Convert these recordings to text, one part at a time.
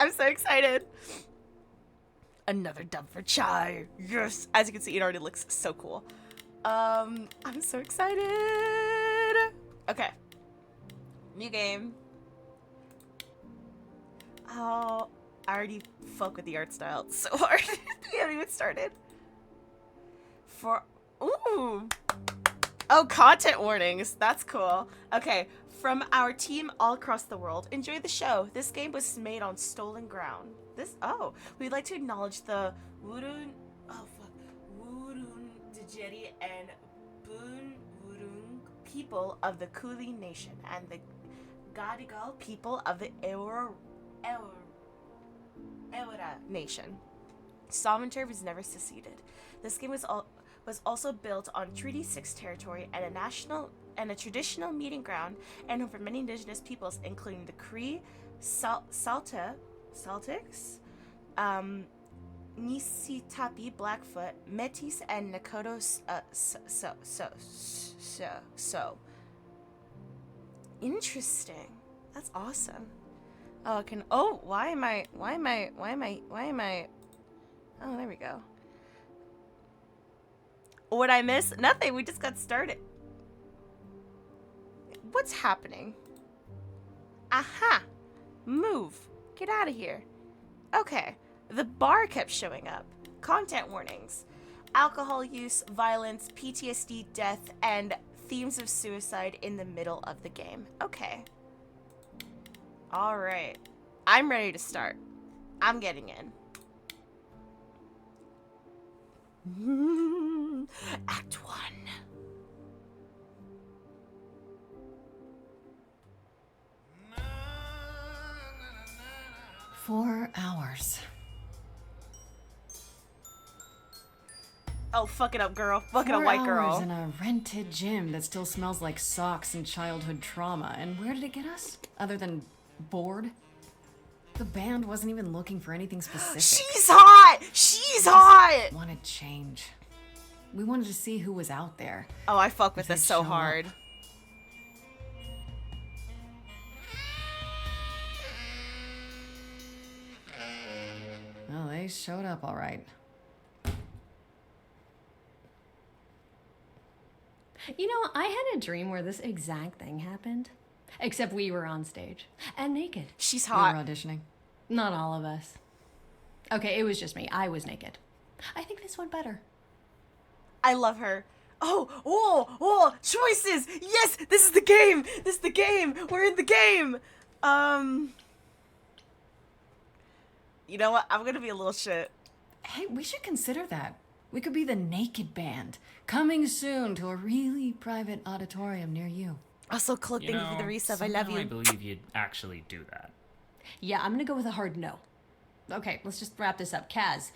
I'm so excited. Another dub for Chai. Yes. As you can see, it already looks so cool. I'm so excited. Okay. New game. Oh, I already fuck with the art style so hard. We haven't even started. Ooh. Oh, content warnings. That's cool. Okay. From our team all across the world, enjoy the show. This game was made on stolen ground. We'd like to acknowledge the Wurun Djeri and Bun Wurung people of the Kuli Nation and the Gadigal people of the Eora Nation. Sovereignty was never seceded. This game was also built on Treaty 6 territory and a traditional meeting ground and home for many indigenous peoples, including the Cree, Celtics, Nisitapi, Blackfoot, Métis, and Nakota. Interesting. That's awesome. Why am I? Oh, there we go. What'd I miss? Nothing. We just got started. What's happening? Aha! Move. Get out of here. Okay. The bar kept showing up. Content warnings. Alcohol use, violence, PTSD, death, and themes of suicide in the middle of the game. Okay. Alright. I'm ready to start. I'm getting in. Act 1. 4 hours. Oh, fuck it up, girl. Fuck it up, 4 white girl. hours in a rented gym that still smells like socks and childhood trauma. And where did it get us? Other than bored? The band wasn't even looking for anything specific. She's hot! She's hot! We wanted change. We wanted to see who was out there. Oh, I fuck with this so hard. Well, they showed up all right. You know, I had a dream where this exact thing happened. Except we were on stage. And naked. She's We hot. were auditioning. Not all of us. Okay, it was just me. I was naked. I think this went better. I love her. Oh, choices! Yes, this is the game! This is the game! We're in the game! You know what? I'm gonna be a little shit. Hey, we should consider that. We could be the Naked Band. Coming soon to a really private auditorium near you. Also, Cloak, thank you for the resub. I love you. I believe you'd actually do that. Yeah, I'm gonna go with a hard no. Okay, let's just wrap this up. Kaz,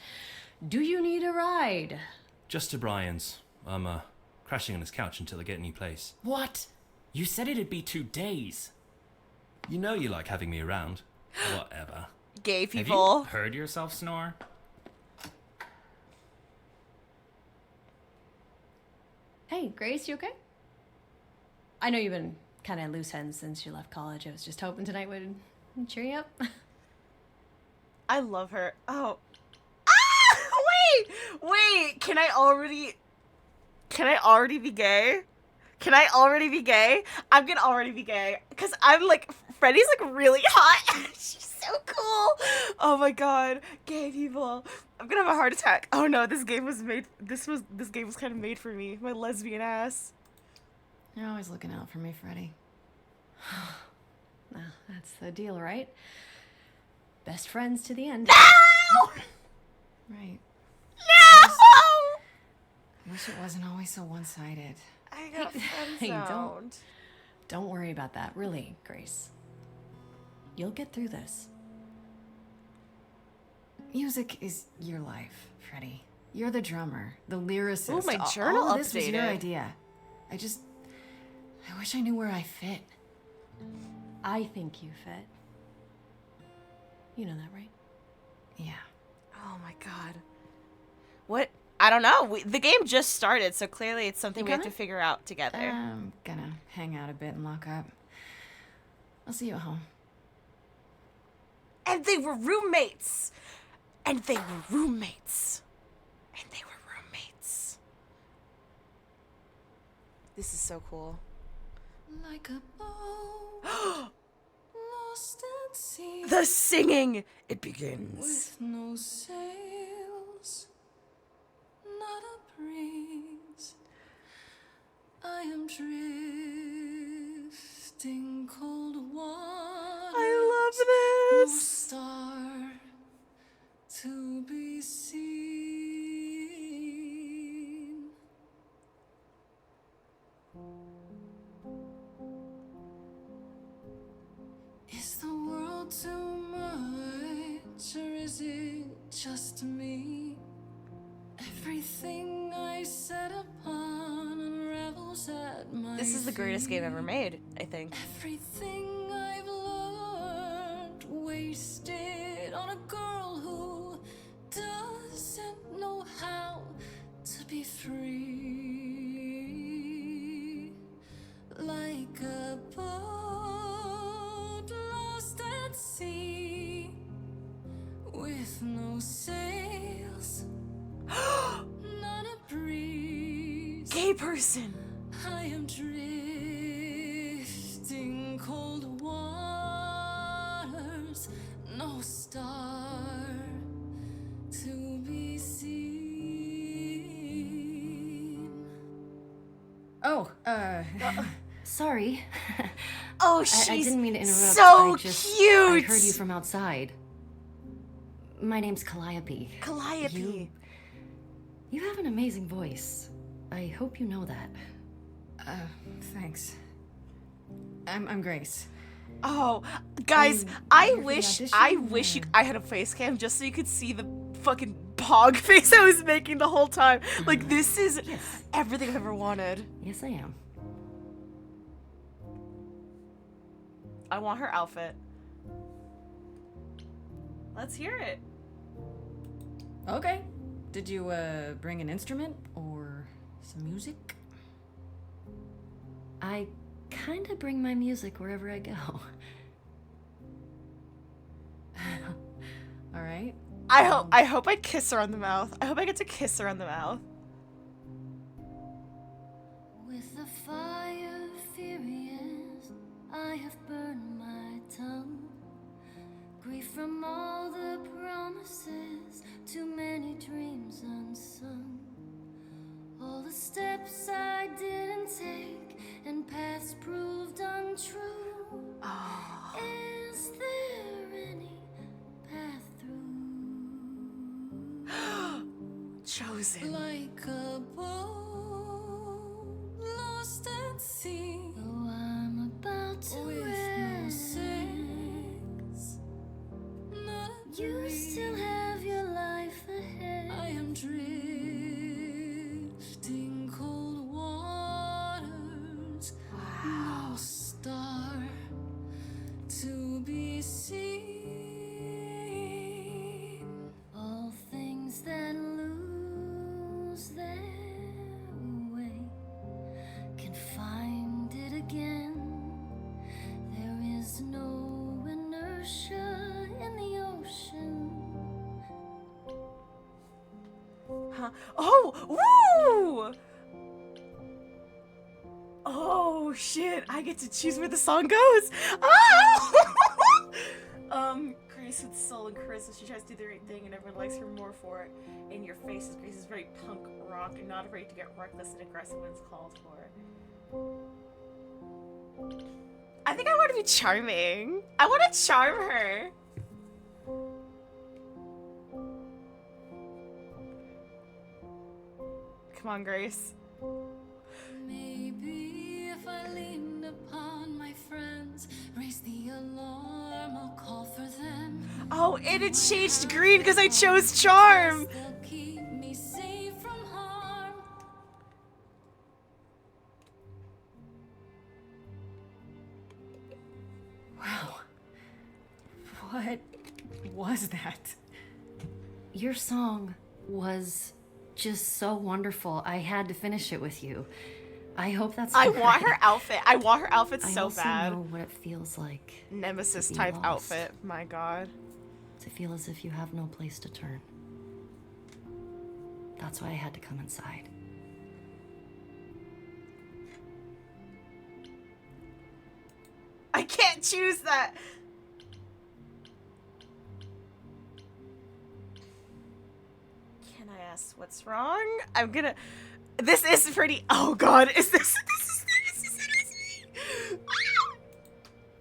do you need a ride? Just to Brian's. I'm crashing on his couch until I get a new place. What? You said it'd be 2 days. You know you like having me around. Whatever. Gay people. Have you heard yourself snore? Hey, Grace, you okay? I know you've been kind of loose ends since you left college. I was just hoping tonight would cheer you up. I love her. Oh. Ah! Wait! Can I already be gay? Can I already be gay? I'm gonna already be gay. Because I'm like, Freddie's like really hot. She's so cool. Oh my god. Gay people. I'm gonna have a heart attack. Oh no, this game was kind of made for me. My lesbian ass. You're always looking out for me, Freddie. Well, that's the deal, right? Best friends to the end. No! Right. No! I wish it wasn't always so one-sided. I got Hey, friend-zoned. Don't worry about that. Really, Grace. You'll get through this. Music is your life, Freddie. You're the drummer, the lyricist. Ooh, my journal all of this was your updated. idea. I wish I knew where I fit. I think you fit. You know that, right? Yeah. Oh my god. What? I don't know. The game just started, so clearly it's something You we have coming? to figure out together. I'm gonna hang out a bit and lock up. I'll see you at home. And they were roommates. And they were roommates. And they were roommates. This is so cool. Like a boat lost at sea. The singing! It begins. With no sails, not a breeze. I am drifting cold water. I love No this. star to be seen. Is the world too much, or is it just me? Everything I set upon unravels at my This is the greatest game ever made, I think. Everything I've learned wasted on a girl who doesn't know how to be free. Like a boat lost at sea with no sails, not a breeze. Gay person. I am drifting cold waters, no star to be seen. Oh, sorry. Oh, I she's didn't mean to interrupt. so I just, cute. I heard you from outside. My name's Calliope. Calliope. You have an amazing voice. I hope you know that. Thanks. I'm Grace. Oh, guys, I here for the wish audition, I had a face cam just so you could see the fucking pog face I was making the whole time. Like, this is everything I've ever wanted. Yes, I am. I want her outfit. Let's hear it. Okay. Did you bring an instrument or some music? I kinda bring my music wherever I go. All right. I hope I kiss her on the mouth. I hope I get to kiss her on the mouth. With the fire furious, I have burned my tongue. Grief from all the promises, too many dreams unsung. All the steps I didn't take and paths proved untrue. Oh. Is there any path through? Chosen. Like a boat lost at sea Though I'm about to with no rest, sails, not a you breeze. still have your life ahead. I am drifting cold waters, no star to be seen. All things that lose their way can find it again. There is no inertia in the ocean. Huh? Oh, woo! Oh shit! I get to choose where the song goes. Ah! Grace with soul and charisma. She tries to do the right thing, and everyone likes her more for it. In your faces, Grace is very punk rock and not afraid to get reckless and aggressive when it's called for. I think I want to be charming. I want to charm her. Come on, Grace. Maybe if I leaned upon my friends, raise the alarm, I'll call for them. Oh, and it changed green because I chose charm. They'll keep me safe from harm. Wow. What was that? Your song was just so wonderful. I had to finish it with you. I hope that's I all want her right. outfit. I want her outfit I so also bad. know what it feels like. Nemesis be type lost. outfit. My god. to feel as if you have no place to turn. That's why I had to come inside. I can't choose that. Can I ask what's wrong? I'm gonna. This is pretty. Oh God, is this?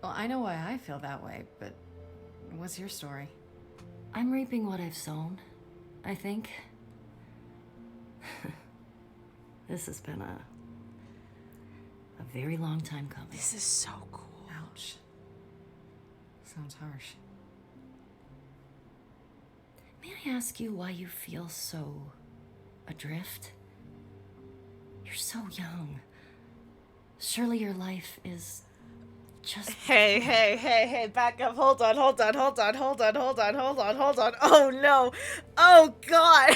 Well, I know why I feel that way, but what's your story? I'm reaping what I've sown, I think. This has been a very long time coming. This is so cool. Ouch. Sounds harsh. May I ask you why you feel so adrift? You're so young. Surely your life is just... Hey, back up. Hold on. Oh no. Oh God.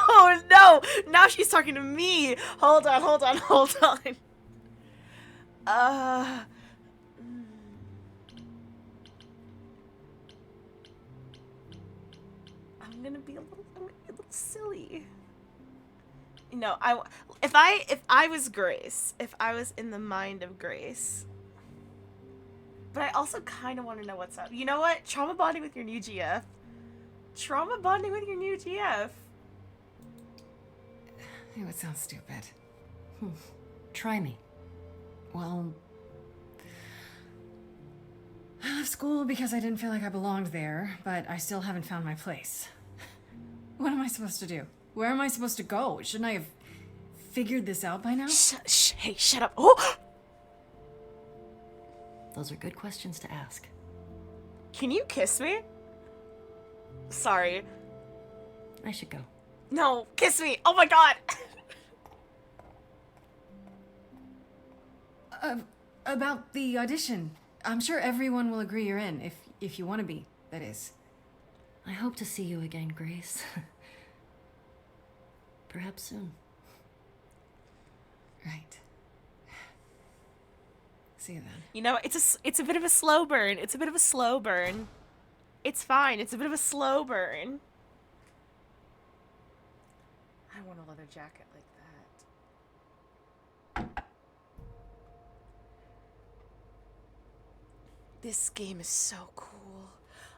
Oh no. Now she's talking to me. Hold on. I'm gonna be a little silly. You know, if I was Grace, if I was in the mind of Grace. But I also kind of want to know what's up. You know what? Trauma bonding with your new GF. It would sound stupid. Try me. Well, I left school because I didn't feel like I belonged there, but I still haven't found my place. What am I supposed to do? Where am I supposed to go? Shouldn't I have figured this out by now? Hey, shut up. Oh! Those are good questions to ask. Can you kiss me? Sorry. I should go. No, kiss me. Oh my God. About the audition. I'm sure everyone will agree you're in, if you want to be, that is. I hope to see you again, Grace. Perhaps soon. Right. See you then. You know, it's a bit of a slow burn. It's fine. It's a bit of a slow burn. I want a leather jacket like that. This game is so cool.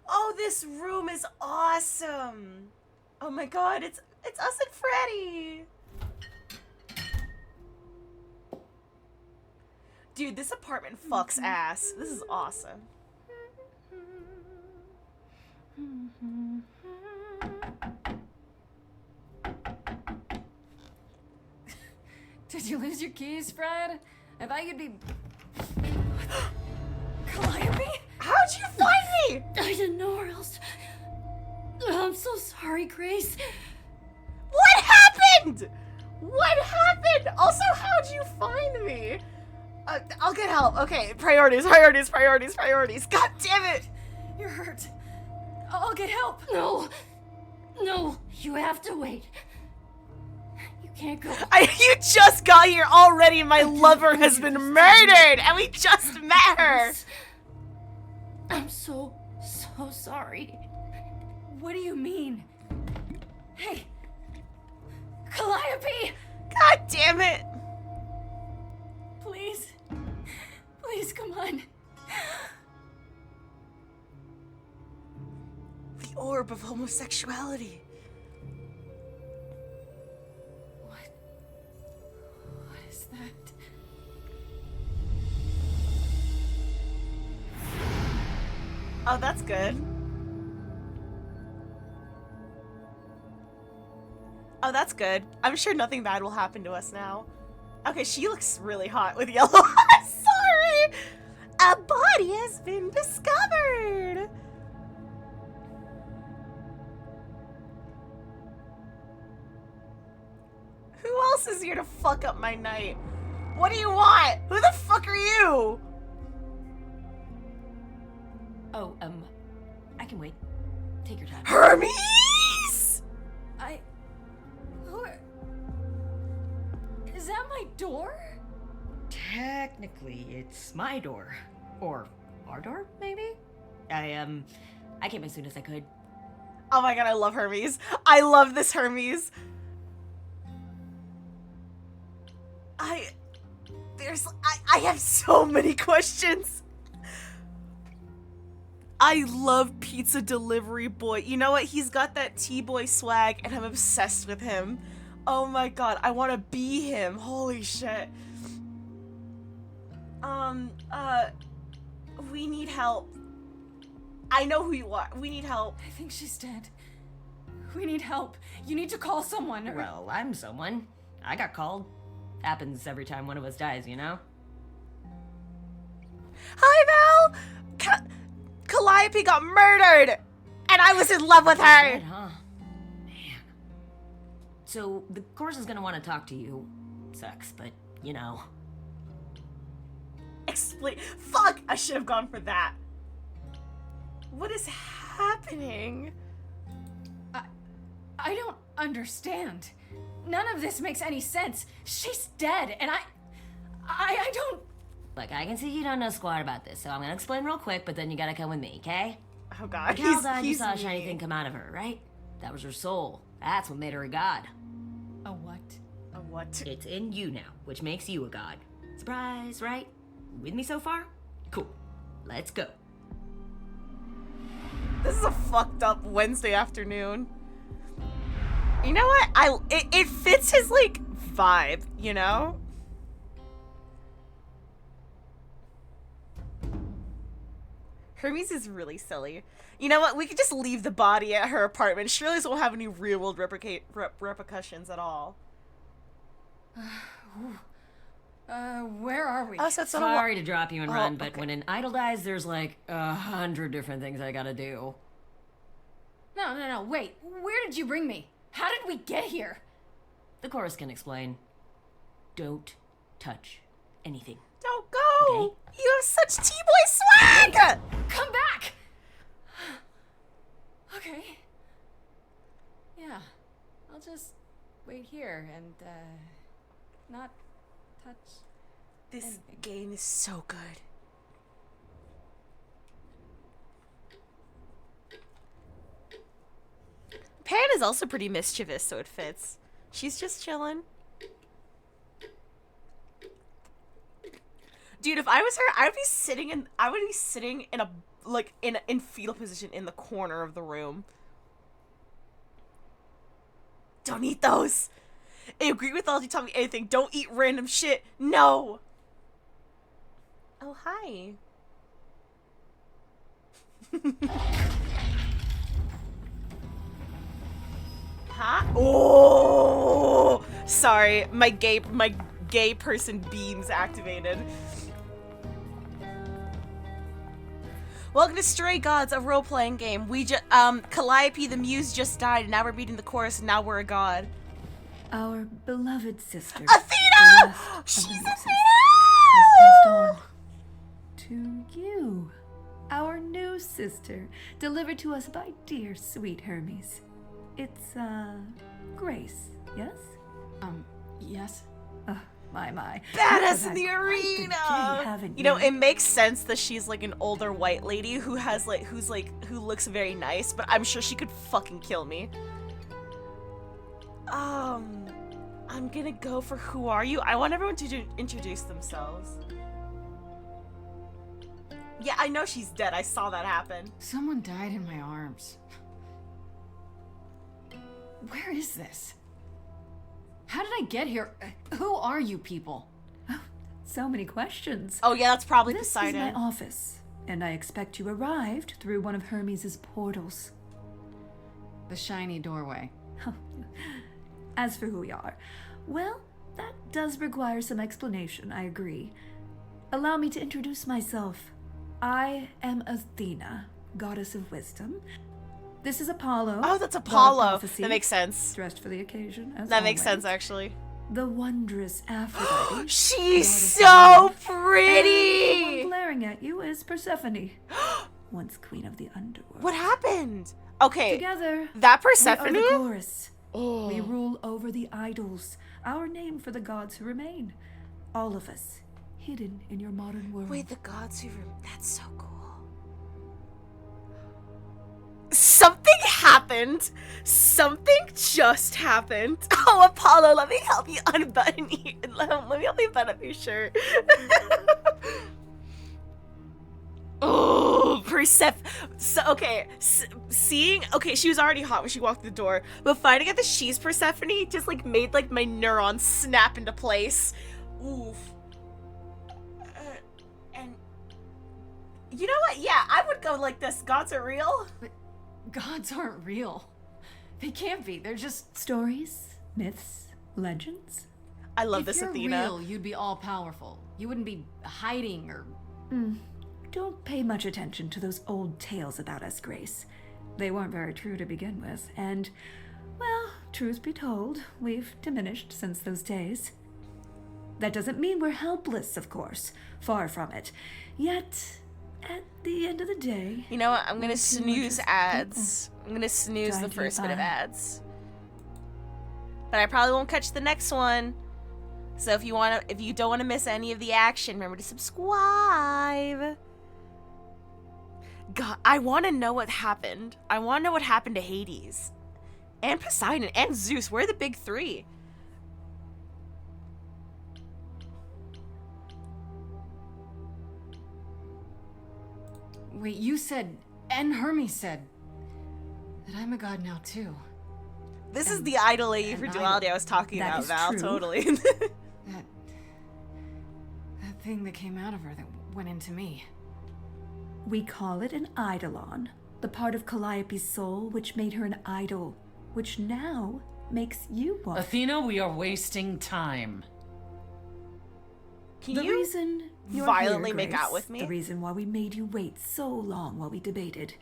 Oh, this room is awesome. Oh my God, it's us and Freddy. Dude, this apartment fucks ass. This is awesome. Did you lose your keys, Fred? I thought you'd be... Calliope? How'd you find me? I didn't know where else. I'm so sorry, Grace. What happened? Also, how'd you find me? I'll get help. Okay, priorities. God damn it. You're hurt. I'll get help. No, you have to wait. You can't go. You just got here already. My lover has been murdered, and we just met her. I'm so sorry. What do you mean? Hey, Calliope! God damn it. Please, come on. The orb of homosexuality. What is that? Oh, that's good. I'm sure nothing bad will happen to us now. Okay, she looks really hot with yellow eyes. Sorry! A body has been discovered! Who else is here to fuck up my night? What do you want? Who the fuck are you? Oh, I can wait. Take your time. Hermes! Is that my door? Technically, it's my door. Or our door, maybe? I came as soon as I could. Oh my god, I love Hermes. I love this Hermes. I have so many questions. I love Pizza Delivery Boy. You know what? He's got that T-boy swag and I'm obsessed with him. Oh my god, I want to be him. Holy shit. We need help. I know who you are. We need help. I think she's dead. We need help. You need to call someone. Well, I'm someone. I got called. Happens every time one of us dies, you know? Hi, Val! Calliope got murdered! And I was in love with her! Dead, huh? Man. So, the course is gonna want to talk to you. Sucks, but, you know. Explain. Fuck! I should have gone for that. What is happening? I don't understand. None of this makes any sense. She's dead, and I don't... Look, I can see you don't know squat about this, so I'm gonna explain real quick, but then you gotta come with me, okay? Oh god, Cal died, you he's saw a shiny mean. thing come out of her, right? That was her soul. That's what made her a god. A what? A what? It's in you now, which makes you a god. Surprise, right? With me so far? Cool. Let's go. This is a fucked up Wednesday afternoon. You know what? It fits his, like, vibe, you know? Hermes is really silly. You know what? We could just leave the body at her apartment. Surely this won't have any real-world repercussions at all. Where are we? Oh, so it's not a Sorry to drop you and run, but okay. when an idol dies, there's like 100 different things I gotta do. No, wait. Where did you bring me? How did we get here? The chorus can explain. Don't touch anything. Don't go! Okay. You have such T-boy swag! Come back! Okay. Yeah. I'll just wait here and, not touch This anything. game is so good. Pan is also pretty mischievous, so it fits. She's just chilling. Dude, if I was her, I would be sitting in a like in fetal position in the corner of the room. Don't eat those. I agree with all you tell me anything. Don't eat random shit. No. Oh, hi. Huh? Oh, sorry. My gay person beams activated. Welcome to Stray Gods, a role-playing game. We just Calliope the Muse just died, and now we're beating the chorus, and now we're a god. Our beloved sister, Athena! She's Athena! Athena! has passed on to you, our new sister, delivered to us by dear sweet Hermes. It's, Grace, yes? Yes? My. Badass in You've the had quite the arena. day, haven't You know, you? it makes sense that she's like an older white lady who looks very nice, but I'm sure she could fucking kill me. I'm gonna go for who are you? I want everyone to introduce themselves. Yeah, I know she's dead. I saw that happen. Someone died in my arms. Where is this? How did I get here? Who are you people? So many questions. Oh yeah, that's probably This is Poseidon. my office, and I expect you arrived through one of Hermes' portals. The shiny doorway. As for who we are, well, that does require some explanation, I agree. Allow me to introduce myself. I am Athena, goddess of wisdom. This is Apollo. Oh, that's god of Apollo. prophecy, That makes sense. dressed for the occasion, as That makes always. sense, actually. The wondrous Aphrodite. She's goddess of so love. pretty! And the one glaring at you is Persephone, once queen of the underworld. What happened? Okay, Together, that we are Persephone? the chorus. Oh. We rule over the idols, our name for the gods who remain. All of us, hidden in your modern world. Wait, the gods who that's so cool. Something happened happened. Something just happened. Oh, Apollo, let me help you unbutton you. Let me help you button up your shirt. Oh, Persephone. So, okay, seeing. Okay, she was already hot when she walked through the door, but finding out that she's Persephone just like made like my neurons snap into place. Oof. And you know what? Yeah, I would go like this. Gods are real. But gods aren't real. They can't be. They're just... Stories, myths, legends. I love if this, you're Athena. real, you'd be all powerful. You wouldn't be hiding or... Don't pay much attention to those old tales about us, Grace. They weren't very true to begin with, and, well, truth be told, we've diminished since those days. That doesn't mean we're helpless, of course. Far from it. Yet, at the end of the day... You know what? I'm gonna we can snooze just- ads. I'm gonna snooze Trying the to first bit of buy. ads. But I probably won't catch the next one. So if you don't want to miss any of the action, remember to subscribe. God, I want to know what happened. I want to know what happened to Hades. And Poseidon and Zeus. Where are the big three? Wait, you said, and Hermes said, that I'm a god now too. This is the idol lady for and duality idol. I was talking That about, is Val. true. Totally. That thing that came out of her that went into me. We call it an eidolon, the part of Calliope's soul which made her an idol, which now makes you one. Athena, we are wasting time. Can The you reason you're violently here, make out Grace, with me? The reason why we made you wait so long while we debated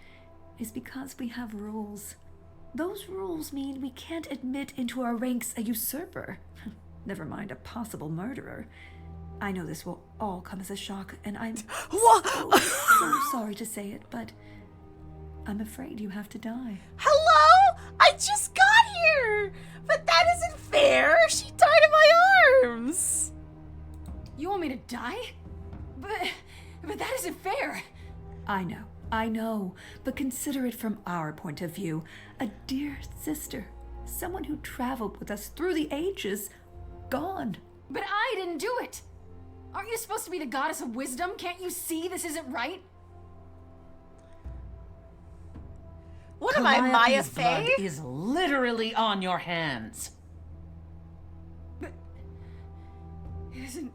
is because we have rules. Those rules mean we can't admit into our ranks a usurper. Never mind a possible murderer. I know this will all come as a shock, and I'm so sorry to say it, but I'm afraid you have to die. Hello? I just got here! But that isn't fair! She died in my arms! You want me to die? But that isn't fair. I know, but consider it from our point of view. A dear sister, someone who traveled with us through the ages, gone. But I didn't do it. Aren't you supposed to be the goddess of wisdom? Can't you see this isn't right? What am I, Maya Calliope's blood Faye? is literally on your hands. It isn't...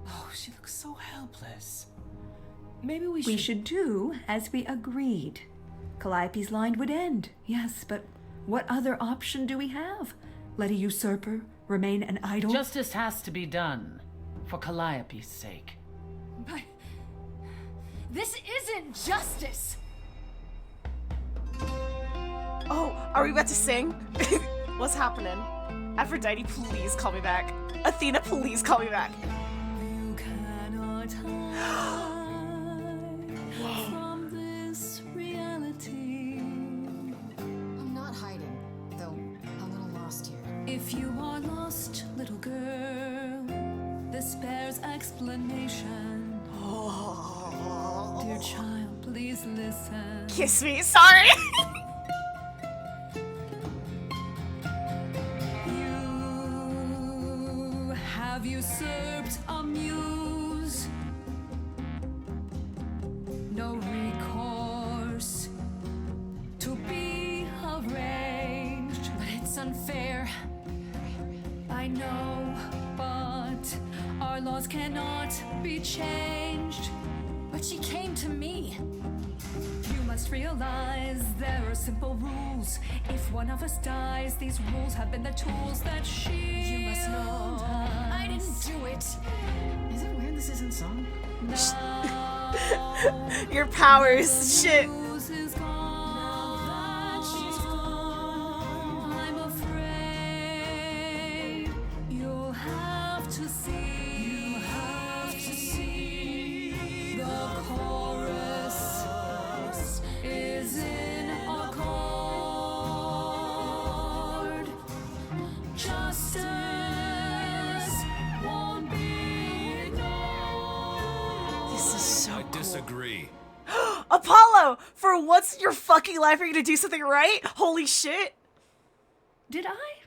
Oh, she looks so helpless. Maybe we We should do as we agreed. Calliope's line would end, yes, but what other option do we have? Let a usurper remain an idol? Justice has to be done, for Calliope's sake. But... this isn't justice! Oh, are we about to sing? What's happening? Aphrodite, please call me back. Athena, please call me back. You cannot hide from this reality. I'm not hiding, though a little lost here. If you are lost, little girl, this bears explanation. Dear child, please listen. Kiss me, sorry. You have usurped a muse. No recourse to be arranged. But it's unfair. I know, but our laws cannot be changed. But she came to me. You must realize there are simple rules. If one of us dies, these rules have been the tools that shield. You must know I didn't do it. Is it weird this isn't song? Your powers, shit. Is gone. she's gone. I'm afraid you'll have to see. You have to see the chorus is in accord. Justice won't be ignored. This is so I disagree. Apollo! Apollo! For once in your fucking life, are you gonna do something right? Holy shit! Did I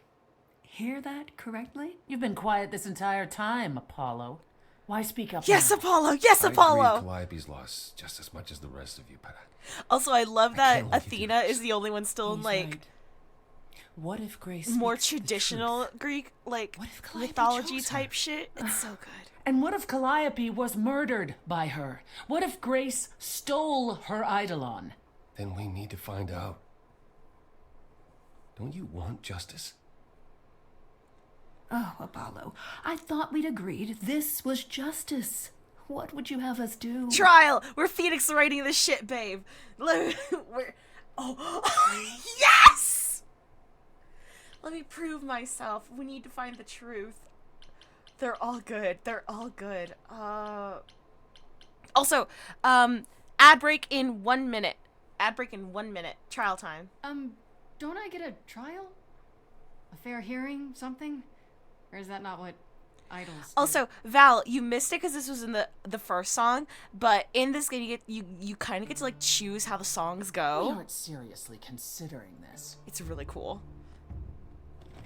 hear that correctly? You've been quiet this entire time, Apollo. Why speak up Yes, now? Apollo! Yes, Apollo! I grieve Calliope's loss just as much as the rest of you, but Also, I love I that can't let you do Athena this. is the only one still in, He's like, right. What if Grace more speaks the traditional truth? Greek, like, What if Calliope mythology chose her? type shit. It's so good. And what if Calliope was murdered by her? What if Grace stole her eidolon? then we need to find out. Don't you want justice? Oh, Apollo, I thought we'd agreed this was justice. What would you have us do? Trial! We're Phoenix writing this shit, babe. We're... Oh, yes! Let me prove myself. We need to find the truth. They're all good. They're all good. Also, ad break in 1 minute. Ad break in 1 minute. Trial time. Don't I get a trial? A fair hearing, something? Or is that not what idols do? Also, Val, you missed it because this was in the first song, but in this game you kind of get to like choose how the songs We go. aren't seriously considering this. It's really cool.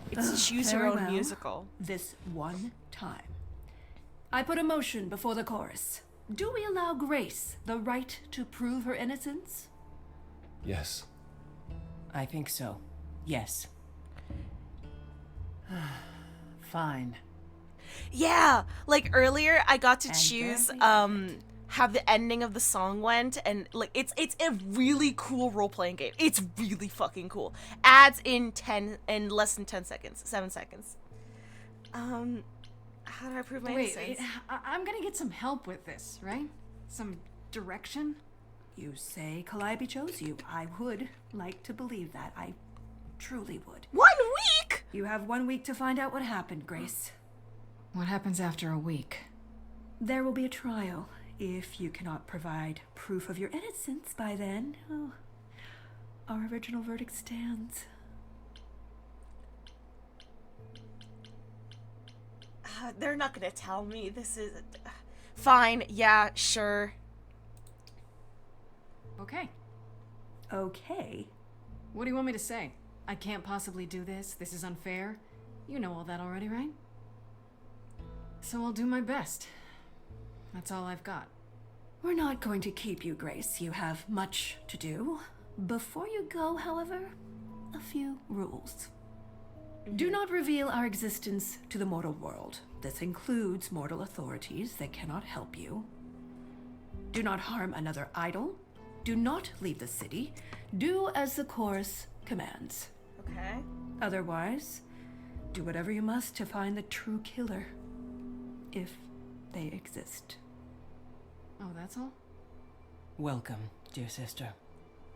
It's choose very your own well. musical. This one time. I put a motion before the chorus. Do we allow Grace the right to prove her innocence? Yes. I think so. Yes. Fine. Yeah, like earlier I got to And choose there we have how the ending of the song went, and like it's a really cool role-playing game. It's really fucking cool. Ads in less than 10 seconds, 7 seconds. How do I prove my Wait, innocence? I'm gonna get some help with this, right? Some direction? You say Calliope chose you. I would like to believe that. I truly would. 1 week? You have 1 week to find out what happened, Grace. What happens after a week? There will be a trial. If you cannot provide proof of your innocence by then, our original verdict stands. They're not gonna tell me. This is fine. Yeah, sure. Okay. Okay. What do you want me to say? I can't possibly do this. This is unfair. You know all that already, right? So I'll do my best. That's all I've got. We're not going to keep you, Grace. You have much to do. Before you go, however, a few rules. Do not reveal our existence to the mortal world. This includes mortal authorities that cannot help you. Do not harm another idol. Do not leave the city. Do as the chorus commands. Okay. Otherwise, do whatever you must to find the true killer. If they exist. Oh, that's all? Welcome, dear sister.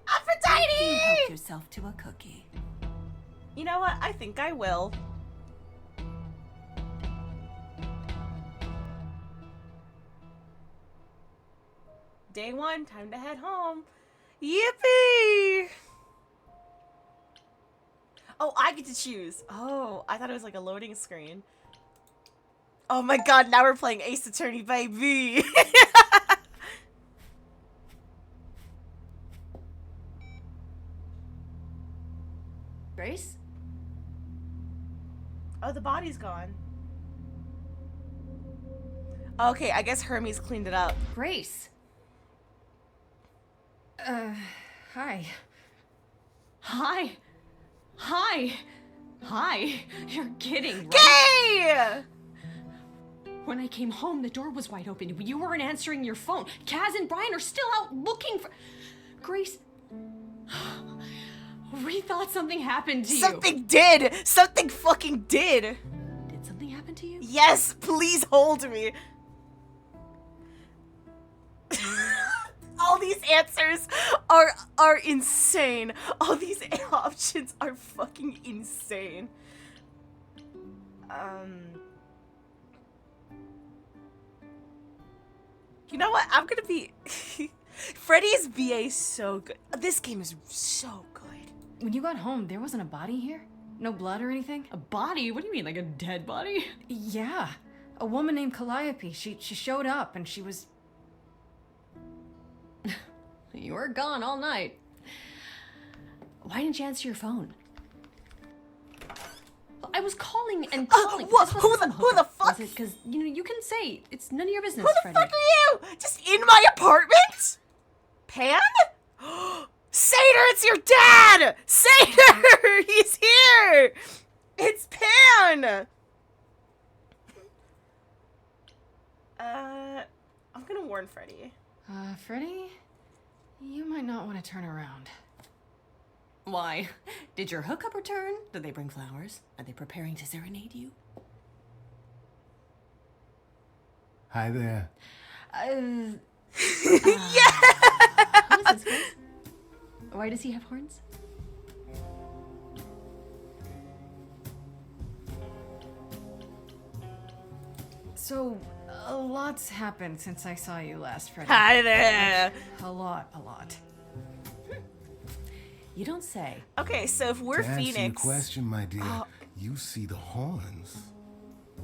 You Aphrodite! help yourself to a cookie. You know what? I think I will. Day 1, time to head home. Yippee! Oh, I get to choose. Oh, I thought it was like a loading screen. Oh my god, now we're playing Ace Attorney, baby! Grace? Oh, the body's gone. Okay, I guess Hermes cleaned it up. Grace! Hi. Hi! Hi! Hi! You're kidding, right? Gay! When I came home, the door was wide open. You weren't answering your phone. Kaz and Brian are still out looking for... Grace... We thought something happened to you. Something did! Something fucking did! Did something happen to you? Yes, please hold me. All these answers are insane. All these options are fucking insane. You know what? I'm gonna be... Freddy's VA is so good. This game is so good. When you got home, there wasn't a body here? No blood or anything? A body? What do you mean, like a dead body? Yeah. A woman named Calliope. She showed up and she was... You were gone all night. Why didn't you answer your phone? I was calling and calling. What? This Who wasn't the some hookup, fuck? was it? Because you can say it's none of your business. Who the Freddie. fuck are you? Just in my apartment? Pan? Seder, it's your dad! Seder! He's here! It's Pan! I'm gonna warn Freddy. Freddy? You might not want to turn around. Why? Did your hookup return? Did they bring flowers? Are they preparing to serenade you? Hi there. Who is this, Grace? Why does he have horns? So, a lot's happened since I saw you last, Freddy. Hi there! A lot. You don't say. Okay, so if we're To answer your Phoenix... question, my dear, you see the horns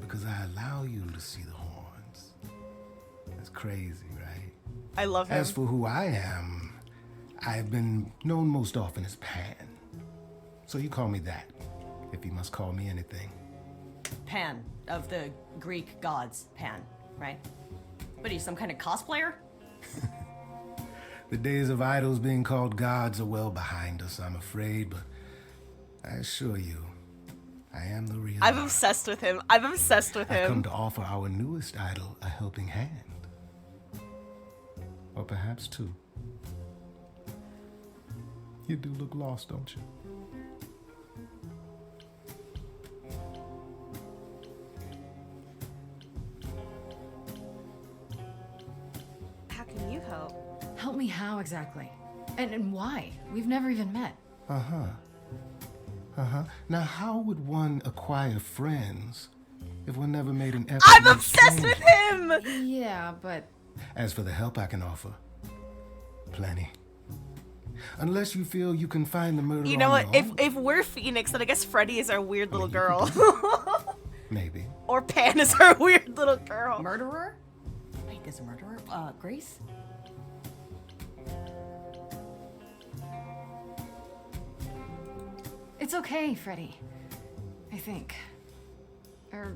because I allow you to see the horns. That's crazy, right? I love him. As for who I am, I've been known most often as Pan. So you call me that, if you must call me anything. Pan, of the Greek gods, Pan, right? But he's some kind of cosplayer? The days of idols being called gods are well behind us, I'm afraid, but I assure you, I am the real I'm God. obsessed with him. I'm obsessed with I've come him. to offer our newest idol a helping hand. Or perhaps two. You do look lost, don't you? How can you help? Help me how exactly? And why? We've never even met. Now, how would one acquire friends if one never made an effort? I'm to obsessed with exchange? him! Yeah, but... As for the help I can offer, plenty. Unless you feel you can find the murderer. You know on what? your own, If we're Phoenix, then I guess Freddy is our weird little girl. maybe. Or Pan is our weird little girl. Murderer? Wait, there's a murderer? Grace? It's okay, Freddy. I think. Or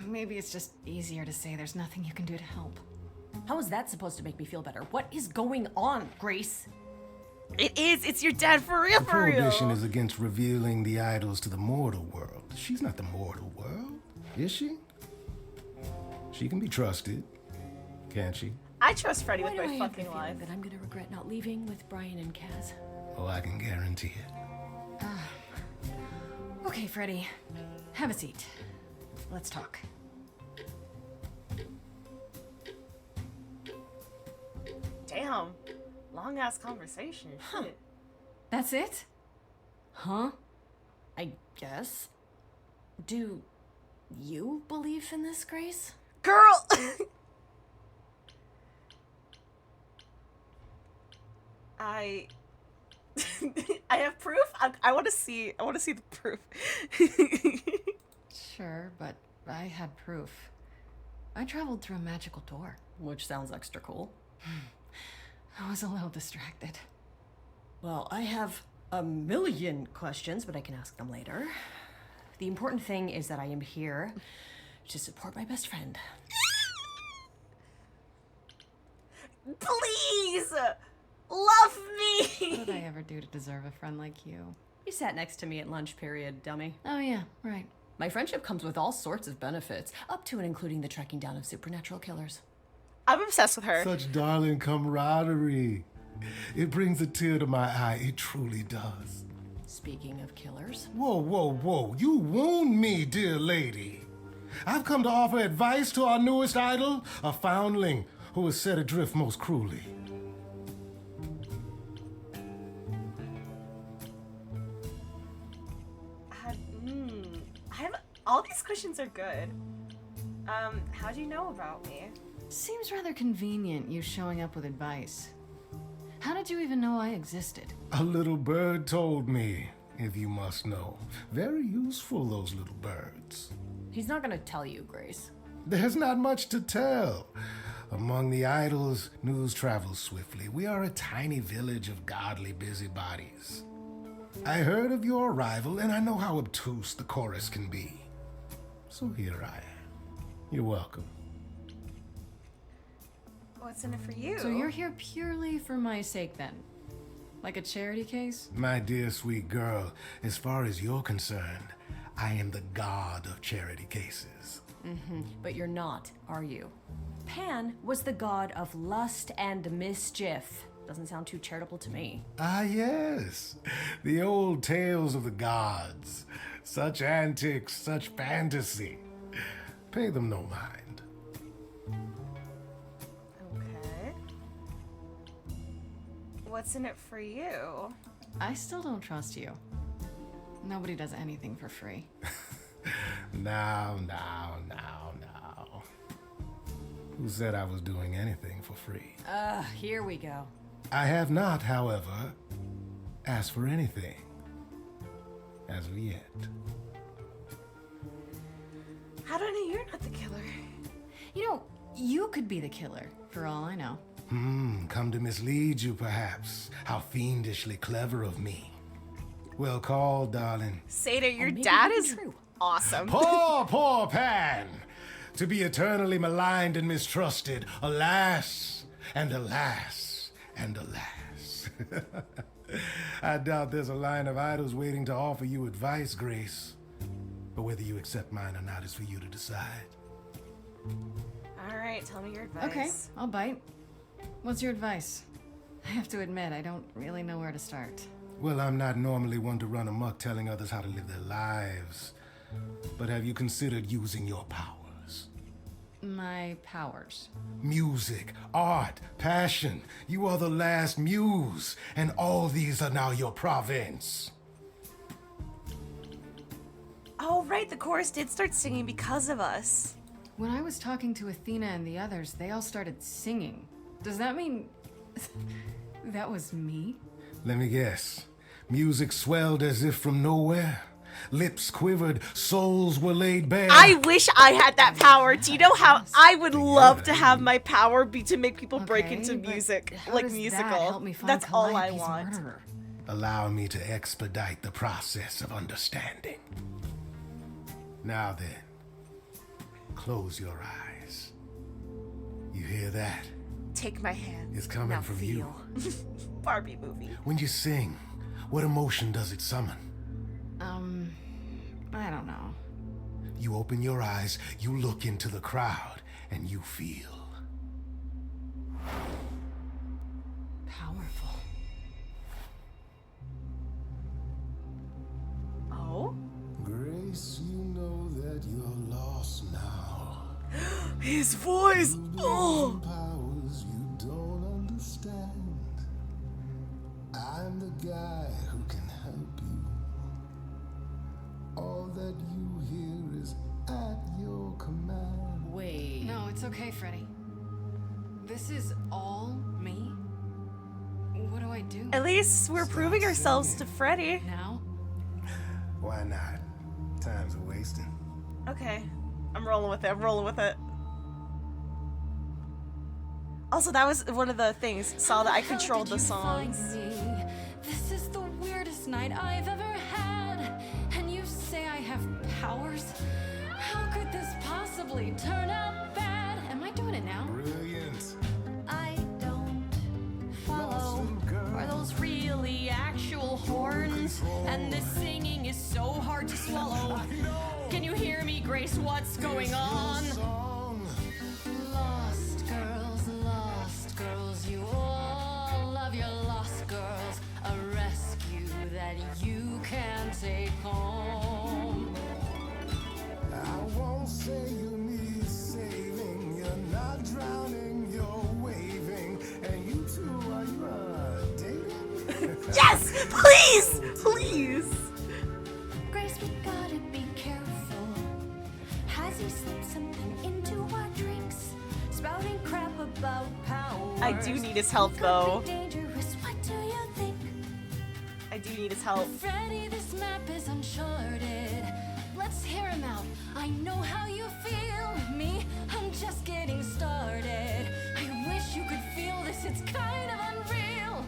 maybe it's just easier to say there's nothing you can do to help. How is that supposed to make me feel better? What is going on, Grace? It is. It's your dad for real, The for real. prohibition is against revealing the idols to the mortal world. She's not the mortal world, is she? She can be trusted, can't she? I trust Freddy Why with do I my have the fucking feeling life. that I'm gonna regret not leaving with Brian and Kaz? Oh, I can guarantee it. Okay, Freddy. Have a seat. Let's talk. Damn. Long ass conversation. Shit. That's it? Huh? I guess. Do you believe in this, Grace? Girl! I have proof. I want to see. I want to see the proof. Sure, but I had proof. I traveled through a magical door. Which sounds extra cool. I was a little distracted. Well, I have a million questions, but I can ask them later. The important thing is that I am here to support my best friend. Please! Love me! What did I ever do to deserve a friend like you? You sat next to me at lunch period, dummy. Oh yeah, right. My friendship comes with all sorts of benefits, up to and including the tracking down of supernatural killers. I'm obsessed with her. Such darling camaraderie. It brings a tear to my eye. It truly does. Speaking of killers. Whoa, whoa, whoa. You wound me, dear lady. I've come to offer advice to our newest idol, a foundling who was set adrift most cruelly. All these questions are good. How do you know about me? Seems rather convenient, you showing up with advice. How did you even know I existed? A little bird told me, if you must know. Very useful, those little birds. He's not gonna tell you, Grace. There's not much to tell. Among the idols, news travels swiftly. We are a tiny village of godly busybodies. I heard of your arrival, and I know how obtuse the chorus can be. So here I am. You're welcome. What's in it for you? So you're here purely for my sake then? Like a charity case? My dear sweet girl, as far as you're concerned, I am the god of charity cases. But you're not, are you? Pan was the god of lust and mischief. Doesn't sound too charitable to me. Ah, yes. The old tales of the gods. Such antics, such fantasy. Pay them no mind. Okay. What's in it for you? I still don't trust you. Nobody does anything for free. Now. Who said I was doing anything for free? Here we go. I have not, however, asked for anything. As of yet. How do I know you're not the killer? You know, you could be the killer, for all I know. Come to mislead you, perhaps. How fiendishly clever of me. Well called, darling. Seda, your dad is awesome. Poor Pan! To be eternally maligned and mistrusted. Alas, and alas, and alas. I doubt there's a line of idols waiting to offer you advice, Grace. But whether you accept mine or not is for you to decide. All right, tell me your advice. Okay, I'll bite. What's your advice? I have to admit, I don't really know where to start. Well, I'm not normally one to run amok telling others how to live their lives. But have you considered using your powers? My powers. Music, art, passion. You are the last muse, and all these are now your province. Oh, right, the chorus did start singing because of us. When I was talking to Athena and the others, they all started singing. Does that mean that was me? Let me guess. Music swelled as if from nowhere. Lips quivered, souls were laid bare. I wish I had that power. Do you know how I would love to have my power be to make people break into music, like musical? Help me find That's all I Calliope's want. murderer? Allow me to expedite the process of understanding. Now then, close your eyes. You hear that? Take my hand. It's coming Now from feel. you. Barbie movie. When you sing, what emotion does it summon? I don't know. You open your eyes, you look into the crowd, and you feel Powerful. Oh? Grace, you know that you're lost now. His voice! Oh! Powers you don't understand. I'm the guy who can help you. All that you hear is at your command. Wait. No, it's okay, Freddy. This is all me? What do I do? At least we're proving ourselves to Freddy. Now? Why not? Time's a wasting. Okay. I'm rolling with it. Also, that was one of the things. Saw that I controlled the songs. This is the weirdest night I've ever had. And you say I have powers? How could this possibly turn out bad? Am I doing it now? Brilliant. I don't follow. Are those really actual horns? And this singing is so hard to swallow. Can you hear me, Grace? What's going on? Lost girls, you all love your lost girls. A rescue that you can take home. I won't say you need saving. You're not drowning, you're waving. And you two, are you dating? Yes! Please! Please! Grace, we gotta be careful. Has he slipped something into our drinks? Spouting crap about powers. I do need his help, though. Could be dangerous. What do you think? I do need his help. Freddy, this map is uncharted. let's hear him out. I know how you feel. Me, I'm just getting started. I wish you could feel this, it's kind of unreal.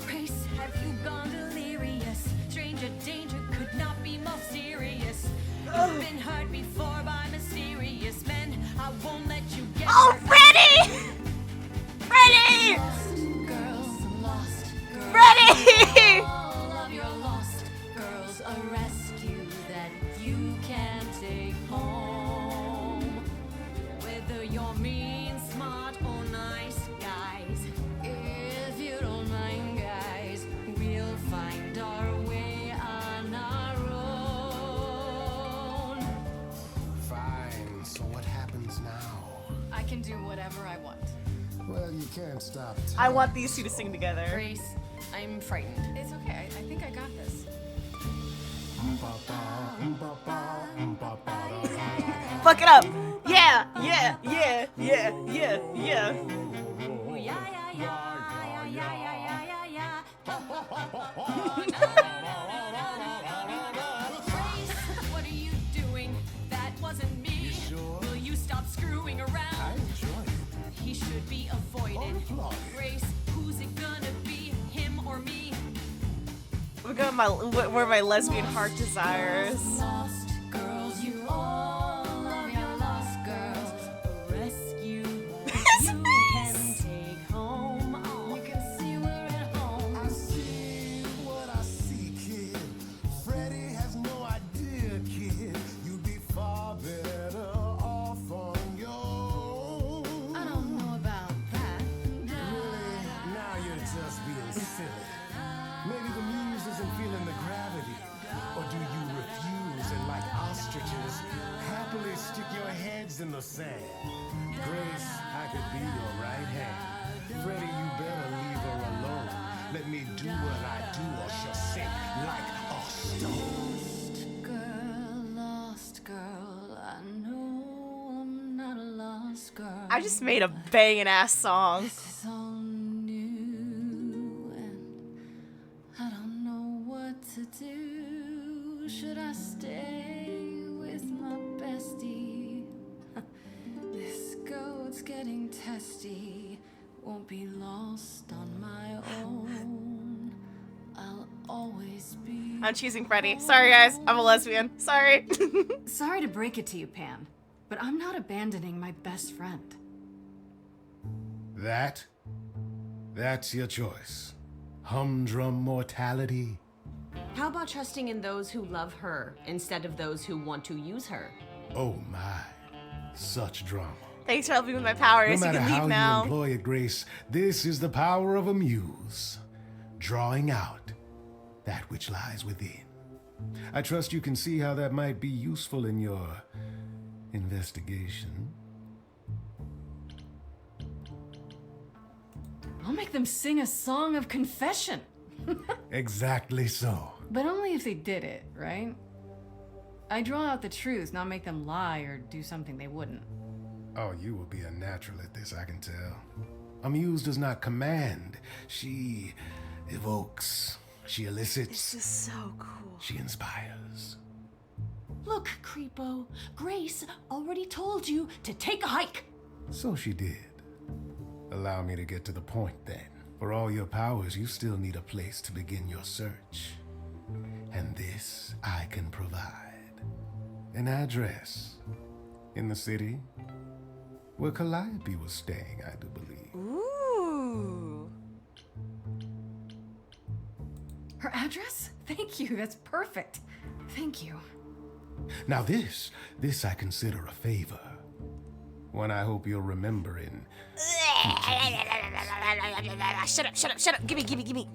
Grace, have you gone delirious? Stranger danger could not be more serious. You've been hurt before by mysterious men. I won't let you get Oh, Freddy! Freddy! Lost girls, lost girls. Freddy! All of your lost girls, a rescue that you can take home. whether you're mean, smart, or nice, guys. If you don't mind, guys, we'll find our way on our own. Fine, so what happens now? I can do whatever I want. Well, you can't stop I want these two to sing together. Grace, I'm frightened. It's okay. I think I got this. Fuck it up. Yeah, yeah, yeah, yeah, yeah, yeah. Ooh, yeah, yeah, yeah, yeah, yeah, yeah, yeah, yeah. Grace, what are you doing? That wasn't me. You sure? Will you stop screwing around? I enjoy it. He should be avoided. Oh, Grace, who's it gonna be? Him or me? We're going where my lesbian heart desires. Lost girls, you all love your lost girls. A rescue you can take home. Oh. You can see we're at home. I see what I see, kid. Freddy has no idea, kid. You'd be far better off on your own. I don't know about that. Really? Now you're just being silly. Maybe the muse isn't feeling the gravity. Or do you refuse and, like ostriches, happily stick your heads in the sand? Grace, I could be your right hand. Freddy, you better leave her alone. Let me do what I do or she'll sink like a stone. Lost girl, I know I'm not a lost girl. I just made a banging ass song. This is all new, and I don't know what to do. Should I stay with my bestie? This goat's getting testy. Won't be lost on my own. I'll always be. I'm choosing Freddy. Sorry, guys. I'm a lesbian. Sorry. Sorry to break it to you, Pan, but I'm not abandoning my best friend. That's your choice. Humdrum mortality. How about trusting in those who love her instead of those who want to use her? Oh my, such drama. Thanks for helping with my No powers. You matter can how leave now. you employ it, Grace, this is the power of a muse, drawing out that which lies within. I trust you can see how that might be useful in your investigation. I'll make them sing a song of confession. Exactly so. But only if they did it, right? I draw out the truth, not make them lie or do something they wouldn't. Oh, you will be a natural at this, I can tell. A muse does not command. She evokes. She elicits. This is so cool. She inspires. Look, creepo, Grace already told you to take a hike. So she did. Allow me to get to the point then. For all your powers, you still need a place to begin your search. And this I can provide. An address in the city where Calliope was staying, I do believe. Ooh. Her address? Thank you, that's perfect. Thank you. Now this I consider a favor. One I hope you'll remember in Shut up, shut up, shut up. Gimme.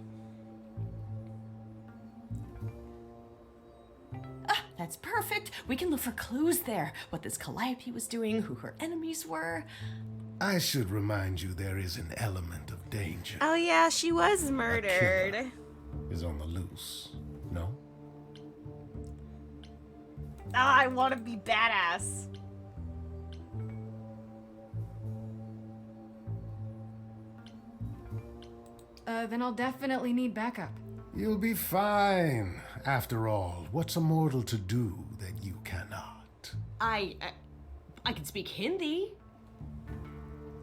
That's perfect. We can look for clues there. What this Calliope was doing, who her enemies were. I should remind you there is an element of danger. Oh yeah, she was murdered. Killer is on the loose, no? I want to be badass. Then I'll definitely need backup. You'll be fine. After all, what's a mortal to do that you cannot? I can speak Hindi.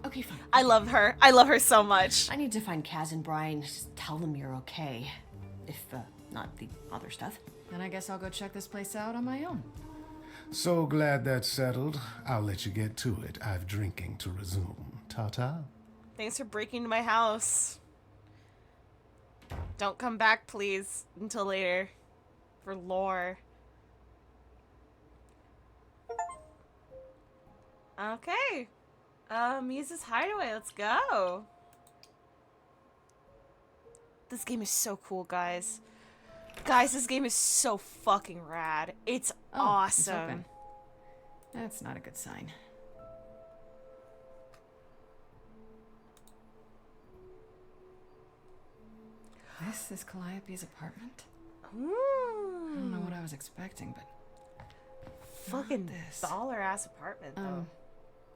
Okay, fine. I love her. I love her so much. I need to find Kaz and Brian. Just tell them you're okay. If, not the other stuff. Then I guess I'll go check this place out on my own. So glad that's settled. I'll let you get to it. I've drinking to resume. Ta-ta. Thanks for breaking into my house. Don't come back, please, until later. For lore. Okay. Muse's Hideaway, let's go. This game is so cool, guys. Guys, this game is so fucking rad. It's awesome. It's open. That's not a good sign. This is Calliope's apartment? Ooh. I don't know what I was expecting, but... Fucking this. baller-ass apartment, though.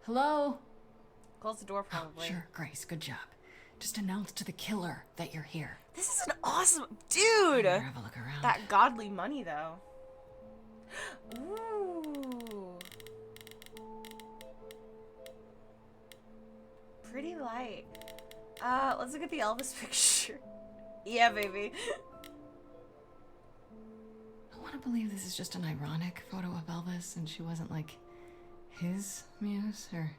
Hello? Close the door, probably. Sure, Grace, good job. Just announce to the killer that you're here. This is an awesome... Dude! Here, have a look around. That godly money, though. Ooh. Pretty light. Let's look at the Elvis picture. Yeah, baby. I want to believe this is just an ironic photo of Elvis and she wasn't, like, his muse, or...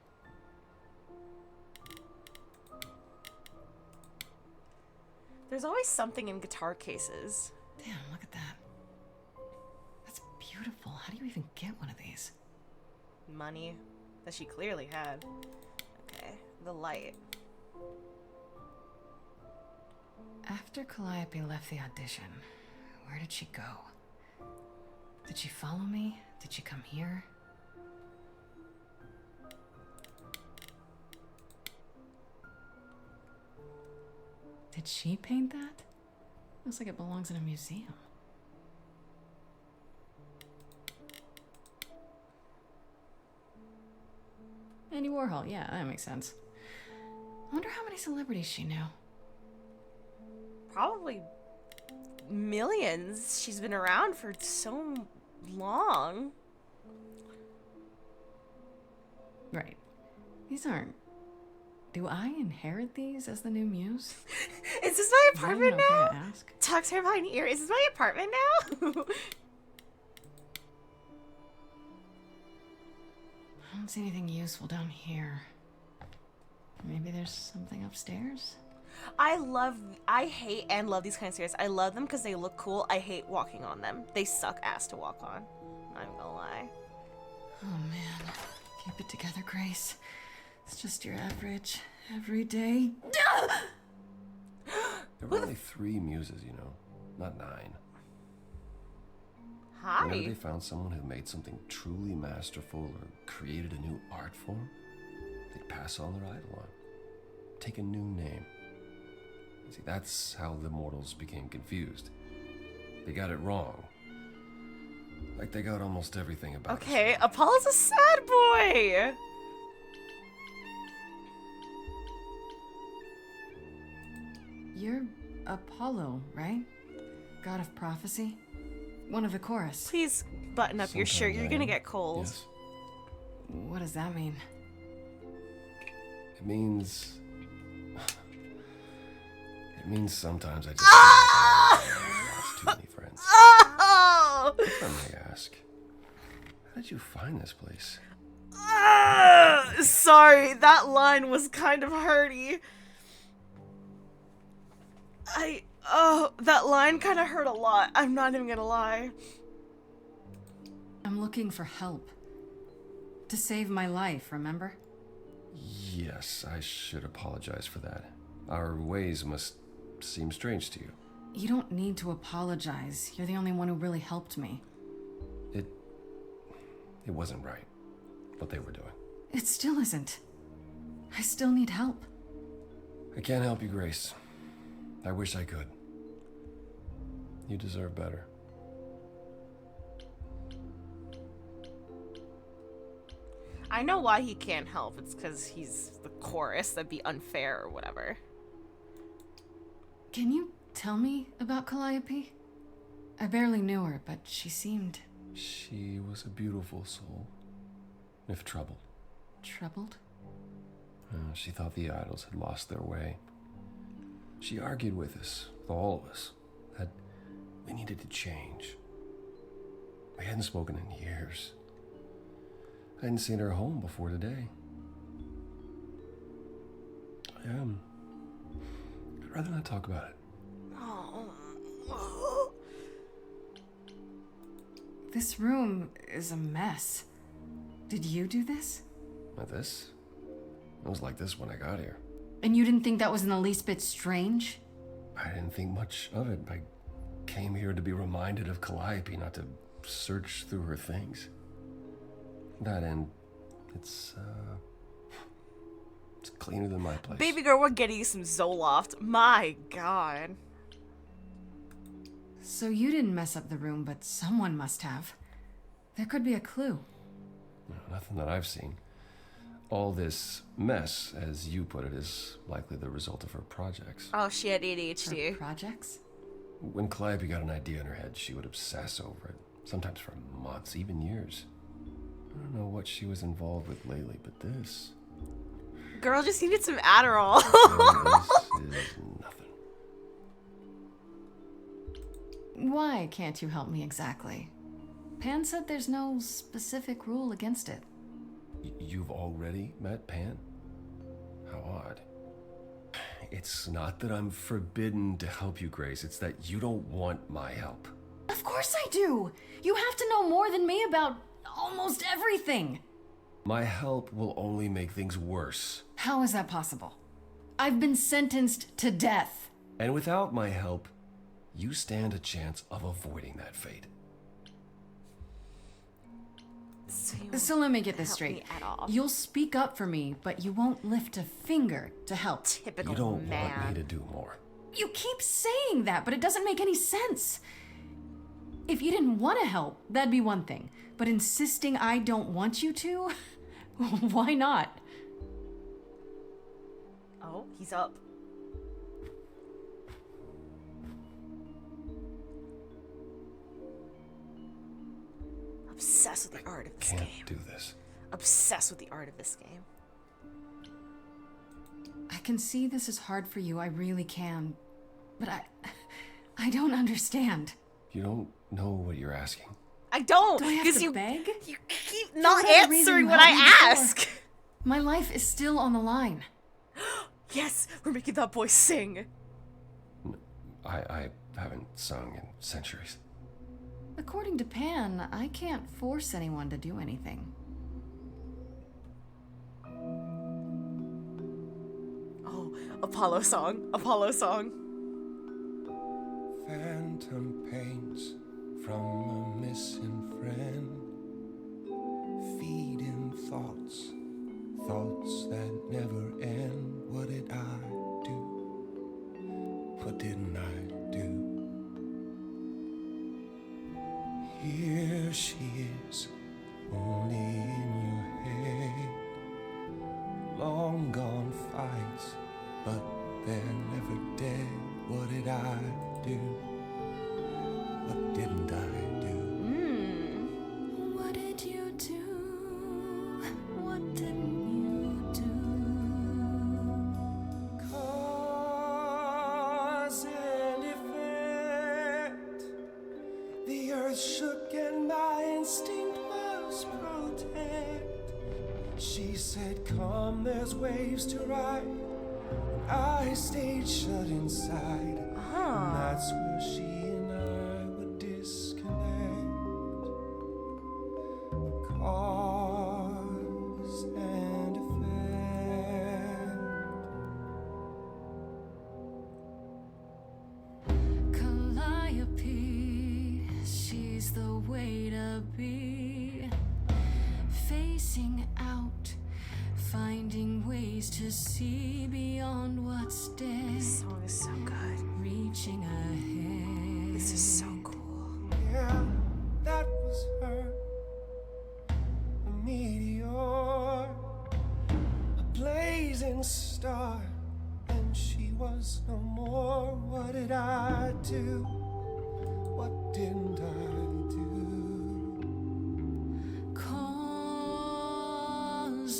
There's always something in guitar cases. Damn, look at that. That's beautiful. How do you even get one of these? Money that she clearly had. Okay, the light. After Calliope left the audition, where did she go? Did she follow me? Did she come here? Did she paint that? Looks like it belongs in a museum. Andy Warhol, yeah, that makes sense. I wonder how many celebrities she knew. Probably millions. She's been around for so long. Right. These aren't... Do I inherit these as the new muse? Is this my Is that apartment even okay now? to ask? Talk to her behind the ear. Is this my apartment now? I don't see anything useful down here. Maybe there's something upstairs? I hate and love these kind of stairs. I love them because they look cool. I hate walking on them. They suck ass to walk on. I'm gonna lie. Oh man. Keep it together, Grace. It's just your average, everyday... There were only 3 muses, you know, not 9. Hi. Whenever they found someone who made something truly masterful or created a new art form, they'd pass on their idol on. Take a new name. You see, that's how the mortals became confused. They got it wrong. Like they got almost everything about us. Okay, Apollo's a sad boy. You're Apollo, right? God of prophecy? One of the chorus. Please button up your shirt. You're gonna get cold. Yes. What does that mean? It means... It means sometimes I just lost too many friends. Oh! If I may ask, how did you find this place? Sorry, that line was kind of hurty. That line kind of hurt a lot. I'm not even gonna lie. I'm looking for help. To save my life, remember? Yes, I should apologize for that. Our ways must seem strange to you. You don't need to apologize. You're the only one who really helped me. It wasn't right, what they were doing. It still isn't. I still need help. I can't help you, Grace. I wish I could. You deserve better. I know why he can't help. It's because he's the chorus. That'd be unfair or whatever. Can you tell me about Calliope? I barely knew her, but she seemed... She was a beautiful soul, if troubled. Troubled? She thought the idols had lost their way. She argued with us, with all of us, that we needed to change. We hadn't spoken in years. I hadn't seen her home before today. I'd rather not talk about it. This room is a mess. Did you do this? Not this. It was like this when I got here. And you didn't think that was in the least bit strange? I didn't think much of it. I came here to be reminded of Calliope, not to search through her things. That end, it's cleaner than my place. Baby girl, we're getting you some Zoloft. My god. So you didn't mess up the room, but someone must have. There could be a clue. No, nothing that I've seen. All this mess, as you put it, is likely the result of her projects. Oh, she had ADHD. Her projects? When Calliope got an idea in her head, she would obsess over it, sometimes for months, even years. I don't know what she was involved with lately, but this... Girl just needed some Adderall. This is nothing. Why can't you help me exactly? Pan said there's no specific rule against it. You've already met Pan? How odd. It's not that I'm forbidden to help you, Grace. It's that you don't want my help. Of course I do! You have to know more than me about almost everything! My help will only make things worse. How is that possible? I've been sentenced to death. And without my help, you stand a chance of avoiding that fate. So let me get this straight. You'll speak up for me, but you won't lift a finger to help. Typical You don't man. want me to do more. You keep saying that, but it doesn't make any sense. If you didn't want to help, that'd be one thing. But insisting I don't want you to? Why not? Oh, he's up. Obsessed with the art of this game. Can't do this. Obsessed with the art of this game. I can see this is hard for you, I really can. But I don't understand. You don't know what you're asking. I don't! Do I have Because to you beg? You keep not You've had a reason answering to when help me I before. ask! My life is still on the line. Yes! We're making that boy sing! I haven't sung in centuries. According to Pan, I can't force anyone to do anything. Oh, Apollo song. Apollo song. Phantom pains from a missing friend, feeding thoughts, thoughts that never end. What did I do? What didn't I do? Here she is, only in your head. Long gone fights, but they're never dead. What did I do? What didn't I do? What did you do? What didn't you do? Cause and effect. The earth shook and my instinct was protect. She said, come, there's waves to ride. And I stayed shut inside. And that's where she and I would disconnect. Cause and effect. Calliope, she's the way to be. Facing out, finding ways to see beyond what's dead. This song is so good. Reaching ahead. This is so cool. Yeah, that was her. A meteor, a blazing star. And she was no more. What did I do? What didn't I do? Cause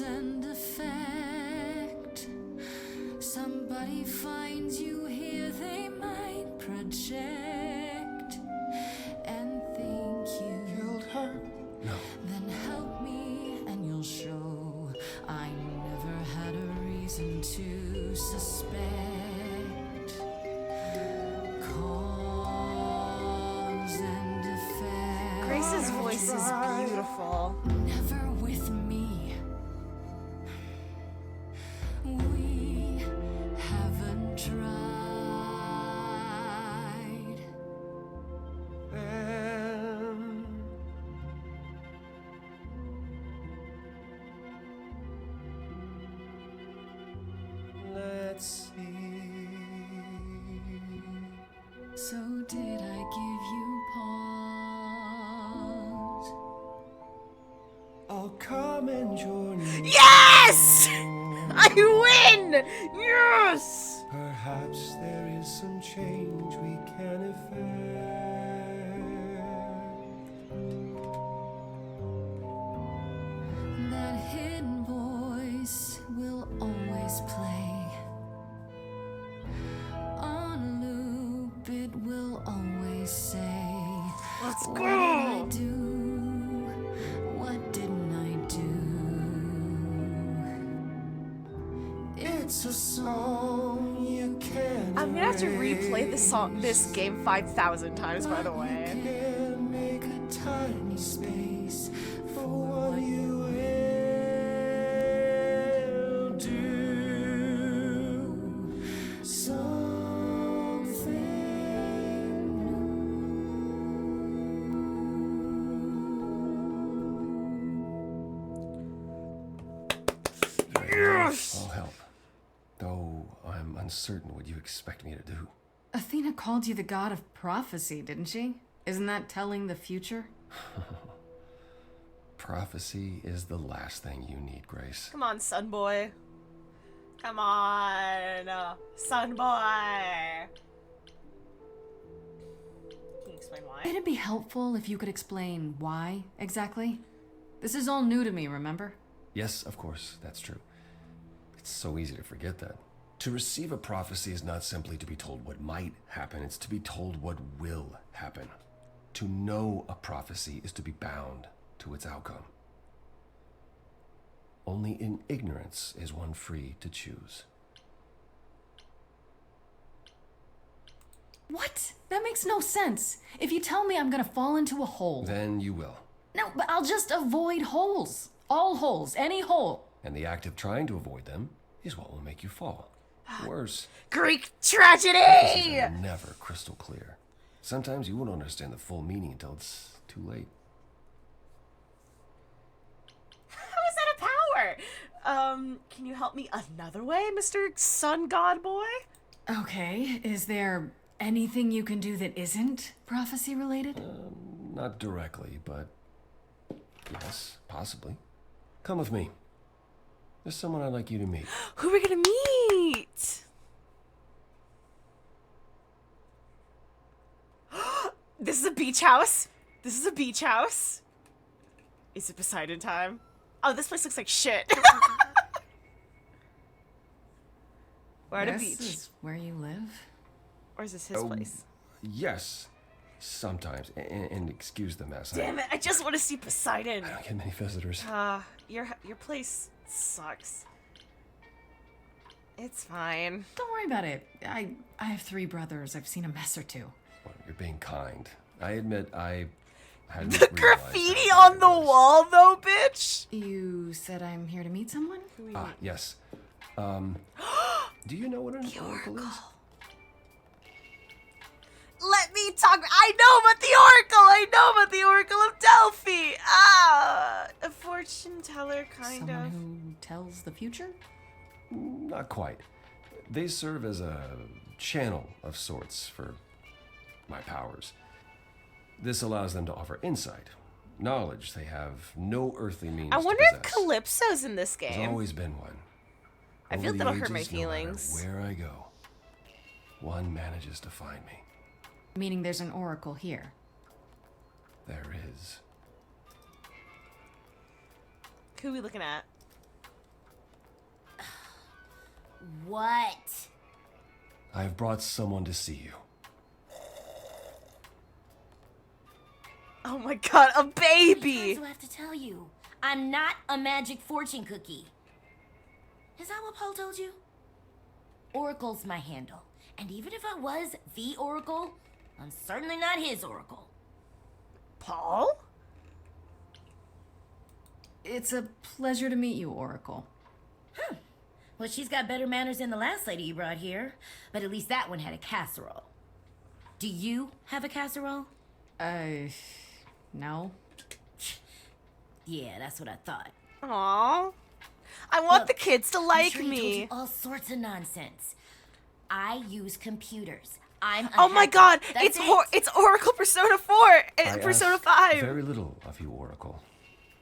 and effect. Somebody finds you here, they might project and think you killed her. No. Then help me and you'll show I never had a reason to suspect. Cause and effect. Grace's voice is beautiful. Never with me. We haven't tried. Then let's see. So did I give you pause? I'll come and join you. Yes! I win! Yes! Perhaps there is some change we can effect. That hidden voice will always play. On loop, it will always say, Let's what go! did I do? What didn't I do? It's a song you can't I'm gonna have to replay this game 5,000 times, by the way. can make a tiny space for what you will do. Something Yes! I'll help. Though I'm uncertain what you expect me to do. Athena called you the god of prophecy, didn't she? Isn't that telling the future? Prophecy is the last thing you need, Grace. Come on, son boy. Come on, son boy. Can you explain why? It'd be helpful if you could explain why, exactly. This is all new to me, remember? Yes, of course, that's true. It's so easy to forget that. To receive a prophecy is not simply to be told what might happen, it's to be told what will happen. To know a prophecy is to be bound to its outcome. Only in ignorance is one free to choose. What? That makes no sense. If you tell me I'm gonna fall into a hole. Then you will. No, but I'll just avoid holes. All holes, any hole. And the act of trying to avoid them is what will make you fall. Worse. Greek tragedy! Prophecies are never crystal clear. Sometimes you won't understand the full meaning until it's too late. How is that a power? Can you help me another way, Mr. Sun God Boy? Okay, is there anything you can do that isn't prophecy related? Not directly, but yes, possibly. Come with me. There's someone I'd like you to meet. Who are we gonna meet? This is a beach house. This is a beach house. Is it Poseidon time? Oh, this place looks like shit. We're at a beach. This is where you live? Or is this his place? Yes, sometimes. And excuse the mess. Damn it, I just want to see Poseidon. I don't get many visitors. Your place sucks. It's fine. Don't worry about it. I have 3 brothers. I've seen a mess or two. Well, you're being kind. I admit I hadn't The realized graffiti how on the wall, though, bitch. You said I'm here to meet someone? Yes. Do you know what an oracle is? Let me talk. I know about the Oracle. I know about the Oracle of Delphi. A fortune teller, kind Someone of. who tells the future? Not quite. They serve as a channel of sorts for my powers. This allows them to offer insight, knowledge they have no earthly means I wonder to if possess. Calypso's in this game. There's always been one. I feel Over the that'll hurt my ages, no matter feelings. where I go, one manages to find me. Meaning there's an oracle here. there is. Who are we looking at? What? I've brought someone to see you. Oh my god, a baby! How do I have to tell you? I'm not a magic fortune cookie. Is that what Paul told you? Oracle's my handle. And even if I was the Oracle, I'm certainly not his Oracle. Paul? It's a pleasure to meet you, Oracle. Well, she's got better manners than the last lady you brought here. But at least that one had a casserole. Do you have a casserole? No. Yeah, that's what I thought. Aww. I want Look, the kids to I'm like sure he told me. you all sorts of nonsense. I use computers. I'm a Oh my hacker. god, That's it's Oracle Persona 4 and I Persona ask 5. very little of you, Oracle.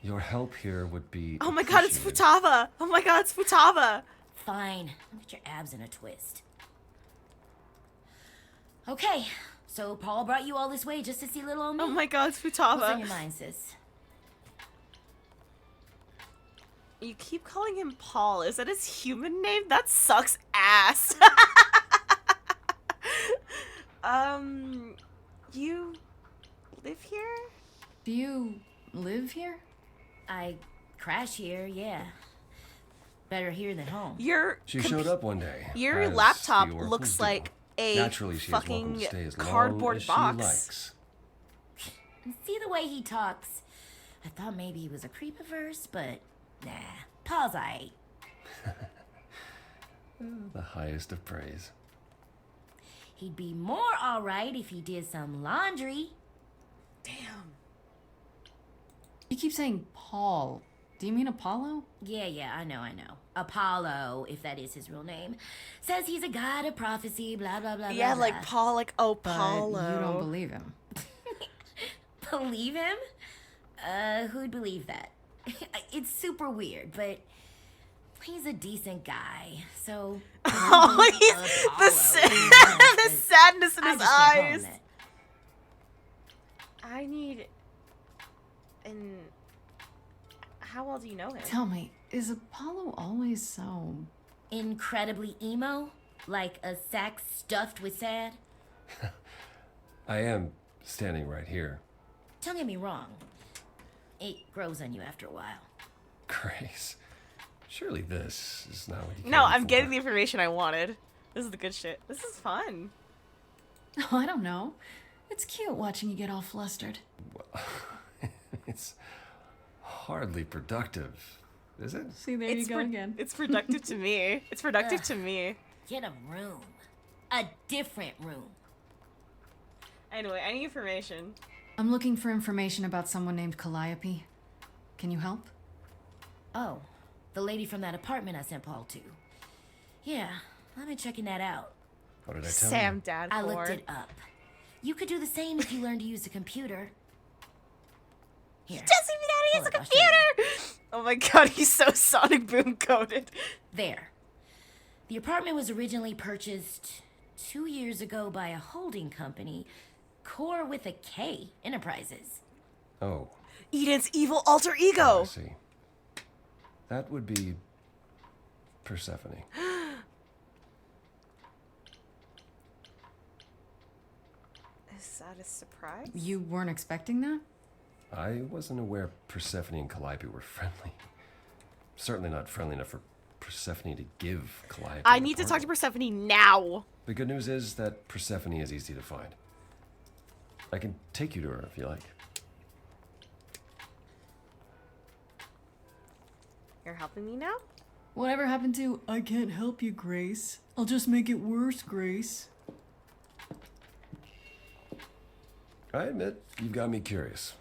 Your help here would be Oh my god, it's appreciated. Futaba. Oh my god, it's Futaba. Fine. Get your abs in a twist. Okay, so Paul brought you all this way just to see little old me? Oh my god, it's What's Futaba. on your mind, sis? You keep calling him Paul. Is that his human name? That sucks ass. You live here? Do you live here? I crash here, yeah. Better here than home. She showed up one day. Your as laptop the oracles looks do. like a Naturally, she is welcome fucking to stay as long cardboard as box. She likes. See the way he talks? I thought maybe he was a creepiverse, but nah. Paul's aight. The highest of praise. He'd be more alright if he did some laundry. Damn. You keep saying Paul. Do you mean Apollo? Yeah, I know. Apollo, if that is his real name, says he's a god of prophecy, blah, blah, blah, Yeah, blah, like blah. Paul, like Apollo. But you don't believe him. Believe him? Who'd believe that? It's super weird, but he's a decent guy, so... Oh, the sadness in his eyes. I need... And... How well do you know him? Tell me, is Apollo always so... Incredibly emo? Like a sack stuffed with sad? I am standing right here. Don't get me wrong. It grows on you after a while. Grace, surely this is not what you No, came I'm for. getting the information I wanted. This is the good shit. This is fun. Oh, I don't know. It's cute watching you get all flustered. It's hardly productive, is it? See, there you go again. It's productive to me. It's productive to me. Get a room. A different room. Anyway, I need information. I'm looking for information about someone named Calliope. Can you help? Oh, the lady from that apartment I sent Paul to. Yeah, I've been checking that out. What did I tell Sam, you? Dad, I looked it up. You could do the same if you learned to use a computer. Here. He doesn't even know how to use a computer! Oh my god, he's so Sonic Boom coded. There. The apartment was originally purchased 2 years ago by a holding company, Core with a K Enterprises. Oh, Eden's evil alter I ego. see. That would be Persephone. Is that a surprise? You weren't expecting that? I wasn't aware Persephone and Calliope were friendly. Certainly not friendly enough for Persephone to give Calliope I an need to talk to apartment. Persephone now. The good news is that Persephone is easy to find. I can take you to her if you like. You're helping me now? Whatever happened to, I can't help you, Grace. I'll just make it worse, Grace. I admit, you've got me curious.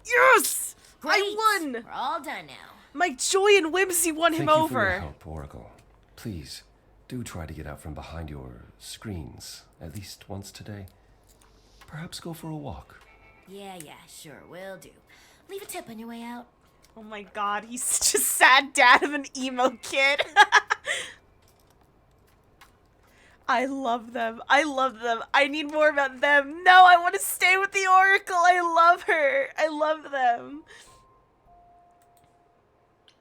Yes! Great. I won! We're all done now. My joy and whimsy won him Thank you over. for your help, Oracle. Please, do try to get out from behind your screens at least once today. Perhaps go for a walk. Yeah, sure, will do. Leave a tip on your way out. Oh my god, he's such a sad dad of an emo kid. I love them. I love them. I need more about them. No, I want to stay with the Oracle. I love her. love them.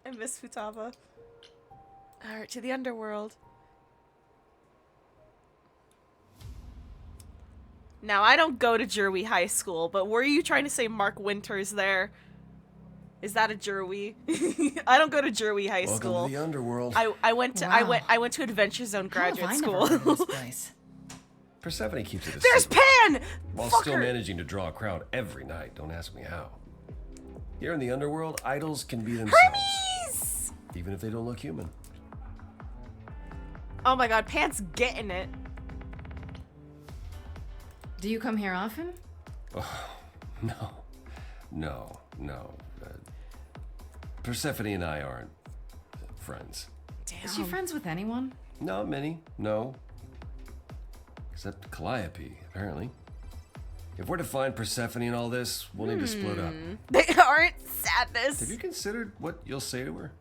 I miss Futaba. Alright, to the underworld. Now, I don't go to Jerwi High School, but were you trying to say Mark Winters there? Is that a Jerwi? I don't go to Jerwi High School. Welcome to the underworld. I went to Adventure Zone graduate school. This place? Persephone keeps it a There's secret, Pan! while Fucker! still managing to draw a crowd every night. Don't ask me how. Here in the underworld, idols can be themselves. Hermes! Even if they don't look human. Oh my god, Pan's getting it. Do you come here often? Oh, no. Persephone and I aren't friends. Damn. Is she friends with anyone? Not many, no. Except Calliope, apparently. If we're to find Persephone in all this, we'll need to split up. They aren't sadness. Have you considered what you'll say to her?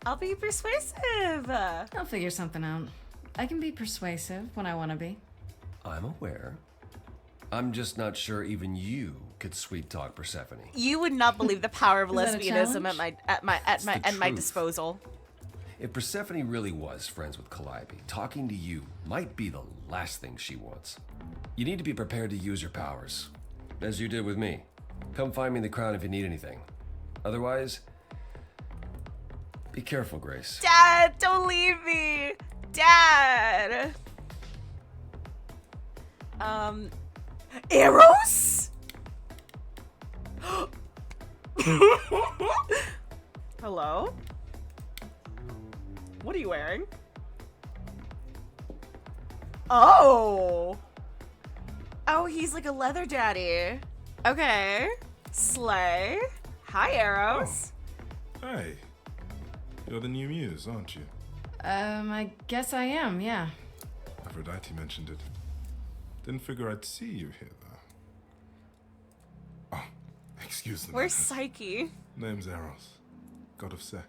I'll be persuasive. I'll figure something out. I can be persuasive when I want to be. I'm aware. I'm just not sure even you could sweet talk Persephone. You would not believe the power of Is that a lesbianism at my truth. disposal. If Persephone really was friends with Calliope, talking to you might be the last thing she wants. You need to be prepared to use your powers, as you did with me. Come find me in the crown if you need anything. Otherwise, be careful, Grace. Dad, don't leave me. Dad. Arrows? Hello? What are you wearing? Oh. Oh, he's like a leather daddy. Okay. Slay. Hi, Arrows. Hey. You're the new muse, aren't you? I guess I am, yeah. Aphrodite mentioned it. Didn't figure I'd see you here, though. Oh, excuse the Where's manners. Psyche? Name's Eros, god of sex.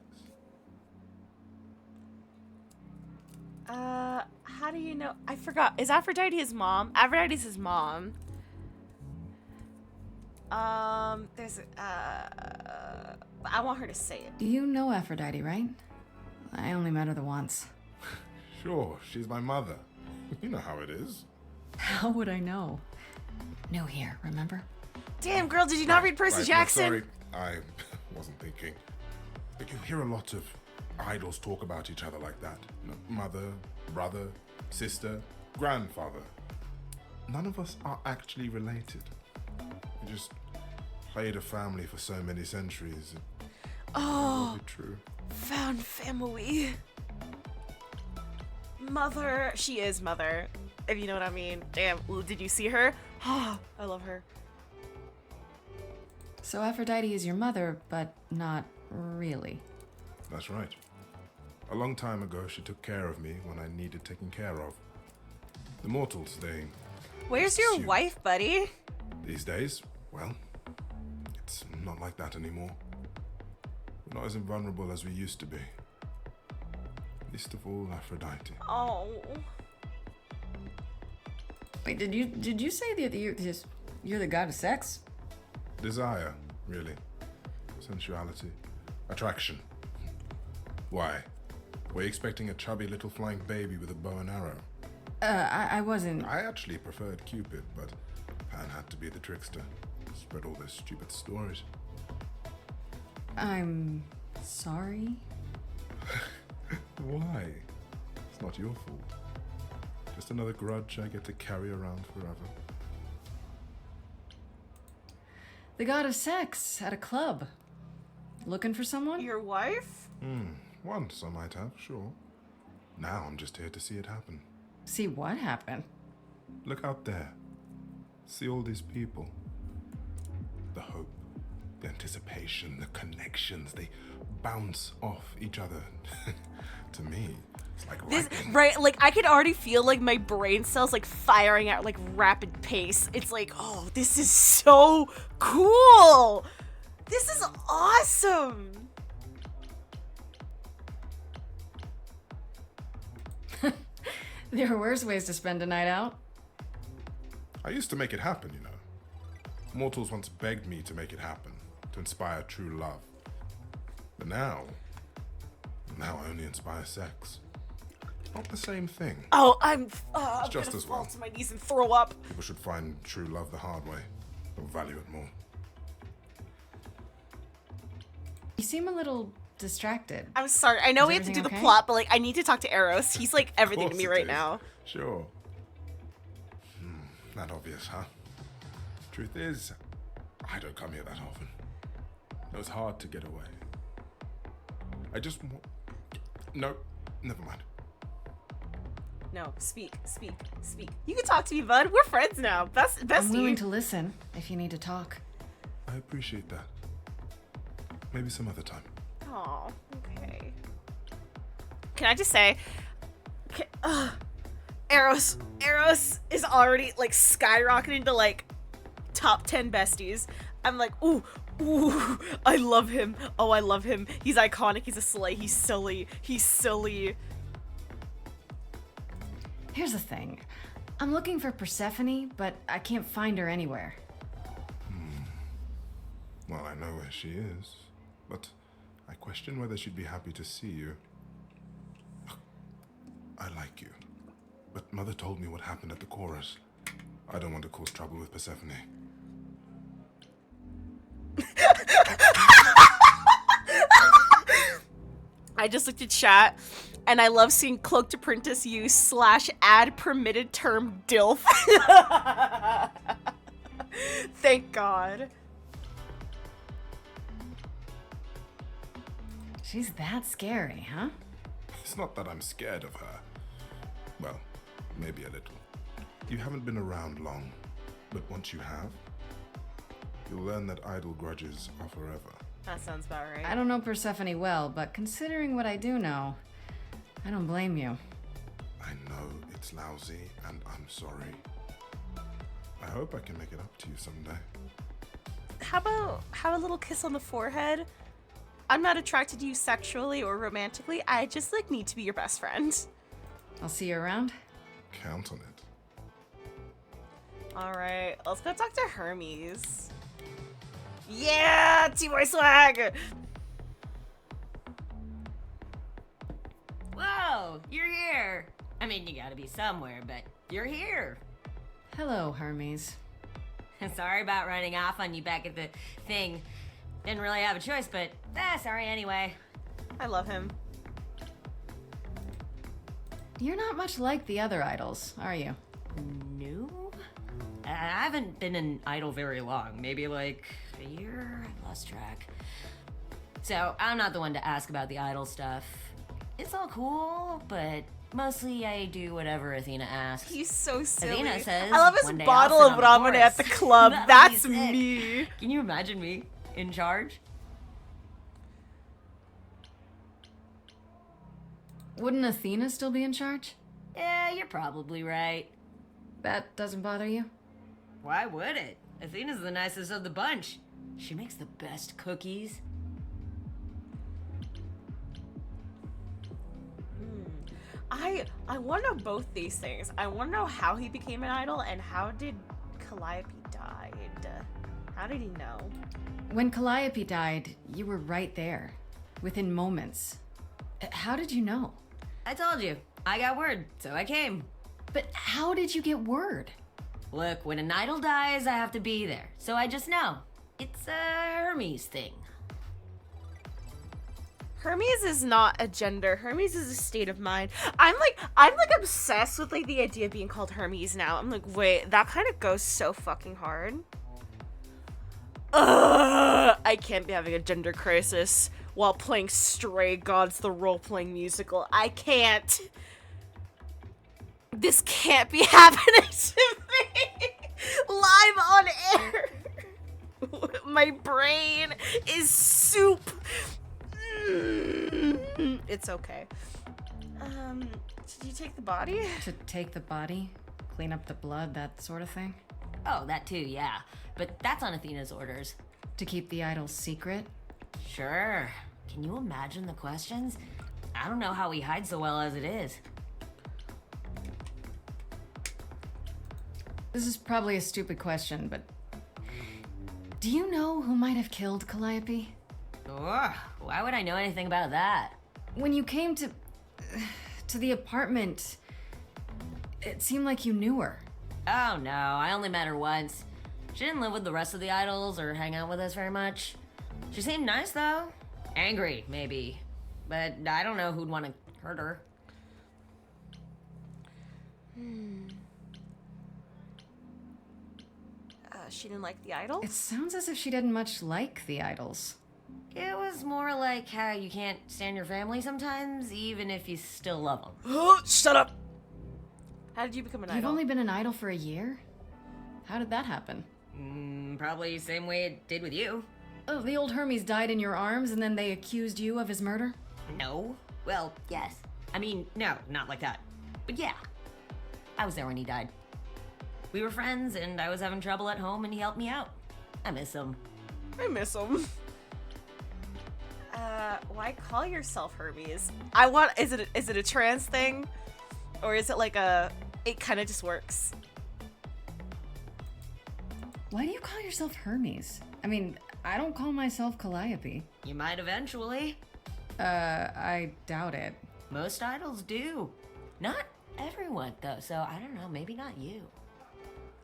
How do you know? I forgot. Is Aphrodite his mom? Aphrodite's his mom. There's I want her to say it. You know Aphrodite, right? I only met her the once. Sure, she's my mother. You know how it is. How would I know? No here, remember? Damn, girl, did you not read Percy Right, Jackson? Sorry, I wasn't thinking. But you hear a lot of idols talk about each other like that. You know, mother, brother, sister, grandfather. None of us are actually related. We just played a family for so many centuries. Oh, True. found family. Mother. She is mother, if you know what I mean. Damn, ooh, did you see her? Oh, I love her. So Aphrodite is your mother, but not really. That's right. A long time ago, she took care of me when I needed taking care of. The mortals, they... Where's your Shoot. wife, buddy? These days, well, it's not like that anymore. We're not as invulnerable as we used to be. Least of all, Aphrodite. Oh. Wait, did you say that you're the god of sex? Desire, really. Sensuality. Attraction. Why? Were you expecting a chubby little flying baby with a bow and arrow? I wasn't... I actually preferred Cupid, but Pan had to be the trickster. Spread all those stupid stories. I'm sorry. Why? It's not your fault. Just another grudge I get to carry around forever. The god of sex at a club. Looking for someone? Your wife? Once I might have, sure. Now I'm just here to see it happen. See what happened? Look out there. See all these people. The hope, the anticipation, the connections, they bounce off each other. To me, it's like This, lightning. right, like I could already feel like my brain cells like firing at like rapid pace. It's like, oh, this is so cool. This is awesome. There are worse ways to spend a night out. I used to make it happen, you know. Mortals once begged me to make it happen, to inspire true love. But now I only inspire sex. Not the same thing. Oh, I'm just gonna as fall well. to my knees and throw up. People should find true love the hard way. They'll value it more. You seem a little distracted. I'm sorry. I know Is we have to do everything the okay? plot, but like I need to talk to Eros. He's like everything to Course me it right is. now. Sure. Not obvious, huh? Truth is, I don't come here that often. It was hard to get away. I just No, never mind. No, speak. You can talk to me, bud. We're friends now. Bestie. I'm willing to listen if you need to talk. I appreciate that. Maybe some other time. Oh, okay. Can I just say, Eros is already like skyrocketing to like top 10 besties. I'm like, ooh, I love him. Oh, I love him. He's iconic. He's a slay. He's silly. Here's the thing. I'm looking for Persephone, but I can't find her anywhere. Well, I know where she is, but I question whether she'd be happy to see you. I like you, but Mother told me what happened at the chorus. I don't want to cause trouble with Persephone. I just looked at chat, and I love seeing Cloaked Apprentice use /add permitted term DILF. Thank God. She's that scary, huh? It's not that I'm scared of her. Well, maybe a little. You haven't been around long, but once you have, you'll learn that idle grudges are forever. That sounds about right. I don't know Persephone well, but considering what I do know, I don't blame you. I know it's lousy, and I'm sorry. I hope I can make it up to you someday. How about have a little kiss on the forehead? I'm not attracted to you sexually or romantically. I just like need to be your best friend. I'll see you around. Count on it. All right, let's go talk to Hermes. Yeah, T-Boy swag. Whoa, you're here. I mean, you gotta be somewhere, but you're here. Hello, Hermes. Sorry about running off on you back at the thing. Didn't really have a choice, but sorry anyway. I love him. You're not much like the other idols, are you? No? I haven't been an idol very long. Maybe like a year? I lost track. So I'm not the one to ask about the idol stuff. It's all cool, but mostly I do whatever Athena asks. He's so silly. Athena says, I love his "One day bottle I'll of sit on the ramen at the chorus." club. That'll That's be sick. me. Can you imagine me in charge? Wouldn't Athena still be in charge? Yeah, you're probably right. That doesn't bother you? Why would it? Athena's the nicest of the bunch. She makes the best cookies. I want to know both these things. I want to know how he became an idol and how did Calliope died. How did he know? When Calliope died, you were right there, within moments. How did you know? I told you. I got word, so I came. But how did you get word? Look, when an idol dies, I have to be there. So I just know. It's a Hermes thing. Hermes is not a gender. Hermes is a state of mind. I'm like obsessed with like the idea of being called Hermes now. I'm like, wait, that kind of goes so fucking hard. Ugh, I can't be having a gender crisis while playing Stray Gods, the role-playing musical. I can't. This can't be happening to me live on air. My brain is soup. It's okay. Did you take the body? To take the body, clean up the blood, that sort of thing? Oh, that too, yeah. But that's on Athena's orders. To keep the idol secret? Sure. Can you imagine the questions? I don't know how he hides so well as it is. This is probably a stupid question, but Do you know who might have killed Calliope? Ugh, why would I know anything about that? When you came to the apartment, it seemed like you knew her. Oh no, I only met her once. She didn't live with the rest of the idols or hang out with us very much. She seemed nice though. Angry, maybe. But I don't know who'd want to hurt her. She didn't like the idols? It sounds as if she didn't much like the idols. It was more like how you can't stand your family sometimes, even if you still love them. Shut up! How did you become an idol? You've only been an idol for a year? How did that happen? Probably same way it did with you. Oh, the old Hermes died in your arms and then they accused you of his murder? No. Well, yes. I mean, no, not like that. But yeah. I was there when he died. We were friends and I was having trouble at home and he helped me out. I miss him. I miss him. Why call yourself Hermes? Is it a trans thing? Or is it like it kind of just works? Why do you call yourself Hermes? I mean, I don't call myself Calliope. You might eventually. I doubt it. Most idols do. Not everyone, though, so I don't know, maybe not you.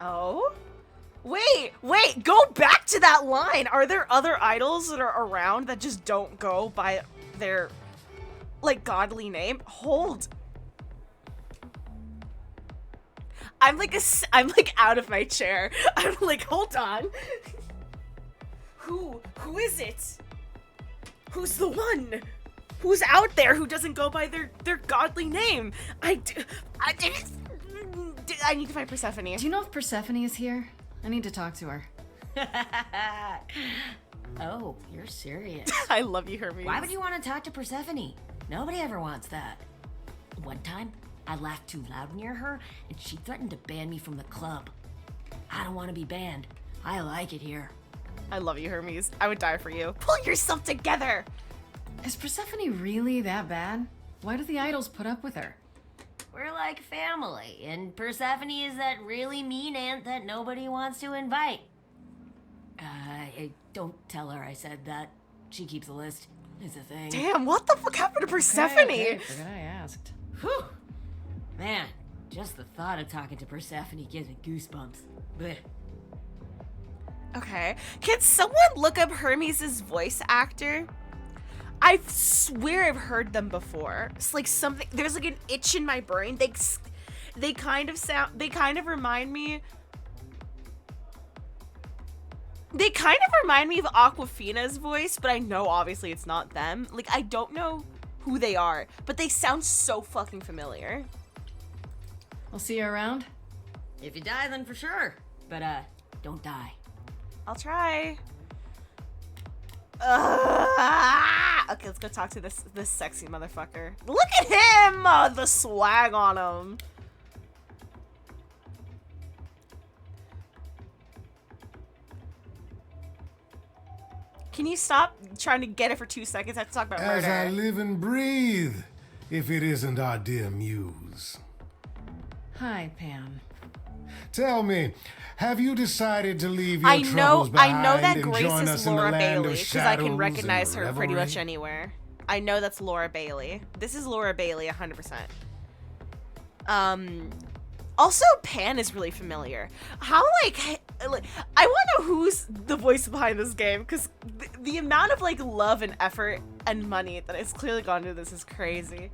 Oh? Wait, go back to that line. Are there other idols that are around that just don't go by their, like, godly name? Hold. I'm like out of my chair. I'm like, hold on. Who is it? Who's the one? Who's out there who doesn't go by their godly name? I need to find Persephone. Do you know if Persephone is here? I need to talk to her. Oh, you're serious. I love you, Hermes. Why would you want to talk to Persephone? Nobody ever wants that. One time, I laughed too loud near her, and she threatened to ban me from the club. I don't want to be banned. I like it here. I love you, Hermes. I would die for you. Pull yourself together! Is Persephone really that bad? Why do the idols put up with her? We're like family, and Persephone is that really mean aunt that nobody wants to invite. Don't tell her I said that. She keeps a list. It's a thing. Damn, what the fuck happened to Persephone? Okay, forgot I asked. Whew. Man, just the thought of talking to Persephone gives me goosebumps. Blech. Okay. Can someone look up Hermes' voice actor? I swear I've heard them before. It's like something, there's like an itch in my brain. They kind of remind me of Aquafina's voice, but I know obviously it's not them. Like, I don't know who they are, but they sound so fucking familiar. I'll see you around. If you die, then for sure. But, don't die. I'll try. Okay, let's go talk to this sexy motherfucker. Look at him! The swag on him. Can you stop trying to get it for 2 seconds? I have to talk about murder. As I live and breathe, if it isn't our dear muse. Hi, Pam. Tell me, have you decided to leave your troubles behind I know that and Grace join is us in the Laura land Bailey of because I can shadows recognize and her pretty much revelry? anywhere. I know that's Laura Bailey. This is Laura Bailey, 100%. Also, Pan is really familiar. How, like I want to know who's the voice behind this game, because the amount of, like, love and effort and money that has clearly gone into this is crazy.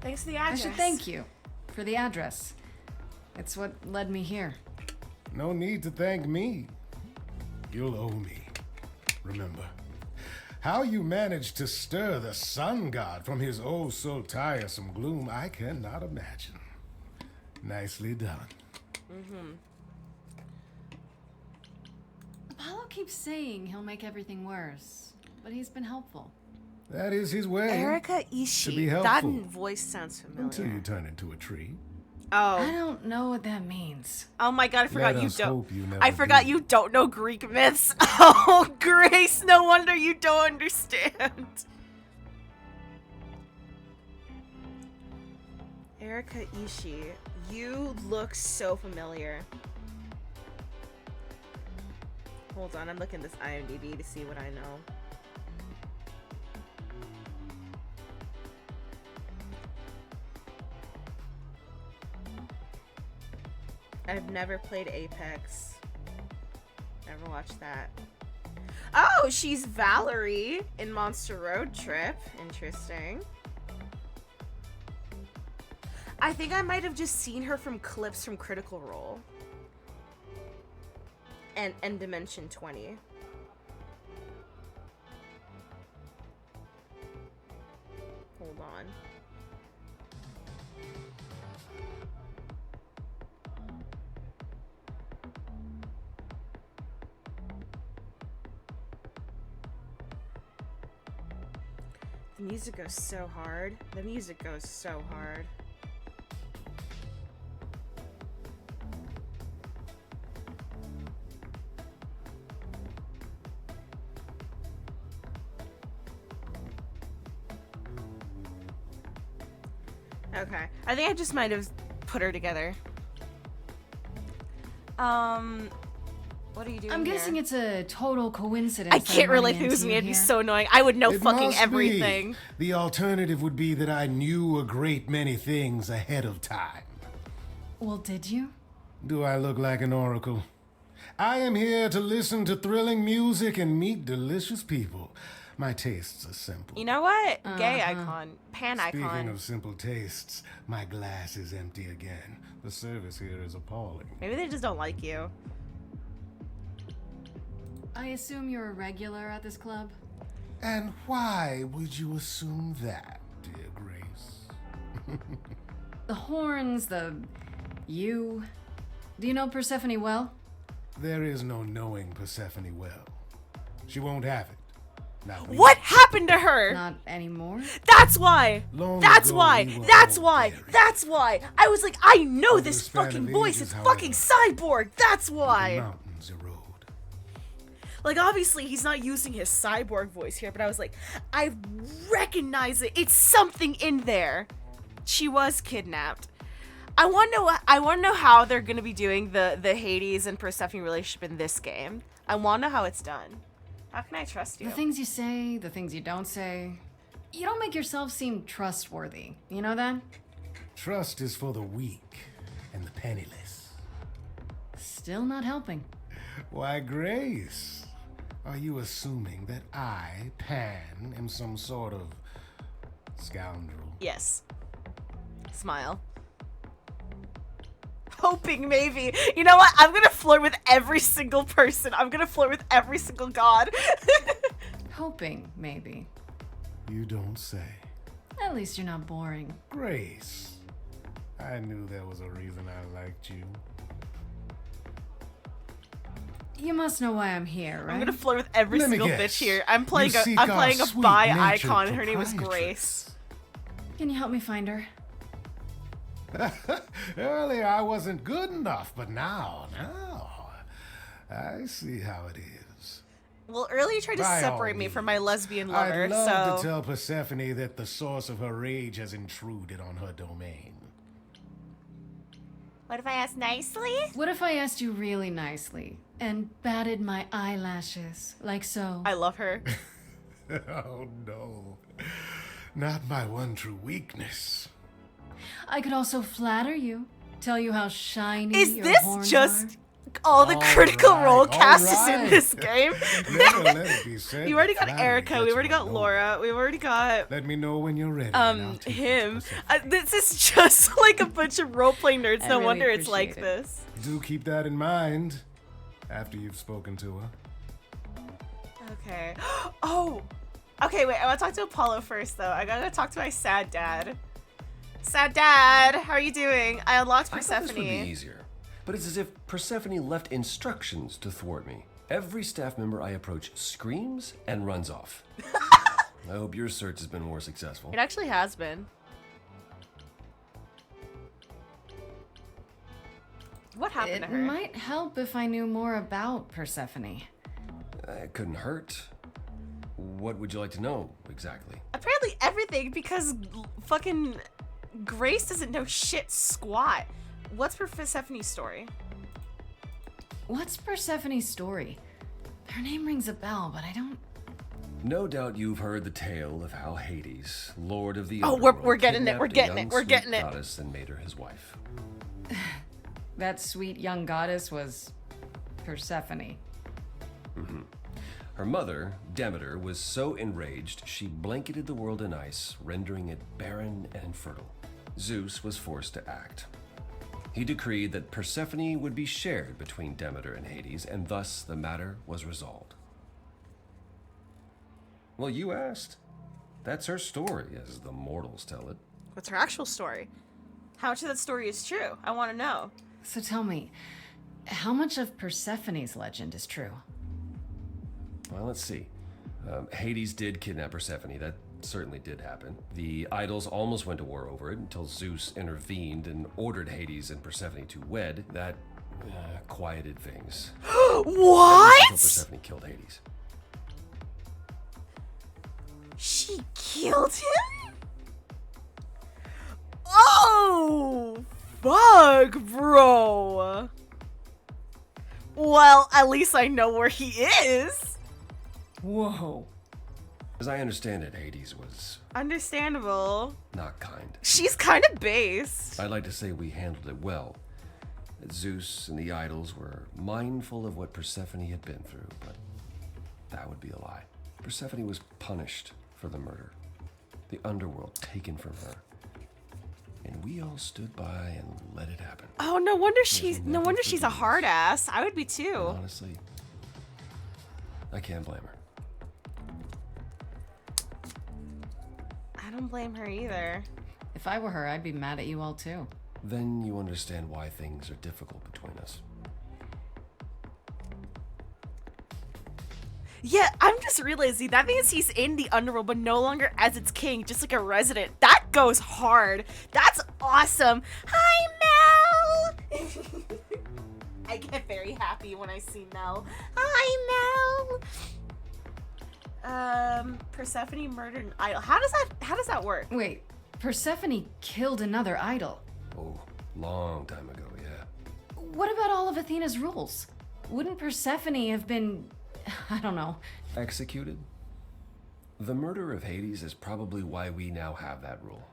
Thanks for the address. I should thank you for the address. It's what led me here. No need to thank me. You'll owe me. Remember, how you managed to stir the sun god from his oh so tiresome gloom, I cannot imagine. Nicely done. Apollo keeps saying he'll make everything worse, but he's been helpful. That is his way. Erica To be Ishii. helpful. That voice sounds familiar. Until you turn into a tree. I Oh. don't know what that means. Oh my god, I forgot Let you us don't. hope you never I forgot do. you don't know Greek myths. Oh, Grace, no wonder you don't understand. Erica Ishii, you look so familiar. Hold on, I'm looking at this IMDb to see what I know. I've never played Apex. Never watched that. Oh, she's Valerie in Monster Road Trip. Interesting. I think I might have just seen her from clips from Critical Role. And Dimension 20. Hold on. The music goes so hard. The music goes so hard. Okay. I think I just might have put her together. What are you doing I'm here? guessing it's a total coincidence. I can't relate things to me. It'd be so annoying. I would know It fucking must be. everything. The alternative would be that I knew a great many things ahead of time. Well, did you? Do I look like an oracle? I am here to listen to thrilling music and meet delicious people. My tastes are simple. You know what? Gay icon. Pan Speaking icon. of simple tastes, my glass is empty again. The service here is appalling. Maybe they just don't like you. I assume you're a regular at this club? And why would you assume that, dear Grace? The horns, you. Do you know Persephone well? There is no knowing Persephone well. She won't have it. Not me. What happened to her? Not anymore. That's why. Long That's ago, why. we were That's all why. buried. That's why. I was like, I know Over this the span fucking of voice ages, is however, fucking cyborg. That's The why. mountains erode. Like, obviously, he's not using his cyborg voice here, but I was like, I recognize it. It's something in there. She was kidnapped. I want to know how they're gonna be doing the Hades and Persephone relationship in this game. I want to know how it's done. How can I trust you? The things you say, the things you don't say. You don't make yourself seem trustworthy. You know that? Trust is for the weak and the penniless. Still not helping. Why, Grace, are you assuming that I, Pan, am some sort of scoundrel? Yes. Smile. Hoping maybe. You know what? I'm gonna flirt with every single person. I'm gonna flirt with every single god. Hoping, maybe. You don't say. At least you're not boring. Grace, I knew there was a reason I liked you. You must know why I'm here, right? I'm gonna flirt with every Let me single guess. bitch here. I'm You playing seek I'm our playing a sweet bi natured icon and her name is proprietress. Grace. Can you help me find her? Earlier I wasn't good enough, but now, I see how it is. Well, earlier you tried to By all separate me from my lesbian lover, I'd love to so tell Persephone that the source of her rage has intruded on her domain. what if I ask nicely? What if I asked you really nicely and batted my eyelashes, like so? I love her. Oh no, not my one true weakness. I could also flatter you, tell you how shiny Is your this horns just are. all the Critical Role cast is in right. this game? Never let it be said You already that got flattery Erica, we gets already got one Laura, we've already got Let me know when you're ready. and I'll take you to him. Persephone. This is just like a bunch of role-playing nerds. I No really wonder it's like appreciate it. this. Do keep that in mind after you've spoken to her. Okay. Oh! Okay, wait, I want to talk to Apollo first, though. I gotta talk to my sad dad. Sad dad, how are you doing? I unlocked I thought this would be Persephone. easier, but it's as if Persephone left instructions to thwart me. Every staff member I approach screams and runs off. I hope your search has been more successful. It actually has been. What happened It to her? might help if I knew more about Persephone. It couldn't hurt. What would you like to know exactly? Apparently everything, because fucking Grace doesn't know shit squat. What's Persephone's story? What's Persephone's story? Her name rings a bell, but I don't... No doubt you've heard the tale of how Hades, lord of the Oh, underworld, we're getting it, we're kidnapped a getting young, it, we're sweet getting it. goddess and made her his wife. That sweet young goddess was Persephone. Her mother, Demeter, was so enraged she blanketed the world in ice, rendering it barren and infertile. Zeus was forced to act. He decreed that Persephone would be shared between Demeter and Hades, and thus the matter was resolved. Well, you asked. That's her story, as the mortals tell it. What's her actual story? How much of that story is true? I want to know. So tell me, how much of Persephone's legend is true? Well, let's see. Hades did kidnap Persephone. That certainly did happen. The idols almost went to war over it until Zeus intervened and ordered Hades and Persephone to wed. That quieted things. What? Until Persephone killed Hades. She killed him? Oh, fuck, bro. Well, at least I know where he is. Whoa. As I understand it, Hades was Understandable. not kind. She's kind of based. I'd like to say we handled it well. That Zeus and the idols were mindful of what Persephone had been through, but that would be a lie. Persephone was punished for the murder. The underworld taken from her. And we all stood by and let it happen. Oh, no wonder she's a hard ass. I would be And too. honestly, I can't blame her. I don't blame her either. If I were her, I'd be mad at you all too. Then you understand why things are difficult between us. Yeah, I'm just realizing that means he's in the underworld, but no longer as its king, just like a resident. That goes hard. That's awesome. Hi, Mel. I get very happy when I see Mel. Hi, Mel. Persephone murdered an idol. How does that work? Wait, Persephone killed another idol. Oh, long time ago, yeah. What about all of Athena's rules? Wouldn't Persephone have been, I don't know, Executed? The murder of Hades is probably why we now have that rule.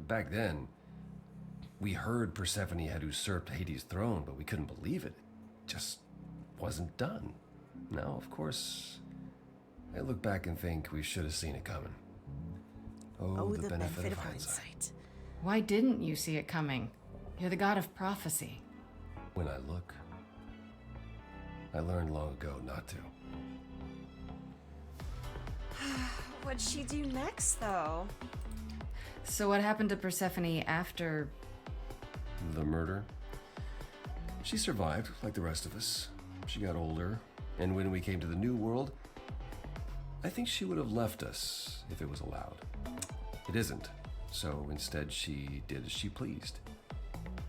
Back then, we heard Persephone had usurped Hades' throne, but we couldn't believe it. It just wasn't done. Now, of course, I look back and think we should have seen it coming. Oh, the benefit of hindsight. Why didn't you see it coming? You're the god of prophecy. When I look, I learned long ago not to. What'd she do next, though? So what happened to Persephone after... The murder? She survived, like the rest of us. She got older, and when we came to the new world, I think she would have left us if it was allowed. It isn't, so instead she did as she pleased.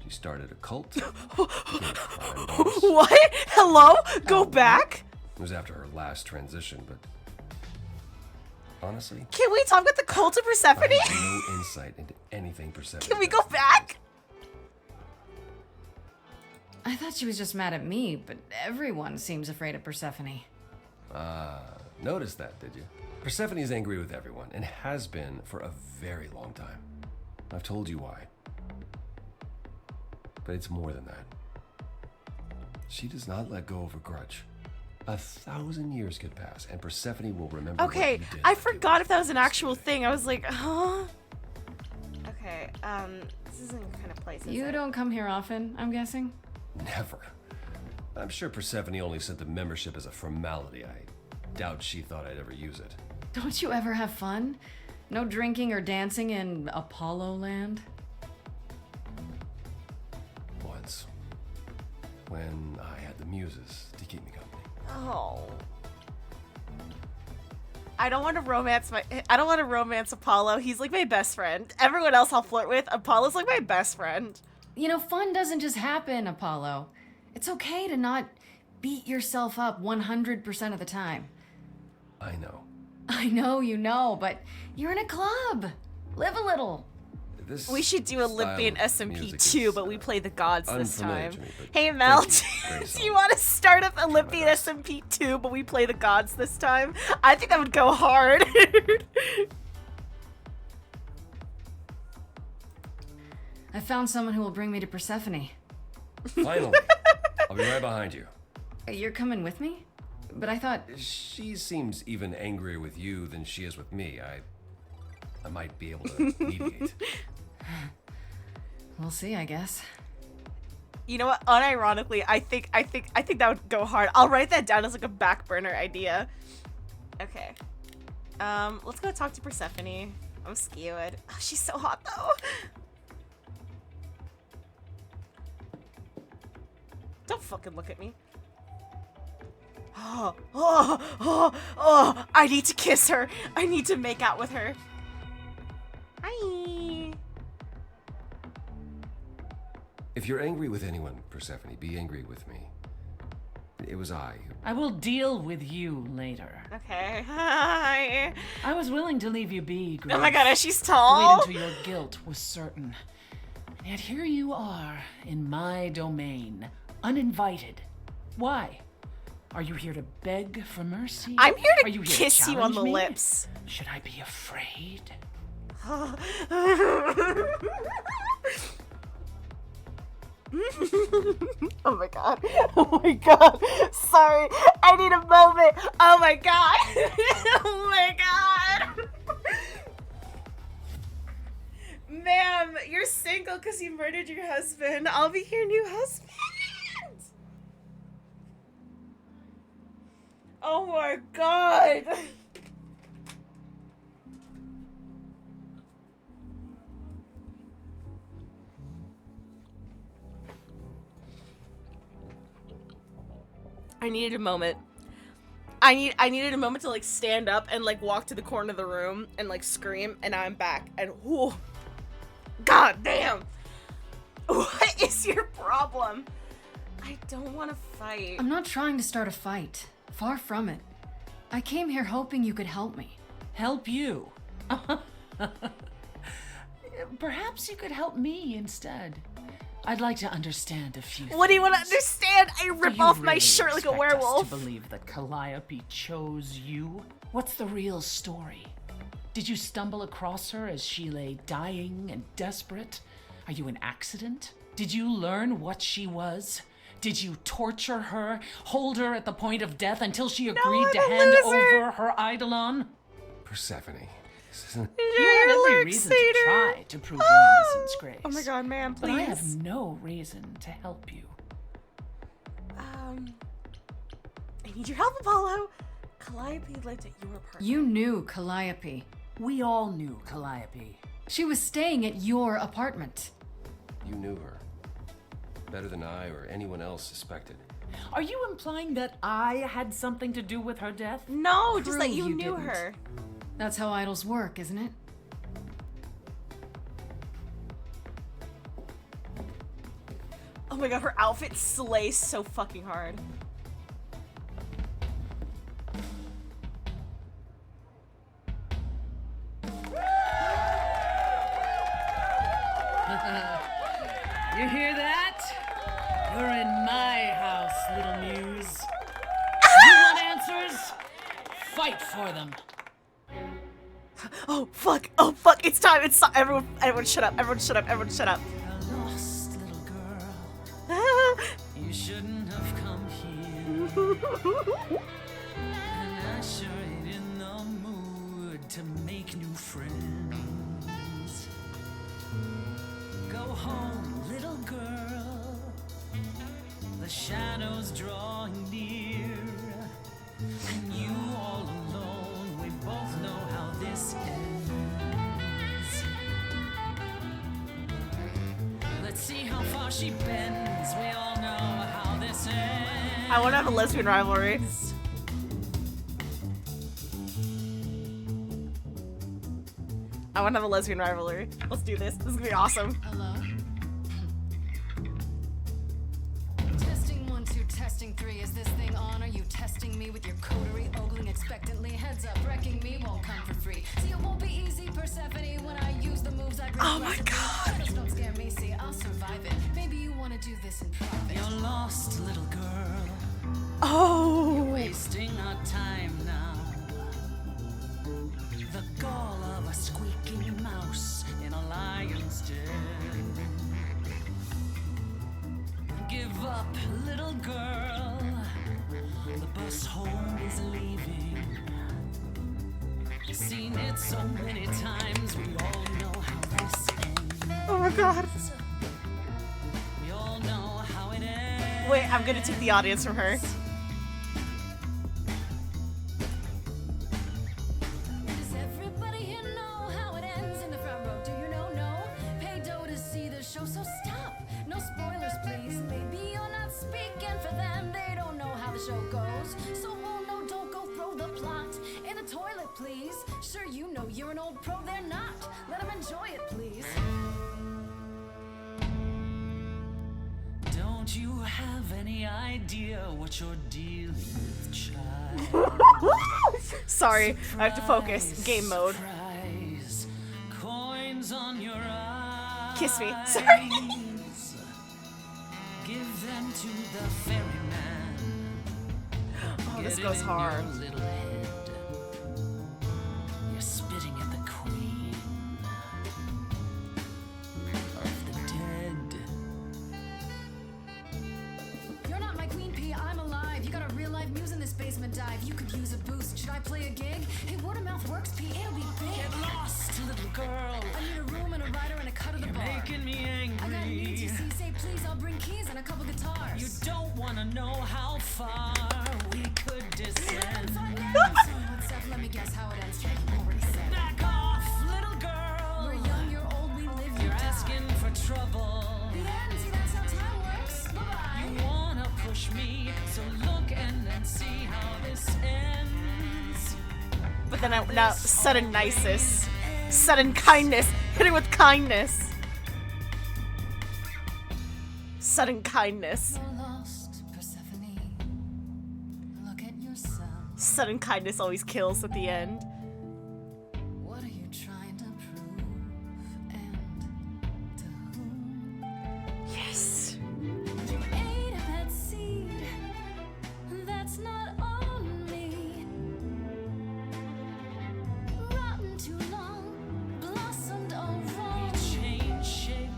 She started a cult. became a crime boss. What? Hello? Go back? It was after her last transition, but honestly, Can we talk about the cult of Persephone? I have no insight into anything Persephone. Can we go back? I thought she was just mad at me, but everyone seems afraid of Persephone. Noticed that, did you? Persephone is angry with everyone, and has been for a very long time. I've told you why. But it's more than that. She does not let go of a grudge. 1,000 years could pass, and Persephone will remember Okay, what you did. I forgot if that was an actual thing. I was like, huh? Okay, this isn't the kind of place. You don't come here often, I'm guessing? Never. I'm sure Persephone only sent the membership as a formality. I doubt she thought I'd ever use it. Don't you ever have fun? No drinking or dancing in Apollo land? Once. When I had the muses to keep me company. Oh. I don't want to romance Apollo. He's like my best friend. Everyone else I'll flirt with. Apollo's like my best friend. You know, fun doesn't just happen, Apollo. It's okay to not beat yourself up 100% of the time. I know. I know you know, but you're in a club. Live a little. This We should do Olympian style of SMP music too, is, but we play the gods this unfamiliar time. to me, but Hey Mel, thank you, Grace. do you want to start up Olympian SMP 2, but we play the gods this time? I think that would go hard. I found someone who will bring me to Persephone. Finally. I'll be right behind you. You're coming with me? But I thought... She seems even angrier with you than she is with me. I might be able to mediate. We'll see, I guess. You know what? Unironically, I think that would go hard. I'll write that down as like a back burner idea. Okay. Let's go talk to Persephone. I'm scared. Oh, she's so hot though. Don't fucking look at me. Oh, I need to kiss her. I need to make out with her. Hi. If you're angry with anyone, Persephone, be angry with me. It was I who... I will deal with you later. Okay. Hi. I was willing to leave you be, Grace. Oh my god, she's tall. Wait until your guilt was certain. And yet here you are, in my domain, uninvited. Why? Are you here to beg for mercy? I'm here to Are you kiss you on challenge the me? lips. Should I be afraid? Oh my god. Oh my god. Sorry. I need a moment. Oh my god. Oh my god. Ma'am, you're single because you murdered your husband. I'll be your new husband. Oh my god. I needed a moment. I needed a moment to like stand up and like walk to the corner of the room and like scream, and now I'm back. And whoo, god damn. What is your problem? I don't want to fight. I'm not trying to start a fight. Far from it. I came here hoping you could help me. Help you? Perhaps you could help me instead. I'd like to understand a few What do you want to things. understand? I rip off my shirt like a werewolf. To believe that Calliope chose you? What's the real story? Did you stumble across her as she lay dying and desperate? Are you an accident? Did you learn what she was? Did you torture her, hold her at the point of death until she agreed to hand over her eidolon? Persephone. You have every reason to try to prove your innocence, Grace. Oh my god, ma'am, please. But I have no reason to help you. I need your help, Apollo. Calliope lived at your apartment. You knew Calliope. We all knew Calliope. She was staying at your apartment. You knew her. Better than I or anyone else suspected. Are you implying that I had something to do with her death? No, just that Prove you you knew didn't. her. That's how idols work, isn't it? Oh my god, her outfit slays so fucking hard. You hear that? You're in my house, little muse. You want answers? Fight for them. Oh fuck! Oh fuck! It's time! It's time! Everyone shut up! Everyone shut up! Everyone shut up! A lost little girl. You shouldn't have come here. And I sure ain't in the mood to make new friends. Go home, little girl. The shadows drawing near. And you all alone, we both know how this ends. Let's see how far she bends. We all know how this ends. I want to have a lesbian rivalry. I want to have a lesbian rivalry. Let's do this. This is gonna be awesome. Hello? Testing 1, 2, testing 3. Is this thing on? Are you Testing me with your coterie, ogling expectantly. Heads up, wrecking me won't come for free. See, it won't be easy, Persephone, when I use the moves I bring. Oh my god! Just don't scare me, see, I'll survive it. Maybe you want to do this in private. You're lost, little girl. Oh! You're wasting our time now. The gall of a squeaking mouse in a lion's den. Give up, little girl. The bus home is leaving. Seen it so many times, we all know how this ends. Oh my god. We all know how it ends. Wait, I'm gonna take the audience from her. Does everybody here know how it ends in the front row? Do you know? No? Pay dough to see the show, so stop. No spoilers, please. Maybe you're not speaking for them. They don't know how the show goes. So, oh no, don't go throw the plot in the toilet, please. Sure, you know you're an old pro, they're not. Let them enjoy it, please. Don't you have any idea what you're dealing with, child? Sorry, I have to focus. Game mode. Surprise. Coins on your eyes. Kiss me. Sorry. Give them to the ferryman. Oh, this Get goes it in hard. your little head. You're spitting at the queen of the dead. You're not my queen pea, I'm alive. You got a real life muse in this basement dive. You could use a boost. Should I play a gig? Hey, word of mouth works, P. It'll be big. Get lost, little girl. I need a room and a rider and a cut of the You're bar. making me angry. I got needs, you see. Say please, I'll bring keys and a couple guitars. You don't want to know how far we could descend. What's up? Let me guess how it ends. You already said. Back off, little girl. We're young, you're old, we live, you You're die. asking for trouble. The end, see, that's how time works. Bye-bye. You wanna push me, so look and then see how this ends. But then now sudden niceness. Sudden kindness. Hit it with kindness. Sudden kindness. You're lost, Persephone. Look at yourself. Sudden kindness always kills at the end. What are you trying to prove? And to whom? Yes. You ate a bad seed. That's not on me. Rotten too long. Blossomed all wrong. Change shape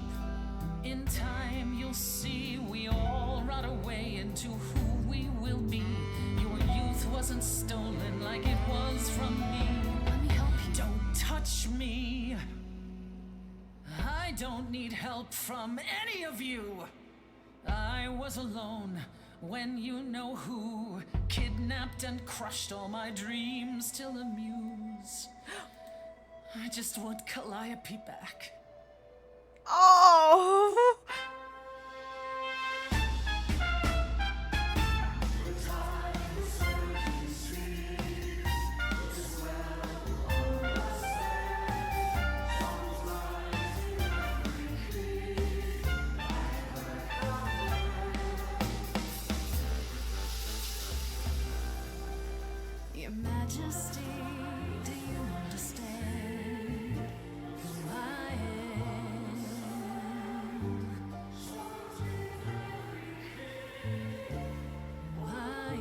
in time, you'll see we all rot away into who we will be. Your youth wasn't stolen like it was from me. Let me help you. Don't touch me. I don't need help from any of you. I was alone when you know who kidnapped and crushed all my dreams till a muse. I just want Calliope back. Oh. Your Majesty, do you understand who I am? Who I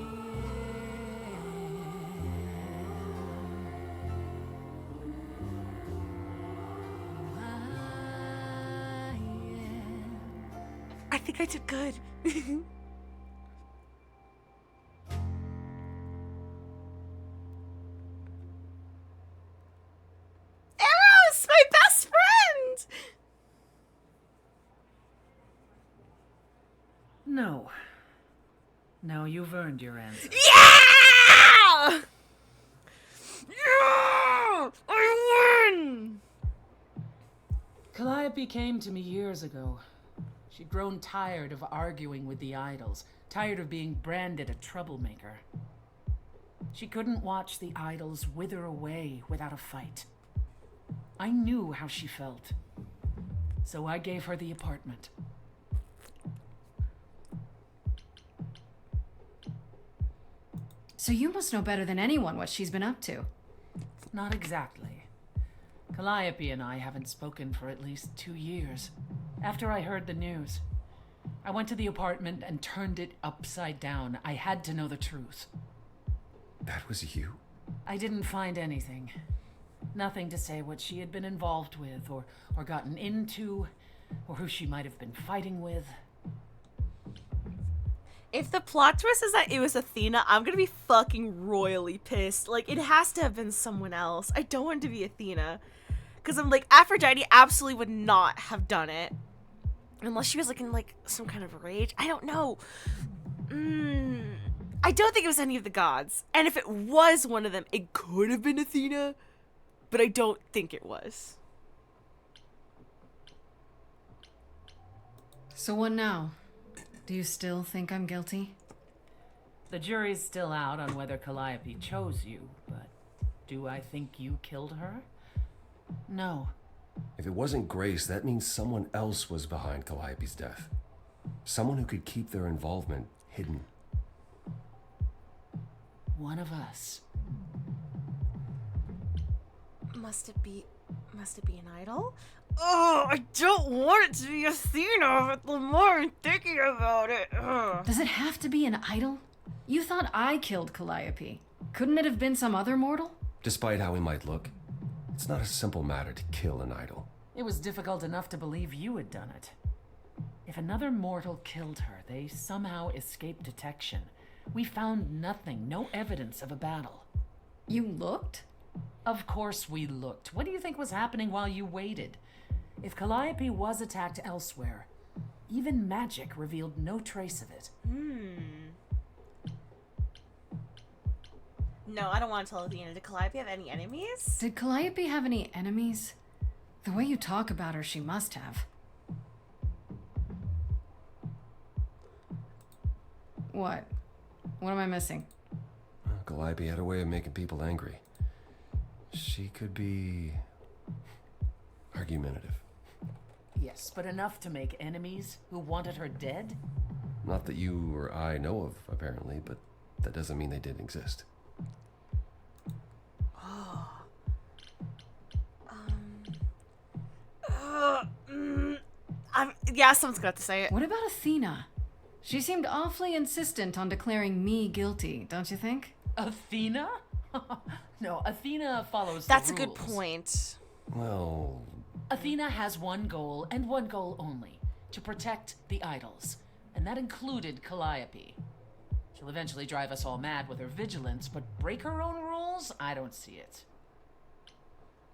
am. I think I did good. Eros, my best friend! No. No, you've earned your answer. Yeah! Yeah! I win! Calliope came to me years ago. She'd grown tired of arguing with the idols, tired of being branded a troublemaker. She couldn't watch the idols wither away without a fight. I knew how she felt, so I gave her the apartment. So you must know better than anyone what she's been up to. Not exactly. Calliope and I haven't spoken for at least 2 years. After I heard the news, I went to the apartment and turned it upside down. I had to know the truth. That was you? I didn't find anything. Nothing to say what she had been involved with, or gotten into, or who she might have been fighting with. If the plot twist is that it was Athena, I'm gonna be fucking royally pissed. Like, it has to have been someone else. I don't want it to be Athena. Because I'm like, Aphrodite absolutely would not have done it. Unless she was like in like some kind of rage. I don't know. I don't think it was any of the gods. And if it was one of them, it could have been Athena. But I don't think it was. So what now? Do you still think I'm guilty? The jury's still out on whether Calliope chose you, but do I think you killed her? No. If it wasn't Grace, that means someone else was behind Calliope's death. Someone who could keep their involvement hidden. One of us. Must it be an idol? Oh, I don't want it to be Athena, but the more I'm thinking about it. Ugh. Does it have to be an idol? You thought I killed Calliope. Couldn't it have been some other mortal? Despite how he might look, it's not a simple matter to kill an idol. It was difficult enough to believe you had done it. If another mortal killed her, they somehow escaped detection. We found nothing, no evidence of a battle. You looked? Of course we looked. What do you think was happening while you waited? If Calliope was attacked elsewhere, even magic revealed no trace of it. No, I don't want to tell Athena. Did Calliope have any enemies? Did Calliope have any enemies? The way you talk about her, she must have. What? What am I missing? Calliope had a way of making people angry. She could be argumentative. Yes, but enough to make enemies who wanted her dead? Not that you or I know of, apparently, but that doesn't mean they didn't exist. Yeah, someone's gonna have to say it. What about Athena? She seemed awfully insistent on declaring me guilty, don't you think? Athena? No, Athena follows That's the a rules. good point. Well... Athena has one goal, and one goal only. To protect the idols. And that included Calliope. She'll eventually drive us all mad with her vigilance, but break her own rules? I don't see it.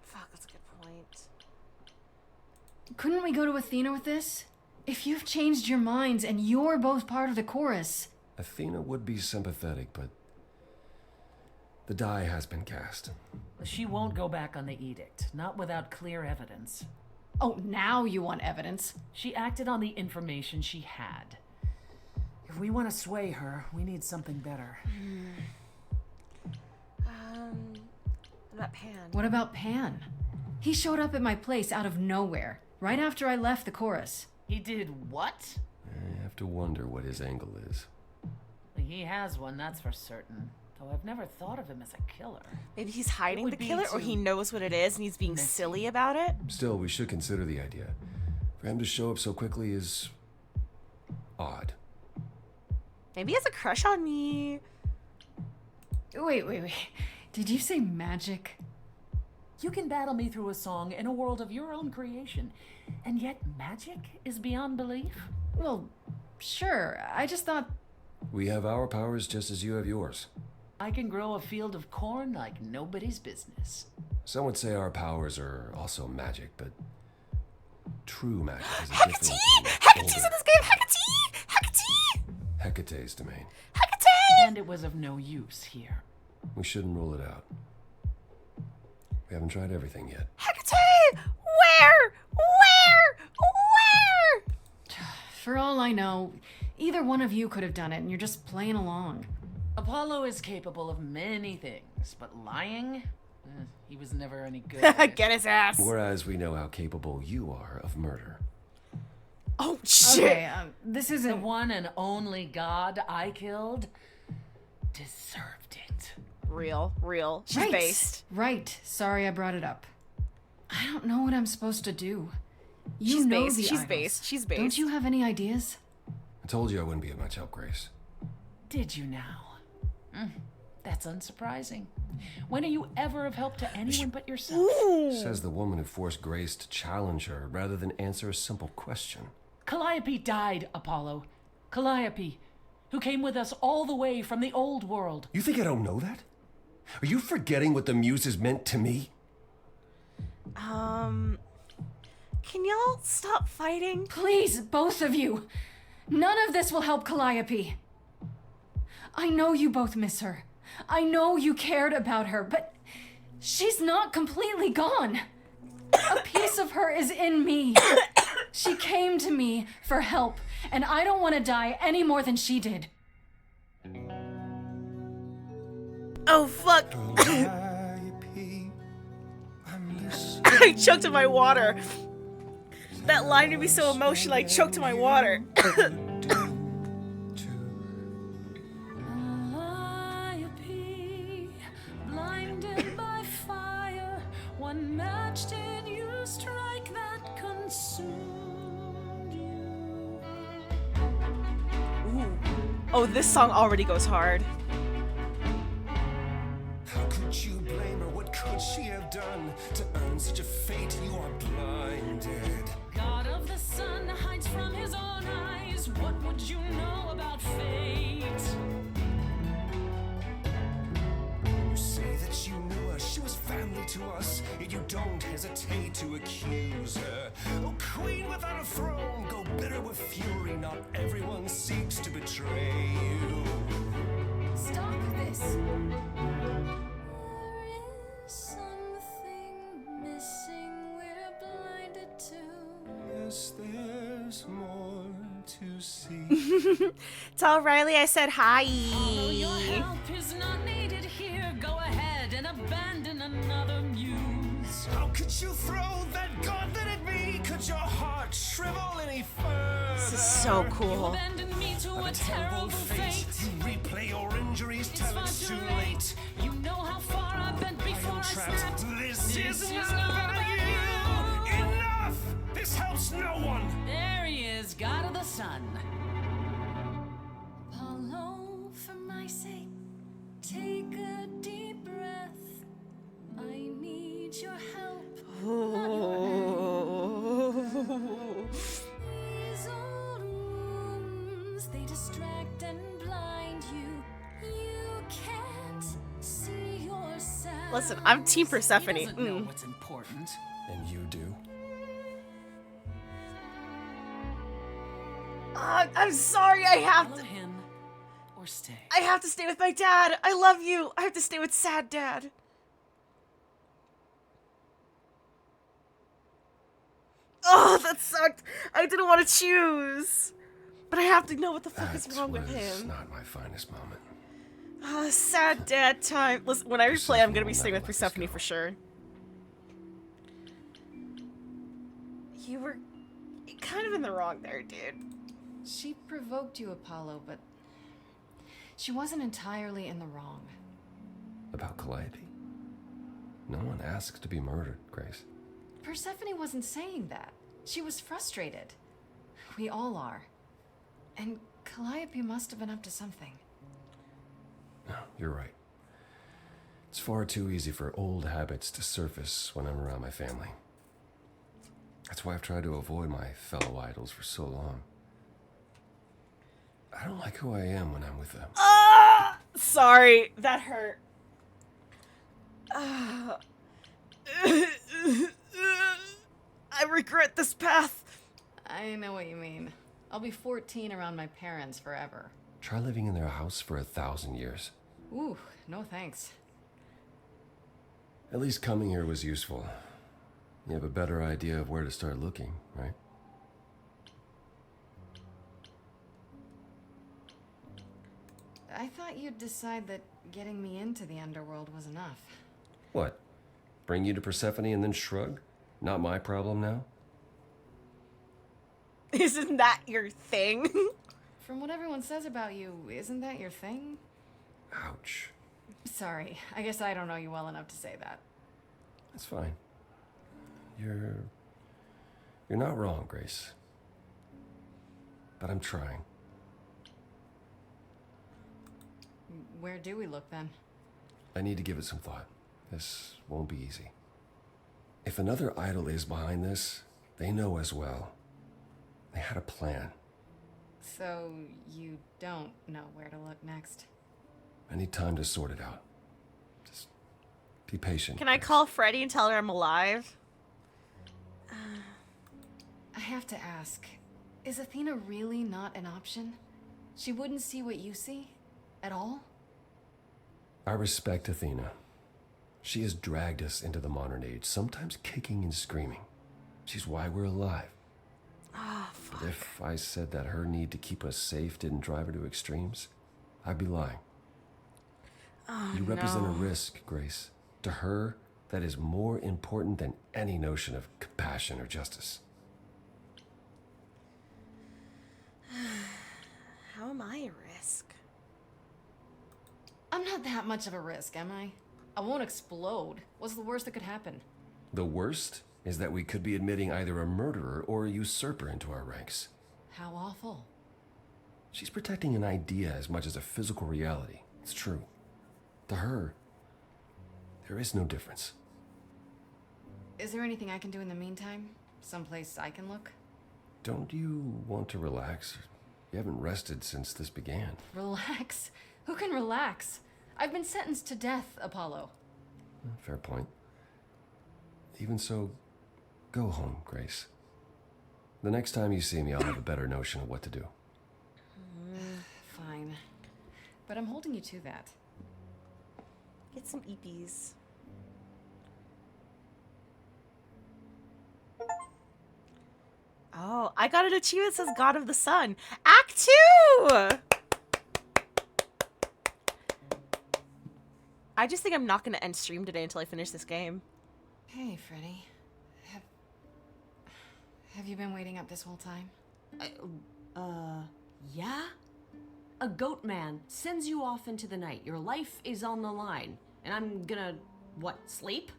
Fuck, that's a good point. Couldn't we go to Athena with this? If you've changed your minds and you're both part of the chorus. Athena would be sympathetic, but the die has been cast. She won't go back on the edict, not without clear evidence. Oh, now you want evidence. She acted on the information she had. If we want to sway her, we need something better. What about Pan? What about Pan? He showed up at my place out of nowhere, right after I left the chorus. He did what? I have to wonder what his angle is. He has one, that's for certain. Though I've never thought of him as a killer. Maybe he's hiding It the would be killer, or too he knows what it is and he's being messy. silly about it. Still, we should consider the idea. For him to show up so quickly is odd. Maybe he has a crush on me. Wait. Did you say magic? You can battle me through a song in a world of your own creation, and yet magic is beyond belief? Well, sure. I just thought... We have our powers just as you have yours. I can grow a field of corn like nobody's business. Some would say our powers are also magic, but true magic is a Hecate! different... Hecate's in this game! Hecate! Hecate! Hecate's domain. Hecate! And it was of no use here. We shouldn't rule it out. We haven't tried everything yet. Hecate! Where? For all I know, either one of you could have done it and you're just playing along. Apollo is capable of many things, but lying? He was never any good at it. Get his ass. Whereas we know how capable you are of murder. Oh, shit. Okay, this isn't... The one and only god I killed? deserved it. Real. She's Right. based. Right. Sorry I brought it up. I don't know what I'm supposed to do. You She's know based. the She's idols. based. She's based. Don't you have any ideas? I told you I wouldn't be of much help, Grace. Did you now? That's unsurprising. When are you ever of help to anyone but yourself? Says the woman who forced Grace to challenge her rather than answer a simple question. Calliope died, Apollo. Calliope, who came with us all the way from the old world. You think I don't know that? Are you forgetting what the Muses meant to me? Can y'all stop fighting? Please, both of you. None of this will help Calliope. I know you both miss her. I know you cared about her, but she's not completely gone. A piece of her is in me. She came to me for help, and I don't want to die any more than she did. Oh, fuck. I choked on my water. That line made me so emotional, I choked on my water. Calliope, blinded by fire, one match did you strike that consumed you. Ooh. Oh, this song already goes hard. How could you blame her? What could she have done to earn such a fate? You are blinded. God of the sun hides from his own eyes. What would you know about fate? You say that you knew her, she was family to us, yet you don't hesitate to accuse her. Oh, queen without a throne, go bitter with fury. Not everyone seeks to betray you. Stop this. There is something missing we're blinded to. Yes, there's more to see. Tell Riley I said hi. Although your help is not needed here, go ahead and abandon another muse. How could you throw that gauntlet at me? Could your heart shrivel any further? This is so cool. Abandon me to a terrible fate. You replay your injuries till it's too late. You know how far I've been before I snapped. This is not about you. Enough! This helps no one. There he is, God of the sun. Apollo, for my sake, take a deep breath. I need your help. These old wounds, they distract and blind you. You can't see yourself. Listen, I'm Team Persephone. He doesn't know what's important. And you do? I'm sorry, I have Follow to. him or stay. I have to stay with my dad. I love you. I have to stay with sad dad. Oh, that sucked. I didn't want to choose. But I have to know what the fuck is wrong with him. Not my finest moment. Sad dad time. Listen, when I replay, I'm gonna be staying with Persephone for sure. You were kind of in the wrong there, dude. She provoked you, Apollo, but she wasn't entirely in the wrong. About Calliope? No one asks to be murdered, Grace. Persephone wasn't saying that. She was frustrated. We all are. And Calliope must have been up to something. No, you're right. It's far too easy for old habits to surface when I'm around my family. That's why I've tried to avoid my fellow idols for so long. I don't like who I am when I'm with them. Sorry, that hurt. I regret this path. I know what you mean. I'll be 14 around my parents forever. Try living in their house for 1,000 years. Ooh, no thanks. At least coming here was useful. You have a better idea of where to start looking, right? I thought you'd decide that getting me into the underworld was enough. What? Bring you to Persephone and then shrug? Not my problem now? Isn't that your thing? From what everyone says about you, isn't that your thing? Ouch. Sorry, I guess I don't know you well enough to say that. That's fine. You're not wrong, Grace. But I'm trying. Where do we look then? I need to give it some thought. This won't be easy. If another idol is behind this, they know as well. They had a plan. So you don't know where to look next? I need time to sort it out. Just be patient. Can I call Freddy and tell her I'm alive? I have to ask, is Athena really not an option? She wouldn't see what you see? At all? I respect Athena. She has dragged us into the modern age, sometimes kicking and screaming. She's why we're alive. Oh, fuck. But if I said that her need to keep us safe didn't drive her to extremes, I'd be lying. Oh, You represent no. a risk, Grace. To her, that is more important than any notion of compassion or justice. How am I a risk? I'm not that much of a risk, am I? I won't explode. What's the worst that could happen? The worst is that we could be admitting either a murderer or a usurper into our ranks. How awful. She's protecting an idea as much as a physical reality. It's true. To her, there is no difference. Is there anything I can do in the meantime? Someplace I can look? Don't you want to relax? You haven't rested since this began. Relax? Who can relax? I've been sentenced to death, Apollo. Fair point. Even so, go home, Grace. The next time you see me, I'll have a better notion of what to do. Fine. But I'm holding you to that. Get some EPs. Oh, I got an achievement that says God of the Sun. Act 2! I just think I'm not going to end stream today until I finish this game. Hey, Freddy. Have you been waiting up this whole time? Yeah? A goat man sends you off into the night. Your life is on the line. And I'm gonna, what, sleep?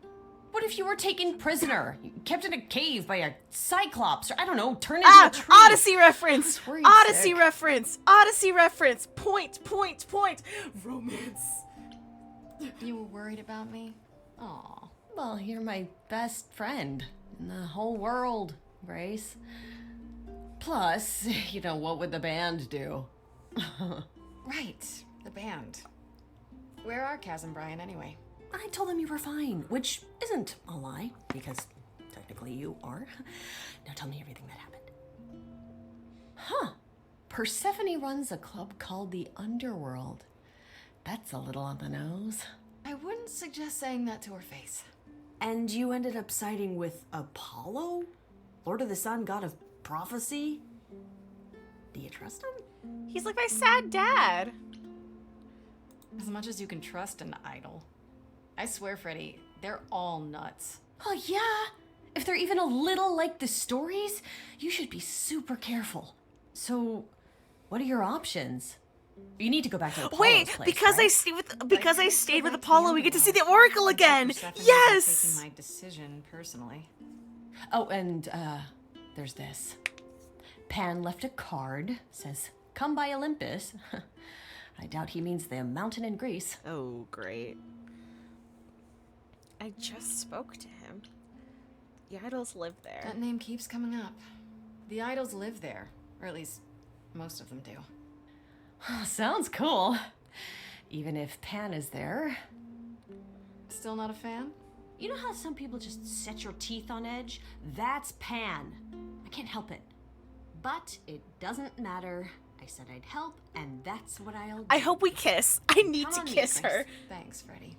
What if you were taken prisoner? Kept in a cave by a cyclops, or I don't know, turned into a tree? Odyssey reference! Worried Odyssey sick. reference! Odyssey reference! Point! Romance! You were worried about me? Aw. Well, you're my best friend in the whole world, Grace. Plus, what would the band do? Right, the band. Where are Kaz and Brian anyway? I told them you were fine, which isn't a lie, because technically you are. Now tell me everything that happened. Huh. Persephone runs a club called the Underworld. That's a little on the nose. I wouldn't suggest saying that to her face. And you ended up siding with Apollo? Lord of the Sun, god of prophecy? Do you trust him? He's like my sad dad. As much as you can trust an idol. I swear, Freddy, they're all nuts. Oh, yeah. If they're even a little like the stories, you should be super careful. So, what are your options? You need to go back to Apollo's Wait, place, because right? I stayed with Apollo, we get to see the Oracle again. Persephone Yes. isn't taking my decision personally. Oh, and there's this. Pan left a card, says, "Come by Olympus." I doubt he means the mountain in Greece. Oh, great. I just spoke to him. The idols live there. That name keeps coming up. The idols live there, or at least most of them do. Sounds cool. Even if Pan is there. Still not a fan? You know how some people just set your teeth on edge? That's Pan. I can't help it. But it doesn't matter. I said I'd help, and that's what I'll do. I hope we kiss. I need Come to on, kiss Grace. her. Thanks, Freddy.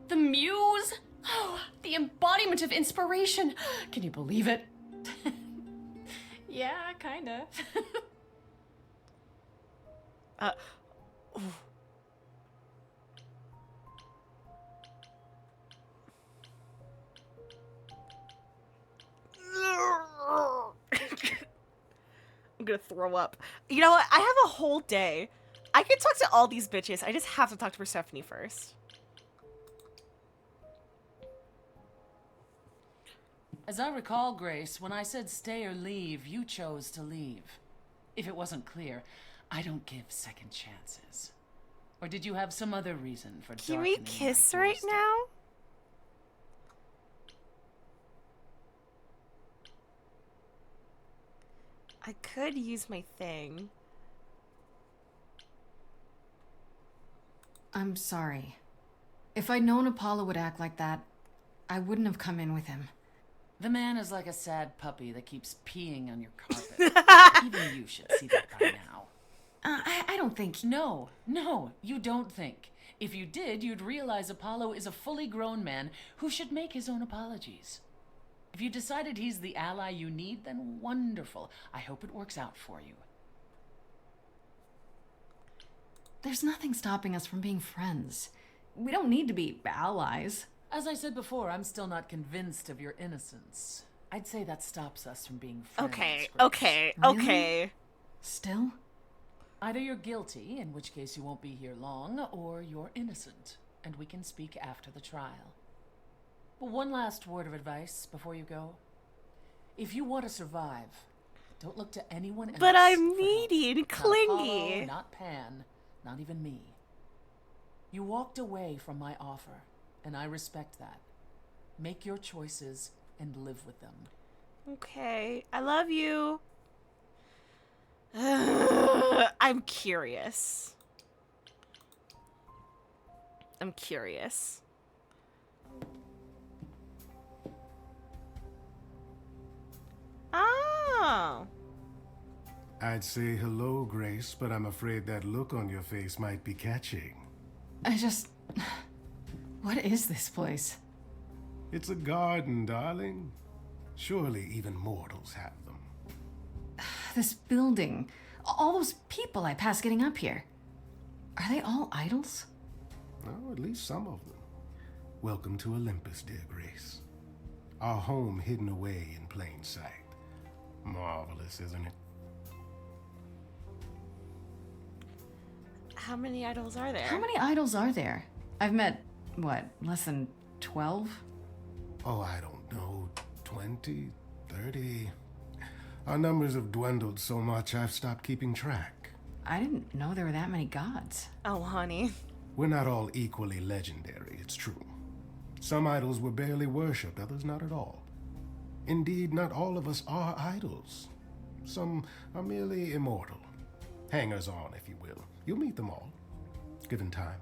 The muse? Oh, the embodiment of inspiration. Can you believe it? Yeah, kinda. Ooh. I'm gonna throw up. You know what? I have a whole day. I can talk to all these bitches. I just have to talk to Persephone first. As I recall, Grace, when I said stay or leave, you chose to leave. If it wasn't clear, I don't give second chances. Or did you have some other reason for Can we darkening my kiss right doorstep? now? I could use my thing. I'm sorry. If I'd known Apollo would act like that, I wouldn't have come in with him. The man is like a sad puppy that keeps peeing on your carpet. Even you should see that by now. I don't think... No, you don't think. If you did, you'd realize Apollo is a fully grown man who should make his own apologies. If you decided he's the ally you need, then wonderful. I hope it works out for you. There's nothing stopping us from being friends. We don't need to be allies. As I said before, I'm still not convinced of your innocence. I'd say that stops us from being friends. Okay, Grace. okay, Really? okay. Still? Either you're guilty, in which case you won't be here long, or you're innocent, and we can speak after the trial. But one last word of advice before you go. If you want to survive, don't look to anyone else. But I'm for needy and help. clingy. Not Apollo, not Pan, not even me. You walked away from my offer, and I respect that. Make your choices and live with them. Okay, I love you. I'm curious. I'm curious. Oh. I'd say hello, Grace, but I'm afraid that look on your face might be catching. What is this place? It's a garden, darling. Surely even mortals have them. This building. All those people I pass getting up here. Are they all idols? No, at least some of them. Welcome to Olympus, dear Grace. Our home hidden away in plain sight. Marvelous, isn't it? How many idols are there? How many idols are there? I've met, what, less than 12? Oh, I don't know. 20, 30. Our numbers have dwindled so much I've stopped keeping track. I didn't know there were that many gods. Oh, honey. We're not all equally legendary, it's true. Some idols were barely worshipped, others not at all. Indeed, not all of us are idols. Some are merely immortal. Hangers-on, if you will. You'll meet them all, given time.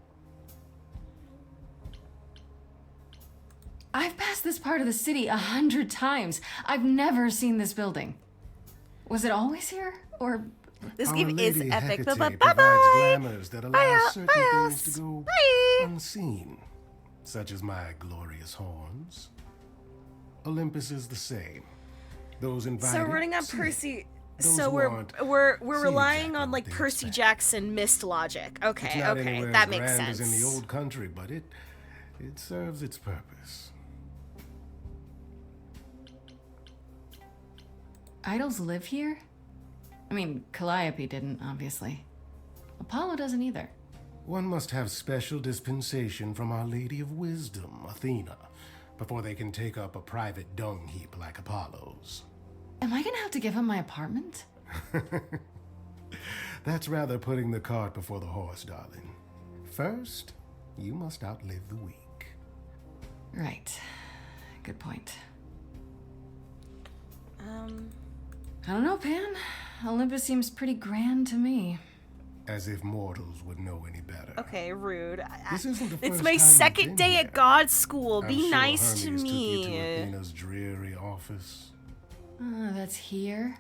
I've passed this part of the city 100 times. I've never seen this building. Was it always here? Or... This Our game is Lady epic. Hecate Bye-bye. provides glamours that allow Bye, certain bye, things to go bye. unseen, such as my glorious horns. Olympus is the same. Those invited. So we're running on see Percy. Those So who we're aren't, we're see relying exactly on what like they Percy expect. Jackson mist logic. It's Okay, not okay, anywhere that as makes grand sense. as in the old country, but it serves its purpose. Idols live here? I mean, Calliope didn't, obviously. Apollo doesn't either. One must have special dispensation from Our Lady of Wisdom, Athena, before they can take up a private dung heap like Apollo's. Am I gonna have to give him my apartment? That's rather putting the cart before the horse, darling. First, you must outlive the weak. Right. Good point. I don't know, Pan. Olympus seems pretty grand to me. As if mortals would know any better. Okay, rude. This isn't the It's first my time you've second been day here. at God school. I'm Be sure nice to Hermes took you to me. Athena's dreary office. That's here?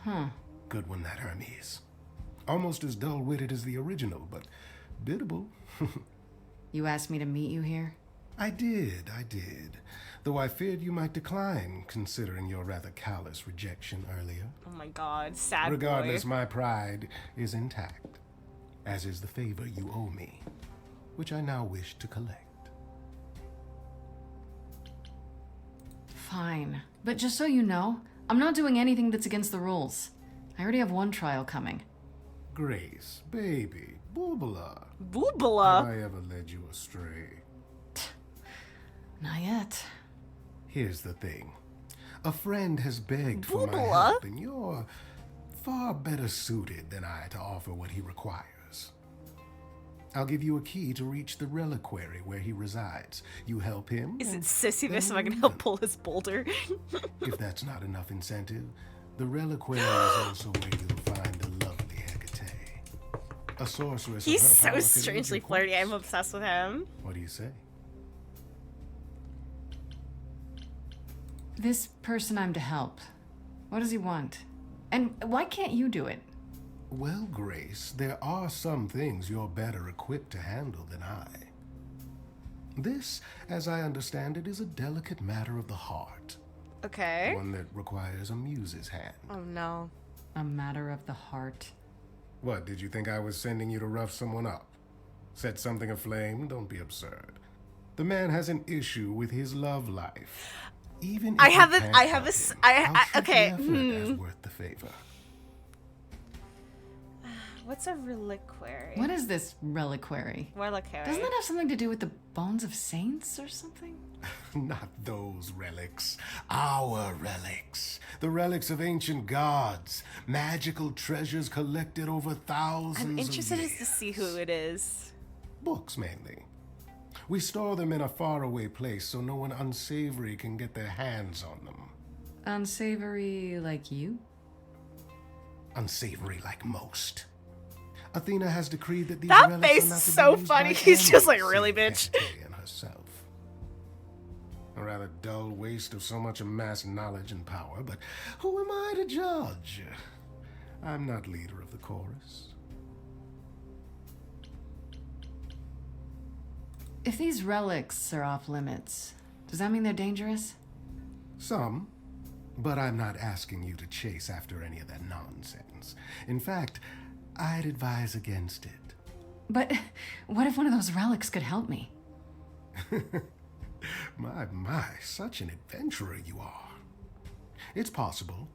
Huh. Good one, that Hermes. Almost as dull-witted as the original, but biddable. You asked me to meet you here? I did. Though I feared you might decline, considering your rather callous rejection earlier. Oh my god, sad Regardless, boy. my pride is intact, as is the favor you owe me, which I now wish to collect. Fine. But just so you know, I'm not doing anything that's against the rules. I already have one trial coming. Grace, baby, Boobala. Boobala? Have I ever led you astray? Not yet. Here's the thing. A friend has begged for my Boobala? help, and you're far better suited than I to offer what he requires. I'll give you a key to reach the reliquary where he resides. You help him. Is it and sissiness if I can then help pull his boulder? If that's not enough incentive, the reliquary is also where you'll find the lovely Hecate, a sorceress. He's of her so power could lead strangely your flirty. course. I'm obsessed with him. What do you say? This person I'm to help, what does he want? And why can't you do it? Well, Grace, there are some things you're better equipped to handle than I. This, as I understand it, is a delicate matter of the heart. Okay. One that requires a muse's hand. Oh no. A matter of the heart. What, did you think I was sending you to rough someone up? Set something aflame? Don't be absurd. The man has an issue with his love life. Even if I you have can't a. I have help a. him, I I'll treat okay. the effort as worth the favor. What's a reliquary? What is this reliquary? Reliquary. Doesn't that have something to do with the bones of saints or something? Not those relics. Our relics. The relics of ancient gods. Magical treasures collected over thousands I'm interested of as years. to see who it is. Books, mainly. We store them in a faraway place so no one unsavory can get their hands on them. Unsavory like you? Unsavory like most. Athena has decreed that these That relics face are not is to be so used funny. by He's just like, anyone really, save bitch? Hecate and herself. A rather dull waste of so much amassed knowledge and power, but who am I to judge? I'm not leader of the chorus. If these relics are off limits, does that mean they're dangerous? Some, but I'm not asking you to chase after any of that nonsense. In fact, I'd advise against it. But what if one of those relics could help me? My, such an adventurer you are. It's possible,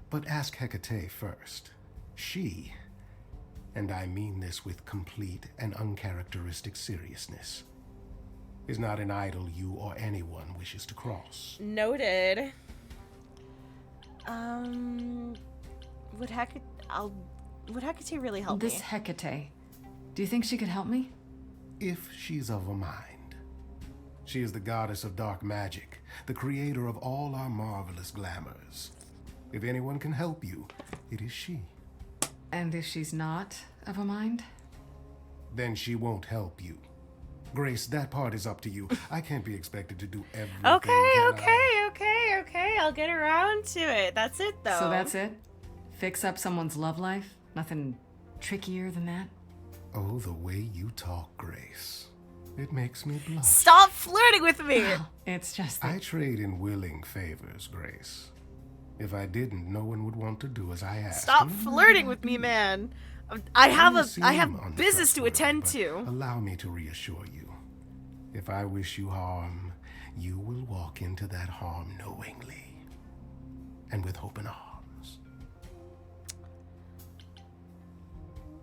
but ask Hecate first. She, and I mean this with complete and uncharacteristic seriousness, is not an idol you or anyone wishes to cross. Noted. Would Hecate really help This me? Hecate, do you think she could help me? If she's of a mind. She is the goddess of dark magic, the creator of all our marvelous glamours. If anyone can help you, it is she. And if she's not of a mind? Then she won't help you. Grace, that part is up to you. I can't be expected to do everything. Okay, can I? okay. I'll get around to it. That's it, though. So that's it? Fix up someone's love life? Nothing trickier than that? Oh, the way you talk, Grace. It makes me blush. Stop flirting with me! It's just I trade in willing favors, Grace. If I didn't, no one would want to do as I ask. Stop flirting with me, man. I have seem business to attend untrustworthy, to. but allow me to reassure you. If I wish you harm, you will walk into that harm knowingly and with open arms.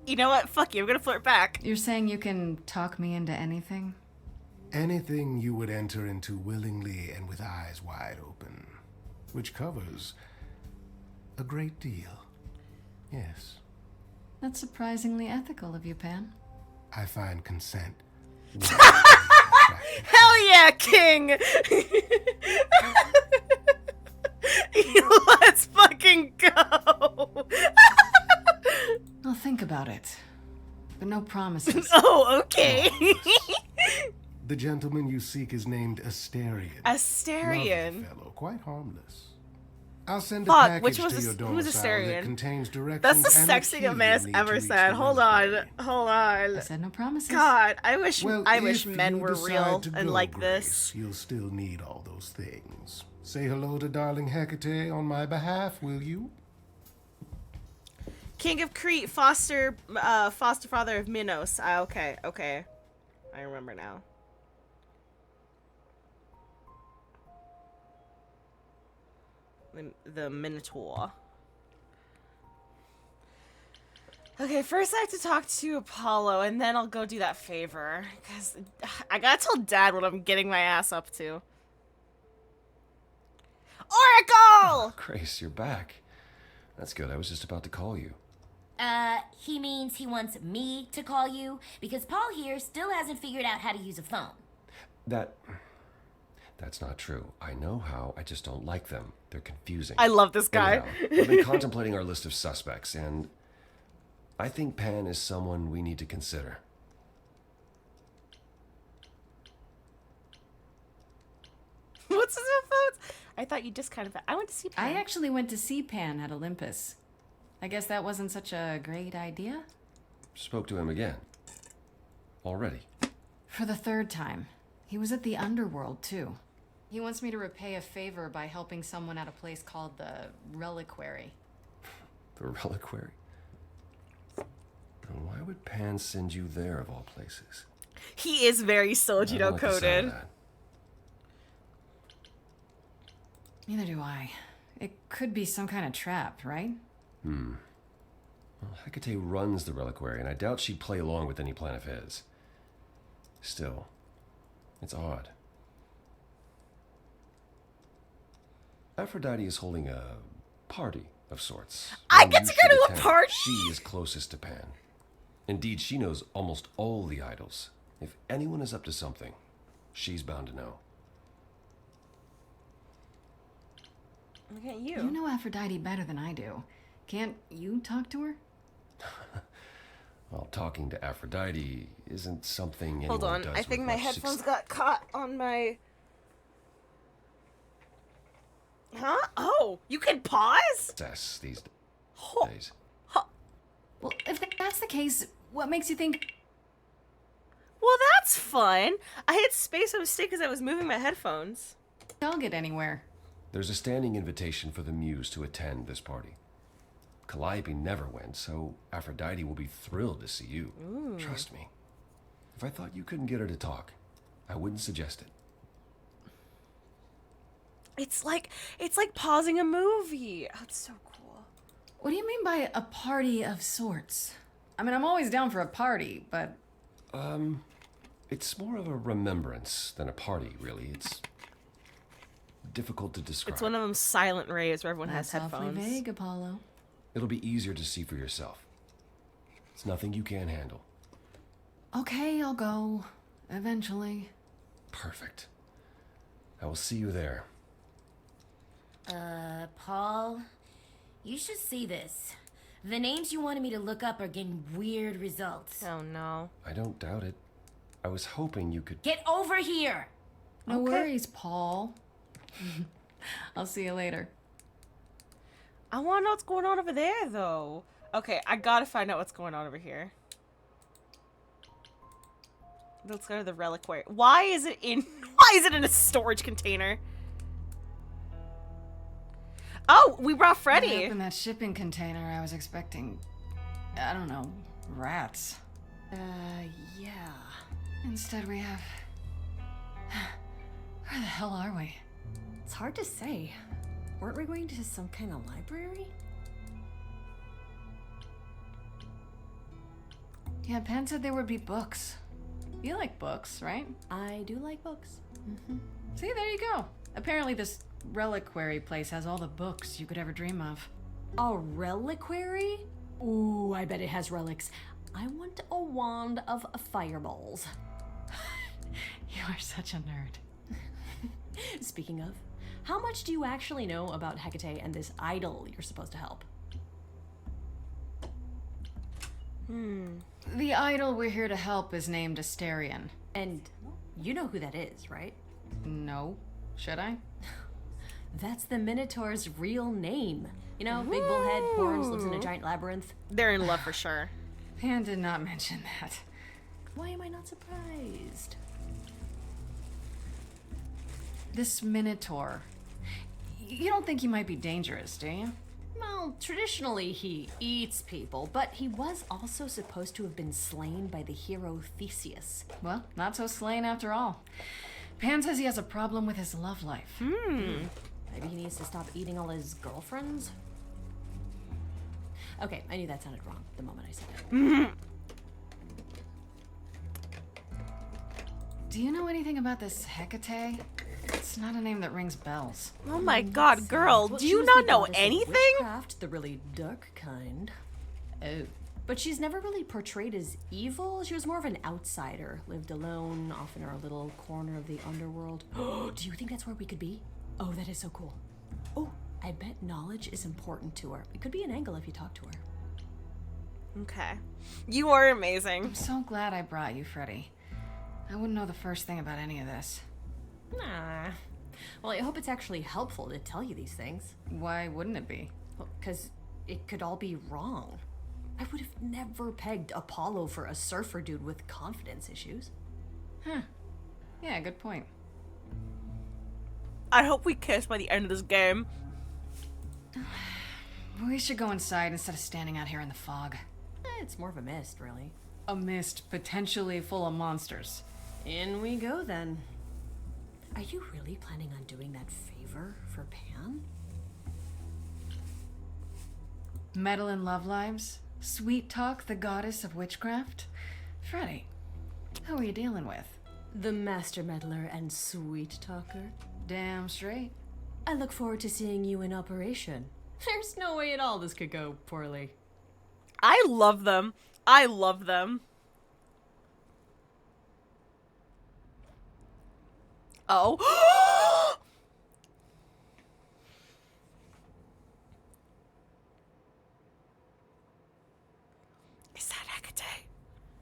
You know what? Fuck you. I'm gonna flirt back. You're saying you can talk me into anything? Anything you would enter into willingly and with eyes wide open, which covers a great deal. Yes. That's surprisingly ethical of you, Pan. I find consent. Hell yeah, King! Let's fucking go! I'll think about it. But no promises. Oh, okay. The gentleman you seek is named Asterion. Asterion. Lovely fellow, quite harmless. I'll send a Fuck, package which was to your who's domicile that Asterion? contains directions That's the and a sexiest key a man has you'll need ever to reach said. the Hold reliquary. I on. said no promises. God, I wish Well, if you men were decide real to and go, like Grace, this. You'll still need all those things. Say hello to darling Hecate on my behalf, will you? King of Crete, foster father of Minos. Okay. I remember now. The Minotaur. Okay, first I have to talk to Apollo, and then I'll go do that favor. Because I gotta tell Dad what I'm getting my ass up to. Oracle! Grace, you're back. That's good. I was just about to call you. He means he wants me to call you, because Paul here still hasn't figured out how to use a phone. That's not true. I know how, I just don't like them. They're confusing. I love this guy. Anyhow, I've been contemplating our list of suspects, and I think Pan is someone we need to consider. What's his info? I thought you just kind of... I went to see Pan. I actually went to see Pan at Olympus. I guess that wasn't such a great idea? Spoke to him again. Already. For the third time. He was at the underworld, too. He wants me to repay a favor by helping someone at a place called the Reliquary. The Reliquary? And why would Pan send you there of all places? He is very Sojiro coded. Neither do I. It could be some kind of trap, right? Well, Hecate runs the Reliquary, and I doubt she'd play along with any plan of his. Still, it's odd. Aphrodite is holding a party of sorts. I get to go to a party? She is closest to Pan. Indeed, she knows almost all the idols. If anyone is up to something, she's bound to know. Look at you. You know Aphrodite better than I do. Can't you talk to her? Well, talking to Aphrodite isn't something anyone Hold on, does I think with my much headphones got caught on my... Huh? Oh, you can pause? success these days. Well, if that's the case, what makes you think... Well, that's fun. I hit space by mistake because I was moving my headphones. I'll get anywhere. There's a standing invitation for the Muse to attend this party. Calliope never went, so Aphrodite will be thrilled to see you. Ooh. Trust me. If I thought you couldn't get her to talk, I wouldn't suggest it. It's like pausing a movie. Oh, it's so cool. What do you mean by a party of sorts? I mean, I'm always down for a party, but... It's more of a remembrance than a party, really. It's difficult to describe. It's one of them silent rays where everyone That's has headphones. awfully vague, Apollo. It'll be easier to see for yourself. It's nothing you can't handle. Okay, I'll go. Eventually. Perfect. I will see you there. Paul, you should see this. The names you wanted me to look up are getting weird results. Oh, no. I don't doubt it. I was hoping you could... Get over here! No worries, Paul. I'll see you later. I want to know what's going on over there, though. Okay, I gotta find out what's going on over here. Let's go to the reliquary. Why is it in a storage container? Oh, we brought Freddy. In that shipping container, I was expecting, I don't know, rats. Yeah. Instead we have... Where the hell are we? It's hard to say. Weren't we going to some kind of library? Yeah, Pan said there would be books. You like books, right? I do like books. Mm-hmm. See, there you go. Apparently this reliquary place has all the books you could ever dream of. A reliquary? Ooh, I bet it has relics. I want a wand of fireballs. You are such a nerd. Speaking of, how much do you actually know about Hecate and this idol you're supposed to help? The idol we're here to help is named Asterion. And you know who that is, right? No. Should I? That's the Minotaur's real name. You know, big bullhead, horns, lives in a giant labyrinth. They're in love for sure. Pan did not mention that. Why am I not surprised? This Minotaur. You don't think he might be dangerous, do you? Well, traditionally he eats people, but he was also supposed to have been slain by the hero Theseus. Well, not so slain after all. Pan says he has a problem with his love life. Maybe he needs to stop eating all his girlfriends? Okay, I knew that sounded wrong the moment I said it. Do you know anything about this Hecate? It's not a name that rings bells. Oh my god, girl, Well, do she you was not the know goddess of anything? Witchcraft, the really dark kind. Oh. But she's never really portrayed as evil. She was more of an outsider. Lived alone, off in her little corner of the underworld. Do you think that's where we could be? Oh, that is so cool. Oh, I bet knowledge is important to her. It could be an angle if you talk to her. Okay. You are amazing. I'm so glad I brought you, Freddie. I wouldn't know the first thing about any of this. Nah. Well, I hope it's actually helpful to tell you these things. Why wouldn't it be? Well, 'cause it could all be wrong. I would have never pegged Apollo for a surfer dude with confidence issues. Huh. Yeah, good point. I hope we kiss by the end of this game. We should go inside instead of standing out here in the fog. It's more of a mist, really. A mist potentially full of monsters. In we go, then. Are you really planning on doing that favor for Pan? Meddle in love lives? Sweet Talk, the goddess of witchcraft? Freddie, who are you dealing with? The master meddler and sweet talker. Damn straight. I look forward to seeing you in operation. There's no way at all this could go poorly. I love them. I love them. Oh. Is that Hecate?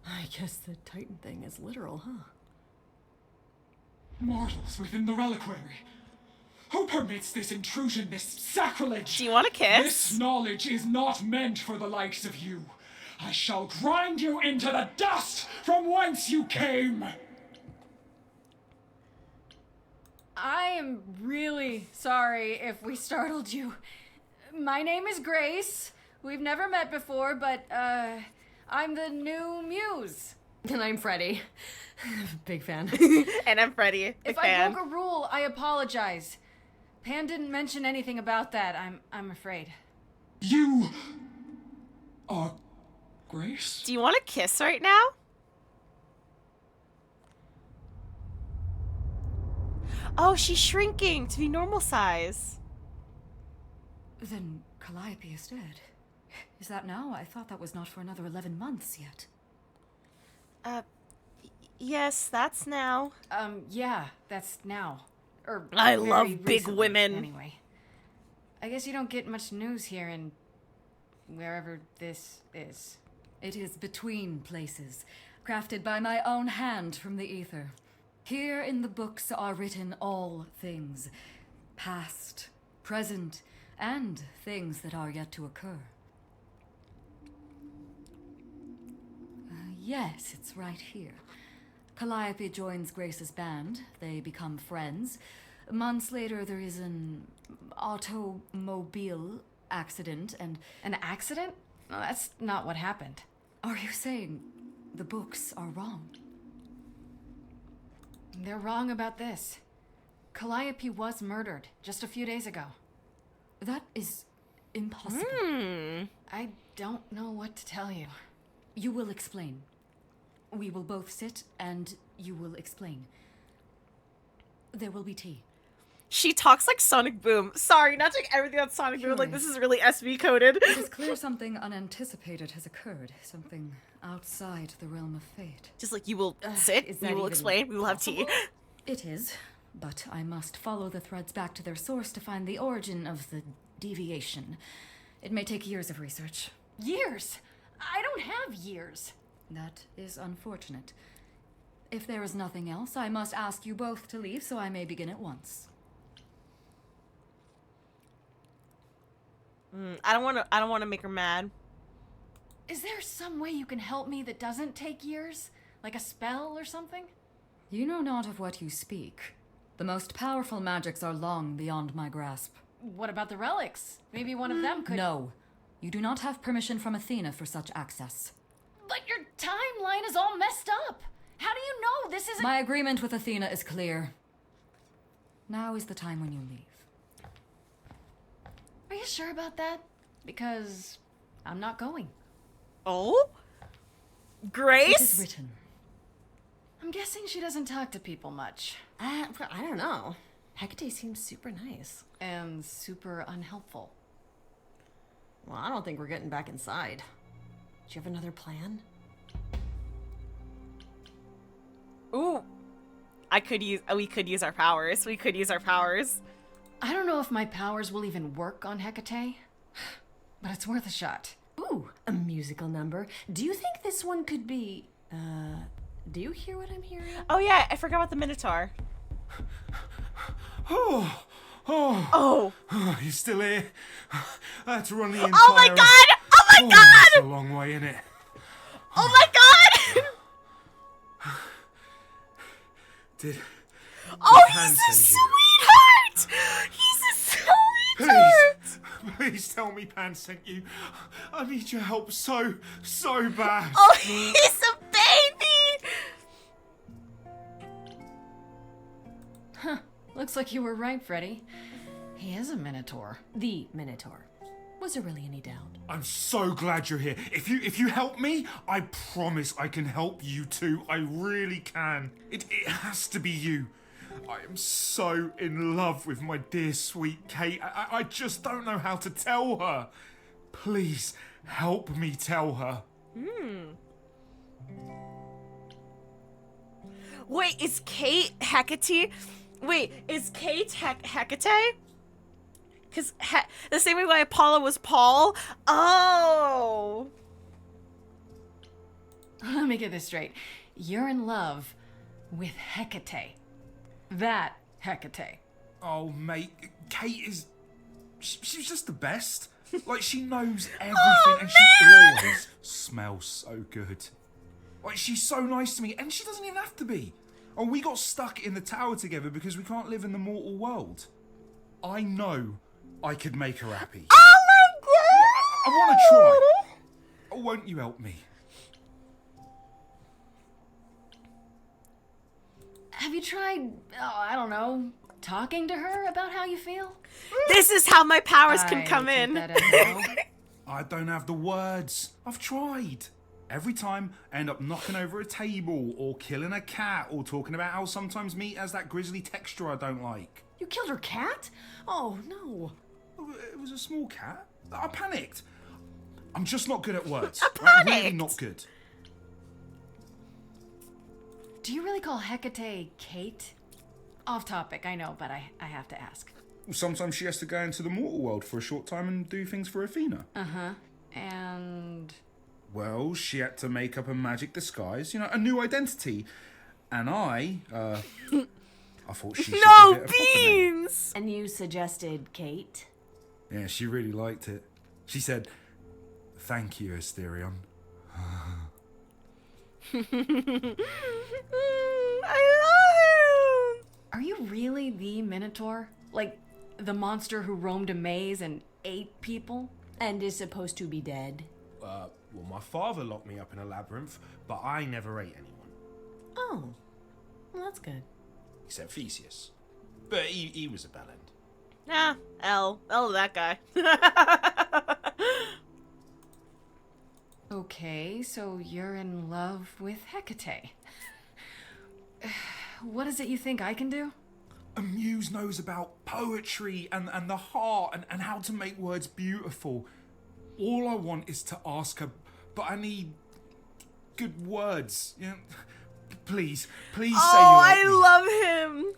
I guess the Titan thing is literal, huh? Mortals within the reliquary. Who permits this intrusion, this sacrilege? Do you want to kiss? This knowledge is not meant for the likes of you. I shall grind you into the dust from whence you came. I am really sorry if we startled you. My name is Grace. We've never met before, but, I'm the new muse. And I'm Freddie. Big fan. And I'm Freddie. If I broke a rule, I apologize. Pan didn't mention anything about that, I'm afraid. You are Grace? Do you want to kiss right now? Oh, she's shrinking to be normal size. Then Calliope is dead. Is that now? I thought that was not for another 11 months yet. Yes, that's now. Yeah, that's now. Or I very love big recently, women. Anyway. I guess you don't get much news here in wherever this is. It is between places, crafted by my own hand from the ether. Here in the books are written all things, past, present, and things that are yet to occur. Yes, it's right here. Calliope joins Grace's band. They become friends. Months later, there is an automobile accident and... An accident? No, that's not what happened. Are you saying the books are wrong? They're wrong about this. Calliope was murdered just a few days ago. That is impossible. I don't know what to tell you. You will explain. We will both sit and you will explain. There will be tea. She talks like Sonic Boom. Sorry, not doing everything on Sonic Boom. Like, this is really SB coded. It is clear something unanticipated has occurred. Something outside the realm of fate. Just like, you will sit, you will explain, we will have tea. It is, but I must follow the threads back to their source to find the origin of the deviation. It may take years of research. Years? I don't have years. That is unfortunate. If there is nothing else, I must ask you both to leave so I may begin at once. I don't want to make her mad. Is there some way you can help me that doesn't take years? Like a spell or something? You know not of what you speak. The most powerful magics are long beyond my grasp. What about the relics? Maybe one of them could... No. You do not have permission from Athena for such access. But your timeline is all messed up. How do you know this isn't... My agreement with Athena is clear. Now is the time when you leave. Are you sure about that? Because I'm not going. Oh? It Grace? is written. I'm guessing she doesn't talk to people much. I don't know. Hecate seems super nice. And super unhelpful. Well, I don't think we're getting back inside. Do you have another plan? Ooh. We could use our powers. We could use our powers. I don't know if my powers will even work on Hecate, but it's worth a shot. Ooh, a musical number. Do you think this one could be, do you hear what I'm hearing? Oh yeah, I forgot about the Minotaur. Oh, you're still here? I had to run the entire... Oh my god! Oh my god! That's a long way, innit? Oh my god! Oh, he's a sweetheart! He's a sweetheart! Please tell me Pan sent you. I need your help so bad. Oh, he's a baby! Huh. Looks like you were right, Freddy. He is a Minotaur. The Minotaur. Was there really any doubt? I'm so glad you're here. If you help me, I promise I can help you too. I really can. It has to be you. I am so in love with my dear sweet Kate. I just don't know how to tell her. Please help me tell her. Wait, is Kate Hecate? Wait, is Kate Hecate? Because the same way why Apollo was Paul? Oh! Let me get this straight. You're in love with Hecate. That Hecate. Oh, mate, Kate is... She's just the best. Like, she knows everything and she always smells so good. Like, she's so nice to me and she doesn't even have to be. Oh, we got stuck in the tower together because we can't live in the mortal world. I know I could make her happy. Oh my god! I want to try. Oh, won't you help me? Have you tried, I don't know, talking to her about how you feel? This is how my powers can come take in. that as no. I don't have the words. I've tried. Every time I end up knocking over a table or killing a cat or talking about how sometimes meat has that grisly texture I don't like. You killed her cat? Oh, no. It was a small cat. I panicked. I'm just not good at words. I Right? Really panicked. not good. Do you really call Hecate Kate? Off topic, I know, but I have to ask. Sometimes she has to go into the mortal world for a short time and do things for Athena. Uh-huh. And... Well, she had to make up a magic disguise, a new identity. And I thought she should give it a proper name. Beans! And you suggested Kate? Yeah, she really liked it. She said, "Thank you, Asterion." I love him! Are you really the Minotaur? Like, the monster who roamed a maze and ate people? And is supposed to be dead? Well, my father locked me up in a labyrinth, but I never ate anyone. Oh. Well, that's good. Except Theseus. But he was a bellend. Nah, L that guy. Okay, so you're in love with Hecate. What is it you think I can do? A muse knows about poetry and the heart and how to make words beautiful. All I want is to ask her, but I need good words. Please say you'll Oh, help me. I love him.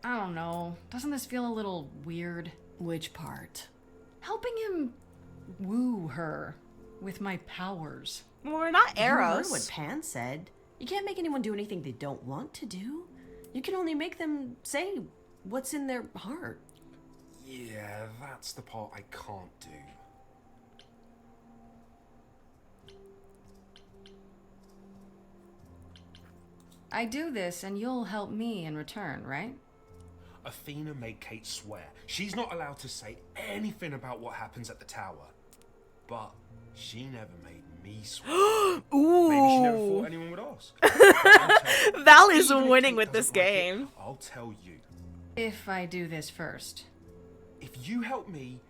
I don't know. Doesn't this feel a little weird? Which part? Helping him woo her with my powers. Well, we're not You heard arrows. what Pan said. You can't make anyone do anything they don't want to do. You can only make them say what's in their heart. Yeah, that's the part I can't do. I do this and you'll help me in return, right? Athena made Kate swear she's not allowed to say anything about what happens at the tower. But she never made me swear. Ooh. Maybe she never thought anyone would ask. Val is Even if winning Kate with this doesn't like it, game. I'll tell you. If I do this first. If you help me,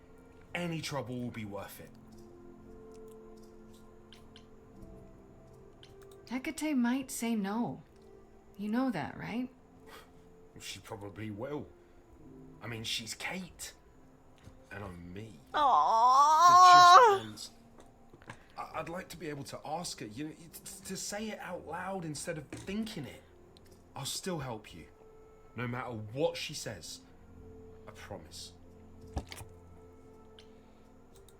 any trouble will be worth it. Hecate might say no. You know that, right? She probably will. I mean, she's Kate. And I'm me. Aww. I'd like to be able to ask her, you know, to say it out loud instead of thinking it. I'll still help you, no matter what she says. I promise.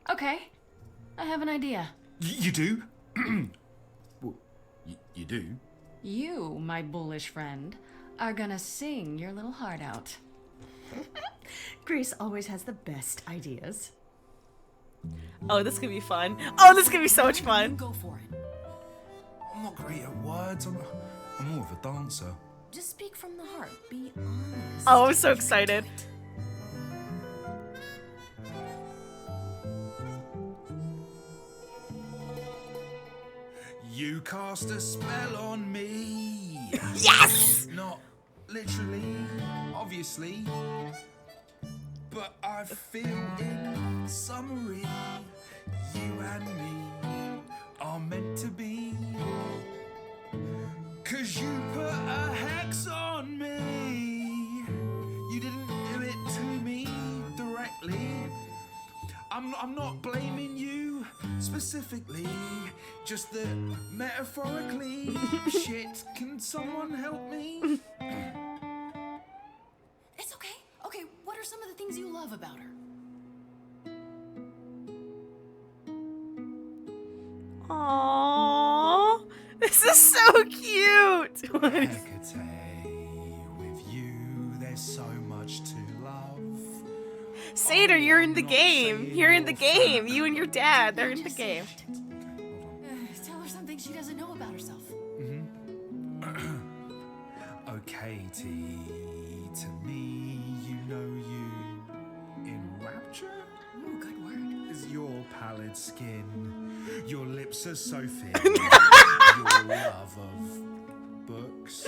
Okay, I have an idea. You do? Well, you do? You, my bullish friend, are gonna sing your little heart out. Grace always has the best ideas. Oh, this could be fun. Oh, this could be so much fun. Go for it. I'm not great at words. I'm more of a dancer. Just speak from the heart. Be honest. Oh, I'm so excited. You cast a spell on me. Yes! Not literally, obviously. But I feel in summary, you and me are meant to be. 'Cause you put a hex on me. You didn't do it to me directly. I'm not blaming you specifically, just that metaphorically. Shit, can someone help me? It's okay. Okay, what are some of the things you love about her? Aww. This is so cute. Hecate, with you, there's so much to love. Satyr, you're in the game. You're in the game. You and your dad, they're in the game. Tell her something she doesn't know about herself. Oh, Katie, to me, you know you in rapture? Ooh, good word. Is your pallid skin, your lips are so thin, your love of books.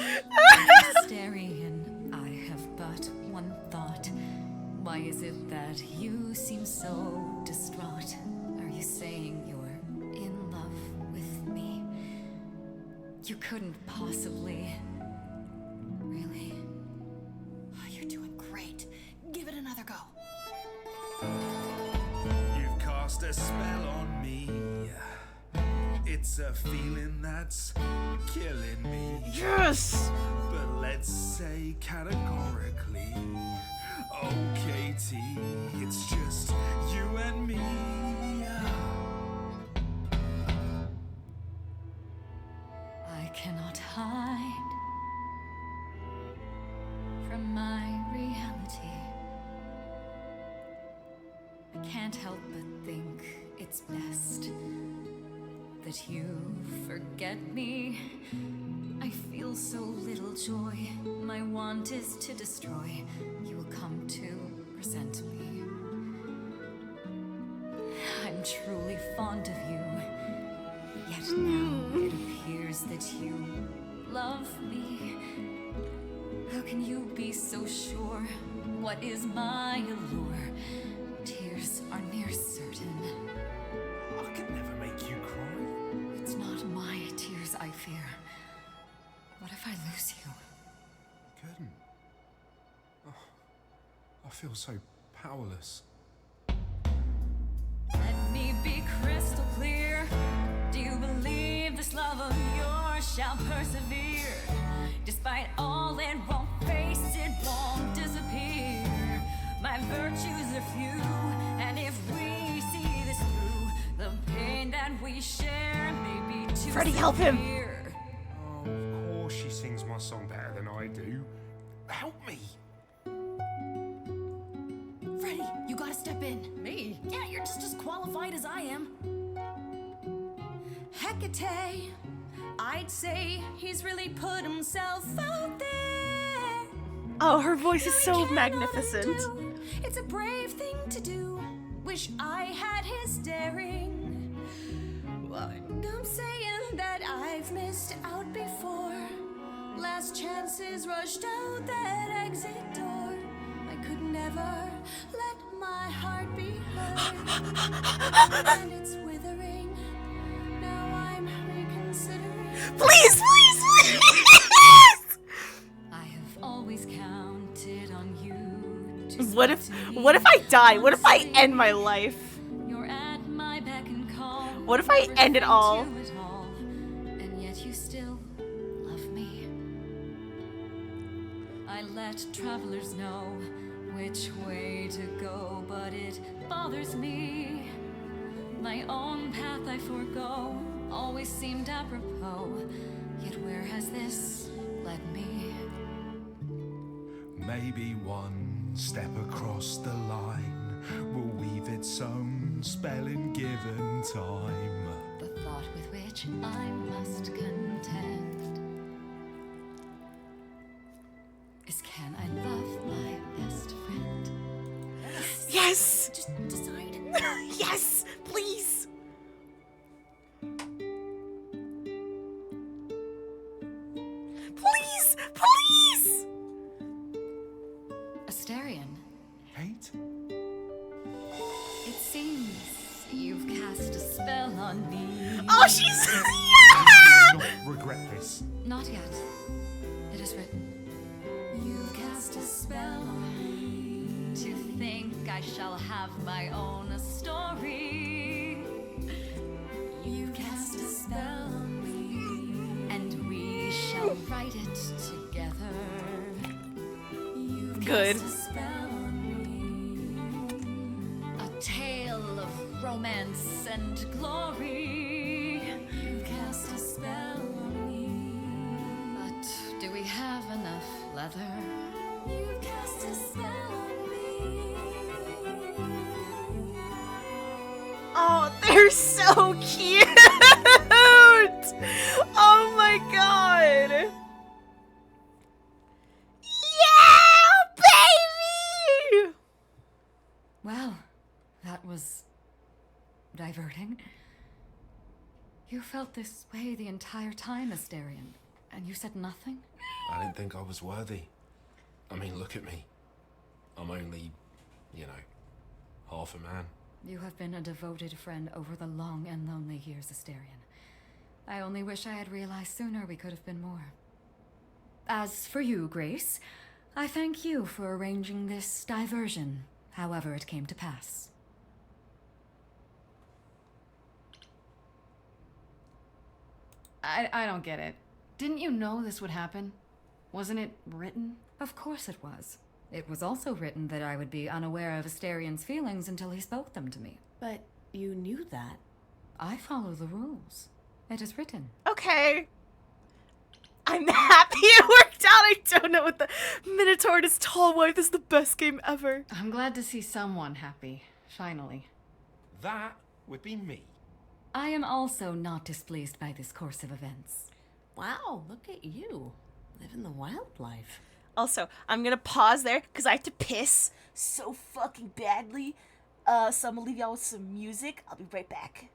Staring, I have but one thought. Why is it that you seem so distraught? Are you saying you're in love with me? You couldn't possibly. Really? Oh, you're doing great. Give it another go. You've cast a spell on me. It's a feeling that's killing me. Yes! But let's say categorically, oh Katie, it's just you and me. I cannot hide from my reality. I can't help but think it's best that you forget me. I feel so little joy. My want is to destroy. You will come to resent me. I'm truly fond of you. Yet now it appears that you love me. How can you be so sure? What is my allure? Tears are near certain. I could never make you cry. It's not my tears I fear. What if I lose you? Couldn't. Oh, I feel so powerless. Let me be crystal clear. Do you believe this love of yours shall persevere? Despite all it won't face, it won't disappear. My virtues are few, and if we see this through, the pain that we share may be too Freddie, help him. severe. Oh, of course she sings my song better than I do. Help me. Freddie, you gotta step in. Me? Yeah, you're just as qualified as I am. Hecate, I'd say he's really put himself out there. Oh, her voice is so magnificent. It's a brave thing to do. Wish I had his daring. Well, I'm saying that I've missed out before. Last chances rushed out that exit door. I could never let my heart be heard, and it's withering. Now I'm reconsidering. Please, please, please! I have always counted on you. What if I die? What if I end my life? You're at my beck and call. What if I end it all? And yet you still love me. I let travelers know which way to go, but it bothers me. My own path I forego always seemed apropos. Yet where has this led me? Maybe one step across the line will weave its own spell in given time. The thought with which I must contend is, can I love my best friend? Yes! Just decide. Yes! Please! Please! Please! Asterion, Kate? it seems you've cast a spell on me. Oh, she's... Not regret this. Not yet. It is written. You've cast a spell on me. To think I shall have my own story. You've cast a spell on me. And we shall write it together. You've Good. cast a spell on me. A tale of romance and glory. You've cast a spell on me. But do we have enough leather? You've cast a spell on me. Oh, they're so cute! Oh my god! Yeah, baby! Well, that was diverting. You felt this way the entire time, Asterion, and you said nothing? I didn't think I was worthy. I mean, look at me. I'm only, you know, half a man. You have been a devoted friend over the long and lonely years, Asterion. I only wish I had realized sooner we could have been more. As for you, Grace, I thank you for arranging this diversion, however it came to pass. I don't get it. Didn't you know this would happen? Wasn't it written? Of course it was. It was also written that I would be unaware of Asterion's feelings until he spoke them to me. But you knew that. I follow the rules. It is written. Okay. I'm happy it worked out. I don't know what the Minotaur and his tall wife is the best game ever. I'm glad to see someone happy, finally. That would be me. I am also not displeased by this course of events. Wow, look at you. Living the wildlife. Also, I'm gonna pause there because I have to piss so fucking badly. So I'm gonna leave y'all with some music. I'll be right back.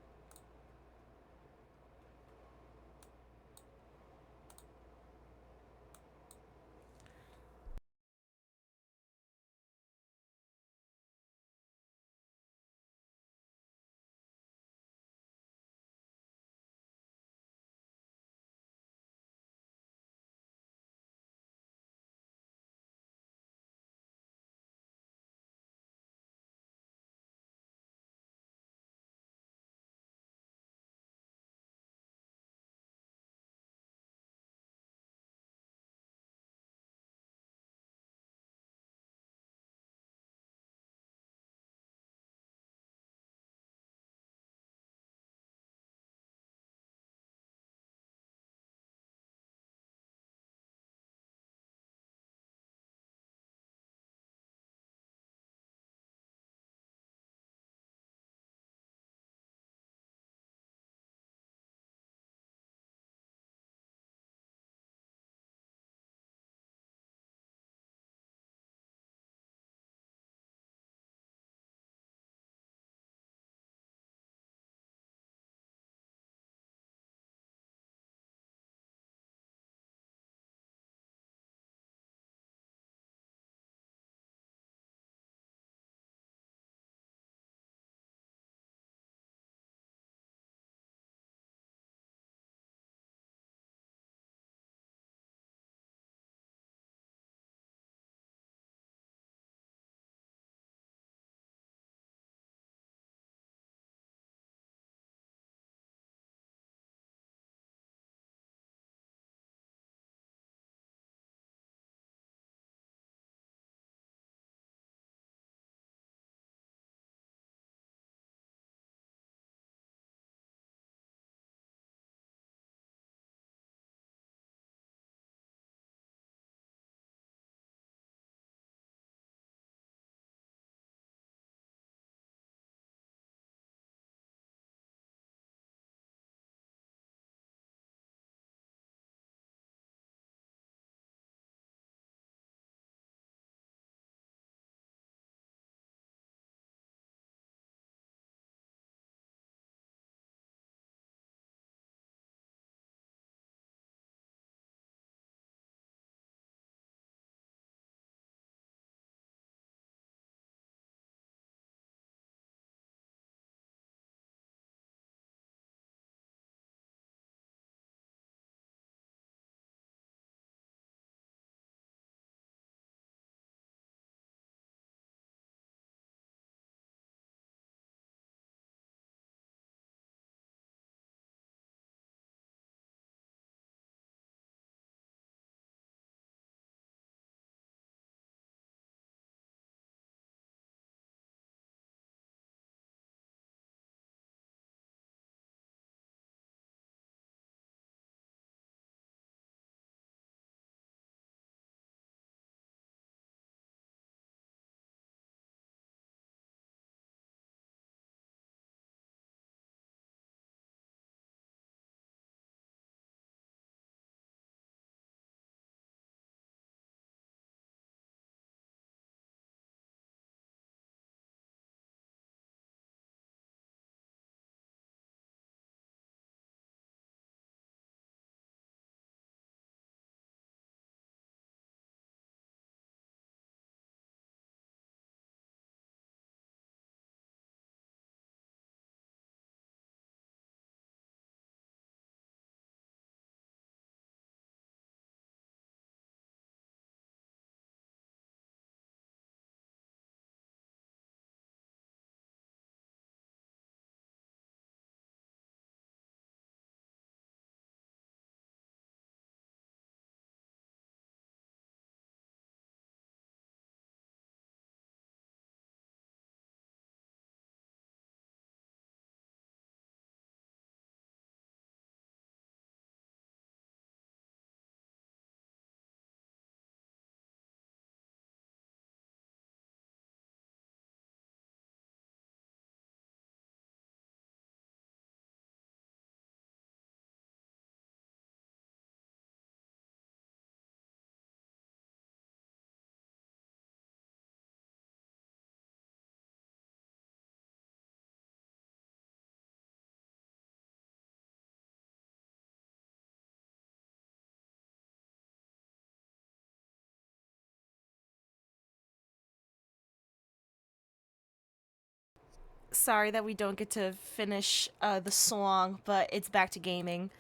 sorry that we don't get to finish the song, but it's back to gaming.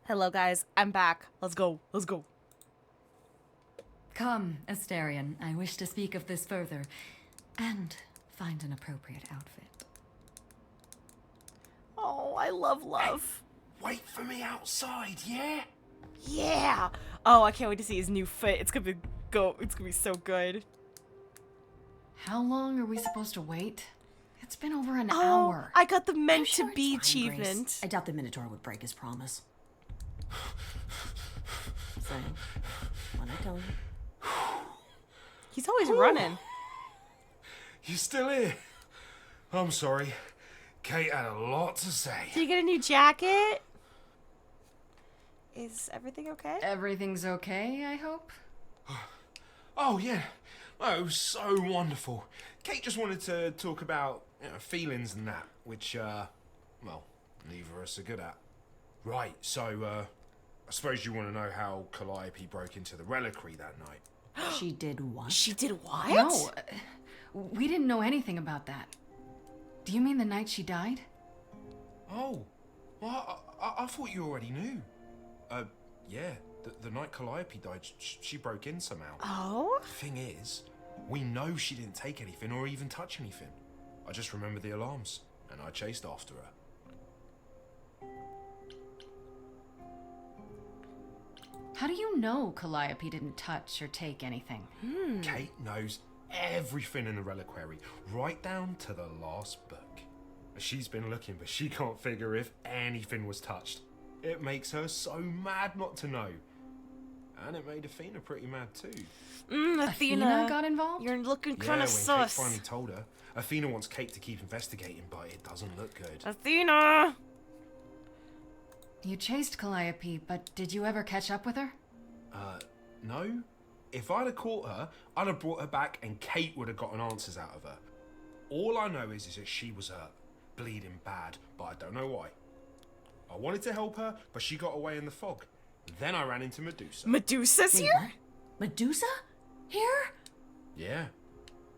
Hello, guys. I'm back. Let's go. Let's go. Come, Asterion. I wish to speak of this further, and find an appropriate outfit. Oh, I love love. Hey, wait for me outside, yeah? Yeah. Oh, I can't wait to see his new fit. It's gonna be so good. How long are we supposed to wait? It's been over an Oh, hour. I got the meant Sure to be it's fine, Grace. achievement. I doubt the Minotaur would break his promise. So, what I tell you? He's always running. You still here? I'm sorry. Kate had a lot to say. Did you get a new jacket? Is everything okay? Everything's okay, I hope? Oh, yeah. Oh, it was so wonderful. Kate just wanted to talk about feelings and that, which, well, neither of us are good at. Right, so, I suppose you want to know how Calliope broke into the reliquary that night. She did what? She did what? No, we didn't know anything about that. Do you mean the night she died? Oh, well, I thought you already knew. Yeah, the night Calliope died, she broke in somehow. Oh? The thing is, we know she didn't take anything or even touch anything. I just remember the alarms, and I chased after her. How do you know Calliope didn't touch or take anything? Kate knows everything in the reliquary, right down to the last book. She's been looking, but she can't figure if anything was touched. It makes her so mad not to know. And it made Athena pretty mad too. Athena got involved? You're looking Yeah, kind when of sus. Kate finally told her. Athena wants Kate to keep investigating, but it doesn't look good. Athena! You chased Calliope, but did you ever catch up with her? No. If I'd have caught her, I'd have brought her back and Kate would have gotten answers out of her. All I know is that she was hurt, bleeding bad, but I don't know why. I wanted to help her, but she got away in the fog. Then I ran into Medusa. Medusa's Wait, here? what? Medusa? Here? Yeah.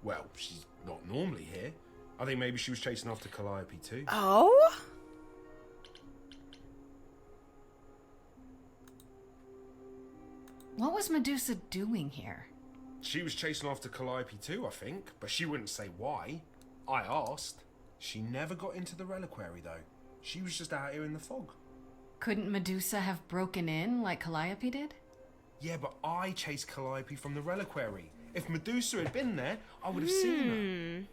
Well, she's not normally here. I think maybe she was chasing after Calliope too. Oh? What was Medusa doing here? She was chasing after Calliope too, I think, but she wouldn't say why. I asked. She never got into the reliquary though. She was just out here in the fog. Couldn't Medusa have broken in like Calliope did? Yeah, but I chased Calliope from the reliquary. If Medusa had been there, I would have seen her.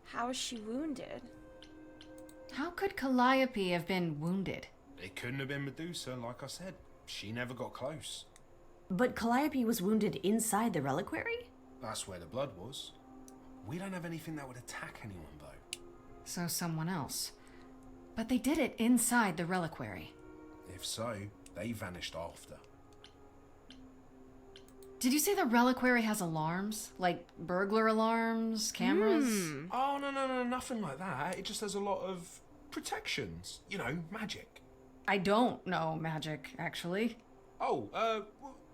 How is she wounded? How could Calliope have been wounded? It couldn't have been Medusa, like I said. She never got close. But Calliope was wounded inside the reliquary? That's where the blood was. We don't have anything that would attack anyone, though. So someone else. But they did it inside the reliquary. If so, they vanished after. Did you say the reliquary has alarms? Like burglar alarms, cameras? Oh, no, nothing like that. It just has a lot of protections. You know, magic. I don't know magic, actually. Oh, well,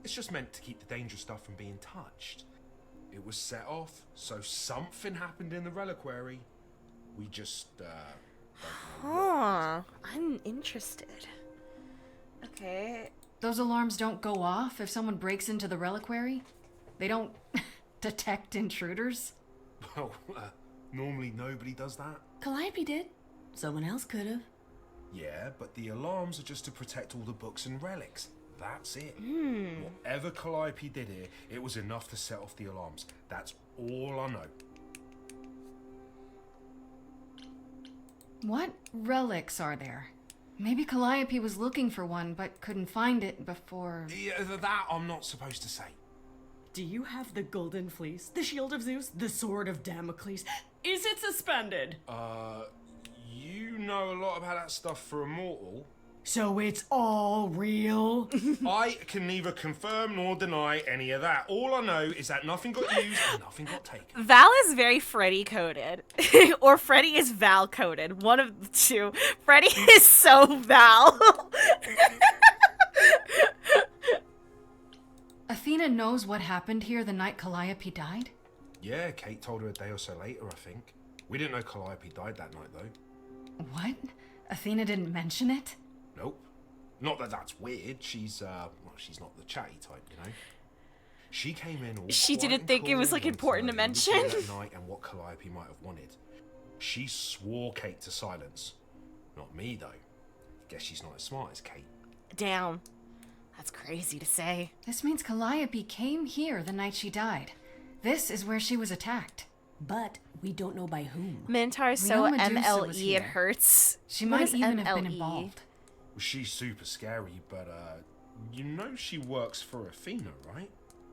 it's just meant to keep the dangerous stuff from being touched. It was set off, so something happened in the reliquary. We just, don't know Huh. I'm interested. Okay. Those alarms don't go off if someone breaks into the reliquary? They don't detect intruders? Well, normally nobody does that. Calliope did. Someone else could have. Yeah, but the alarms are just to protect all the books and relics. That's it. Whatever Calliope did here, it was enough to set off the alarms. That's all I know. What relics are there? Maybe Calliope was looking for one, but couldn't find it before... Yeah, that I'm not supposed to say. Do you have the golden fleece, the shield of Zeus, the sword of Damocles? Is it suspended? You know a lot about that stuff for a mortal. So it's all real? I can neither confirm nor deny any of that. All I know is that nothing got used and nothing got taken. Val is very Freddy coded. Or Freddy is Val coded. One of the two. Freddy is so Val. Athena knows what happened here the night Calliope died? Yeah, Kate told her a day or so later, I think. We didn't know Calliope died that night, though. What? Athena didn't mention it? Nope. Not that that's weird. She's she's not the chatty type, you know. She came in all She quiet didn't and think it cool was, like, and important to wanted know who was mention. here that night and what Calliope might have wanted. She swore Kate to silence. Not me, though. Guess she's not as smart as Kate. Damn. That's crazy to say. This means Calliope came here the night she died. This is where she was attacked. But we don't know by whom. Minotaur is We so know Medusa was MLE, it here. hurts. She What might is even have been MLE? involved. Well, she's super scary, but, you know she works for Athena, right?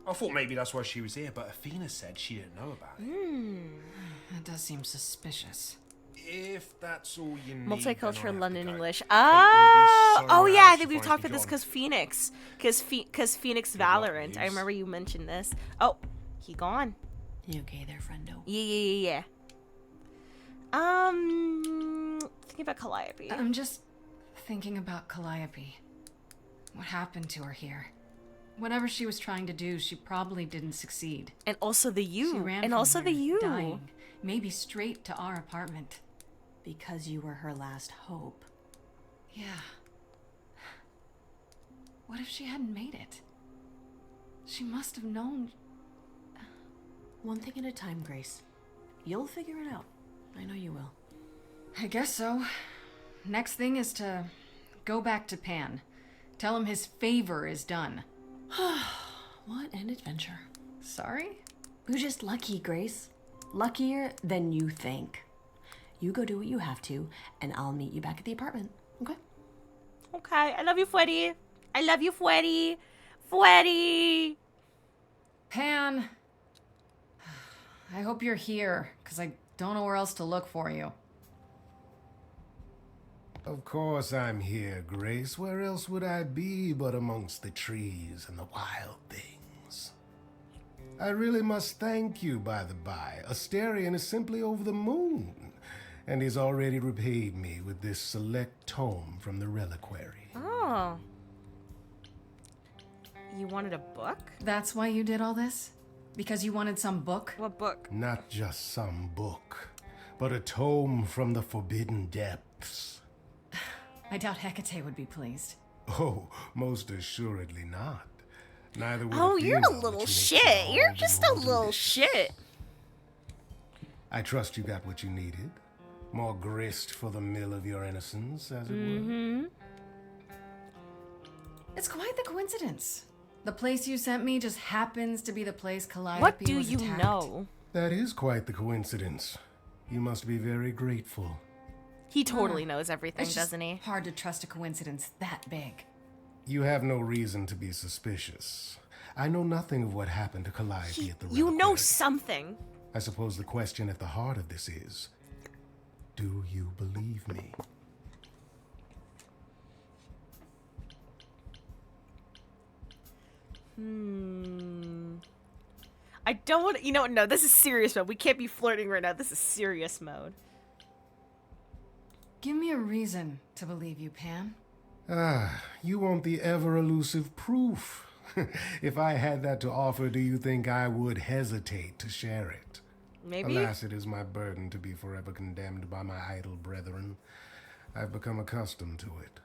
I thought maybe that's why she was here, but Athena said she didn't know about it. That does seem suspicious. If that's all you need, Multicultural London English. Kate Oh, will be so oh mad yeah, I if think she we've finds talked me about this gone. because Phoenix. Because Phoenix luck, Valorant. I Muse. remember you mentioned this. Oh, he gone. You okay there, friendo? Yeah. Thinking about Calliope. I'm just thinking about Calliope. What happened to her here? Whatever she was trying to do, she probably didn't succeed. And also the She you. ran And from also the here, you. dying, maybe straight to our apartment. Because you were her last hope. Yeah. What if she hadn't made it? She must have known. One thing at a time, Grace. You'll figure it out. I know you will. I guess so. Next thing is to go back to Pan. Tell him his favor is done. What an adventure. Sorry? We're just lucky, Grace. Luckier than you think. You go do what you have to, and I'll meet you back at the apartment. Okay? Okay, I love you, Freddy. I love you, Freddy. Freddy. Pan! I hope you're here, because I don't know where else to look for you. Of course I'm here, Grace. Where else would I be but amongst the trees and the wild things? I really must thank you, by the by. Asterion is simply over the moon, and he's already repaid me with this select tome from the reliquary. Oh. You wanted a book? That's why you did all this? Because you wanted some book? What book? Not just some book, but a tome from the forbidden depths. I doubt Hecate would be pleased. Oh, most assuredly not. Neither would Oh, you're Athena, a little which makes shit. it all You're the just more a little delicious. shit. I trust you got what you needed. More grist for the mill of your innocence, as it were. It's quite the coincidence. The place you sent me just happens to be the place Calliope What do was you attacked. know? That is quite the coincidence. You must be very grateful. He totally knows everything, It's just doesn't he? hard to trust a coincidence that big. You have no reason to be suspicious. I know nothing of what happened to Calliope at the You know reliquary. something. I suppose the question at the heart of this is, do you believe me? I don't want to, you know what, no, this is serious mode. We can't be flirting right now. This is serious mode. Give me a reason to believe you, Pan. Ah, you want the ever-elusive proof. If I had that to offer, do you think I would hesitate to share it? Maybe. Alas, it is my burden to be forever condemned by my idle brethren. I've become accustomed to it.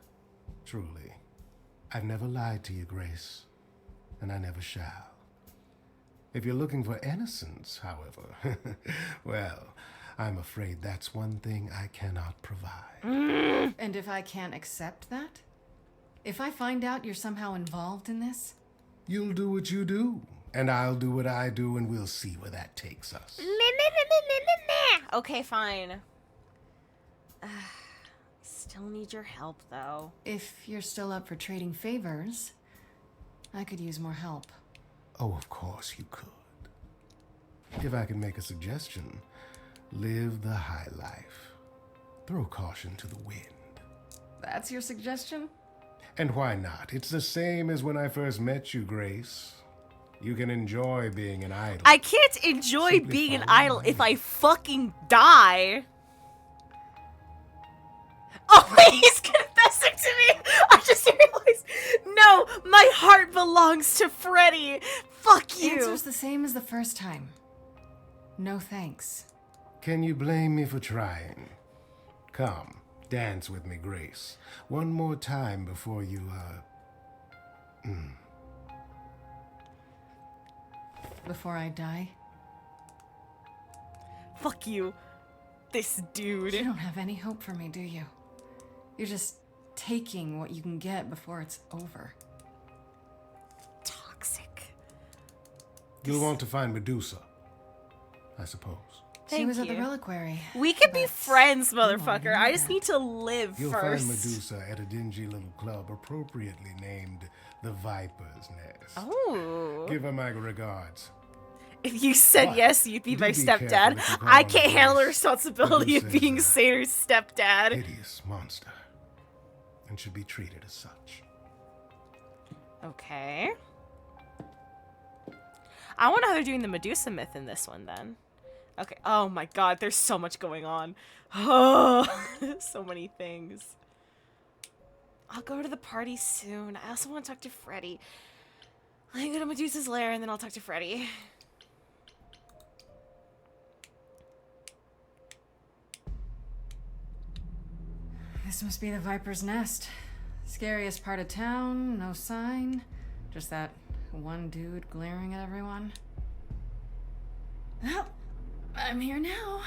Truly. I've never lied to you, Grace, and I never shall. If you're looking for innocence, however, well, I'm afraid that's one thing I cannot provide. And if I can't accept that? If I find out you're somehow involved in this? You'll do what you do, and I'll do what I do, and we'll see where that takes us. Okay, fine. Still need your help, though. If you're still up for trading favors, I could use more help. Oh, of course you could. If I can make a suggestion, live the high life. Throw caution to the wind. That's your suggestion? And why not? It's the same as when I first met you, Grace. You can enjoy being an idol. I can't enjoy Simply being an follow idol my if I fucking die. Oh, wait, he's confessing to me. I just realized. No, my heart belongs to Freddy. Fuck you. Answer's the same as the first time. No thanks. Can you blame me for trying? Come, dance with me, Grace. One more time before you, Before I die? Fuck you. This dude. You don't have any hope for me, do you? You're just taking what you can get before it's over. Toxic. You'll want to find Medusa, I suppose. She was at the you. reliquary. We can be but friends, you already motherfucker. knew I just that. need to live You'll first. find Medusa at a dingy little club appropriately named the Viper's Nest. Oh. Give her my regards. If you said But yes, you'd be do my be careful stepdad. if you call I on can't handle the Grace. responsibility of Medusa being is a Sator's stepdad. hideous monster and should be treated as such. Okay. I wonder how they're doing the Medusa myth in this one then. Okay. Oh my god, there's so much going on. Oh, so many things. I'll go to the party soon. I also want to talk to Freddy. Let me go to Medusa's lair and then I'll talk to Freddy. This must be the Viper's Nest. Scariest part of town, no sign. Just that one dude glaring at everyone. Well, I'm here now.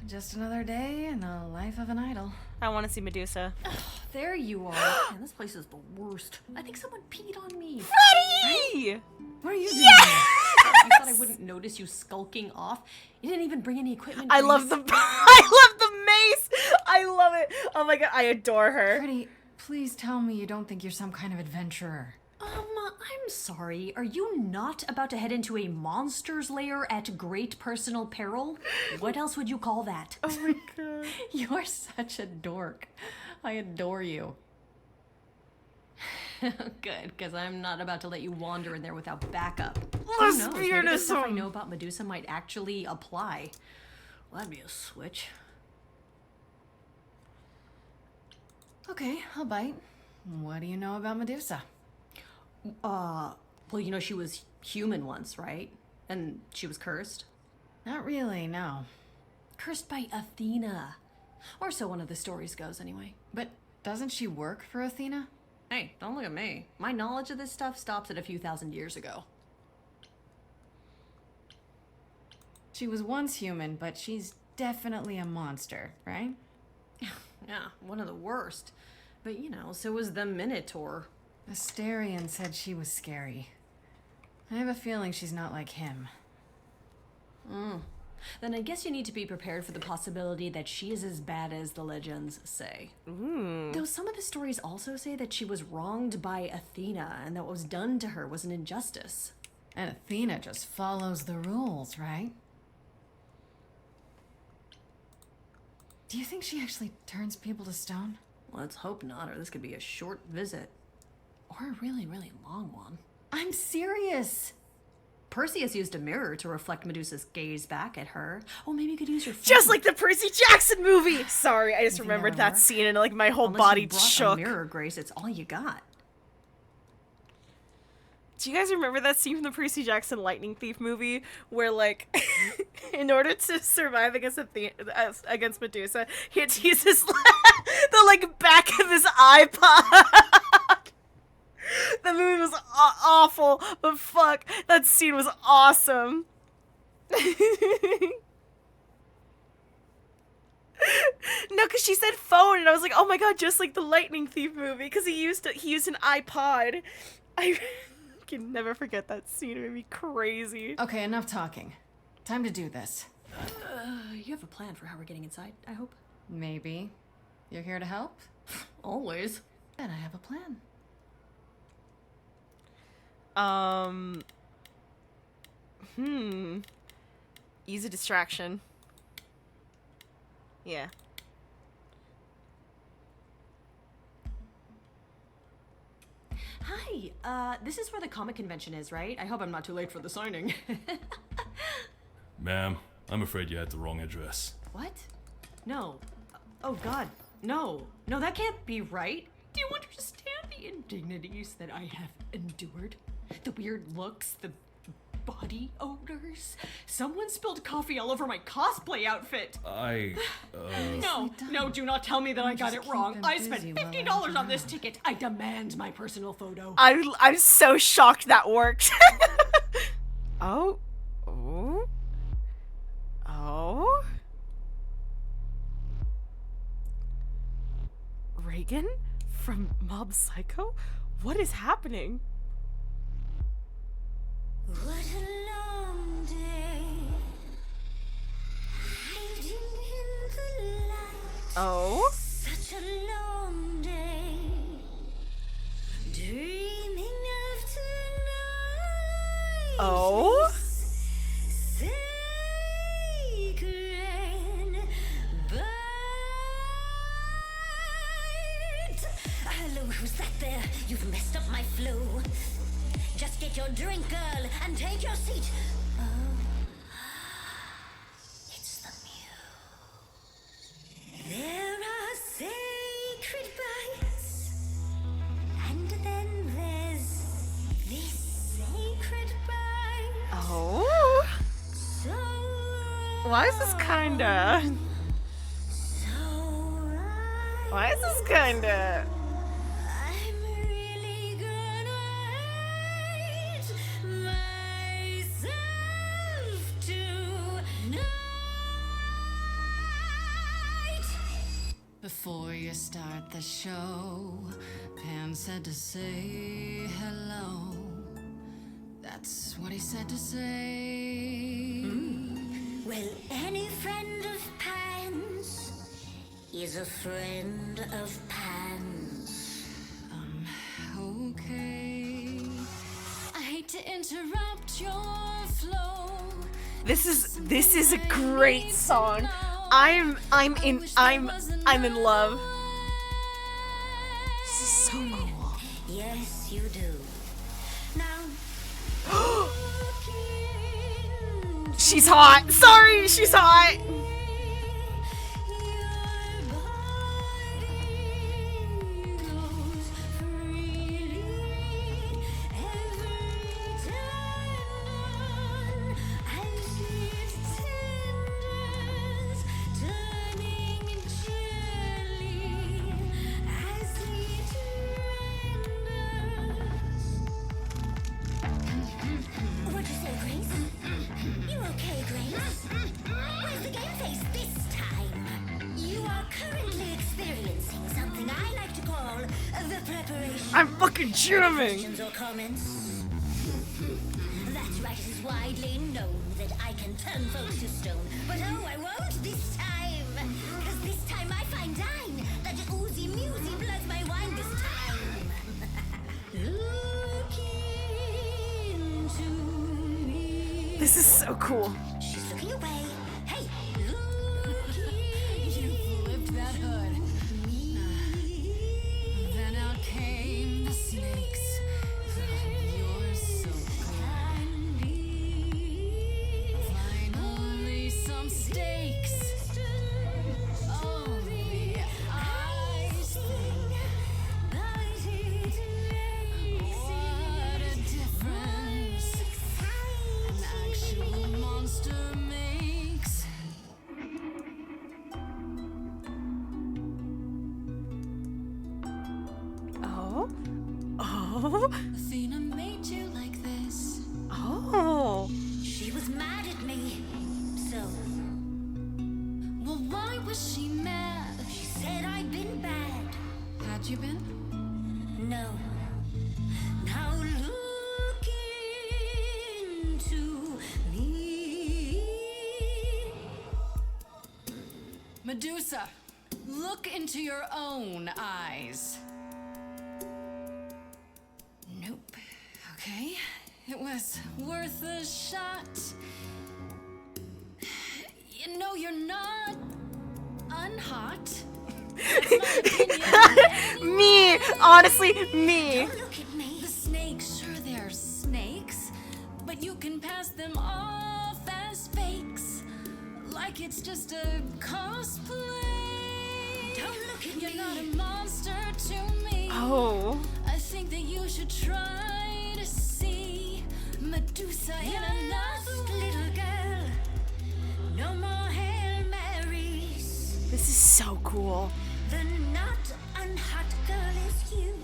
Just another day in the life of an idol. I want to see Medusa. There you are. Man, this place is the worst. I think someone peed on me. Freddy! What are you doing? You thought I wouldn't notice you skulking off? You didn't even bring any equipment. I love the I love the mace. I love it. Oh my god, I adore her. Freddy, please tell me you don't think you're some kind of adventurer. I'm sorry. Are you not about to head into a monster's lair at great personal peril? What else would you call that? Oh my god. You're such a dork. I adore you. Good, because I'm not about to let you wander in there without backup. Let's Who knows? be Maybe the stuff I innocent. know about Medusa might actually apply. Well, that'd be a switch. Okay, I'll bite. What do you know about Medusa? Well, you know she was human once, right? And she was cursed? Not really, no. Cursed by Athena. Or so one of the stories goes, anyway. But doesn't she work for Athena? Hey, don't look at me. My knowledge of this stuff stops at a few thousand years ago. She was once human, but she's definitely a monster, right? Yeah, one of the worst. But, you know, so was the Minotaur. Asterion said she was scary. I have a feeling she's not like him. Then I guess you need to be prepared for the possibility that she is as bad as the legends say. Though some of the stories also say that she was wronged by Athena and that what was done to her was an injustice. And Athena just follows the rules, right? Do you think she actually turns people to stone? Let's hope not, or this could be a short visit. Or a really, really long one. I'm serious! Perseus used a mirror to reflect Medusa's gaze back at her. Oh, maybe you could use your phone. Just like the Percy Jackson movie. Sorry, I just remembered that work? scene and like my whole Unless body you brought shook. a mirror, Grace, it's all you got. Do you guys remember that scene from the Percy Jackson Lightning Thief movie where, like, in order to survive against Medusa, he had to use his the like back of his iPod? The movie was awful, but fuck, that scene was awesome. No, because she said phone, and I was like, oh my god, just like the Lightning Thief movie, because he used an iPod. I can never forget that scene. It made me crazy. Okay, enough talking. Time to do this. You have a plan for how we're getting inside, I hope? Maybe. You're here to help? Always. Then I have a plan. Use a distraction. Yeah. Hi, this is where the comic convention is, right? I hope I'm not too late for the signing. Ma'am, I'm afraid you had the wrong address. What? No. Oh god, no. No, that can't be right. Do you understand the indignities that I have endured? The weird looks, the body odors. Someone spilled coffee all over my cosplay outfit. No, do not tell me that I got it wrong. I spent $50 on this ticket. I demand my personal photo. I'm so shocked that worked. Oh. Reagan from Mob Psycho? What is happening? What a long day, hiding in the light. Oh? Such a long day, dreaming of tonight. Oh? Sacred bite. Hello, who's that there? You've messed up my flow. Just get your drink, girl, and take your seat. Oh, it's the muse. There are sacred bites, and then there's this sacred bite. Oh? So Why is this kinda... Why is this kinda... Before you start the show, Pan said to say hello. That's what he said to say. Well, any friend of Pan's is a friend of Pan's. Okay. I hate to interrupt your flow. This is a great song. I'm in love. This is so cool. Yes, you do. Now, she's hot. Sorry, she's hot. What'd you say, Grace? You okay, Grace? Where's the game face this time? You are currently experiencing something I like to call the preparation. I'm fucking jamming. Questions or comments? That's right, it is widely known that I can turn folks to stone. But oh, I won't this time. Cause this time I find dine that oozy musy bloods my wine this time. This is so cool. She's looking away. Hey, You flipped that hood. Then out came the snakes. You're so good. Finally, some stakes. Oh, the ice thing. What a difference an actual monster makes. Oh? Athena made you like this. Oh. she was mad at me. So, Well, why was she mad? she said I'd been bad. Had you been? No. Now look into me. Medusa, look into your own eyes. Nope. Okay. It was worth a shot. You know you're not unhot. Me, honestly, me. Look at me. The snakes, sure they're snakes, but you can pass them off as fakes, like it's just a cosplay. Don't look at You're me. not a monster to me. Oh. I think that you should try to see Medusa in a lost little girl. No more Hail Marys. This is so cool. The not unhot girl is you.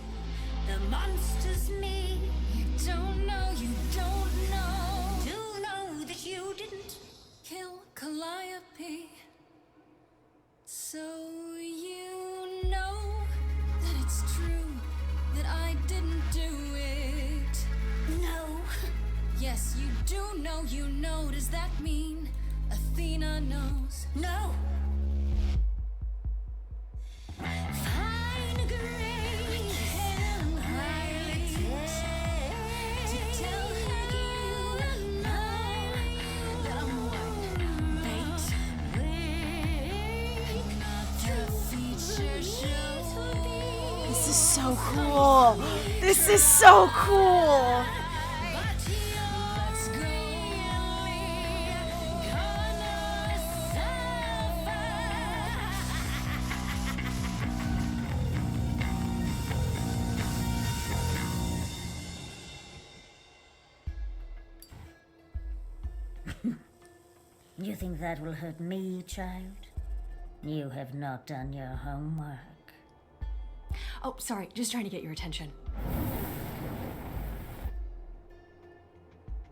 The monster's me. You don't know, you don't know. You know that you didn't kill Calliope. So you know that it's true that I didn't do it. No. Yes, you do know, you know. Does that mean Athena knows? No. Fine grain and highly to tell her you and I that I'm one bait. The feature show. This is so cool. This is so cool. You think that will hurt me, child? You have not done your homework. Oh, sorry, just trying to get your attention.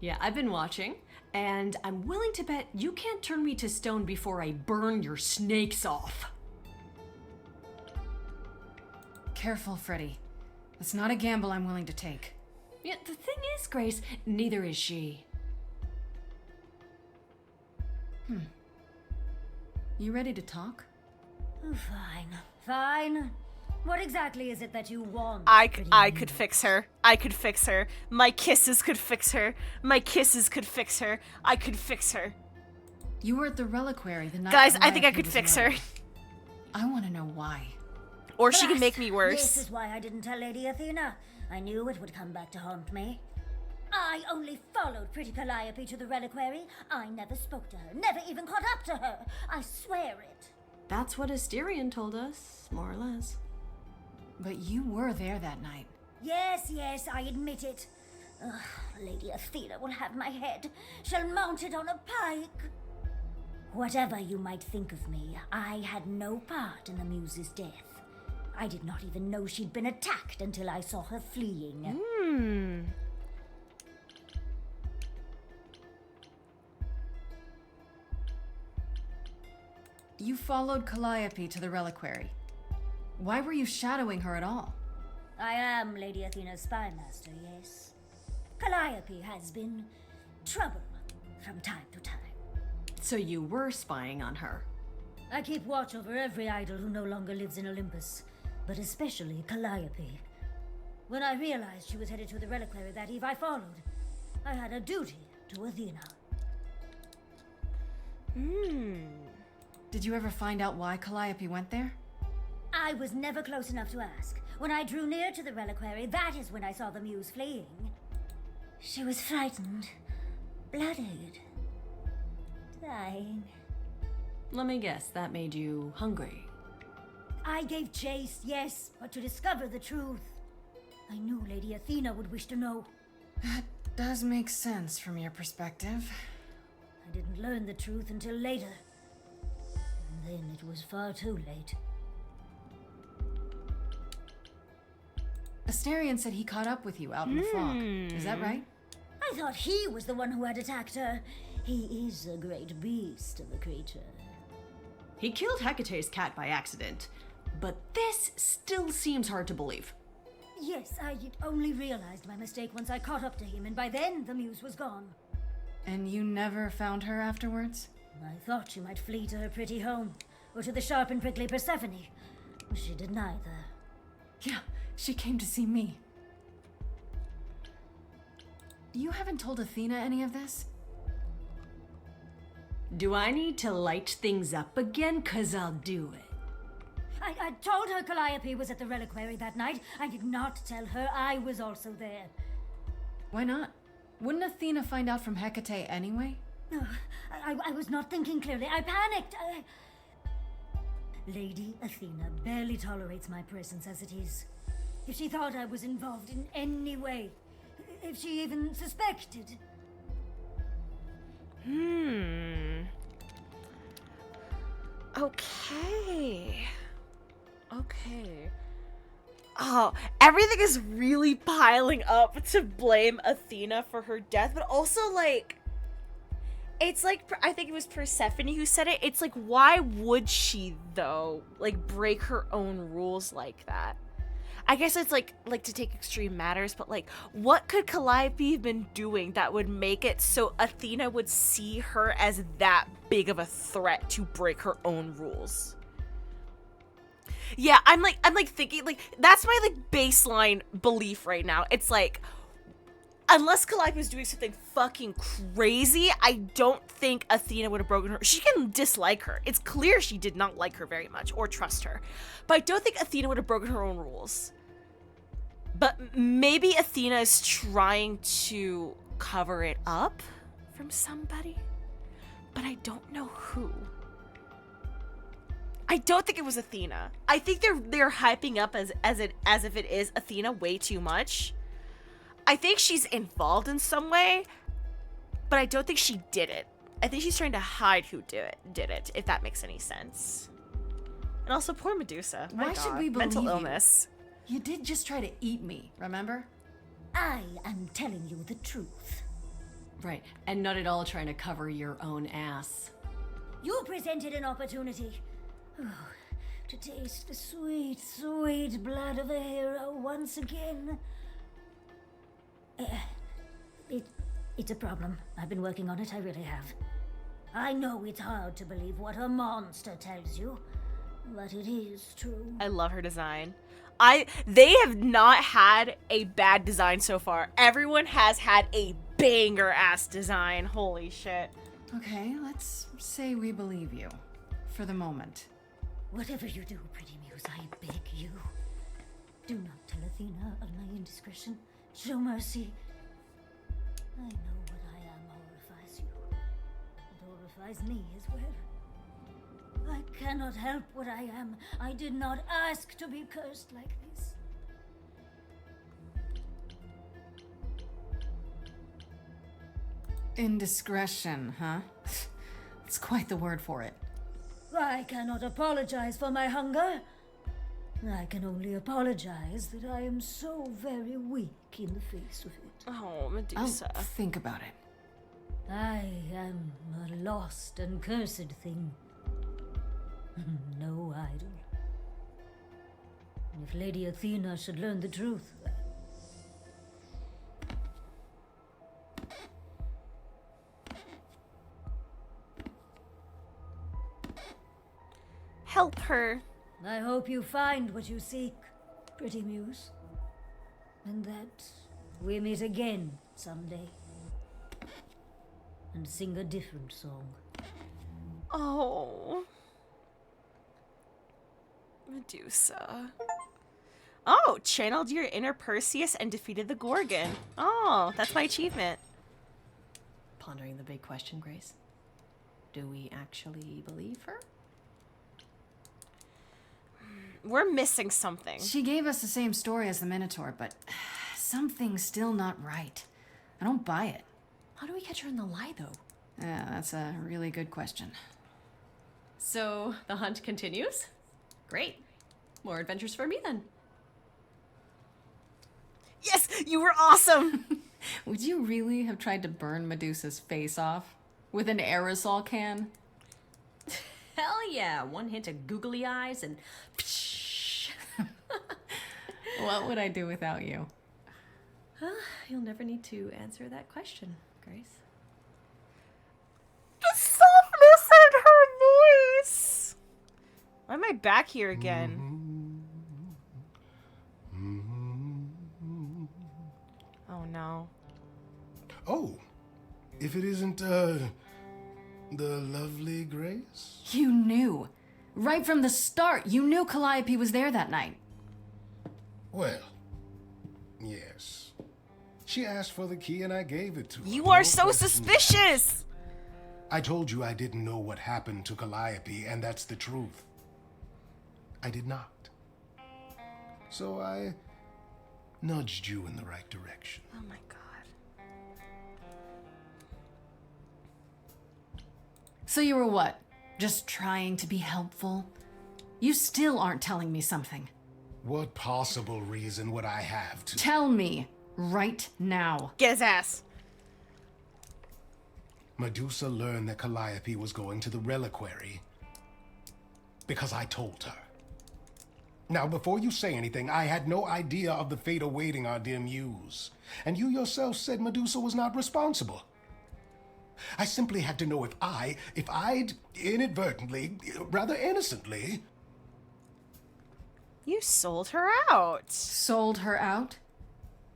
Yeah, I've been watching, and I'm willing to bet you can't turn me to stone before I burn your snakes off. Careful, Freddy. That's not a gamble I'm willing to take. Yeah, the thing is, Grace, neither is she. You ready to talk? Fine. Fine. What exactly is it that you want? I could fix her. I could fix her. My kisses could fix her. My kisses could fix her. I could fix her. You were at the reliquary the night. Guys, I think I Calliope could was fix her. murdered. I want to know why. Or she can Blast! make me worse. This is why I didn't tell Lady Athena. I knew it would come back to haunt me. I only followed pretty Calliope to the reliquary. I never spoke to her, never even caught up to her. I swear it. That's what Asterion told us, more or less. But you were there that night. Yes, yes, I admit it. Ugh, Lady Athena will have my head. She'll mount it on a pike. Whatever you might think of me, I had no part in the Muse's death. I did not even know she'd been attacked until I saw her fleeing. You followed Calliope to the reliquary. Why were you shadowing her at all? I am Lady Athena's spy master, yes. Calliope has been trouble from time to time. So you were spying on her. I keep watch over every idol who no longer lives in Olympus, but especially Calliope. When I realized she was headed to the reliquary that eve, I followed. I had a duty to Athena. Did you ever find out why Calliope went there? I was never close enough to ask. When I drew near to the reliquary, that is when I saw the Muse fleeing. She was frightened, bloodied, dying. Let me guess, that made you hungry. I gave chase, yes, but to discover the truth. I knew Lady Athena would wish to know. That does make sense from your perspective. I didn't learn the truth until later. And then it was far too late. Asterion said he caught up with you out in the fog. Is that right? I thought he was the one who had attacked her. He is a great beast of a creature. He killed Hecate's cat by accident, but this still seems hard to believe. Yes, I only realized my mistake once I caught up to him, and by then the Muse was gone. And you never found her afterwards? I thought she might flee to her pretty home, or to the sharp and prickly Persephone. She did neither. Yeah, she came to see me. You haven't told Athena any of this? Do I need to light things up again? 'Cause I'll do it. I told her Calliope was at the reliquary that night. I did not tell her I was also there. Why not? Wouldn't Athena find out from Hecate anyway? No, I was not thinking clearly. I panicked. Lady Athena barely tolerates my presence as it is. If she thought I was involved in any way, if she even suspected. Okay. Okay. Oh, everything is really piling up to blame Athena for her death, but also, like, it's like, I think it was Persephone who said it. It's like, why would she, though, like, break her own rules like that? I guess it's like to take extreme matters, but like, what could Calliope have been doing that would make it so Athena would see her as that big of a threat to break her own rules? Yeah, I'm like thinking, like, that's my like baseline belief right now. It's like, unless Calliope was doing something fucking crazy, I don't think Athena would have broken her. She can dislike her. It's clear she did not like her very much or trust her. But I don't think Athena would have broken her own rules. But maybe Athena is trying to cover it up from somebody. But I don't know who. I don't think it was Athena. I think they're hyping up as if it is Athena way too much. I think she's involved in some way, but I don't think she did it. I think she's trying to hide who did it, if that makes any sense. And also, poor Medusa. Why should we believe mental you? illness? You did just try to eat me, remember? I am telling you the truth. Right, and not at all trying to cover your own ass. You presented an opportunity. To taste the sweet, sweet blood of a hero once again. It's a problem. I've been working on it, I really have. I know it's hard to believe what a monster tells you, but it is true. I love her design. They have not had a bad design so far. Everyone has had a banger ass design. Holy shit. Okay, let's say we believe you. For the moment. Whatever you do, Pretty Muse, I beg you. Do not tell Athena of my indiscretion. Show mercy. I know what I am horrifies you. It horrifies me as well. I cannot help what I am. I did not ask to be cursed like this. Indiscretion, huh? It's quite the word for it. I cannot apologize for my hunger. I can only apologize that I am so very weak in the face of it. Oh, Medusa. I'll think about it. I am a lost and cursed thing. No idol. If Lady Athena should learn the truth... Help her. I hope you find what you seek, Pretty Muse. And that we meet again someday. And sing a different song. Oh. Medusa. Oh, channeled your inner Perseus and defeated the Gorgon. Oh, that's my achievement. Pondering the big question, Grace. Do we actually believe her? We're missing something. She gave us the same story as the Minotaur, but something's still not right. I don't buy it. How do we catch her in the lie, though? Yeah, that's a really good question. So, the hunt continues? Great. More adventures for me, then. Yes, you were awesome! Would you really have tried to burn Medusa's face off? With an aerosol can? Hell yeah! One hint of googly eyes and... What would I do without you? You'll never need to answer that question, Grace. The softness in her voice! Why am I back here again? Oh no. Oh, if it isn't, the lovely Grace? You knew. Right from the start, you knew Calliope was there that night. Well, yes. She asked for the key and I gave it to her. You are No so questions suspicious! asked. I told you I didn't know what happened to Calliope, and that's the truth. I did not. So I nudged you in the right direction. Oh my god. So you were what? Just trying to be helpful? You still aren't telling me something. What possible reason would I have to... Tell me right now. Get his ass. Medusa learned that Calliope was going to the reliquary because I told her. Now, before you say anything, I had no idea of the fate awaiting our dear muse. And you yourself said Medusa was not responsible. I simply had to know if I'd inadvertently, rather innocently... You sold her out. Sold her out?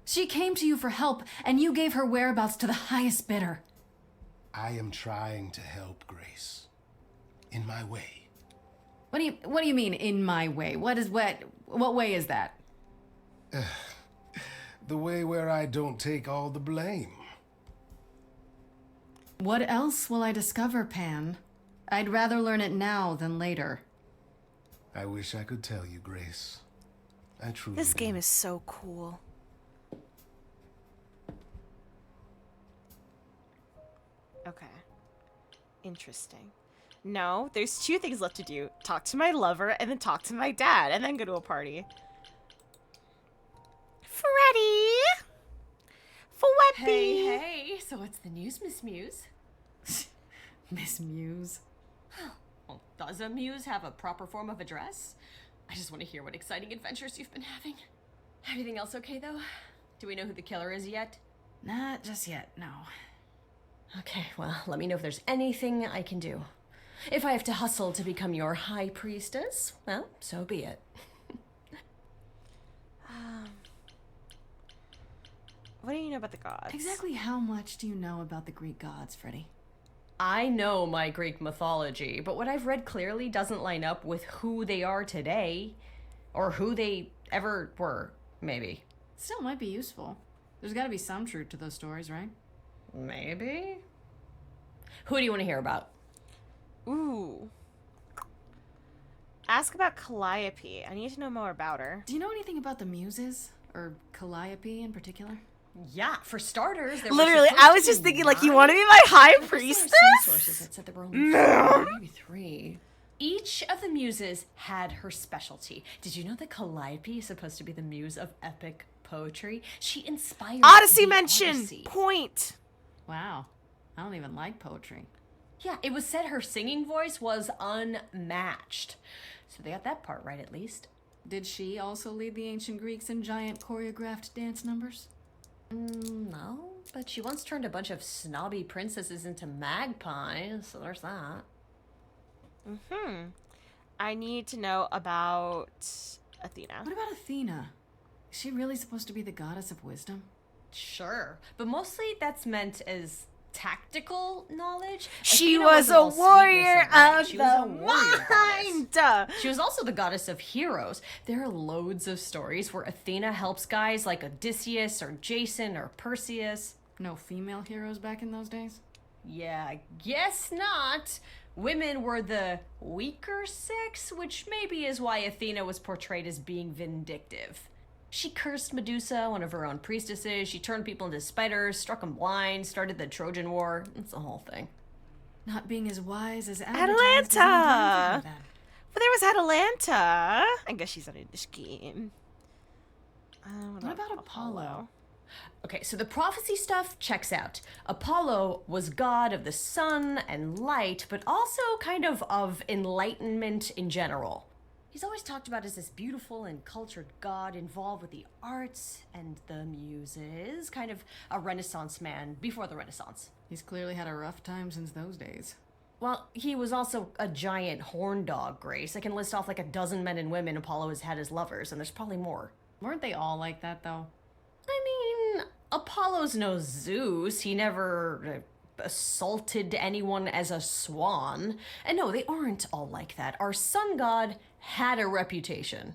She came to you for help, and you gave her whereabouts to the highest bidder. I am trying to help, Grace. In my way. What do you mean, in my way? What way is that? The way where I don't take all the blame. What else will I discover, Pan? I'd rather learn it now than later. I wish I could tell you, Grace. I truly This do. game is so cool. Okay. Interesting. No, there's 2 things left to do. Talk to my lover, and then talk to my dad, and then go to a party. Freddy! Fweppy! Hey, so what's the news, Miss Muse? Miss Muse. Well, does a muse have a proper form of address? I just want to hear what exciting adventures you've been having. Everything else okay, though? Do we know who the killer is yet? Not just yet, no. Okay, well, let me know if there's anything I can do. If I have to hustle to become your high priestess, well, so be it. What do you know about the gods? Exactly how much do you know about the Greek gods, Freddy? I know my Greek mythology, but what I've read clearly doesn't line up with who they are today. Or who they ever were, maybe. Still might be useful. There's gotta be some truth to those stories, right? Maybe? Who do you want to hear about? Ooh. Ask about Calliope. I need to know more about her. Do you know anything about the Muses? Or Calliope in particular? Yeah, for starters, there Literally, I was just thinking, like, you want to be my high priestess? Sources that said there were only No. 4, maybe 3. Each of the muses had her specialty. Did you know that Calliope is supposed to be the muse of epic poetry? She inspired Odyssey the mention! Odyssey. Point! Wow. I don't even like poetry. Yeah, it was said her singing voice was unmatched. So they got that part right, at least. Did she also lead the ancient Greeks in giant choreographed dance numbers? No, but she once turned a bunch of snobby princesses into magpies, so there's that. I need to know about Athena. What about Athena? Is she really supposed to be the goddess of wisdom? Sure, but mostly that's meant as tactical knowledge. She Athena was wasn't a all sweetness warrior and light. of She was a the warrior goddess. mind! She was also the goddess of heroes. There are loads of stories where Athena helps guys like Odysseus or Jason or Perseus. No female heroes back in those days? Yeah, I guess not. Women were the weaker sex, which maybe is why Athena was portrayed as being vindictive. She cursed Medusa, one of her own priestesses. She turned people into spiders, struck them blind, started the Trojan War. It's the whole thing. Not being as wise as Atalanta! But there was Atalanta. I guess she's under the scheme. What about Apollo? Okay, so the prophecy stuff checks out. Apollo was god of the sun and light, but also kind of enlightenment in general. He's always talked about as this beautiful and cultured god involved with the arts and the muses, kind of a Renaissance man before the Renaissance. He's clearly had a rough time since those days. Well, he was also a giant horn dog, Grace. I can list off like a dozen men and women Apollo has had as lovers, and there's probably more. Weren't they all like that, though? I mean, Apollo's no Zeus. He never assaulted anyone as a swan. And no, they aren't all like that. Our sun god had a reputation.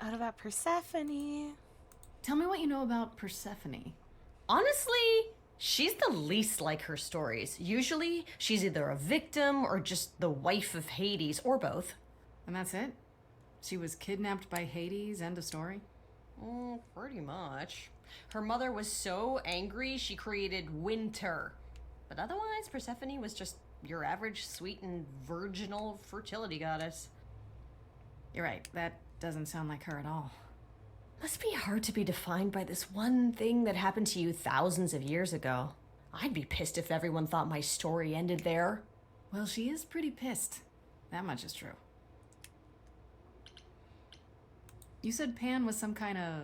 What about Persephone? Tell me what you know about Persephone. Honestly, she's the least like her stories. Usually, she's either a victim or just the wife of Hades, or both. And that's it? She was kidnapped by Hades, end of story? Pretty much. Her mother was so angry, she created winter. But otherwise, Persephone was just your average sweet and virginal fertility goddess. You're right, that doesn't sound like her at all. Must be hard to be defined by this one thing that happened to you thousands of years ago. I'd be pissed if everyone thought my story ended there. Well, she is pretty pissed. That much is true. You said Pan was some kind of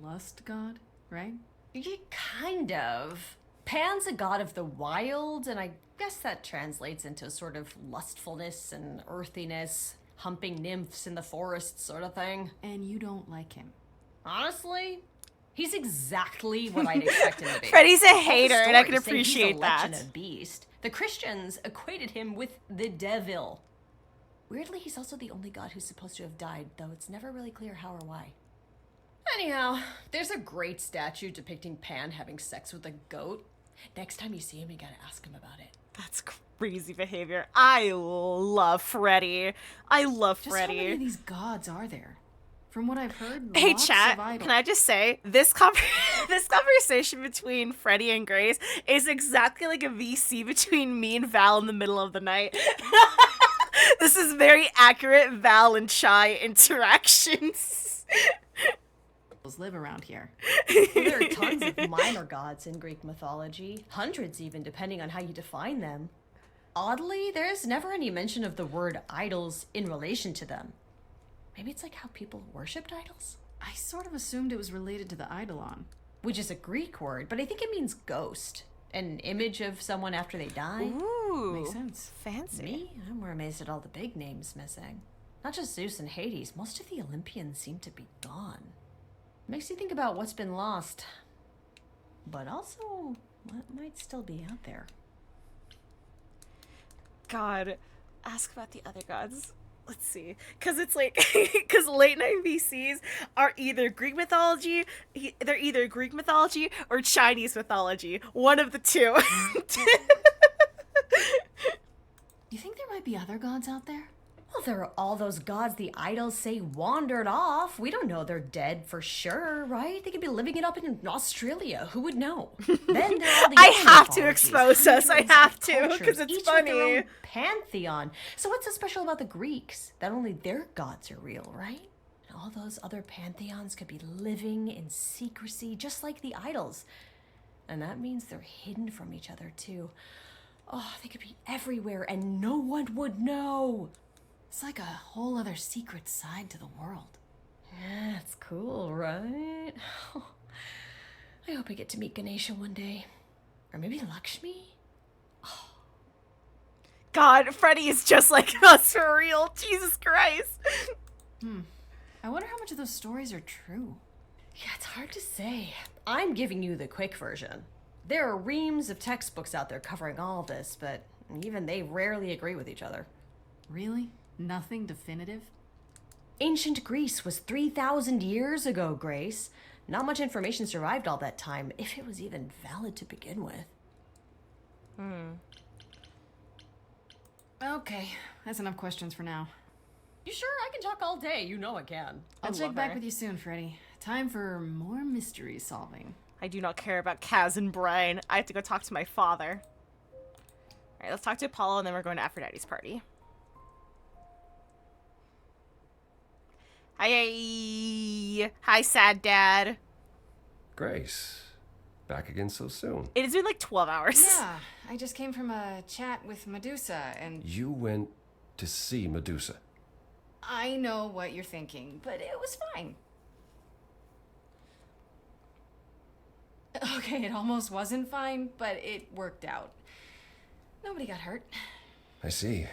lust god, right? Yeah, kind of. Pan's a god of the wild, and I guess that translates into sort of lustfulness and earthiness, humping nymphs in the forest sort of thing. And you don't like him? Honestly, he's exactly what I'd expect him to be. Freddie's a hater, All the and I can stories say appreciate he's a that. legend, a beast. The Christians equated him with the devil. Weirdly, he's also the only god who's supposed to have died, though it's never really clear how or why. Anyhow, there's a great statue depicting Pan having sex with a goat. Next time you see him, you gotta ask him about it. That's crazy behavior. I love Freddie. I love Just Freddie. how many of these gods are there? From what I've heard, Hey lots chat, of idols. can I just say, this this conversation between Freddie and Grace is exactly like a VC between me and Val in the middle of the night. This is very accurate Val and Chai interactions. Live around here. There are tons of minor gods in Greek mythology, hundreds even, depending on how you define them. Oddly, there's never any mention of the word idols in relation to them. Maybe it's like how people worshipped idols? I sort of assumed it was related to the eidolon. Which is a Greek word, but I think it means ghost. An image of someone after they die. Ooh, makes sense. Fancy. Me? I'm more amazed at all the big names missing. Not just Zeus and Hades, most of the Olympians seem to be gone. Makes you think about what's been lost, but also what might still be out there. God, ask about the other gods. Let's see, because it's like, because late night VCs are either Greek mythology, they're either Greek mythology or Chinese mythology. One of the two. You think there might be other gods out there? Well, there are all those gods the idols say wandered off. We don't know they're dead for sure, right? They could be living it up in Australia. Who would know? Then there are all the I other have to mythologies, expose us. I hundreds have of to, cultures, because it's each with their funny. own pantheon. So what's so special about the Greeks? That only their gods are real, right? And all those other pantheons could be living in secrecy, just like the idols. And that means they're hidden from each other, too. Oh, they could be everywhere, and no one would know. It's like a whole other secret side to the world. Yeah, it's cool, right? I hope I get to meet Ganesha one day. Or maybe Lakshmi? God, Freddie is just like us for real. Jesus Christ. I wonder how much of those stories are true. Yeah, it's hard to say. I'm giving you the quick version. There are reams of textbooks out there covering all this, but even they rarely agree with each other. Really? Nothing definitive? Ancient Greece was 3,000 years ago, Grace. Not much information survived all that time, if it was even valid to begin with. Okay, that's enough questions for now. You sure? I can talk all day. You know I can. I'll check back with you soon, Freddie. Time for more mystery solving. I do not care about Kaz and Brian. I have to go talk to my father. Alright, let's talk to Apollo and then we're going to Aphrodite's party. Hi, hi, sad dad. Grace, back again so soon. It has been like 12 hours. Yeah, I just came from a chat with Medusa, and You went to see Medusa. I know what you're thinking, but it was fine. Okay, it almost wasn't fine, but it worked out. Nobody got hurt. I see.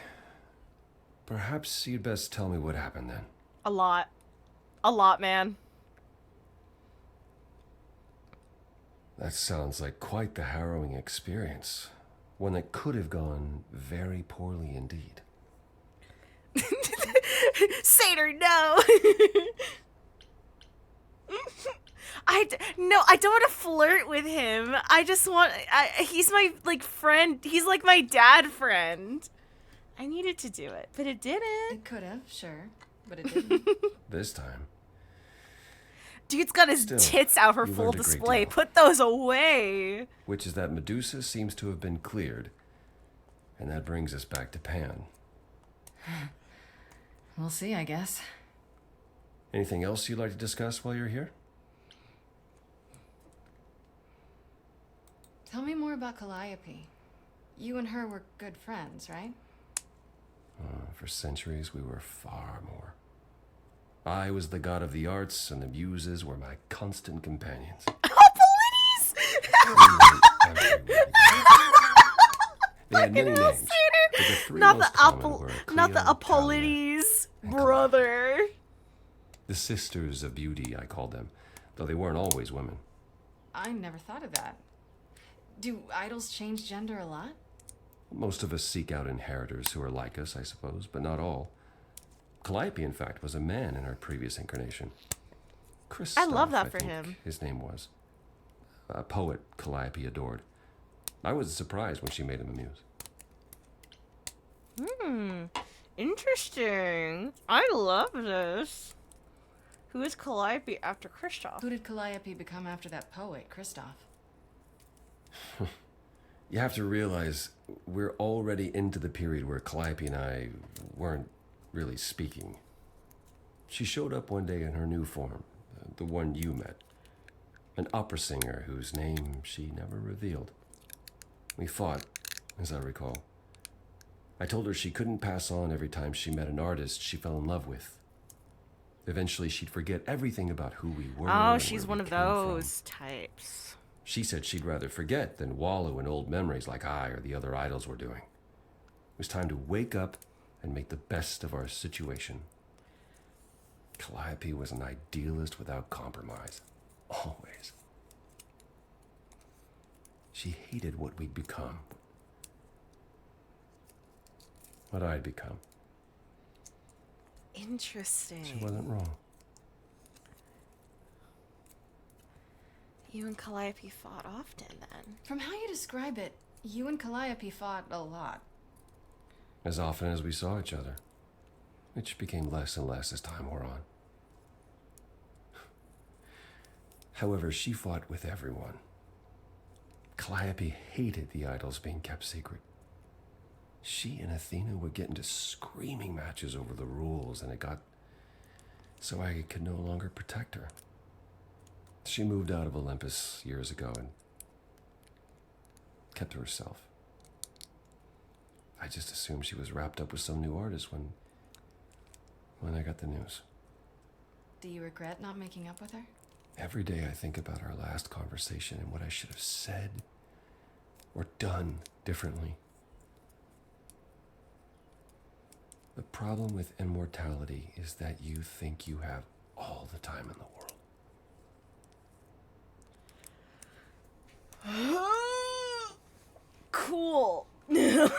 Perhaps you'd best tell me what happened then. A lot. A lot, man. That sounds like quite the harrowing experience. One that could have gone very poorly indeed. Satyr, no! I don't want to flirt with him. I just want... he's my, like, friend. He's like my dad friend. I needed to do it, but it didn't. It could have, sure, but it didn't. This time. Dude's got his Still, tits out for you full learned a great display. deal. Put those away. Which is that Medusa seems to have been cleared. And that brings us back to Pan. We'll see, I guess. Anything else you'd like to discuss while you're here? Tell me more about Calliope. You and her were good friends, right? For centuries, we were far more. I was the god of the arts, and the muses were my constant companions. They had many names, but the three Not most the common were not the Cleo, Apollides brother. the Sisters of Beauty, I called them, though they weren't always women. I never thought of that. Do idols change gender a lot? Most of us seek out inheritors who are like us, I suppose, but not all. Calliope, in fact, was a man in her previous incarnation. I love that I for think him. His name was. A poet Calliope adored. I was surprised when she made him a muse. Interesting. I love this. Who is Calliope after Kristoff? Who did Calliope become after that poet, Kristoff? You have to realize we're already into the period where Calliope and I weren't really speaking. She showed up one day in her new form, the one you met. An opera singer whose name she never revealed. We fought, as I recall. I told her she couldn't pass on every time she met an artist she fell in love with. Eventually, she'd forget everything about who we were. Oh, and she's where one we of came those from. types. She said she'd rather forget than wallow in old memories like I or the other idols were doing. It was time to wake up and make the best of our situation. Calliope was an idealist without compromise. Always. She hated what we'd become. What I'd become. Interesting. She wasn't wrong. You and Calliope fought often then. From how you describe it, you and Calliope fought a lot. As often as we saw each other. Which became less and less as time wore on. However, she fought with everyone. Calliope hated the idols being kept secret. She and Athena would get into screaming matches over the rules, and it got so I could no longer protect her. She moved out of Olympus years ago and kept to herself. I just assumed she was wrapped up with some new artist when I got the news. Do you regret not making up with her? Every day I think about our last conversation and what I should have said or done differently. The problem with immortality is that you think you have all the time in the world. Cool. Man,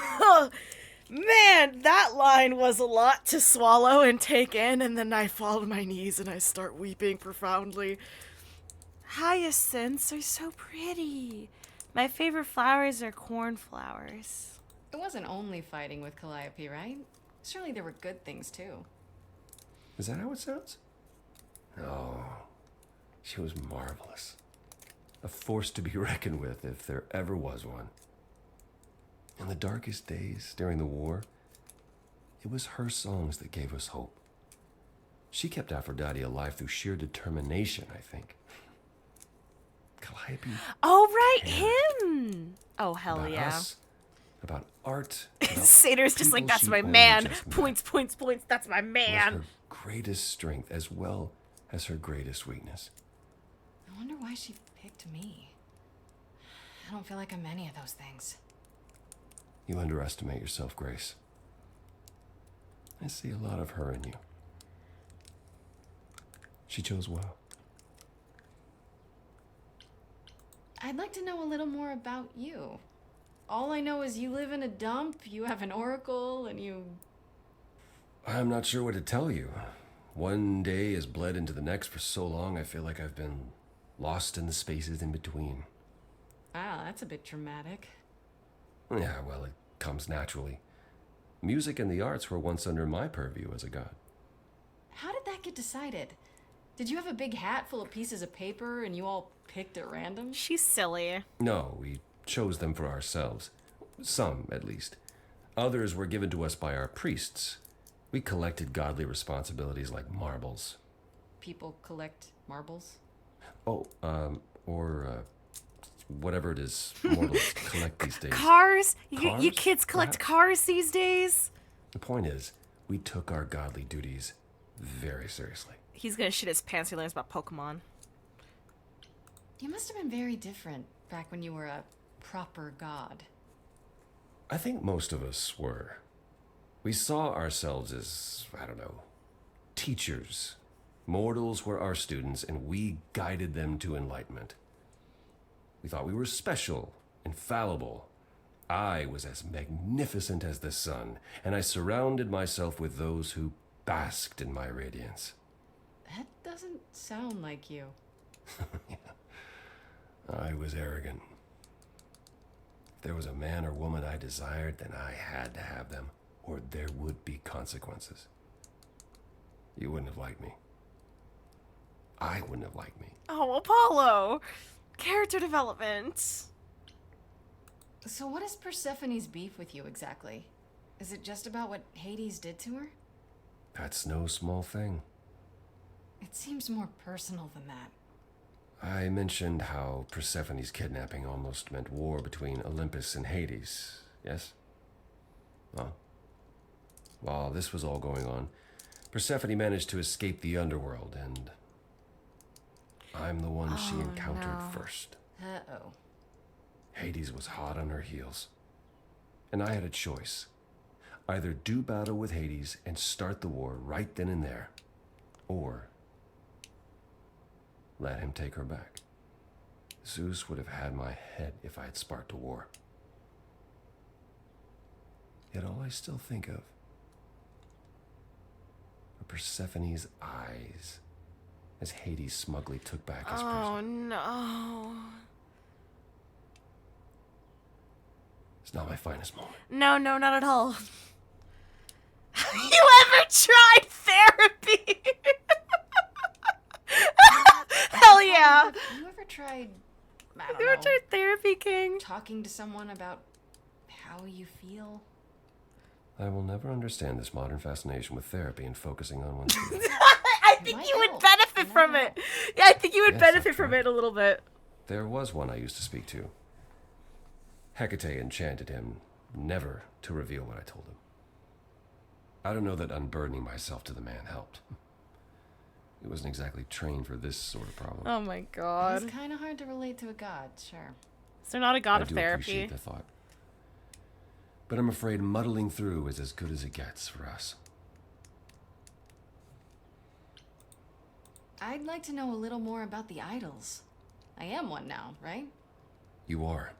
that line was a lot to swallow and take in, and then I fall to my knees and I start weeping profoundly. Hyacinths are so pretty. My favorite flowers are cornflowers. It wasn't only fighting with Calliope, right? Surely there were good things too. Is that how it sounds? Oh, she was marvelous. A force to be reckoned with if there ever was one. In the darkest days during the war, it was her songs that gave us hope. She kept Aphrodite alive through sheer determination, I think. Calliope. Oh, right, him. Oh, hell about yeah. us, about art. About Sator's just like, people that's she my only man. just met. Points, points, points. That's my Was man. her greatest strength as well as her greatest weakness. I wonder why she picked me. I don't feel like I'm any of those things. You underestimate yourself, Grace. I see a lot of her in you. She chose well. I'd like to know a little more about you. All I know is you live in a dump, you have an oracle, and you... I'm not sure what to tell you. One day has bled into the next for so long, I feel like I've been lost in the spaces in between. Wow, that's a bit dramatic. Yeah, well, it comes naturally. Music and the arts were once under my purview as a god. How did that get decided? Did you have a big hat full of pieces of paper and you all picked at random? She's silly. No, we chose them for ourselves. Some, at least. Others were given to us by our priests. We collected godly responsibilities like marbles. People collect marbles? Oh, or whatever it is mortals collect these days. Cars? Cars? You kids collect cars these days? The point is, we took our godly duties very seriously. He's gonna shit his pants when he learns about Pokemon. You must have been very different back when you were a proper god. I think most of us were. We saw ourselves as, I don't know, teachers. Mortals were our students, and we guided them to enlightenment. We thought we were special, infallible. I was as magnificent as the sun, and I surrounded myself with those who basked in my radiance. That doesn't sound like you. I was arrogant. If there was a man or woman I desired, then I had to have them, or there would be consequences. You wouldn't have liked me. I wouldn't have liked me. Oh, Apollo! Character development. So what is Persephone's beef with you exactly? Is it just about what Hades did to her? That's no small thing. It seems more personal than that. I mentioned how Persephone's kidnapping almost meant war between Olympus and Hades, yes? Well, while this was all going on, Persephone managed to escape the underworld, and I'm the one she encountered first. Uh-oh. Hades was hot on her heels, and I had a choice. Either do battle with Hades and start the war right then and there, or let him take her back. Zeus would have had my head if I had sparked a war. Yet all I still think of are Persephone's eyes as Hades smugly took back his prisoner. Oh, no. It's not my finest moment. No, not at all. Have you ever tried therapy? Hell yeah. Have you ever tried, I don't You know, ever tried therapy, King? talking to someone about how you feel? I will never understand this modern fascination with therapy and focusing on one's feelings. I think you would benefit from it. Yeah, I think you would Yes, benefit from it a little bit. There was one I used to speak to. Hecate enchanted him never to reveal what I told him. I don't know that unburdening myself to the man helped. He wasn't exactly trained for this sort of problem. Oh my god. It's kind of hard to relate to a god, sure. Is there not a god I of do therapy? appreciate the thought. But I'm afraid muddling through is as good as it gets for us. I'd like to know a little more about the idols. I am one now, right? You are.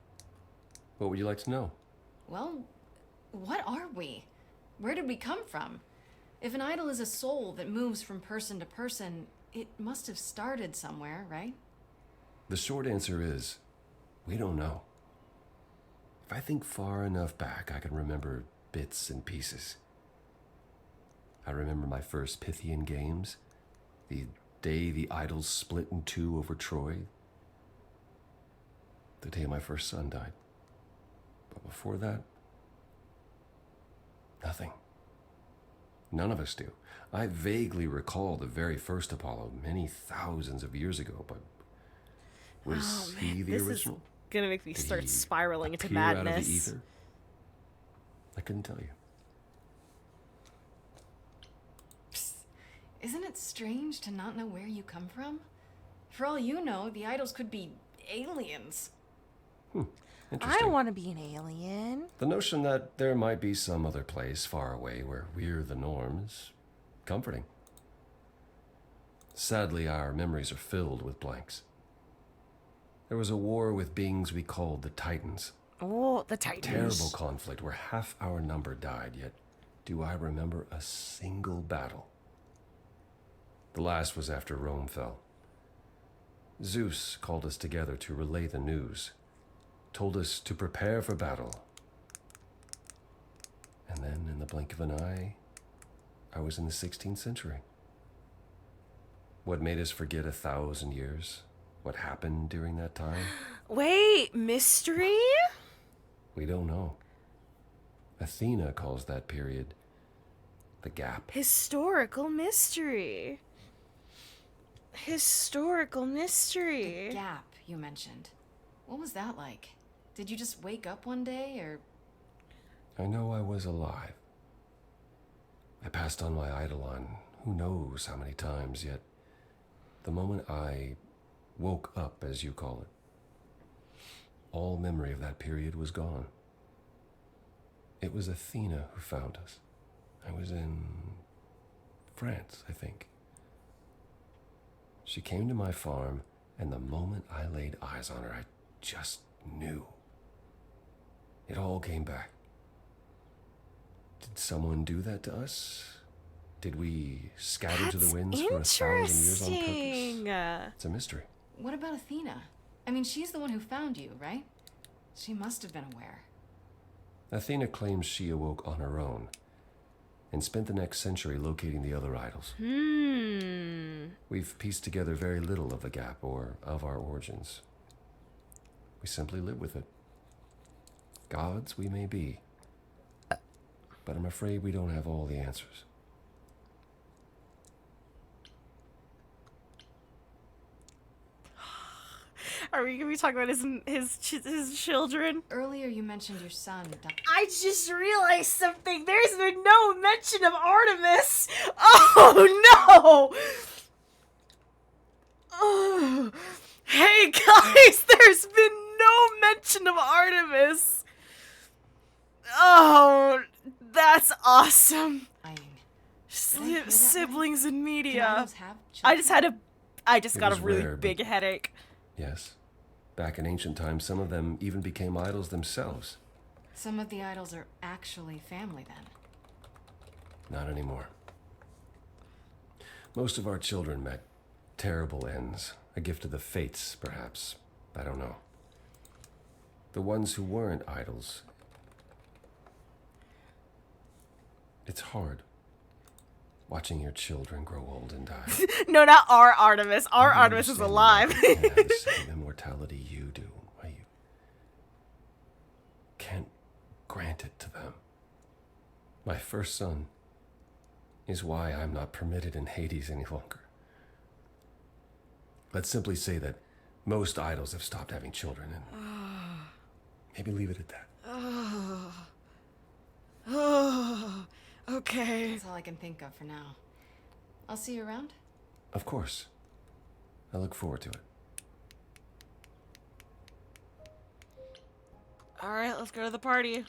What would you like to know? Well, what are we? Where did we come from? If an idol is a soul that moves from person to person, it must have started somewhere, right? The short answer is, we don't know. If I think far enough back, I can remember bits and pieces. I remember my first Pythian games, the day the idols split in two over Troy, the day my first son died. But before that, nothing. None of us do. I vaguely recall the very first Apollo many thousands of years ago, but was he the this original? is gonna make me Did start he spiraling into appear out of the madness. ether? I couldn't tell you. Isn't it strange to not know where you come from? For all you know, the idols could be aliens. I Interesting. want to be an alien. The notion that there might be some other place far away where we're the norm is comforting. Sadly, our memories are filled with blanks. There was a war with beings we called the Titans. Oh, the Titans. Terrible conflict where half our number died, yet do I remember a single battle. The last was after Rome fell. Zeus called us together to relay the news, told us to prepare for battle. And then, in the blink of an eye, I was in the 16th century. What made us forget 1,000 years? What happened during that time? Wait, mystery? We don't know. Athena calls that period the gap. Historical mystery. Historical mystery. The gap you mentioned. What was that like? Did you just wake up one day, or? I know I was alive. I passed on my eidolon who knows how many times, yet the moment I woke up, as you call it, all memory of that period was gone. It was Athena who found us. I was in France, I think. She came to my farm, and the moment I laid eyes on her, I just knew. It all came back. Did someone do that to us? Did we scatter to the winds for 1,000 years on purpose? It's a mystery. What about Athena? I mean, she's the one who found you, right? She must have been aware. Athena claims she awoke on her own and spent the next century locating the other idols. We've pieced together very little of the gap or of our origins. We simply live with it. Gods we may be, but I'm afraid we don't have all the answers. Are we gonna be talking about his children? Earlier you mentioned your son. I just realized something. There's been no mention of Artemis. Oh no! Oh. Hey guys, there's been no mention of Artemis. Oh, that's awesome. Siblings in media. I just got a really rare, big headache. Yes. Back in ancient times, some of them even became idols themselves. Some of the idols are actually family then. Not anymore. Most of our children met terrible ends. A gift of the fates, perhaps. I don't know. The ones who weren't idols. It's hard. Watching your children grow old and die. No, not our Artemis. Our Artemis is alive. You can't have the same immortality you do. Why you can't grant it to them. My first son is why I'm not permitted in Hades any longer. Let's simply say that most idols have stopped having children, and maybe leave it at that. Oh, okay. That's all I can think of for now. I'll see you around. Of course. I look forward to it. All right, let's go to the party.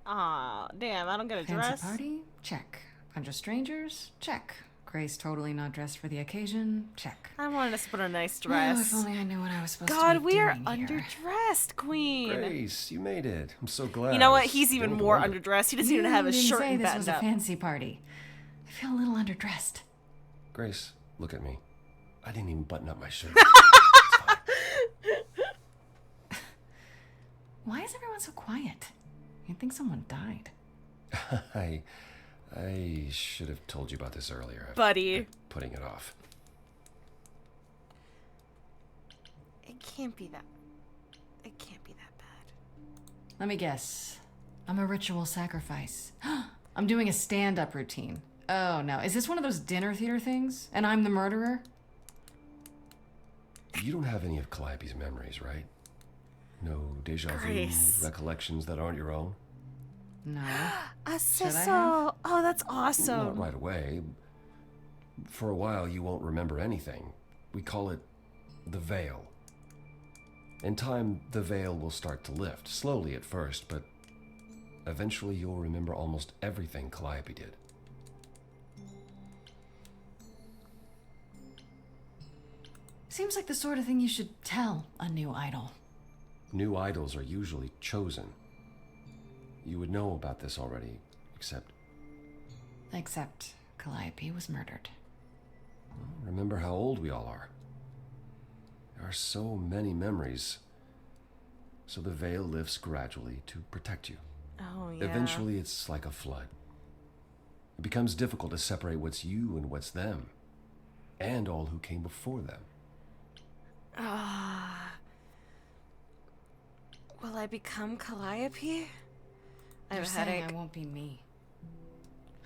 Aw, damn, I don't get a Fancy dress. party? Check. Bunch of strangers? Check. Grace totally not dressed for the occasion? Check. I wanted us to put on a nice Oh, dress. if only I knew what I was supposed to God, be we are doing here. underdressed, Queen. Grace, you made it. I'm so glad. You know what? I was He's even beginning to more wonder. underdressed. He doesn't even have his didn't shirt say this buttoned was a up. fancy party. I feel a little underdressed. Grace, look at me. I didn't even button up my shirt. Why is everyone so quiet? You'd think someone died. I should have told you about this earlier. I've Buddy. been putting it off. It can't be that bad. Let me guess. I'm a ritual sacrifice. I'm doing a stand-up routine. Oh no, is this one of those dinner theater things? And I'm the murderer? You don't have any of Calliope's memories, right? No deja vu Grace. recollections that aren't your own? No. So, oh, that's Not awesome. right away. For a while, you won't remember anything. We call it the veil. In time, the veil will start to lift, slowly at first, but eventually you'll remember almost everything Calliope did. Seems like the sort of thing you should tell a new idol. New idols are usually chosen. You would know about this already, except Calliope was murdered. remember how old we all are. There are so many memories. So the veil lifts gradually to protect you. Oh, yeah. Eventually, it's like a flood. It becomes difficult to separate what's you and what's them, and all who came before them. Will I become Calliope? I have You're a saying headache. I won't be me.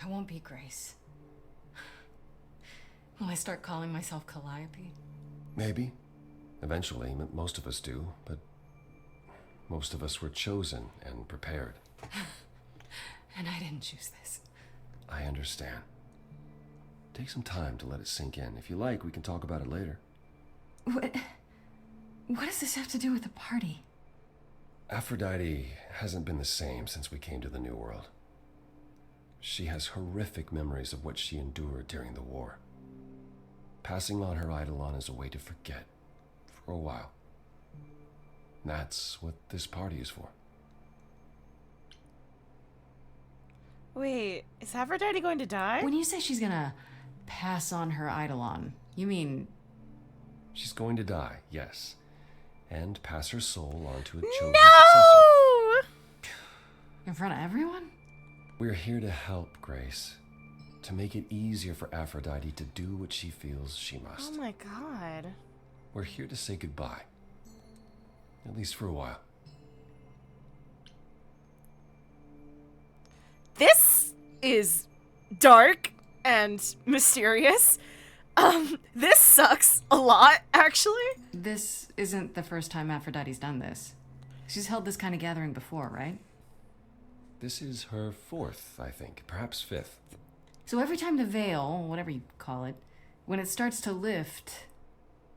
I won't be Grace. Will I start calling myself Calliope? Maybe. Eventually, most of us do, but most of us were chosen and prepared. And I didn't choose this. I understand. Take some time to let it sink in. If you like, we can talk about it later. What does this have to do with the party? Aphrodite hasn't been the same since we came to the New World. She has horrific memories of what she endured during the war. Passing on her eidolon is a way to forget, for a while. That's what this party is for. Wait, is Aphrodite going to die? When you say she's gonna pass on her eidolon, you mean... She's going to die, yes. And pass her soul on to a chosen No! successor. In front of everyone? We're here to help, Grace. To make it easier for Aphrodite to do what she feels she must. Oh my god. We're here to say goodbye. At least for a while. This is dark and mysterious. This sucks a lot, actually. This isn't the first time Aphrodite's done this. She's held this kind of gathering before, right? This is her fourth, I think. Perhaps fifth. So every time the veil, whatever you call it, when it starts to lift...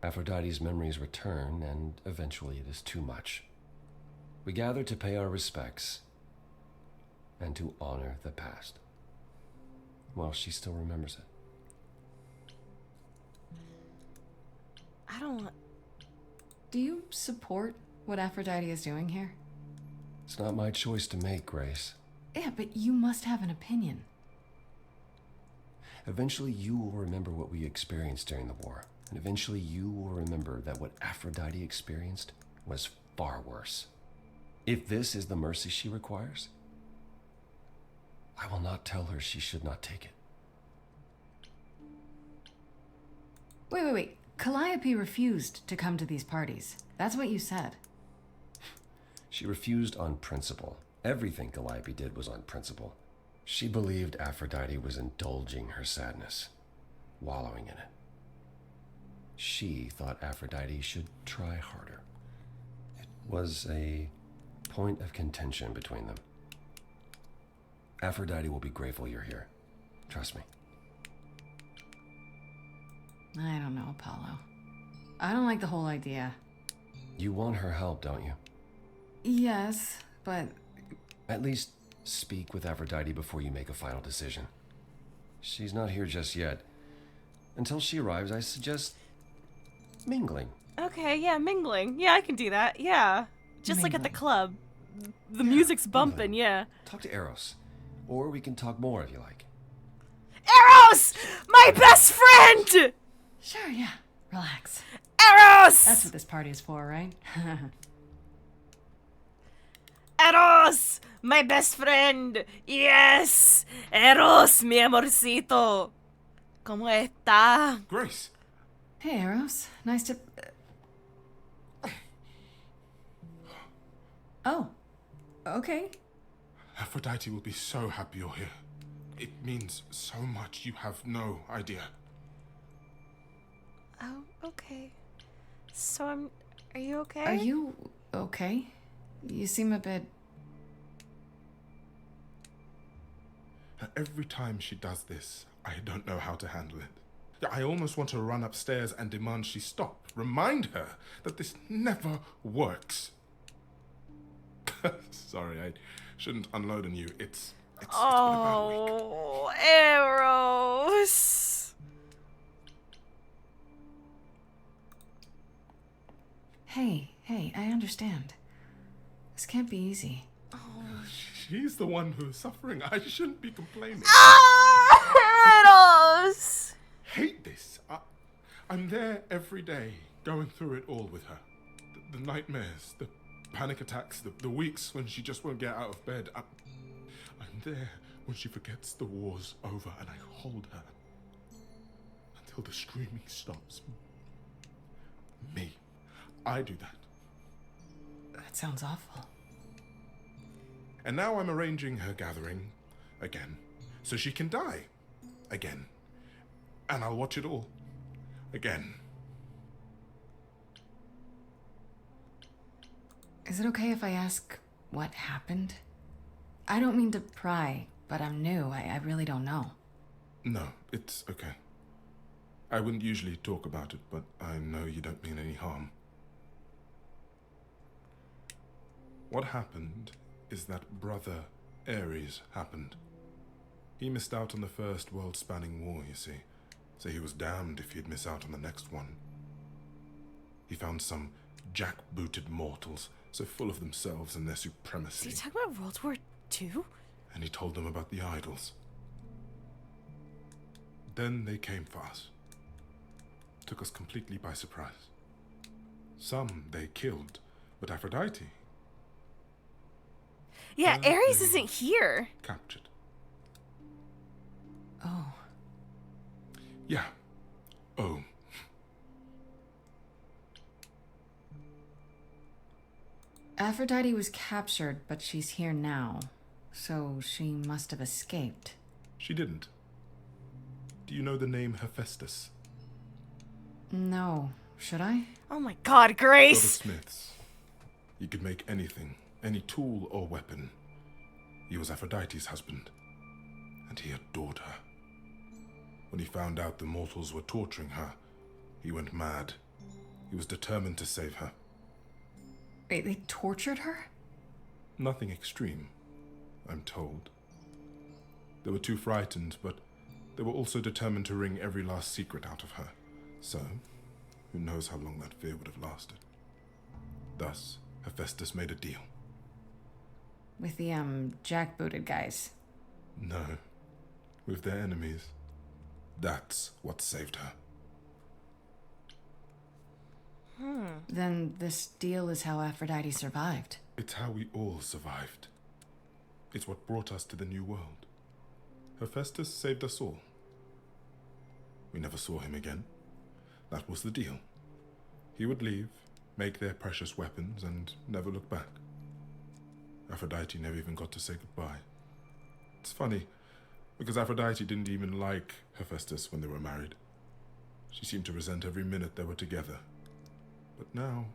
Aphrodite's memories return, and eventually it is too much. We gather to pay our respects and to honor the past. Well, she still remembers it. I don't want... Do you support what Aphrodite is doing here? It's not my choice to make, Grace. Yeah, but you must have an opinion. Eventually you will remember what we experienced during the war. And eventually you will remember that what Aphrodite experienced was far worse. If this is the mercy she requires, I will not tell her she should not take it. Wait. Calliope refused to come to these parties. That's what you said. She refused on principle. Everything Calliope did was on principle. She believed Aphrodite was indulging her sadness, wallowing in it. She thought Aphrodite should try harder. It was a point of contention between them. Aphrodite will be grateful you're here. Trust me. I don't know, Apollo. I don't like the whole idea. You want her help, don't you? Yes, but... At least speak with Aphrodite before you make a final decision. She's not here just yet. Until she arrives, I suggest mingling. Okay, yeah, mingling. Yeah, I can do that. Yeah. Just like at the club. The music's bumping, yeah. Talk to Eros. Or we can talk more if you like. Eros! My best friend! Sure, yeah. Relax. Eros! That's what this party is for, right? Eros! My best friend! Yes! Eros, mi amorcito! ¿Cómo está? Grace! Hey, Eros. Nice to... Oh. Okay. Aphrodite will be so happy you're here. It means so much, you have no idea. Oh, okay. So are you okay? Are you okay? You seem a bit... Every time she does this, I don't know how to handle it. I almost want to run upstairs and demand she stop. Remind her that this never works. Sorry, I shouldn't unload on you. It's been about a week. Oh, Eros. Hey, I understand. This can't be easy. She's the one who's suffering. I shouldn't be complaining. Eros! Hate this. I'm there every day, going through it all with her. The nightmares, the panic attacks, the weeks when she just won't get out of bed. I'm there when she forgets the war's over, and I hold her until the screaming stops. Me. I do that. That sounds awful. And now I'm arranging her gathering again, so she can die again. And I'll watch it all again. Is it okay if I ask what happened? I don't mean to pry, but I'm new. I really don't know. No, it's okay. I wouldn't usually talk about it, but I know you don't mean any harm. What happened is that Brother Ares happened. He missed out on the first world-spanning war, you see, so he was damned if he'd miss out on the next one. He found some jackbooted mortals, so full of themselves and their supremacy. Did he talk about World War II? And he told them about the idols. Then they came for us. Took us completely by surprise. Some they killed, but Aphrodite... Yeah, Ares isn't here. Captured. Oh. Yeah. Oh. Aphrodite was captured, but she's here now. So she must have escaped. She didn't. Do you know the name Hephaestus? No. Should I? Oh my god, Grace! God of smiths. He could make anything, any tool or weapon. He was Aphrodite's husband, and he adored her. When he found out the mortals were torturing her, he went mad. He was determined to save her. Wait, they tortured her? Nothing extreme, I'm told. They were too frightened, but they were also determined to wring every last secret out of her. So, who knows how long that fear would have lasted. Thus, Hephaestus made a deal. With the, jackbooted guys. No, with their enemies. That's what saved her. Then this deal is how Aphrodite survived. It's how we all survived. It's what brought us to the new world. Hephaestus saved us all. We never saw him again. That was the deal. He would leave, make their precious weapons, and never look back. Aphrodite never even got to say goodbye. It's funny, because Aphrodite didn't even like Hephaestus when they were married. She seemed to resent every minute they were together. But now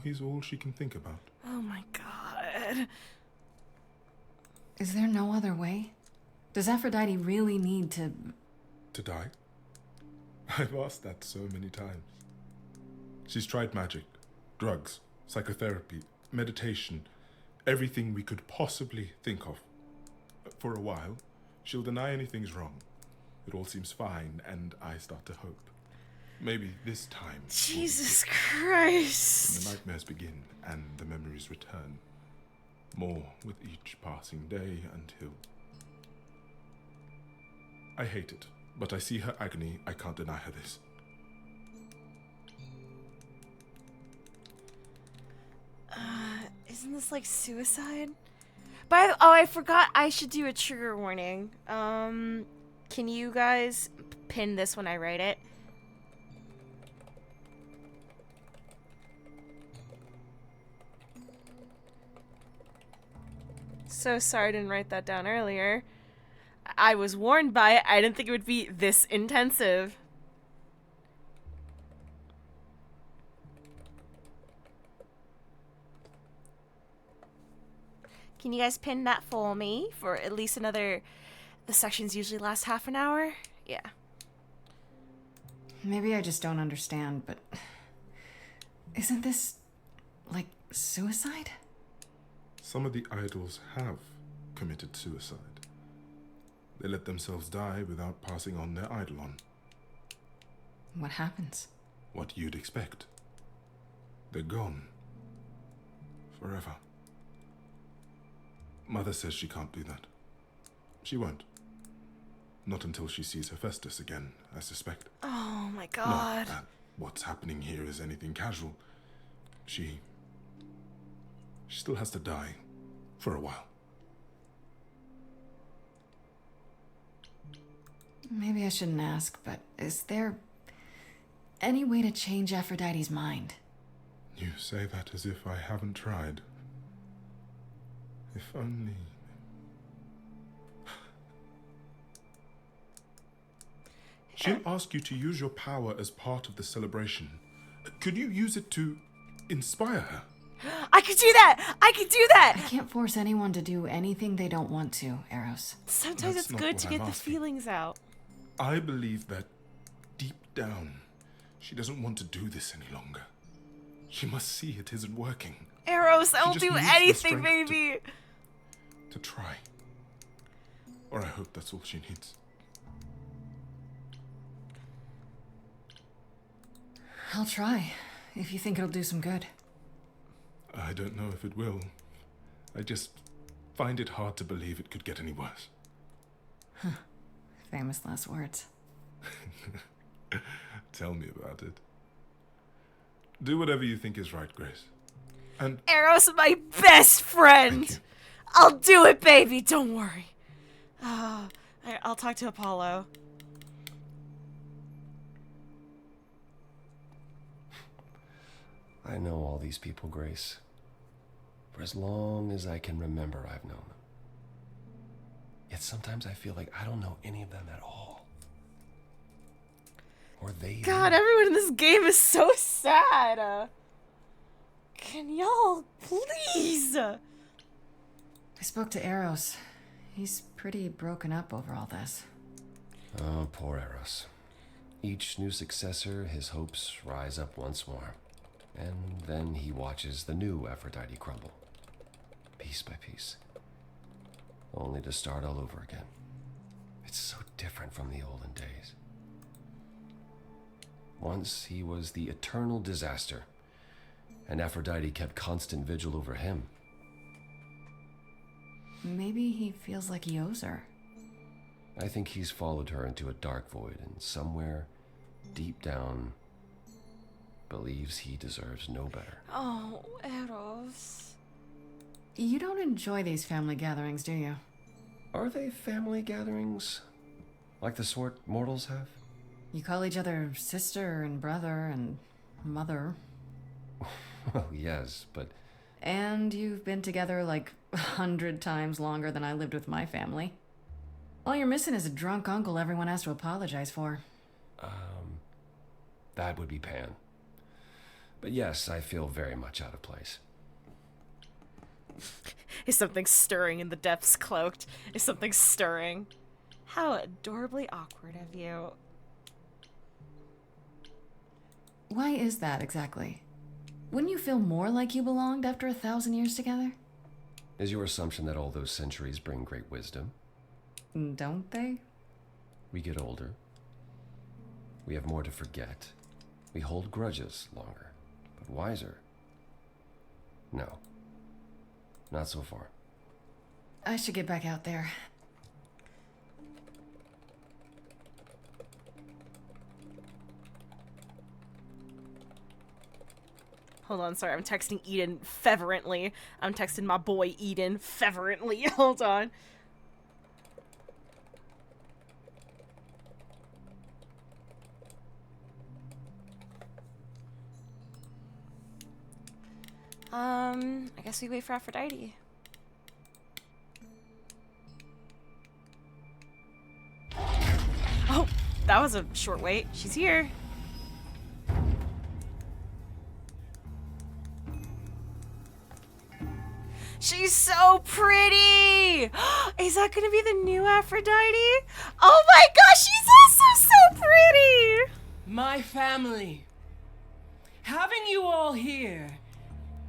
he's all she can think about. Oh my god. Is there no other way? Does Aphrodite really need to... To die? I've asked that so many times. She's tried magic, drugs, psychotherapy, meditation, everything we could possibly think of. For a while, she'll deny anything's wrong. It all seems fine, and I start to hope. Maybe this time... Jesus Christ! The nightmares begin, and the memories return. More with each passing day until... I hate it, but I see her agony. I can't deny her this. Isn't this like suicide? I forgot I should do a trigger warning. Can you guys pin this when I write it? So sorry I didn't write that down earlier. I was warned by it. I didn't think it would be this intensive. Can you guys pin that for me for at least another... The sections usually last half an hour? Yeah. Maybe I just don't understand, but... Isn't this... like, suicide? Some of the idols have committed suicide. They let themselves die without passing on their eidolon. What happens? What you'd expect. They're gone. Forever. Mother says she can't do that. She won't. Not until she sees Hephaestus again, I suspect. Oh my god. Not that what's happening here is anything casual. She still has to die for a while. Maybe I shouldn't ask, but is there any way to change Aphrodite's mind? You say that as if I haven't tried. If only... She'll ask you to use your power as part of the celebration. Could you use it to inspire her? I could do that! I could do that! I can't force anyone to do anything they don't want to, Eros. Sometimes That's it's not good what to I'm get the asking. feelings out. I believe that deep down, she doesn't want to do this any longer. She must see it isn't working. Eros, She I'll just do needs the anything, strength baby! To try. Or I hope that's all she needs. I'll try, if you think it'll do some good. I don't know if it will. I just find it hard to believe it could get any worse. Famous last words. Tell me about it. Do whatever you think is right, Grace. And Eros, my best friend! I'll do it, baby, don't worry. I'll talk to Apollo. I know all these people, Grace. For as long as I can remember, I've known them. Yet sometimes I feel like I don't know any of them at all. Or they God, do. everyone in this game is so sad. Can y'all please? I spoke to Eros. He's pretty broken up over all this. Oh, poor Eros. Each new successor, his hopes rise up once more. And then he watches the new Aphrodite crumble, piece by piece, only to start all over again. It's so different from the olden days. Once he was the eternal disaster, and Aphrodite kept constant vigil over him. Maybe he feels like he owes her. I think he's followed her into a dark void, and somewhere, deep down, believes he deserves no better. Oh, Eros. You don't enjoy these family gatherings, do you? Are they family gatherings? Like the sort mortals have? You call each other sister and brother and mother. Well, yes, but... And you've been together like 100 times longer than I lived with my family. All you're missing is a drunk uncle everyone has to apologize for. That would be Pan. But yes, I feel very much out of place. Is something stirring in the depths, Cloaked? Is something stirring? How adorably awkward of you. Why is that exactly? Wouldn't you feel more like you belonged after 1,000 years together? Is your assumption that all those centuries bring great wisdom? Don't they? We get older. We have more to forget. We hold grudges longer. But wiser? No. Not so far. I should get back out there. Hold on, sorry, I'm texting Eden fervently. I'm texting my boy Eden fervently. Hold on. I guess we wait for Aphrodite. Oh, that was a short wait. She's here. She's so pretty! Is that gonna be the new Aphrodite? Oh my gosh, she's also so pretty! My family. Having you all here,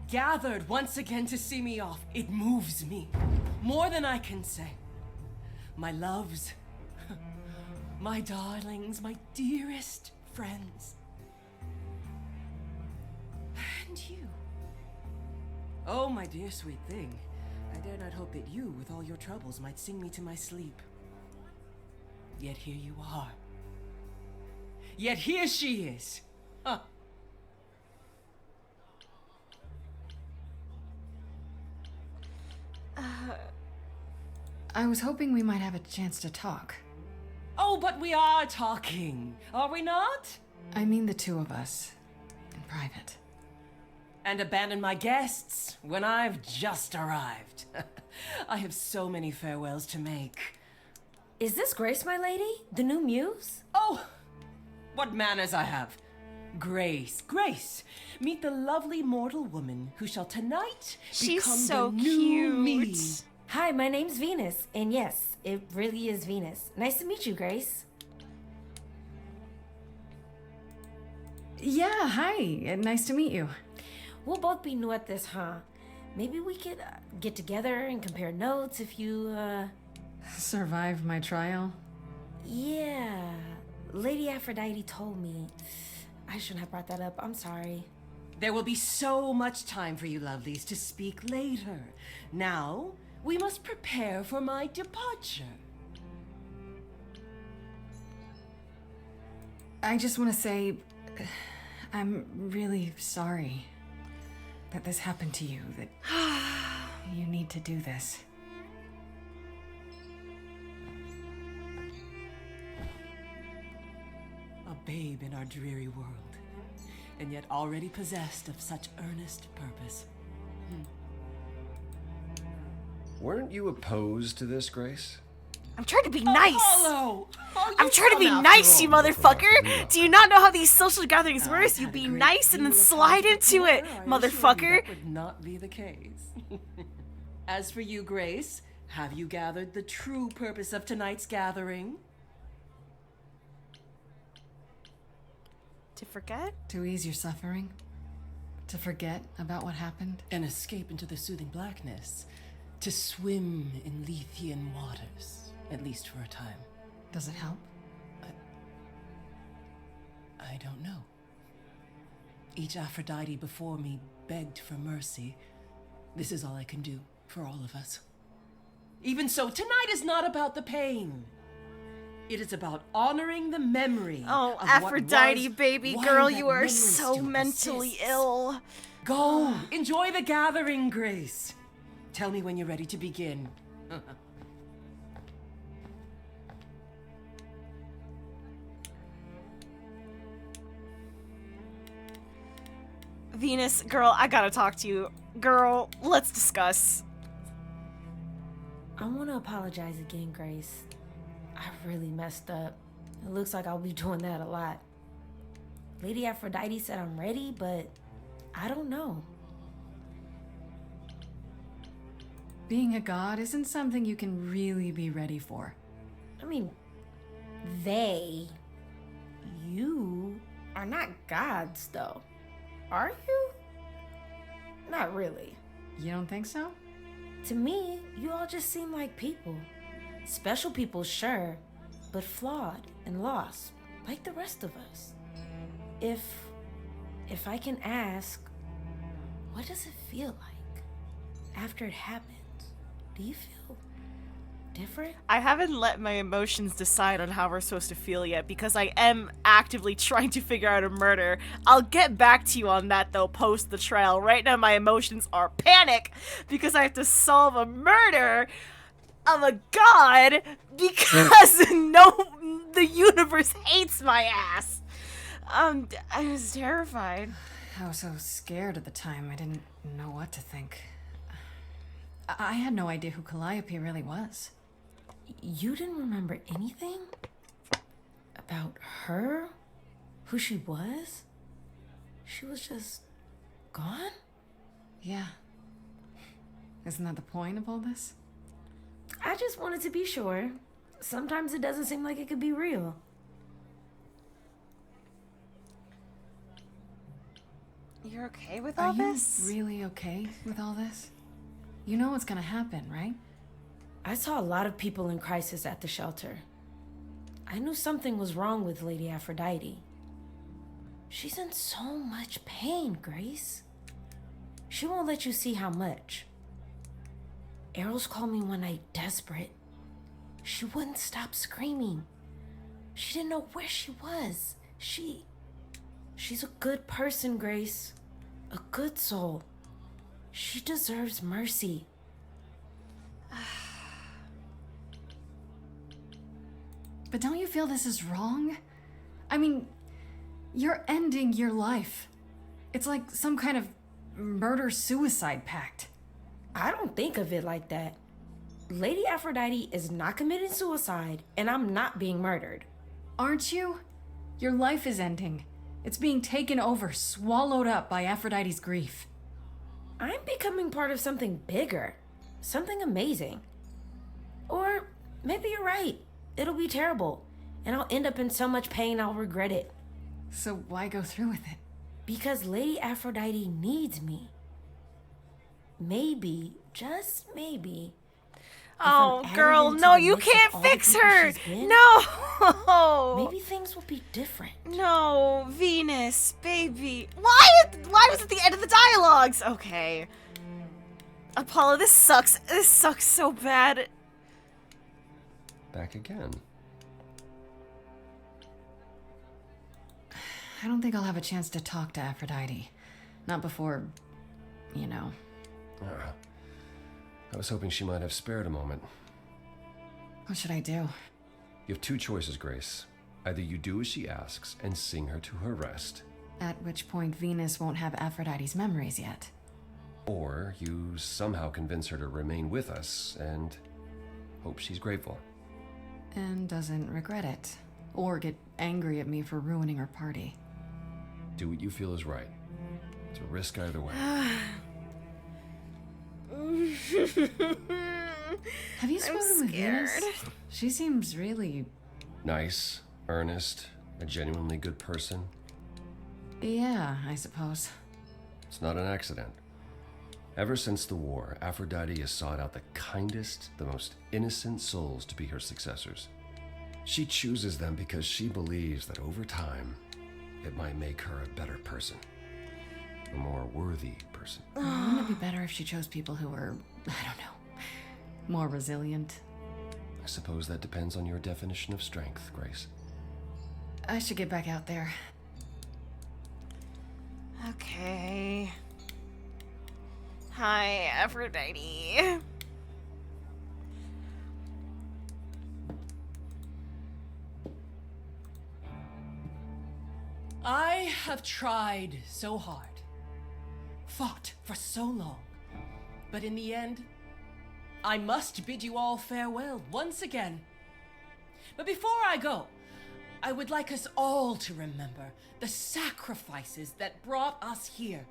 gathered once again to see me off, it moves me. More than I can say. My loves, my darlings, my dearest friends. And you. Oh, my dear sweet thing. I dare not hope that you, with all your troubles, might sing me to my sleep. Yet here you are. Yet here she is. Huh. I was hoping we might have a chance to talk. Oh, but we are talking, are we not? I mean the two of us, in private. And abandon my guests when I've just arrived. I have so many farewells to make. Is this Grace, my lady? The new muse? Oh, what manners I have. Grace, Grace, meet the lovely mortal woman who shall tonight She's become so the new me. cute. Hi, my name's Venus, and yes, it really is Venus. Nice to meet you, Grace. Yeah, hi. Nice to meet you. We'll both be new at this, huh? Maybe we could get together and compare notes if you, Survived my trial? Yeah. Lady Aphrodite told me. I shouldn't have brought that up. I'm sorry. There will be so much time for you lovelies to speak later. Now, we must prepare for my departure. I just want to say, I'm really sorry that this happened to you, that you need to do this. A babe in our dreary world, and yet already possessed of such earnest purpose. Weren't you opposed to this, Grace? I'm trying to be nice. Apollo! I'm trying to be nice, you motherfucker. Do you not know how these social gatherings work? You be nice and then slide into it, motherfucker. That would not be the case. As for you, Grace, have you gathered the true purpose of tonight's gathering? To forget? To ease your suffering? To forget about what happened? And escape into the soothing blackness. To swim in Lethean waters, at least for a time. Does it help? I don't know. Each Aphrodite before me begged for mercy. This is all I can do for all of us. Even so, tonight is not about the pain. It is about honoring the memory Oh, of Aphrodite, what was, baby while girl, that you are memory so still mentally persists. ill. Go, enjoy the gathering, Grace. Tell me when you're ready to begin. Venus, girl, I gotta talk to you. Girl, let's discuss. I want to apologize again, Grace. I really messed up. It looks like I'll be doing that a lot. Lady Aphrodite said I'm ready, but I don't know. Being a god isn't something you can really be ready for. I mean, you are not gods, though. Are you? Not really. You don't think so? To me, you all just seem like people. Special people, sure, but flawed and lost, like the rest of us. If I can ask, what does it feel like after it happens? Do you feel different? I haven't let my emotions decide on how we're supposed to feel yet because I am actively trying to figure out a murder. I'll get back to you on that though post the trial. Right now my emotions are panic because I have to solve a murder of a god because the universe hates my ass. I was terrified. I was so scared at the time, I didn't know what to think. I had no idea who Calliope really was. You didn't remember anything? About her? Who she was? She was just gone? Yeah. Isn't that the point of all this? I just wanted to be sure. Sometimes it doesn't seem like it could be real. You're okay with all this? Are you really okay with all this? You know what's gonna happen, right? I saw a lot of people in crisis at the shelter. I knew something was wrong with Lady Aphrodite. She's in so much pain, Grace. She won't let you see how much. Eros called me one night desperate. She wouldn't stop screaming. She didn't know where she was. She's a good person, Grace. A good soul. She deserves mercy. But don't you feel this is wrong? I mean, you're ending your life. It's like some kind of murder-suicide pact. I don't think of it like that. Lady Aphrodite is not committing suicide, and I'm not being murdered. Aren't you? Your life is ending. It's being taken over, swallowed up by Aphrodite's grief. I'm becoming part of something bigger. Something amazing. Or maybe you're right. It'll be terrible, and I'll end up in so much pain I'll regret it. So why go through with it? Because Lady Aphrodite needs me. Maybe, just maybe. Oh, girl, no, you can't fix her. No. Maybe things will be different. No, Venus, baby. Why was it the end of the dialogues? Okay. Apollo, this sucks. This sucks so bad. Back again. I don't think I'll have a chance to talk to Aphrodite. Not before, you know. I was hoping she might have spared a moment. What should I do? You have two choices, Grace. Either you do as she asks and sing her to her rest, At which point Venus won't have Aphrodite's memories yet. or you somehow convince her to remain with us and hope she's grateful. And doesn't regret it. Or get angry at me for ruining her party. Do what you feel is right. It's a risk either way. Have you spoken with Venus? She seems really... Nice, earnest, a genuinely good person. Yeah, I suppose. It's not an accident. Ever since the war, Aphrodite has sought out the kindest, the most innocent souls to be her successors. She chooses them because she believes that over time, it might make her a better person. A more worthy person. Wouldn't it be better if she chose people who were, I don't know, more resilient? I suppose that depends on your definition of strength, Grace. I should get back out there. Okay. Hi, Aphrodite. I have tried so hard, fought for so long, but in the end, I must bid you all farewell once again. But before I go, I would like us all to remember the sacrifices that brought us here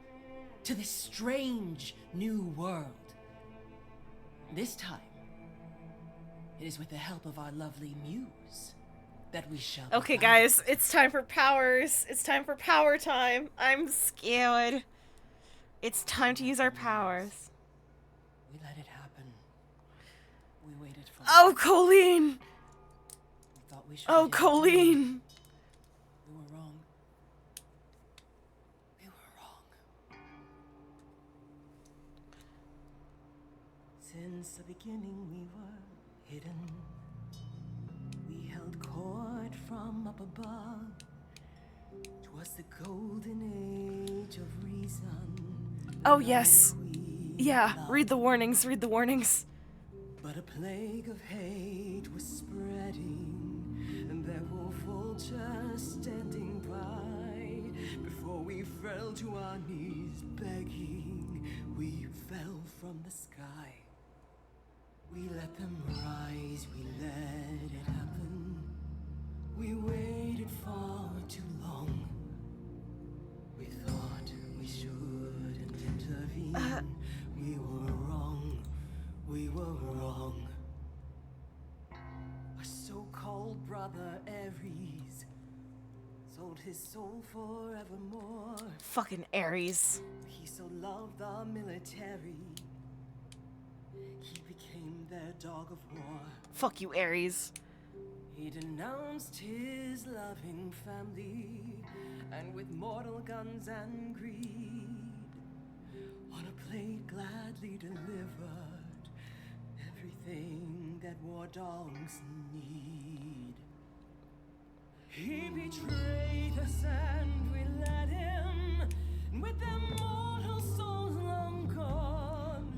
to this strange new world. This time, it is with the help of our lovely muse that we shall be Okay, found. guys, it's time for powers. It's time for power time. I'm scared. It's time to use our powers. We let it happen. We waited for Oh, Colleen! We thought we should Oh, get it Colleen! done. We were wrong. We were wrong. Since the beginning we were hidden. We held court from up above. 'Twas the golden age of reason. Oh, yes. Yeah, read the warnings, read the warnings. But a plague of hate was spreading, and there were vultures standing by. Before we fell to our knees begging, we fell from the sky. We let them rise, we let it happen. We waited far too long. We thought we shouldn't intervene. We were wrong. We were wrong. Our so-called brother Ares sold his soul forevermore. Fucking Ares. He so loved the military. He became their dog of war. Fuck you, Ares. He denounced his loving family, and with mortal guns and greed, on a plate gladly delivered everything that war dogs need. He betrayed us and we let him. And with them mortal souls long gone,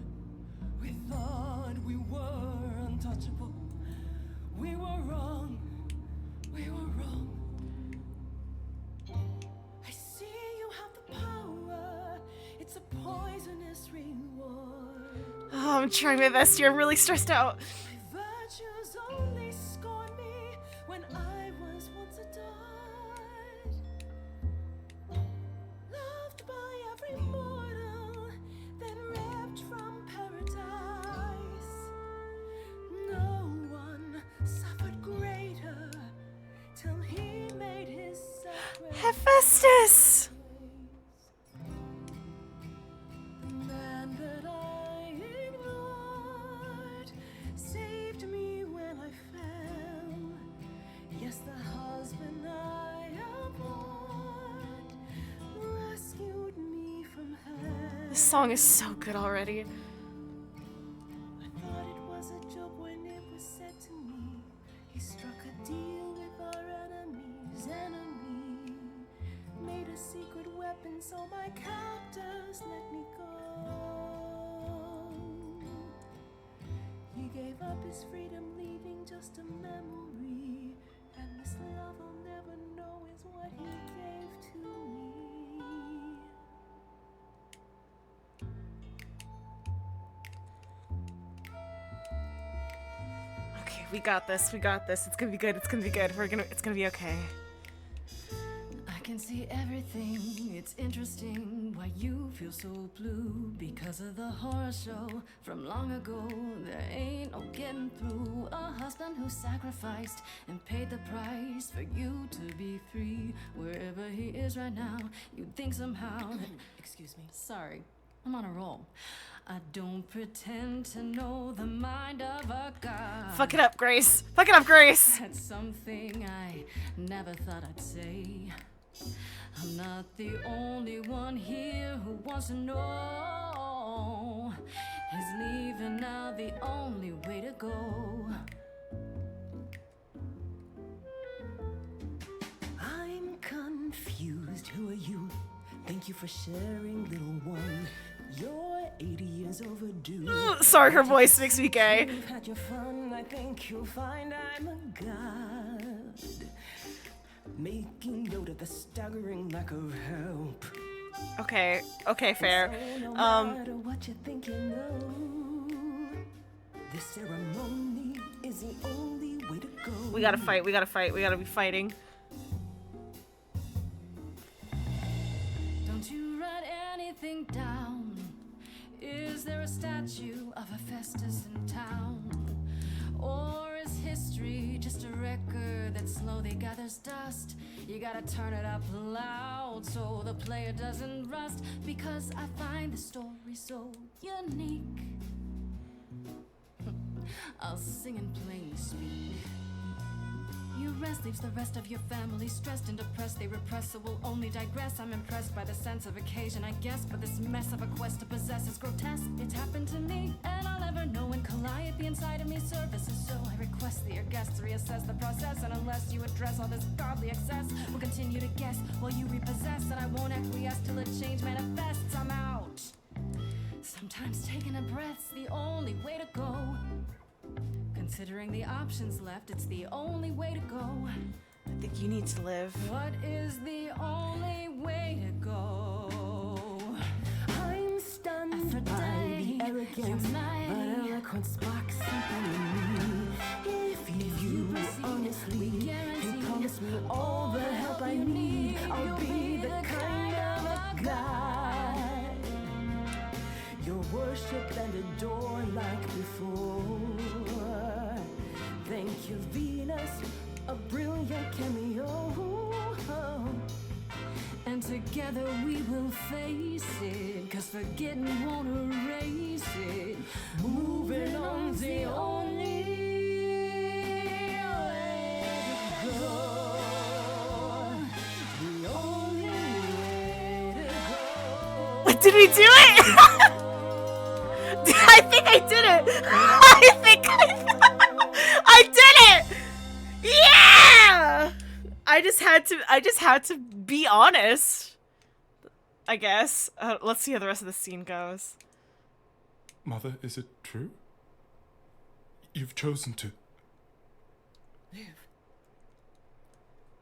we thought we were untouchable. We were wrong. We were wrong. I see you have the power. It's a poisonous reward. Oh, I'm trying my best here. I'm really stressed out. My virtues only scorned me when I was once adored. Loved by every mortal, then ripped from paradise. No one suffered greater till he made his sacrifice. Hephaestus! The man that I ignored saved me when I fell. Yes, the husband I abhorred rescued me from hell. This song is so good already. I thought it was a joke when it was said to me. He struck a deal with our enemy's enemy. Made a secret weapon so my captors let me go. He gave up his freedom, leaving just a memory. And this love I'll never know is what he gave to me. Okay, we got this. We got this. It's gonna be good. It's gonna be good. It's gonna be okay. I can see everything, it's interesting why you feel so blue. Because of the horror show from long ago, there ain't no getting through. A husband who sacrificed and paid the price for you to be free. Wherever he is right now, you'd think somehow that, excuse me, sorry, I'm on a roll. I don't pretend to know the mind of a god. Fuck it up, Grace. Fuck it up, Grace. That's something I never thought I'd say. I'm not the only one here who wants to know. Is leaving now the only way to go? I'm confused. Who are you? Thank you for sharing, little one. You're 80 years overdue. Sorry, her voice makes me gay. You've had your fun. I think you'll find I'm a god. Making note of the staggering lack of help. Okay, fair. So no matter what you think you know, this ceremony is the only way to go. We gotta fight. We gotta be fighting. Don't you write anything down? Is there a statue of Hephaestus in town? Or is history just a record that slowly gathers dust? You gotta turn it up loud so the player doesn't rust. Because I find the story so unique. I'll sing in plain speak. You rest leaves the rest of your family stressed and depressed. They repress, so we'll only digress. I'm impressed by the sense of occasion, I guess. But this mess of a quest to possess is grotesque. It's happened to me, and I'll never know when Calliope inside of me services. So I request that your guests reassess the process. And unless you address all this godly excess, we'll continue to guess while you repossess. And I won't acquiesce till a change manifests. I'm out. Sometimes taking a breath's the only way to go. Considering the options left, it's the only way to go. I think you need to live. What is the only way to go? I'm stunned by the arrogance, but eloquence sparks something in me. If you honestly can promise me all the help I need, I'll be the kind of a god you'll worship and adore like before. Thank you, Venus, a brilliant cameo. And together we will face it, 'cause forgetting won't erase it. Moving on's the only way to go. The only way to go. Did we do it? I think I did it. I did it. Yeah! just had to be honest. I guess. Let's see how the rest of the scene goes. Mother, is it true? You've chosen to... Live.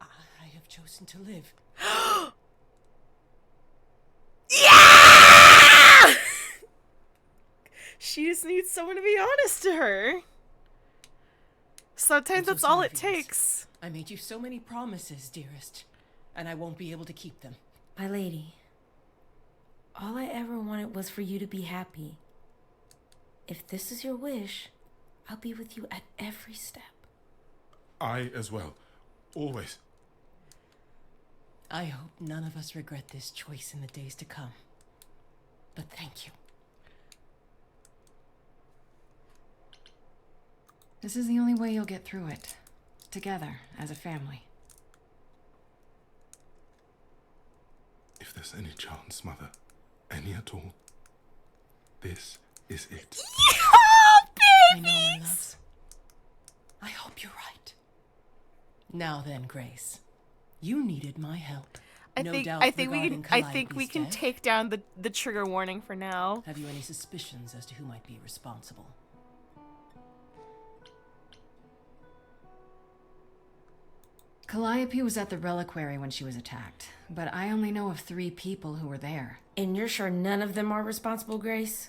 I have chosen to live. Yeah! She just needs someone to be honest to her. Sometimes that's all it takes. I made you so many promises, dearest, and I won't be able to keep them. My lady, all I ever wanted was for you to be happy. If this is your wish, I'll be with you at every step. I as well. Always. I hope none of us regret this choice in the days to come. But thank you. This is the only way you'll get through it. Together, as a family. If there's any chance, Mother, any at all, this is it. I know, my loves. I hope you're right. Now then, Grace. You needed my help. I think we can take down the trigger warning for now. Have you any suspicions as to who might be responsible? Calliope was at the reliquary when she was attacked, but I only know of 3 people who were there. And you're sure none of them are responsible, Grace?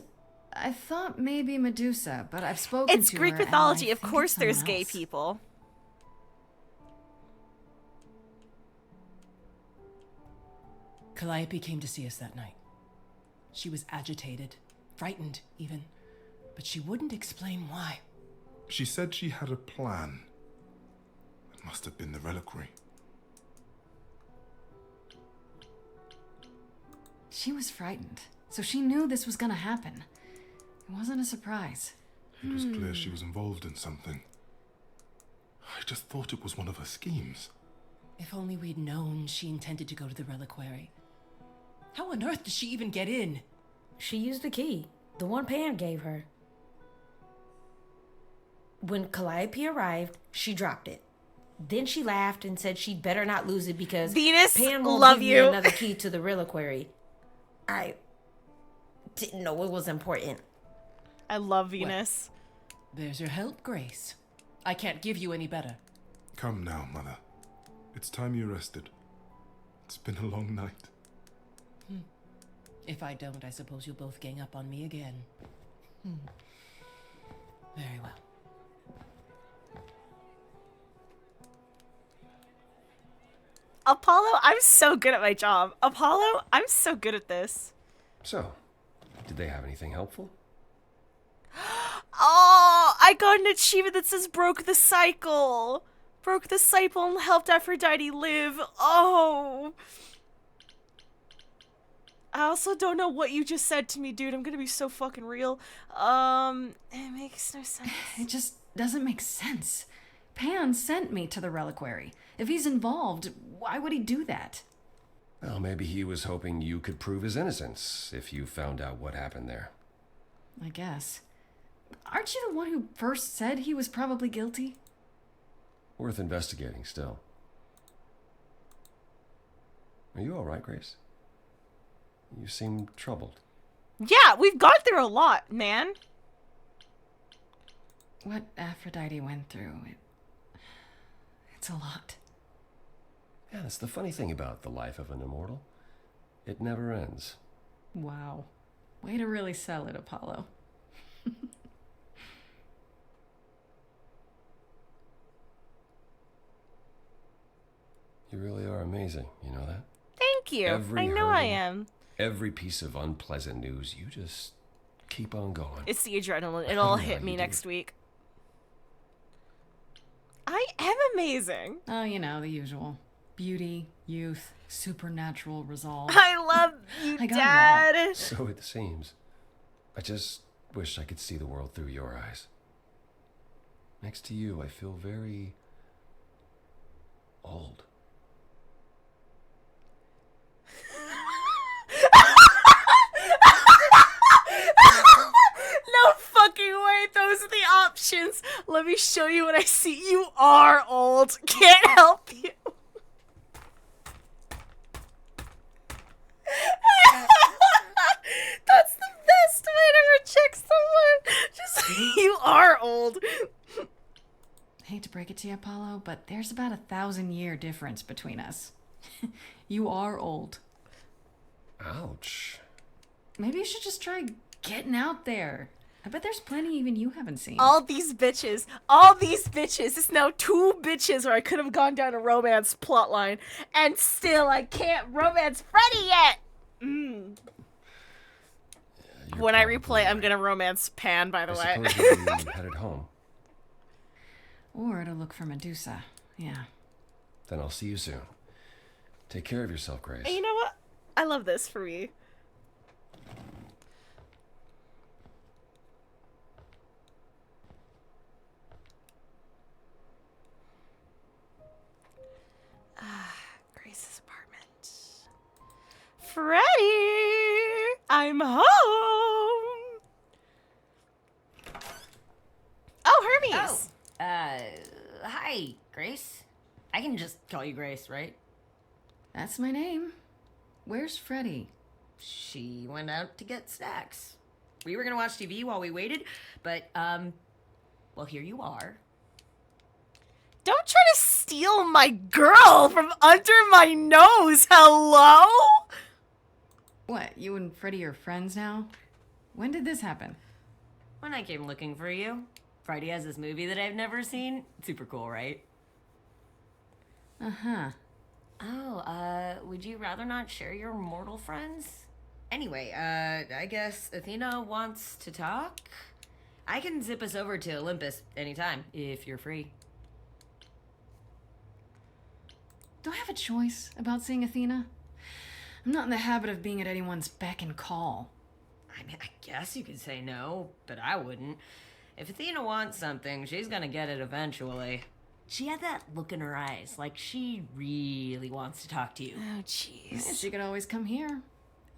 I thought maybe Medusa, but I've spoken to her. It's Greek mythology. And I of think course it's there's someone gay else. people. Calliope came to see us that night. She was agitated, frightened even, but she wouldn't explain why. She said she had a plan. It must have been the reliquary. She was frightened, so she knew this was gonna happen. It wasn't a surprise. It was clear she was involved in something. I just thought it was one of her schemes. If only we'd known she intended to go to the reliquary. How on earth did she even get in? She used the key, the one Pan gave her. When Calliope arrived, she dropped it. Then she laughed and said she'd better not lose it because Venus, Pan won't love give you. me another key to the reliquary. I didn't know it was important. I love Venus. There's your help, Grace. I can't give you any better. Come now, Mother. It's time you rested. It's been a long night. If I don't, I suppose you'll both gang up on me again. Very well. Apollo, I'm so good at my job. Apollo, I'm so good at this. So, did they have anything helpful? Oh, I got an achievement that says broke the cycle. Broke the cycle and helped Aphrodite live. Oh. I also don't know what you just said to me, dude. I'm gonna be so fucking real. It makes no sense. It just doesn't make sense. Pan sent me to the reliquary. If he's involved, why would he do that? Well, maybe he was hoping you could prove his innocence if you found out what happened there. I guess. Aren't you the one who first said he was probably guilty? Worth investigating still. Are you all right, Grace? You seem troubled. Yeah, we've gone through a lot, man. What Aphrodite went through, it's a lot. Yeah, that's the funny thing about the life of an immortal. It never ends. Wow. Way to really sell it, Apollo. You really are amazing, you know that? Thank you. I know I am. Every piece of unpleasant news, you just keep on going. It's the adrenaline. It'll hit me next week. I am amazing. Oh, you know, the usual. Beauty, youth, supernatural resolve. I love you, I got Dad. it all. So it seems. I just wish I could see the world through your eyes. Next to you, I feel very old. No fucking way. Those are the options. Let me show you what I see. You are old. Can't help you. That's the best way to reject someone. Just you are old. Hate to break it to you, Apollo, but there's about 1,000-year difference between us. You are old. Ouch. Maybe you should just try getting out there. I bet there's plenty even you haven't seen. All these bitches. It's now 2 bitches where I could have gone down a romance plotline, and still I can't romance Freddy yet. When I replay, I'm gonna romance Pan, by the way. I suppose you'll be headed home. Or to look for Medusa. Yeah. Then I'll see you soon. Take care of yourself, Grace. And you know what? I love this for me. Grace's apartment. Freddy! I'm home! Oh, Hermes! Hi, Grace. I can just call you Grace, right? That's my name. Where's Freddy? She went out to get snacks. We were gonna watch TV while we waited, but, well, here you are. Don't try to steal my girl from under my nose, hello? What, you and Freddy are friends now? When did this happen? When I came looking for you. Freddy has this movie that I've never seen. Super cool, right? Uh-huh. Oh, would you rather not share your mortal friends? Anyway, I guess Athena wants to talk? I can zip us over to Olympus anytime, if you're free. Do I have a choice about seeing Athena? I'm not in the habit of being at anyone's beck and call. I mean, I guess you could say no, but I wouldn't. If Athena wants something, she's gonna get it eventually. She had that look in her eyes, like she really wants to talk to you. Oh, jeez. She could always come here.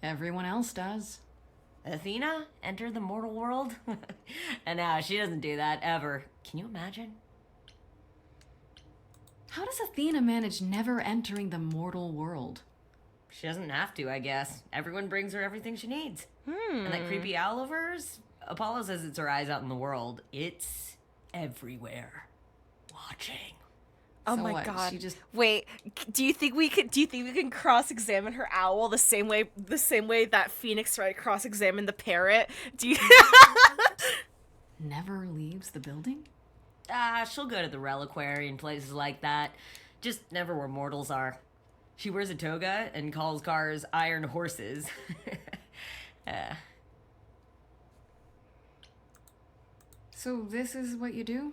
Everyone else does. Athena enter the mortal world? And now she doesn't do that ever. Can you imagine? How does Athena manage never entering the mortal world? She doesn't have to, I guess. Everyone brings her everything she needs. And that creepy owl of hers? Apollo says it's her eyes out in the world. It's everywhere. Watching. Oh So my what, god. she just- Wait, do you think we can cross-examine her owl the same way that Phoenix Wright cross-examined the parrot? Do you Never leaves the building? She'll go to the reliquary and places like that. Just never where mortals are. She wears a toga and calls cars iron horses. So this is what you do?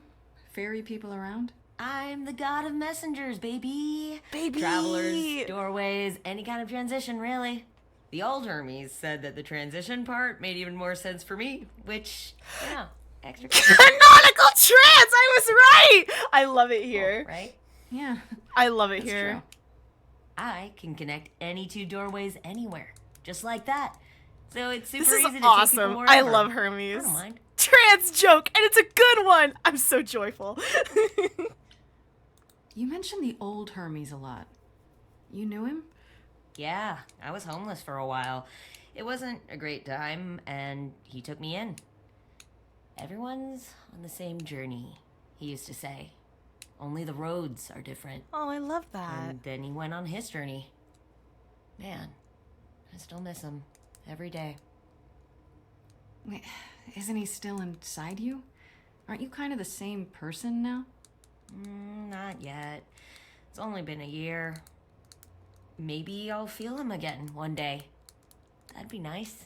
Ferry people around? I'm the god of messengers, baby. Baby! Travelers, doorways, any kind of transition, really. The old Hermes said that the transition part made even more sense for me, which, yeah, extra. Canonical trans! I was right! I love it here. Cool, right? Yeah. I love it That's here. true. I can connect any 2 doorways anywhere, just like that. So it's super This is easy to take awesome. people I wherever. love Hermes. I don't mind. Trans joke, and it's a good one. I'm so joyful. You mentioned the old Hermes a lot. You knew him? Yeah, I was homeless for a while. It wasn't a great time, and he took me in. Everyone's on the same journey, he used to say. Only the roads are different. Oh, I love that. And then he went on his journey. Man, I still miss him every day. Wait, isn't he still inside you? Aren't you kind of the same person now? Not yet. It's only been a year. Maybe I'll feel him again one day. That'd be nice.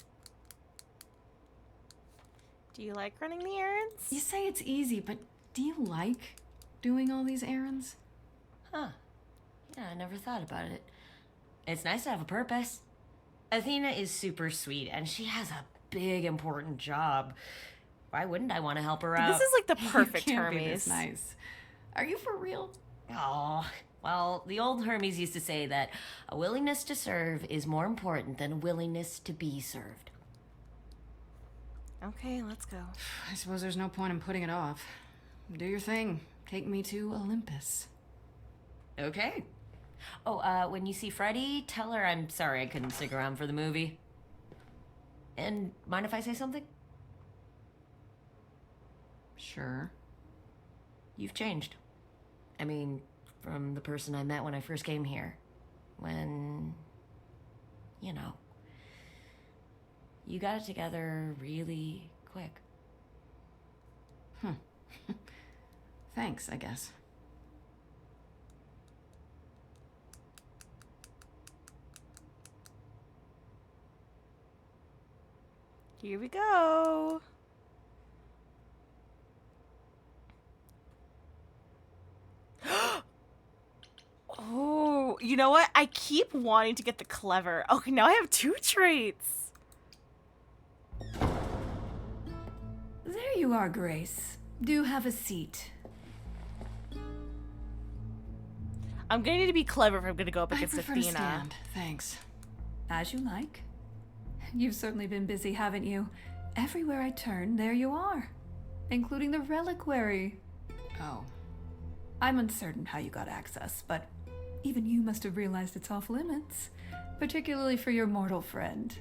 Do you like running the errands? You say it's easy, but do you like doing all these errands? Huh. Yeah, I never thought about it. It's nice to have a purpose. Athena is super sweet, and she has a big, important job. Why wouldn't I want to help her out? This is like the perfect You can't be Hermes. this nice. Are you for real? Oh, well, the old Hermes used to say that a willingness to serve is more important than a willingness to be served. Okay, let's go. I suppose there's no point in putting it off. Do your thing. Take me to Olympus. Okay. Oh, when you see Freddie, tell her I'm sorry I couldn't stick around for the movie. And mind if I say something? Sure. You've changed. I mean, from the person I met when I first came here. When, you know, you got it together really quick. Thanks, I guess. Here we go. Oh, you know what? I keep wanting to get the clever. Okay, now I have 2 traits. There you are, Grace. Do have a seat. I'm gonna need to be clever if I'm gonna go up I against prefer Athena. to stand, thanks. As you like. You've certainly been busy, haven't you? Everywhere I turn, there you are. Including the reliquary. Oh. I'm uncertain how you got access, but even you must have realized its off limits. Particularly for your mortal friend.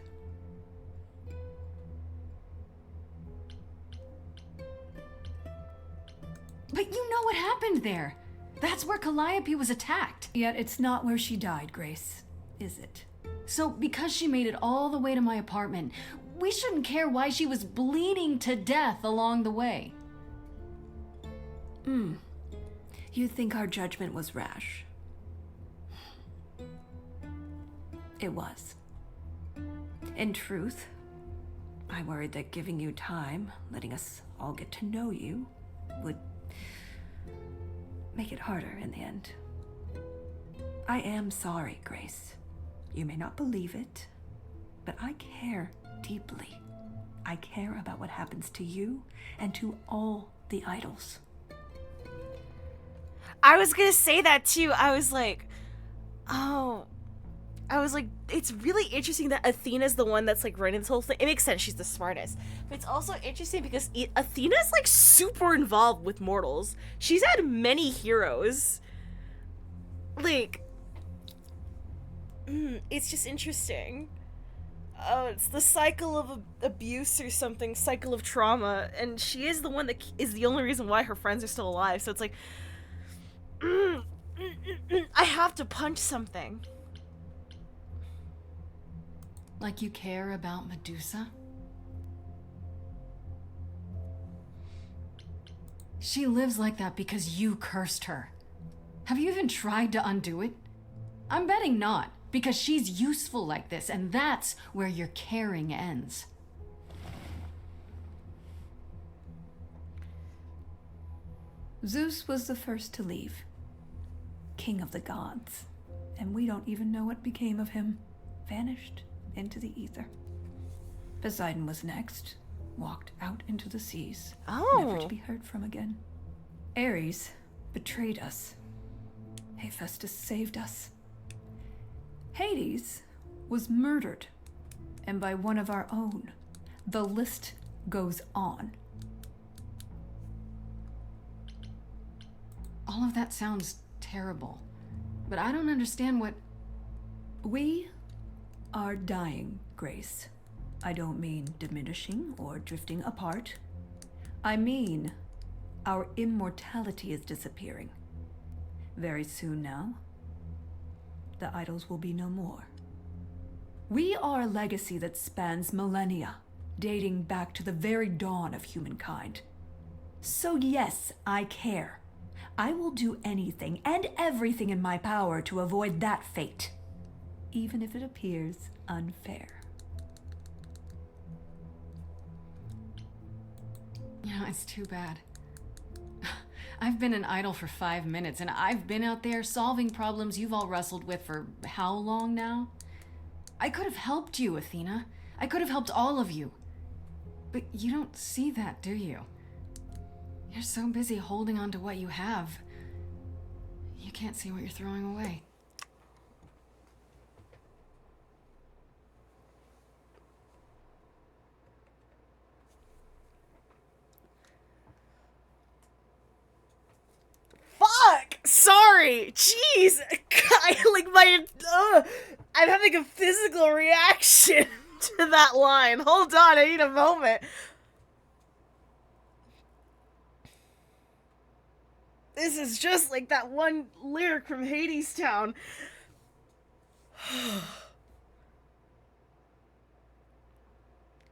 But you know what happened there. That's where Calliope was attacked. Yet it's not where she died, Grace, is it? So because she made it all the way to my apartment, we shouldn't care why she was bleeding to death along the way. You think our judgment was rash? It was. In truth, I worried that giving you time, letting us all get to know you, would make it harder in the end. I am sorry, Grace. You may not believe it, but I care deeply. I care about what happens to you and to all the idols. I was gonna say that too. I was like, it's really interesting that Athena's the one that's like running this whole thing. It makes sense, she's the smartest. But it's also interesting because Athena's like super involved with mortals. She's had many heroes. Like, it's just interesting. Oh, it's the cycle of abuse or something, cycle of trauma, and she is the one that is the only reason why her friends are still alive. So it's like, I have to punch something. Like you care about Medusa? She lives like that because you cursed her. Have you even tried to undo it? I'm betting not, because she's useful like this, and that's where your caring ends. Zeus was the first to leave. King of the gods. And we don't even know what became of him. Vanished into the ether. Poseidon was next. Walked out into the seas. Never to be heard from again. Ares betrayed us. Hephaestus saved us. Hades was murdered. And by one of our own. The list goes on. All of that sounds terrible, but I don't understand what... We are dying, Grace. I don't mean diminishing or drifting apart. I mean our immortality is disappearing. Very soon now, the idols will be no more. We are a legacy that spans millennia, dating back to the very dawn of humankind. So yes, I care. I will do anything and everything in my power to avoid that fate, even if it appears unfair. You know, it's too bad. I've been an idol for 5 minutes, and I've been out there solving problems you've all wrestled with for how long now? I could have helped you, Athena. I could have helped all of you. But you don't see that, do you? You're so busy holding on to what you have. You can't see what you're throwing away. Fuck! Sorry! sorry. Jeez. I'm having a physical reaction to that line. Hold on, I need a moment. This is just like that one lyric from Hades Town.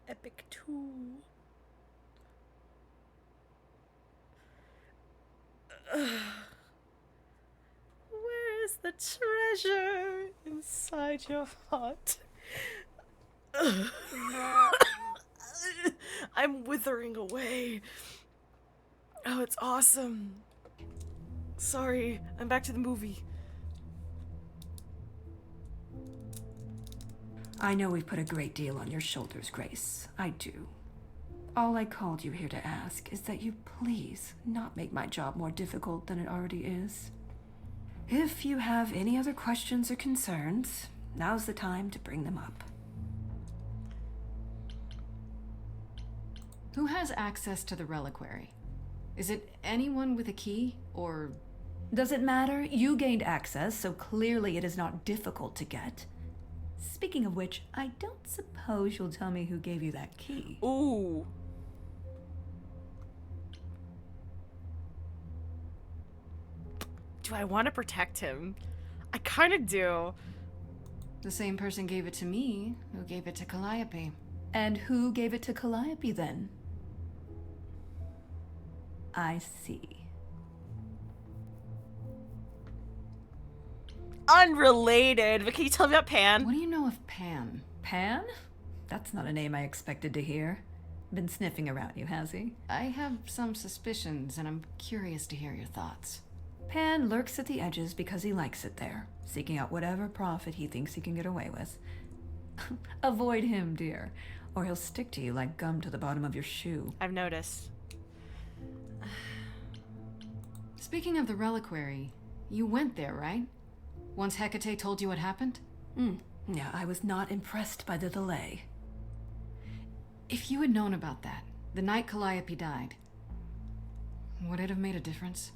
Epic 2. Where is the treasure inside your heart? I'm withering away. Oh, it's awesome. Sorry, I'm back to the movie. I know we've put a great deal on your shoulders, Grace. I do. All I called you here to ask is that you please not make my job more difficult than it already is. If you have any other questions or concerns, now's the time to bring them up. Who has access to the reliquary? Is it anyone with a key, or... Does it matter? You gained access, so clearly it is not difficult to get. Speaking of which, I don't suppose you'll tell me who gave you that key. Ooh. Do I want to protect him? I kind of do. The same person gave it to me, who gave it to Calliope. And who gave it to Calliope then? I see. Unrelated, but can you tell me about Pan? What do you know of Pan? Pan? That's not a name I expected to hear. Been sniffing around you, has he? I have some suspicions, and I'm curious to hear your thoughts. Pan lurks at the edges because he likes it there, seeking out whatever profit he thinks he can get away with. Avoid him, dear, or he'll stick to you like gum to the bottom of your shoe. I've noticed. Speaking of the reliquary, you went there, right? Once Hecate told you what happened? Yeah, I was not impressed by the delay. If you had known about that, the night Calliope died, would it have made a difference?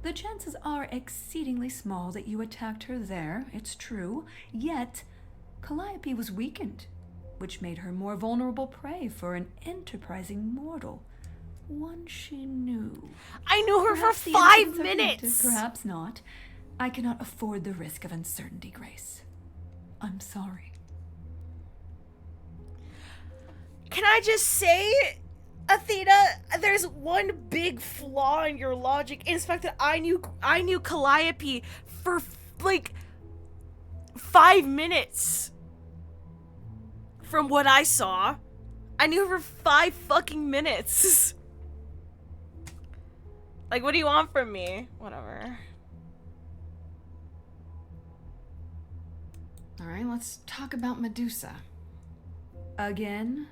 The chances are exceedingly small that you attacked her there, it's true. Yet, Calliope was weakened, which made her more vulnerable prey for an enterprising mortal. One she knew. I knew her Perhaps for the 5 innocence of minutes! Egypt, perhaps not. I cannot afford the risk of uncertainty, Grace. I'm sorry. Can I just say, Athena, there's one big flaw in your logic, and it's the fact that I knew Calliope for, like, 5 minutes. From what I saw. I knew her for 5 fucking minutes. Like, what do you want from me? Whatever. Alright, let's talk about Medusa. Again,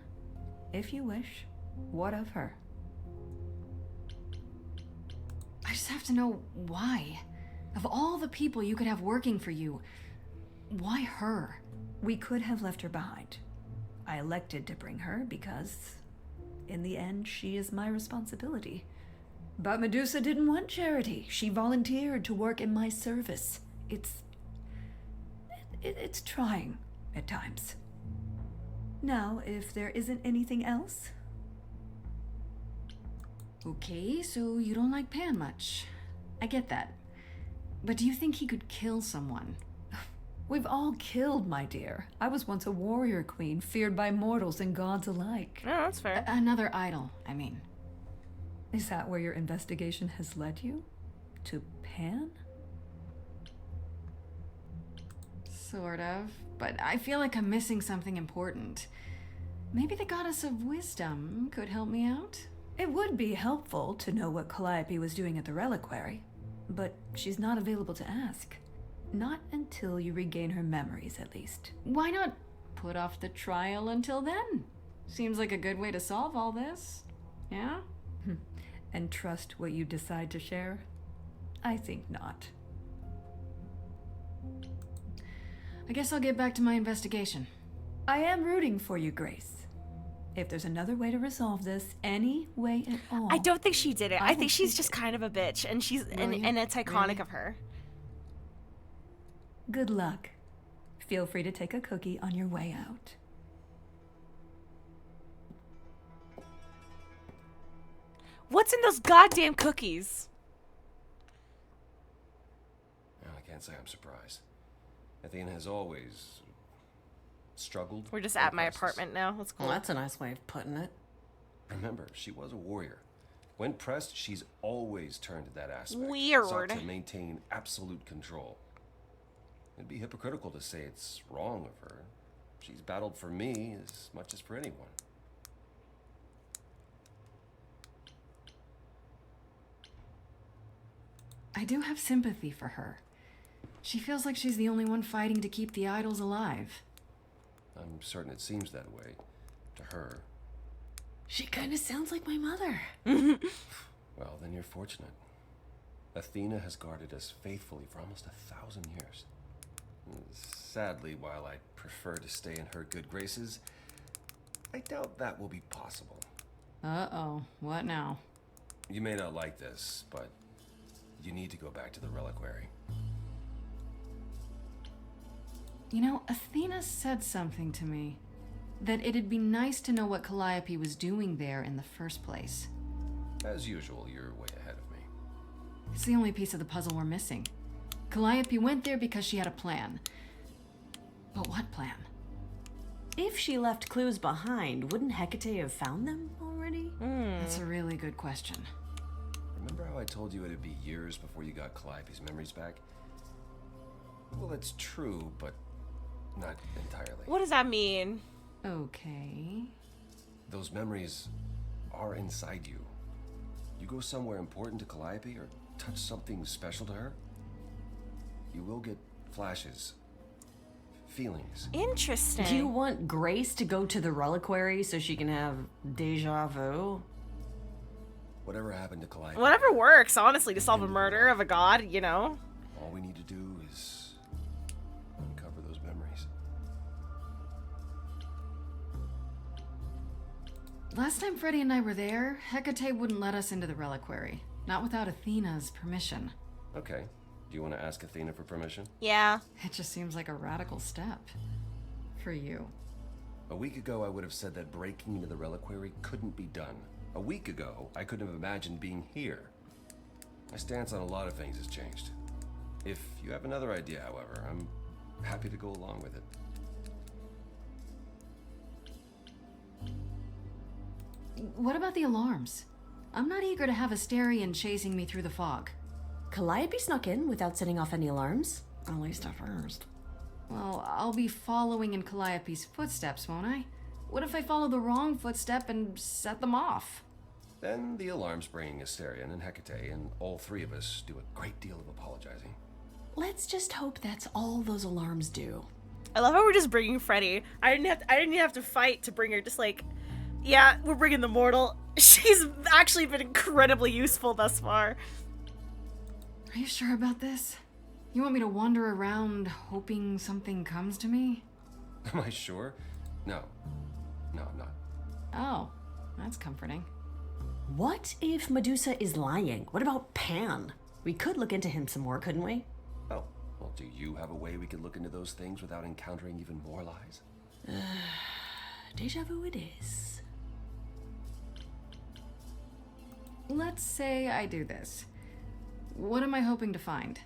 if you wish. What of her? I just have to know why. Of all the people you could have working for you, why her? We could have left her behind. I elected to bring her because, in the end, she is my responsibility. But Medusa didn't want charity. She volunteered to work in my service. It's trying at times. Now, if there isn't anything else... Okay, so you don't like Pan much. I get that. But do you think he could kill someone? We've all killed, my dear. I was once a warrior queen, feared by mortals and gods alike. Yeah, that's fair. Another idol, I mean. Is that where your investigation has led you? To Pan? Sort of. But I feel like I'm missing something important. Maybe the goddess of wisdom could help me out? It would be helpful to know what Calliope was doing at the reliquary, but she's not available to ask. Not until you regain her memories, at least. Why not put off the trial until then? Seems like a good way to solve all this. Yeah? And trust what you decide to share? I think not. I guess I'll get back to my investigation. I am rooting for you, Grace. If there's another way to resolve this, any way at all. I don't think she did it. I think will she's take just it. kind of a bitch, and Really? and it's iconic Really? of her. Good luck. Feel free to take a cookie on your way out. What's in those goddamn cookies? Well, I can't say I'm surprised. Athena has always struggled. We're just with at my crisis. apartment now. That's cool. Well, that's a nice way of putting it. Remember, she was a warrior. When pressed, she's always turned to that aspect. Weird. Sought to maintain absolute control. It'd be hypocritical to say it's wrong of her. She's battled for me as much as for anyone. I do have sympathy for her. She feels like she's the only one fighting to keep the idols alive. I'm certain it seems that way to her. She kind of sounds like my mother. Well, then you're fortunate. Athena has guarded us faithfully for almost 1,000 years. Sadly, while I prefer to stay in her good graces, I doubt that will be possible. Uh-oh. What now? You may not like this, but you need to go back to the reliquary. You know, Athena said something to me. That it'd be nice to know what Calliope was doing there in the first place. As usual, you're way ahead of me. It's the only piece of the puzzle we're missing. Calliope went there because she had a plan. But what plan? If she left clues behind, wouldn't Hecate have found them already? That's a really good question. Remember how I told you it'd be years before you got Calliope's memories back? Well, it's true, but not entirely. What does that mean? Okay. Those memories are inside you. You go somewhere important to Calliope or touch something special to her, you will get flashes, feelings. Interesting. Do you want Grace to go to the reliquary so she can have deja vu? Whatever happened to Calliope, Whatever works, honestly, to solve a murder of a god, you know? all we need to do is uncover those memories. Last time Freddy and I were there, Hecate wouldn't let us into the reliquary. Not without Athena's permission. Okay. Do you want to ask Athena for permission? Yeah. It just seems like a radical step. For you. A week ago, I would have said that breaking into the reliquary couldn't be done. A week ago, I couldn't have imagined being here. My stance on a lot of things has changed. If you have another idea, however, I'm happy to go along with it. What about the alarms? I'm not eager to have Asterion chasing me through the fog. Calliope snuck in without setting off any alarms. At least at first. Well, I'll be following in Calliope's footsteps, won't I? What if I follow the wrong footstep and set them off? Then the alarms bring Asterion and Hecate, and all three of us do a great deal of apologizing. Let's just hope that's all those alarms do. I love how we're just bringing Freddy. I didn't even have to fight to bring her. Just like, yeah, we're bringing the mortal. She's actually been incredibly useful thus far. Are you sure about this? You want me to wander around hoping something comes to me? Am I sure? No. No, I'm not. Oh, that's comforting. What if Medusa is lying? What about Pan? We could look into him some more, couldn't we? Oh, well, do you have a way we could look into those things without encountering even more lies? Deja vu it is. Let's say I do this. What am I hoping to find?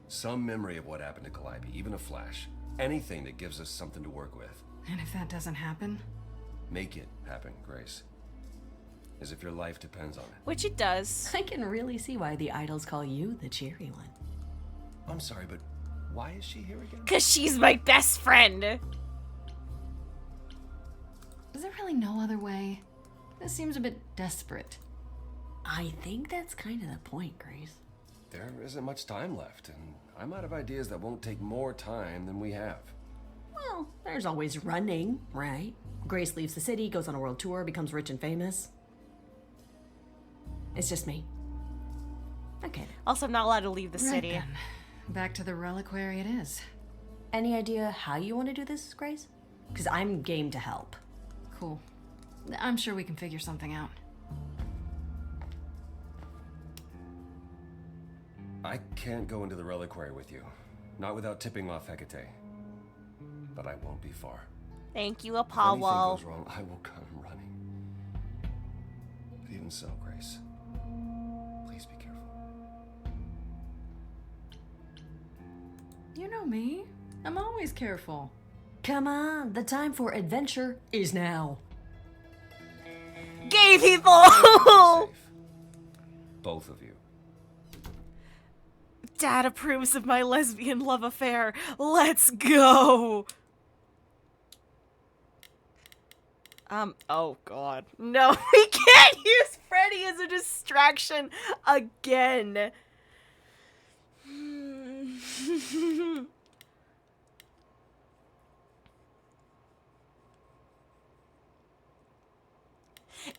Some memory of what happened to Calliope, even a flash. Anything that gives us something to work with. And if that doesn't happen? Make it happen, Grace. As if your life depends on it. Which it does. I can really see why the idols call you the cheery one. I'm sorry, but why is she here again? Because she's my best friend. Is there really no other way? This seems a bit desperate. I think that's kind of the point, Grace. There isn't much time left, and I'm out of ideas that won't take more time than we have. Well, there's always running, right? Grace leaves the city, goes on a world tour, becomes rich and famous. It's just me. Okay. Also, I'm not allowed to leave the Right city. then. Back to the reliquary it is. Any idea how you want to do this, Grace? Because I'm game to help. Cool. I'm sure we can figure something out. I can't go into the reliquary with you. Not without tipping off Hecate. But I won't be far. Thank you, If anything Apollo. goes wrong, I will come running. But even so, Grace, please be careful. You know me. I'm always careful. Come on, the time for adventure is now. Gay people! Both of you. Dad approves of my lesbian love affair. Let's go! Oh god. No, we can't use Freddy as a distraction again.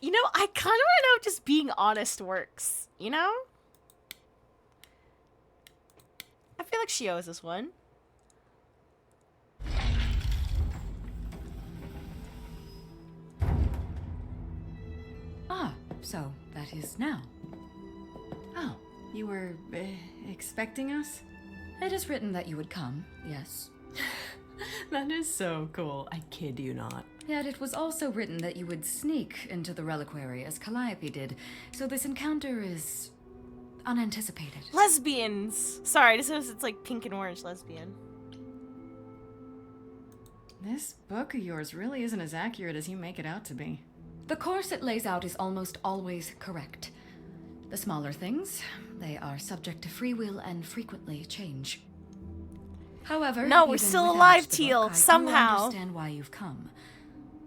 You know, I kind of want to know if just being honest works, you know? I feel like she owes us one. Ah, so that is now. Oh, you were expecting us? It is written that you would come, yes. That is so cool. I kid you not. Yet it was also written that you would sneak into the reliquary as Calliope did, so this encounter is unanticipated. Lesbians! Sorry, this is, it's like pink and orange lesbian. This book of yours really isn't as accurate as you make it out to be. The course it lays out is almost always correct. The smaller things, they are subject to free will and frequently change. However, No, we're even still without alive, the book, Teal, I do somehow. understand why you've come.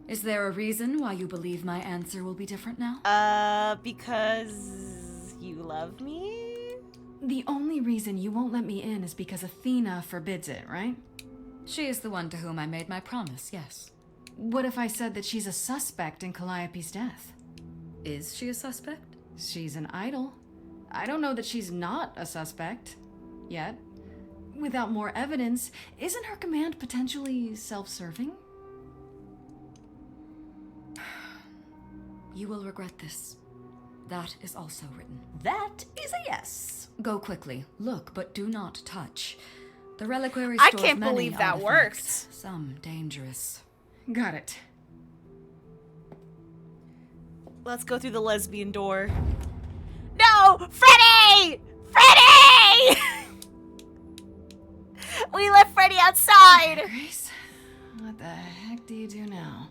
Is there a reason why you believe my answer will be different now? Because you love me? The only reason you won't let me in is because Athena forbids it, right? She is the one to whom I made my promise, yes. What if I said that she's a suspect in Calliope's death? Is she a suspect? She's an idol. I don't know that she's not a suspect. Yet. Without more evidence, isn't her command potentially self-serving? You will regret this. That is also written. That is a yes. Go quickly. Look, but do not touch. The reliquary I stores can't many believe that artifacts, worked. Some dangerous. Got it. Let's go through the lesbian door. No! Freddy! Freddy! We left Freddy outside! Grace, what the heck do you do now?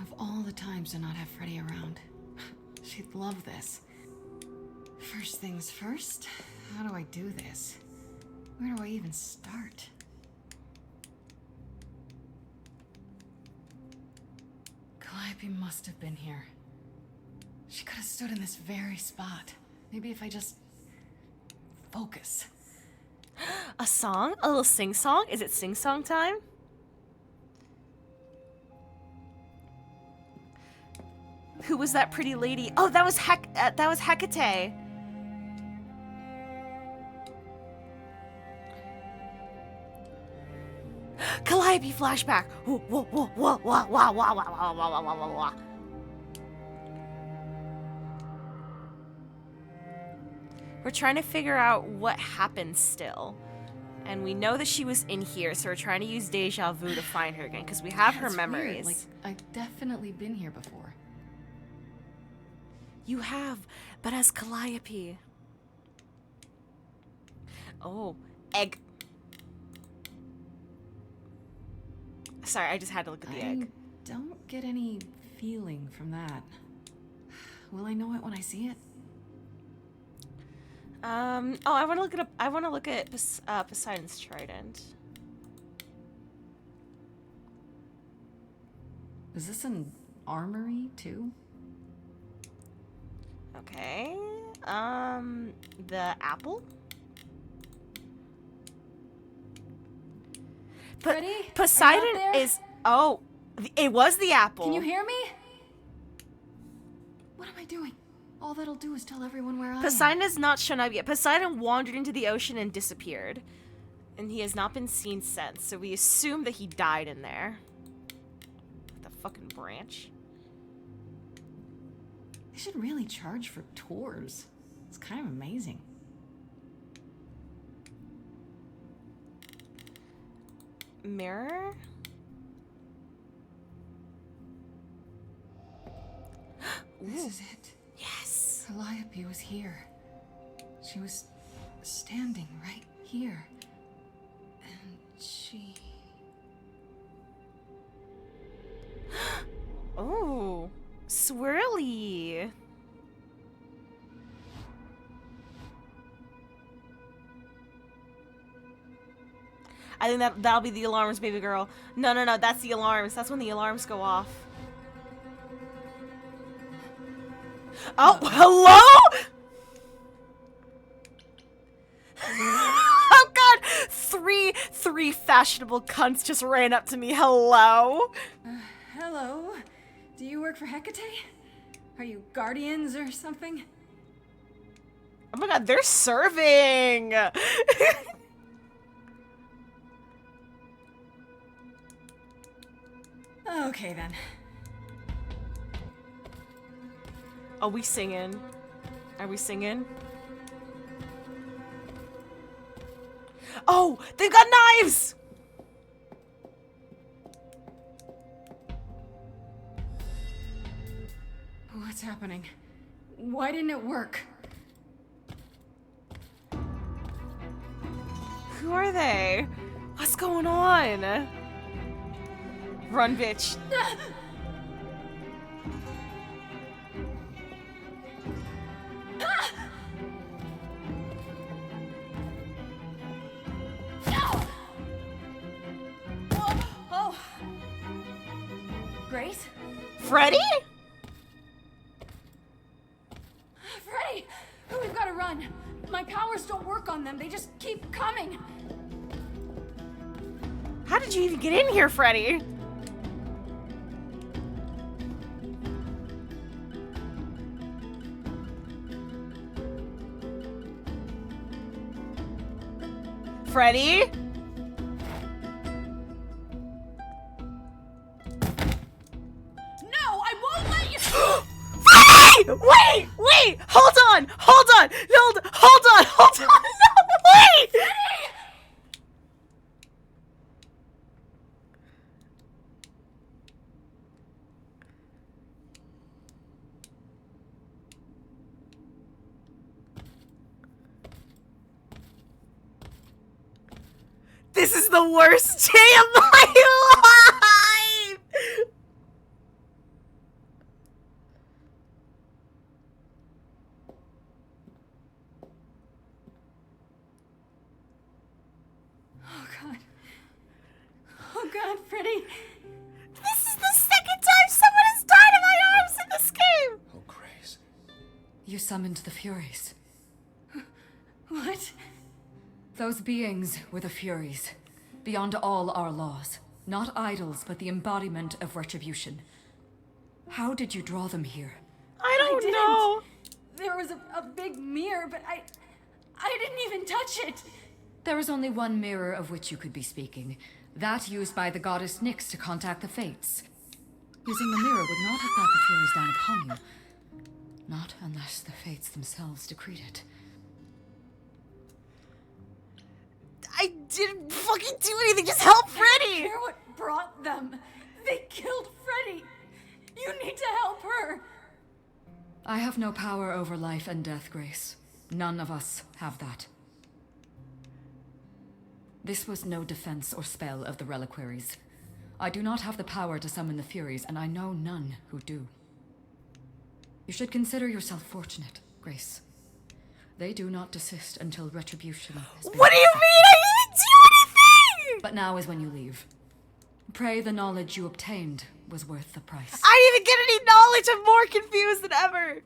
Of all the times to not have Freddy around, she'd love this. First things first, how do I do this? Where do I even start? Calliope must have been here. She could have stood in this very spot. Maybe if I just focus. A song? A little sing-song? Is it sing-song time? Who was that pretty lady? Oh, that was Hecate. Calliope flashback. Whoa, whoa, whoa, whoa, whoa, whoa, whoa, whoa, whoa, whoa, whoa, whoa, whoa. We're trying to figure out what happened still. And we know that she was in here, so we're trying to use deja vu to find her again, because we have her It's memories. weird. Like, I've definitely been here before. You have, but as Calliope. Oh, egg. Sorry, I just had to look at the egg. I don't get any feeling from that. Will I know it when I see it? Oh, I want to look at Poseidon's trident. Is this an armory too? Okay. The apple? Freddy? Poseidon Are you out there? is... Oh, it was the apple. Can you hear me? What am I doing? All that'll do is tell everyone where I am. Poseidon has not shown up yet. Poseidon wandered into the ocean and disappeared. And he has not been seen since, so we assume that he died in there. The fucking branch. They should really charge for tours. It's kind of amazing. Mirror? This is it. Yes. Calliope was here. She was standing right here. And she... Oh, swirly. I think that'll be the alarms, baby girl. No, that's the alarms. That's when the alarms go off. Oh, hello? Oh god, three fashionable cunts just ran up to me. Hello? Hello? Do you work for Hecate? Are you guardians or something? Oh my god, they're serving! Okay then. Are we singing? Are we singing? Oh, they've got knives! What's happening? Why didn't it work? Who are they? What's going on? Run, bitch. Oh. Grace? Freddy? Freddy! We've got to run. My powers don't work on them. They just keep coming. How did you even get in here, Freddy? Freddy? No, I won't let you. Freddy! Wait! Hold on! No, wait! Freddy! This is the worst day of my life! Oh god, Freddy. This is the second time someone has died in my arms in this game! Oh, Grace. You summoned the Furies. What? Those beings were the Furies, beyond all our laws. Not idols, but the embodiment of retribution. How did you draw them here? I don't know. There was a big mirror, but I didn't even touch it. There is only one mirror of which you could be speaking. That used by the goddess Nyx to contact the Fates. Using the mirror would not have brought the Furies down upon you. Not unless the Fates themselves decreed it. I didn't fucking do anything, just help Freddy! I don't care what brought them. They killed Freddy. You need to help her. I have no power over life and death, Grace. None of us have that. This was no defense or spell of the reliquaries. I do not have the power to summon the Furies, and I know none who do. You should consider yourself fortunate, Grace. They do not desist until retribution has been What do you mean? I didn't do anything! But now is when you leave. Pray the knowledge you obtained was worth the price. I didn't even get any knowledge. I'm more confused than ever.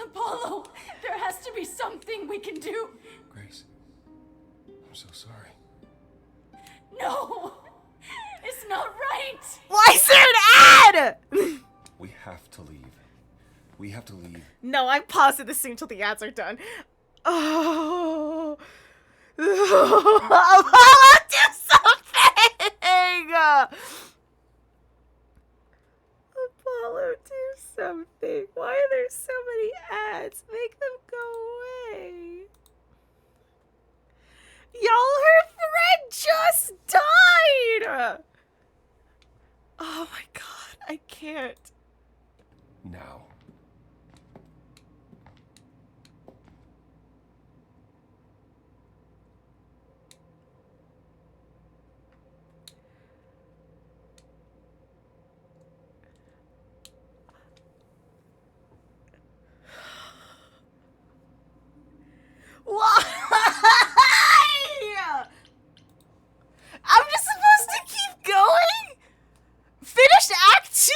Apollo, there has to be something we can do. Grace, I'm so sorry. No, it's not right. Why is there an ad? We have to leave. We have to leave. No, I'm pausing this scene until the ads are done. Oh, Apollo, do something! Apollo, do something. Why are there so many ads? Make them go away. Y'all, her friend just died! Oh my god, I can't. Now. Why? I'm just supposed to keep going? Finish Act 2?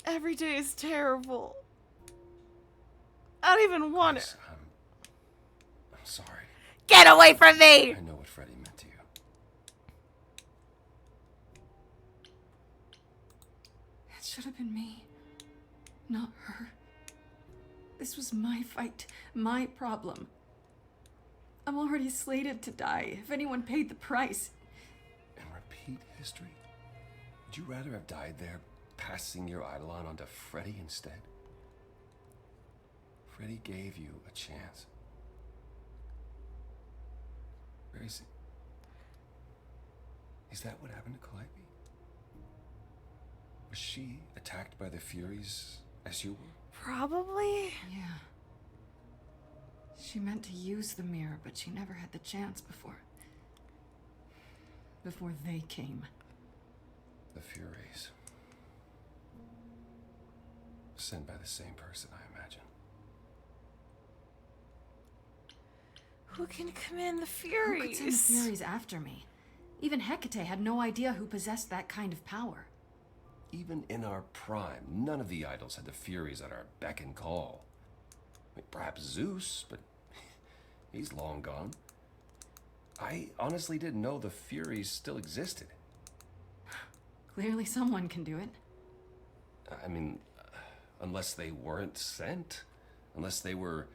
Every day is terrible. I don't even want it. I'm sorry. Get away from me! I know what Freddie meant to you. It should have been me, not her. This was my fight, my problem. I'm already slated to die if anyone paid the price. And repeat history? Would you rather have died there, passing your eidolon onto Freddie instead? Freddie gave you a chance. Where is he? Is that what happened to Calliope? Was she attacked by the Furies as you were? Probably. Yeah. She meant to use the mirror, but she never had the chance before they came. The Furies. Sent by the same person, I imagine. Who can command the Furies? Who could send the Furies after me? Even Hecate had no idea who possessed that kind of power. Even in our prime, none of the idols had the Furies at our beck and call. I mean, perhaps Zeus, but he's long gone. I honestly didn't know the Furies still existed. Clearly someone can do it. I mean, unless they weren't sent. Unless they were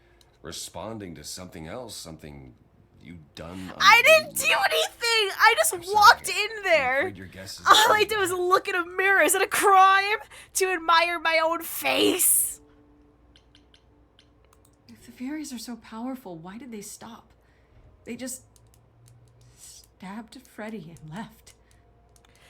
responding to something else, something you'd done. I didn't do anything! I just walked in there! Your guess is All I did was look in a mirror. Is it a crime to admire my own face? If the Furies are so powerful, why did they stop? They just stabbed Freddie and left.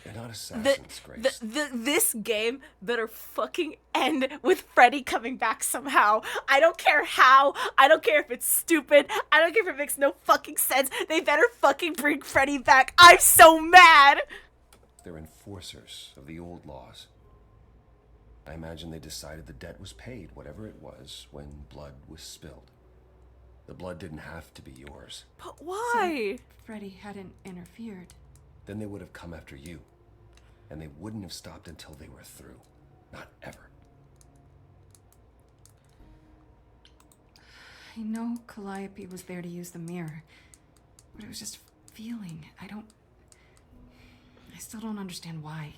They're not assassins, Grace. This game better fucking end with Freddy coming back somehow. I don't care how. I don't care if it's stupid. I don't care if it makes no fucking sense. They better fucking bring Freddy back. I'm so mad. They're enforcers of the old laws. I imagine they decided the debt was paid, whatever it was, when blood was spilled. The blood didn't have to be yours. But why? So Freddy hadn't interfered. Then they would have come after you. And they wouldn't have stopped until they were through. Not ever. I know Calliope was there to use the mirror, but it was just feeling. I still don't understand why.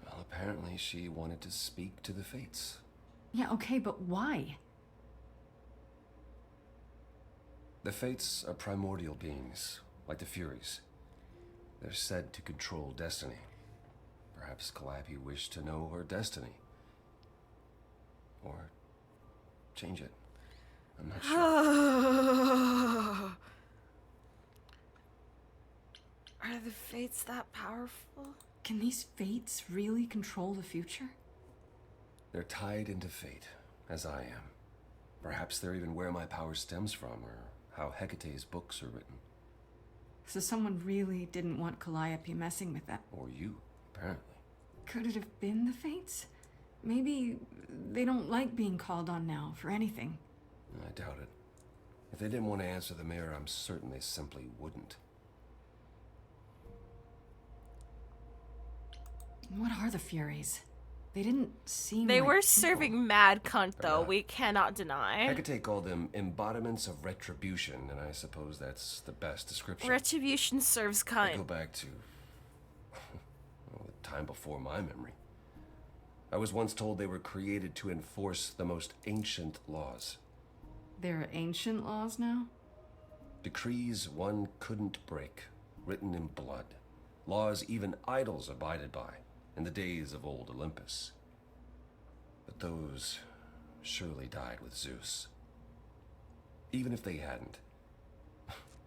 Well, apparently she wanted to speak to the Fates. Yeah, okay, but why? The Fates are primordial beings, like the Furies. They're said to control destiny. Perhaps Calliope wished to know her destiny. Or change it. I'm not sure. Are the Fates that powerful? Can these Fates really control the future? They're tied into fate, as I am. Perhaps they're even where my power stems from, or how Hecate's books are written. So someone really didn't want Calliope messing with that. Or you, apparently. Could it have been the Fates? Maybe they don't like being called on now for anything. I doubt it. If they didn't want to answer the mirror, I'm certain they simply wouldn't. What are the Furies? They didn't seem They like were people. serving mad cunt, though. We cannot deny. Hecate called them embodiments of retribution, and I suppose that's the best description. Retribution serves I go cunt. back to the time before my memory. I was once told they were created to enforce the most ancient laws. There are ancient laws now? Decrees one couldn't break, written in blood. Laws even idols abided by in the days of old Olympus. But those surely died with Zeus. Even if they hadn't,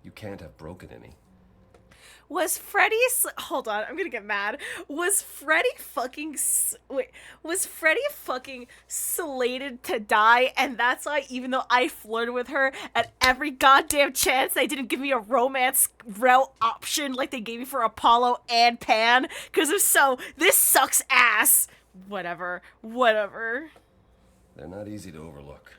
you can't have broken any. Was Freddy... Hold on, I'm gonna get mad. Was Freddy fucking... Wait, was Freddy fucking slated to die, and that's why even though I flirted with her at every goddamn chance, they didn't give me a romance route option like they gave me for Apollo and Pan? Because if so, this sucks ass. Whatever. They're not easy to overlook.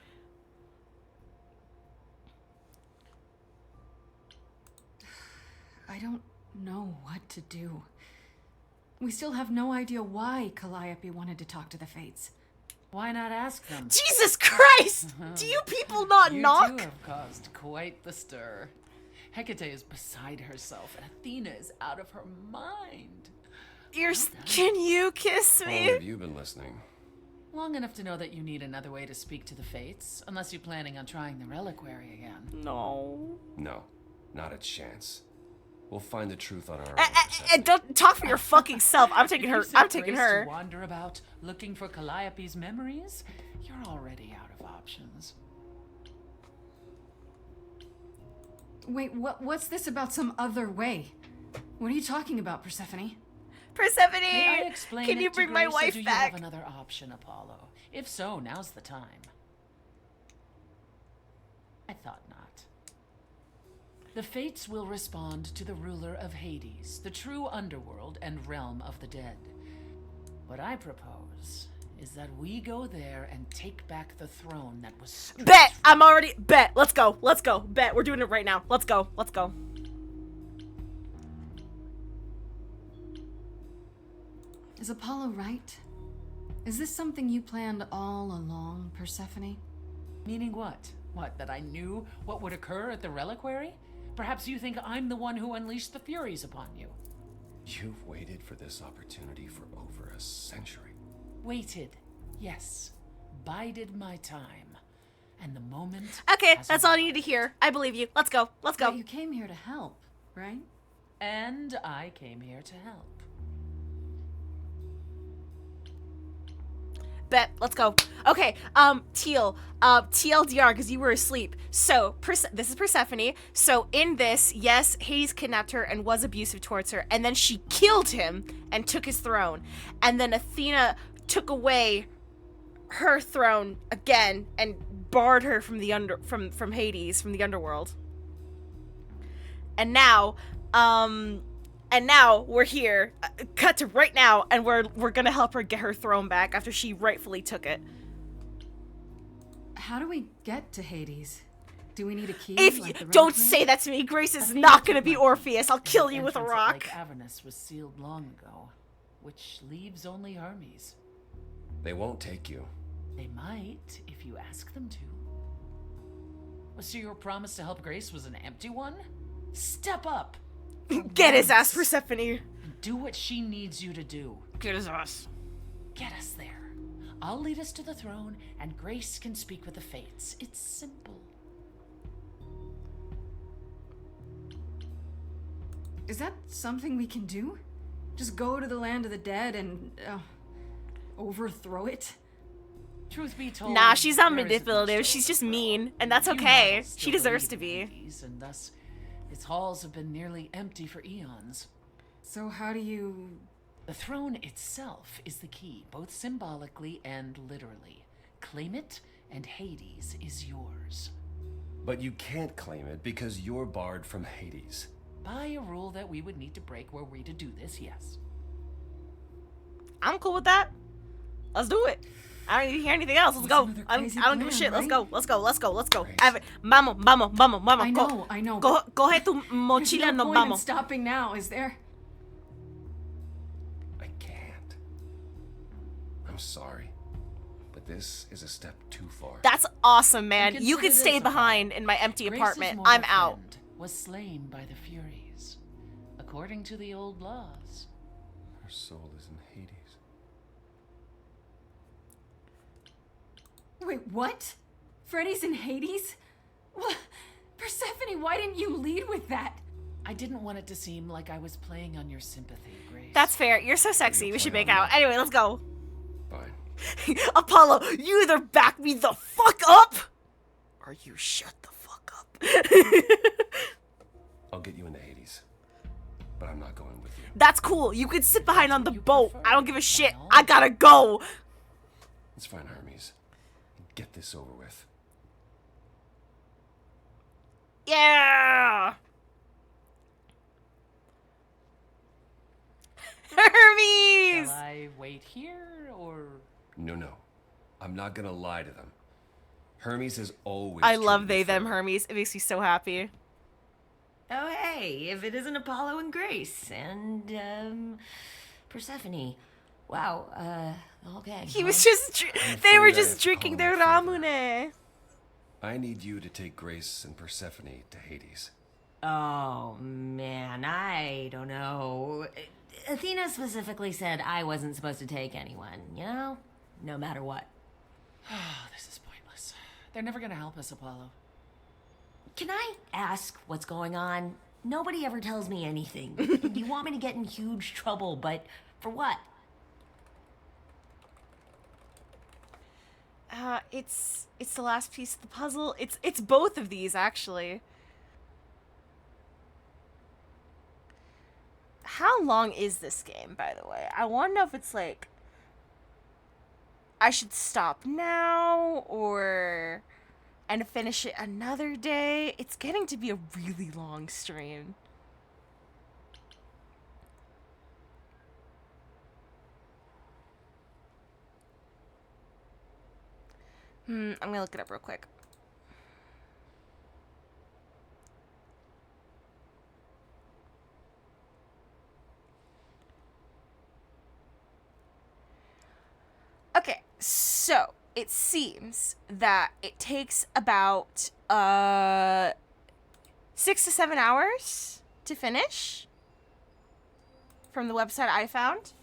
I don't know what to do. We still have no idea why Calliope wanted to talk to the Fates. Why not ask them? Jesus Christ! Do you people not knock? You two have caused quite the stir. Hecate is beside herself, and Athena is out of her mind. Can you kiss How me? long have you been listening? Long enough to know that you need another way to speak to the Fates, unless you're planning on trying the reliquary again. No. No, not a chance. We'll find the truth on our own. And don't talk for your fucking self. I'm taking her. If you I'm set taking Grace her. to wander about looking for Calliope's memories, you're already out of options. Wait, what's this about some other way? What are you talking about, Persephone? Persephone, May I explain can it you to bring my Grace, or wife do you back? have another option, Apollo? If so, now's the time. I thought not. The Fates will respond to the ruler of Hades, the true underworld and realm of the dead. What I propose is that we go there and take back the throne that was stripped. Bet. I'm already. Bet. Let's go. Bet. We're doing it right now. Let's go. Is Apollo right? Is this something you planned all along, Persephone? Meaning what? What, that I knew what would occur at the reliquary? Perhaps you think I'm the one who unleashed the Furies upon you. You've waited for this opportunity for over a century. Waited, yes. Bided my time. And the moment... Okay, has that's all I arrived. need to hear. I believe you. Let's go. But you came here to help, right? And I came here to help. Bet. Let's go. Okay. Teal. TLDR, because you were asleep. So, this is Persephone. So, in this, yes, Hades kidnapped her and was abusive towards her, and then she killed him and took his throne. And then Athena took away her throne again and barred her from the from Hades, from the underworld. And now, we're here, cut to right now, and we're gonna help her get her throne back after she rightfully took it. How do we get to Hades? Do we need a key? If like the don't reliquary? say that to me, Grace is not gonna be Orpheus. I'll kill you with a rock. Lake Avernus was sealed long ago, which leaves only Hermes. They won't take you. They might, if you ask them to. So your promise to help Grace was an empty one? Step up! Get his ass, Persephone. And do what she needs you to do. Get his ass. Get us there. I'll lead us to the throne, and Grace can speak with the Fates. It's simple. Is that something we can do? Just go to the land of the dead and overthrow it? Truth be told, Nah, she's not there isn't much manipulative. to She's just overthrow. mean, and that's You okay. mortals She still deserves believe to in be. Hades, and thus, its halls have been nearly empty for eons. So how do you... The throne itself is the key, both symbolically and literally. Claim it, and Hades is yours. But you can't claim it because you're barred from Hades. By a rule that we would need to break were we to do this, yes. I'm cool with that. Let's do it. I don't need to hear anything else. Let's go. I don't give a shit. Let's go. Let's go. Vamos. I know. Coge tu There's mochila, no nos point in vamos. stopping now, is there? I can't. I'm sorry. But this is a step too far. That's awesome, man. And You could consider stay this, behind in my empty Grace's apartment. mortal I'm out. friend was slain by the Furies, according to the old laws. Her soul is in Hades. Wait, what? Freddy's in Hades? Well, Persephone, why didn't you lead with that? I didn't want it to seem like I was playing on your sympathy, Grace. That's fair. You're so sexy. We should make out. Anyway, let's go. Fine. Apollo, you either back me the fuck up, or you shut the fuck up. I'll get you into Hades, but I'm not going with you. That's cool. You can sit behind on the boat. I don't give a shit. I gotta go. It's fine, Hermes. Get this over with. Yeah. Hermes! Shall I wait here, or...? No. I'm not gonna lie to them. Hermes has always... I love treated me them, fair. Hermes. It makes me so happy. Oh, hey, if it isn't Apollo and Grace and, Persephone. Wow, the whole gang. He huh? was just... They were just drinking their ramune. I need you to take Grace and Persephone to Hades. Oh, man, I don't know. Athena specifically said I wasn't supposed to take anyone, you know? No matter what. This is pointless. They're never gonna help us, Apollo. Can I ask what's going on? Nobody ever tells me anything. You want me to get in huge trouble, but for what? It's the last piece of the puzzle. It's both of these, actually. How long is this game, by the way? I want to know if it's like I should stop now or and finish it another day. It's getting to be a really long stream. I'm gonna look it up real quick. Okay, so it seems that it takes about 6 to 7 hours to finish from the website I found.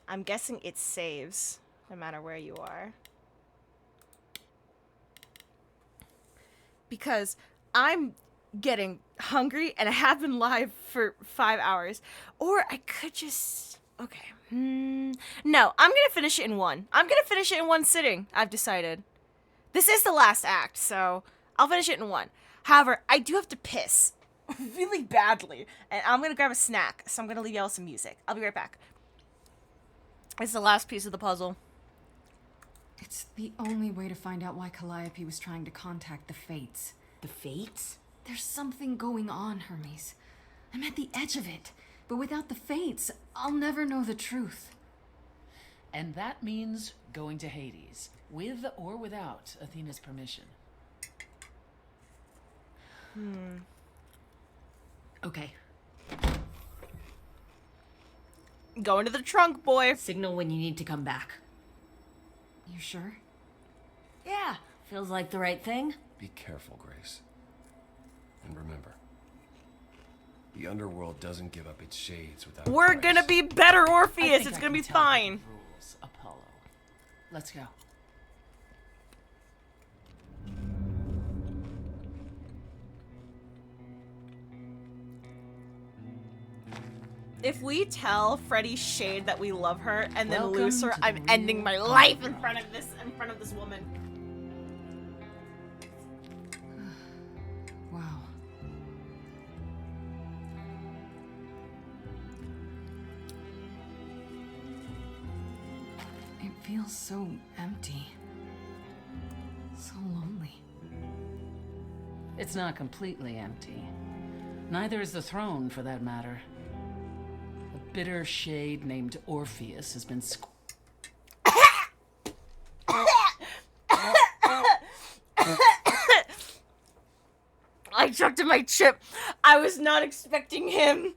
I'm guessing it saves no matter where you are. Because I'm getting hungry and I have been live for 5 hours. Or I could just... Okay. No, I'm gonna finish it in one. I'm gonna finish it in one sitting, I've decided. This is the last act, so I'll finish it in one. However, I do have to piss really badly. And I'm gonna grab a snack, so I'm gonna leave y'all some music. I'll be right back. It's the last piece of the puzzle. It's the only way to find out why Calliope was trying to contact the Fates. The Fates? There's something going on, Hermes. I'm at the edge of it. But without the Fates, I'll never know the truth. And that means going to Hades, with or without Athena's permission. Okay. Go into the trunk, boy. Signal when you need to come back. You sure? Yeah, feels like the right thing. Be careful, Grace. And remember, the underworld doesn't give up its shades without... We're gonna be better, Orpheus. It's I gonna be can tell by the fine. Rules, Apollo. Let's go. If we tell Freddie Shade that we love her and then Welcome lose her, to the I'm ending my real life in underworld. front of this woman. Wow. It feels so empty. So lonely. It's not completely empty. Neither is the throne, for that matter. A bitter shade named Orpheus has been I choked in my chip. I was not expecting him.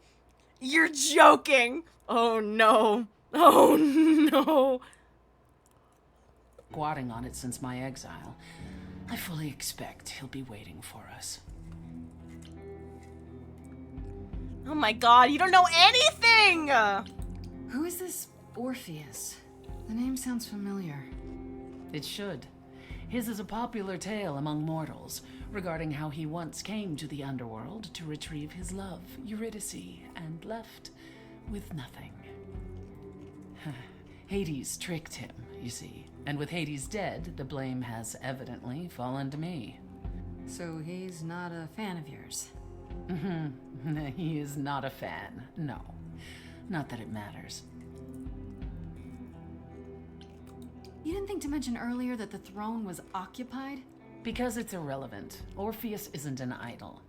You're joking. Oh no. Oh no. squatting on it since my exile. I fully expect he'll be waiting for us. Oh my god, you don't know anything! Who is this Orpheus? The name sounds familiar. It should. His is a popular tale among mortals regarding how he once came to the underworld to retrieve his love, Eurydice, and left with nothing. Hades tricked him, you see, and with Hades dead, the blame has evidently fallen to me. So he's not a fan of yours? He is not a fan, no. Not that it matters. You didn't think to mention earlier that the throne was occupied? Because it's irrelevant. Orpheus isn't an idol.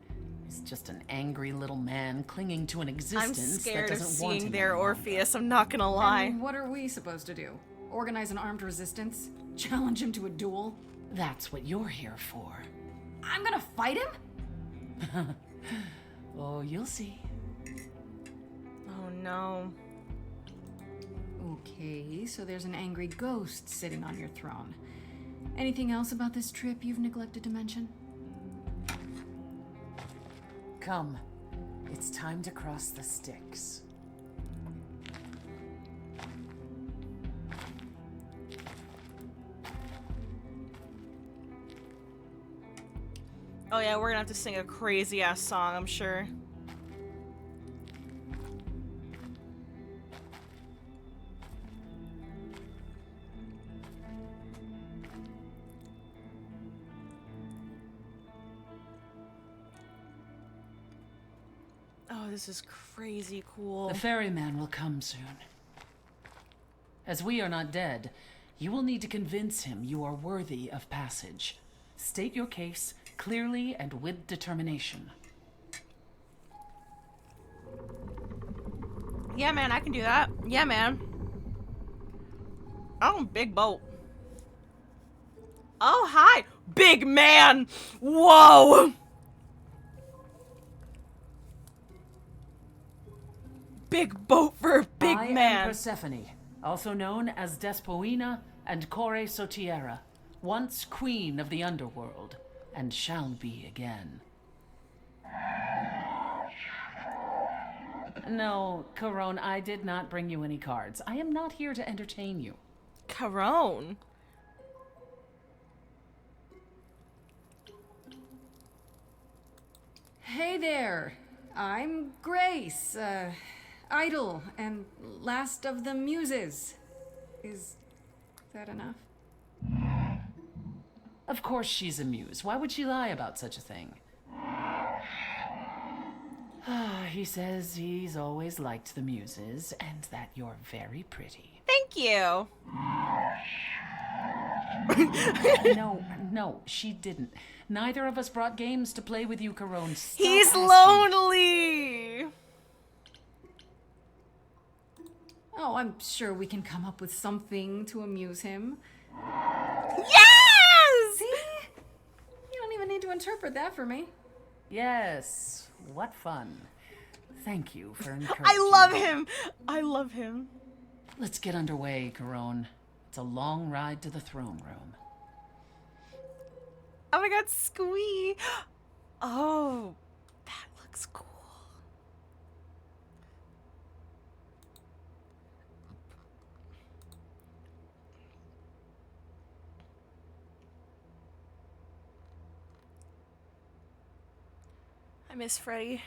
He's just an angry little man clinging to an I'm existence scared that of doesn't want seeing him their any longer. Orpheus, I'm not gonna lie. And what are we supposed to do? Organize an armed resistance? Challenge him to a duel? That's what you're here for. I'm gonna fight him? Oh, you'll see. Oh no. Okay, so there's an angry ghost sitting on your throne. Anything else about this trip you've neglected to mention? Come. It's time to cross the Styx. Oh yeah, we're gonna have to sing a crazy ass song, I'm sure. Oh, this is crazy cool. The ferryman will come soon. As we are not dead, you will need to convince him you are worthy of passage. State your case clearly and with determination. Yeah, man, I can do that. Yeah, man. Oh, big boat. Oh, hi. Big man. Whoa. Big boat for a big I man. am Persephone, also known as Despoina and Core Sotiera, once queen of the underworld, and shall be again. No, Corone, I did not bring you any cards. I am not here to entertain you. Corone? Hey there. I'm Grace, idol and last of the muses. Is that enough? Of course she's a muse. Why would she lie about such a thing? He says he's always liked the muses and that you're very pretty. Thank you. No, she didn't. Neither of us brought games to play with you, Corone. Stop He's asking. lonely. Oh, I'm sure we can come up with something to amuse him. Yes! See? You don't even need to interpret that for me. Yes, what fun. Thank you for encouraging I love me. him. I love him. Let's get underway, Corone. It's a long ride to the throne room. Oh my god, Squee. Oh, that looks cool. I miss Freddy.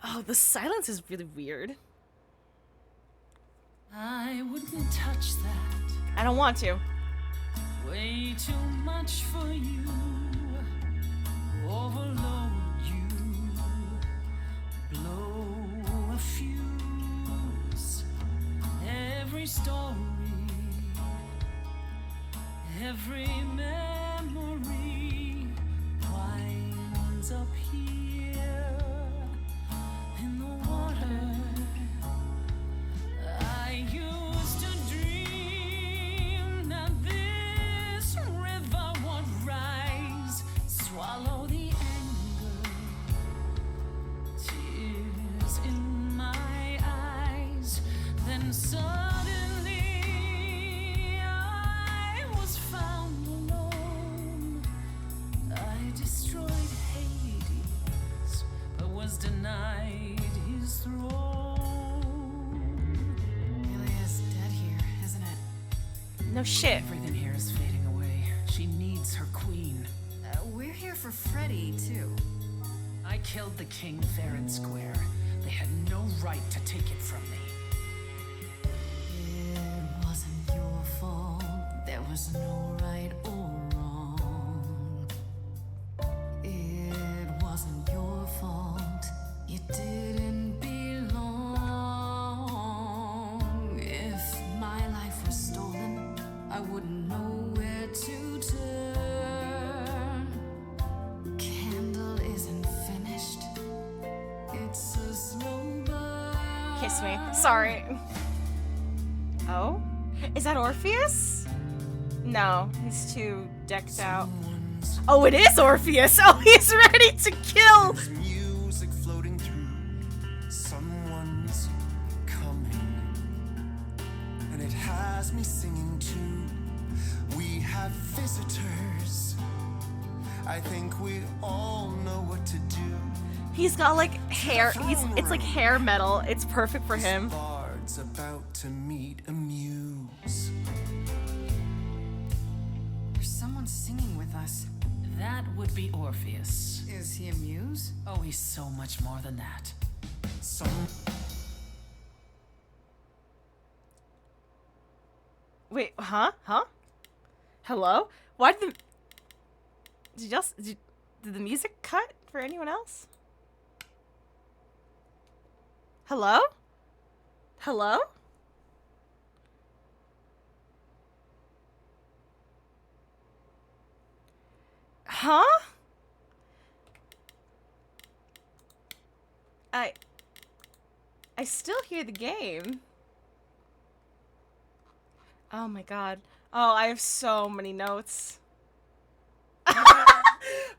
Oh, the silence is really weird. I wouldn't touch that. I don't want to. Way too much for you. Overload you. Blow a fuse. Every story. Every memory winds up here in the water. I used to dream that this river would rise, swallow the anger, tears in my eyes. Then suddenly I was found alone. I destroyed Hades No shit. Everything here is fading away. She needs her queen. We're here for Freddy, too. I killed the king fair and square. They had no right to take it from me. It wasn't your fault. There was no right or wrong. It wasn't your fault. You didn't belong. If my life was stolen, I wouldn't know where to turn. Candle isn't finished. It's a slow burn. Kiss me. Sorry. Oh? Is that Orpheus? No, he's too decked out. Oh, it is Orpheus! Oh, he's ready to kill! Music floating through. Someone's coming. And it has me singing too. We have visitors. I think we all know what to do. He's got like hair. It's like hair metal. It's perfect for him. Bard's about to meet a muse. There's someone singing with us. That would be Orpheus. Is he a muse? Oh, he's so much more than that. Wait, huh? Huh? Hello? Why did did the music cut for anyone else? Hello? Hello? Huh? I still hear the game. Oh my god. Oh, I have so many notes.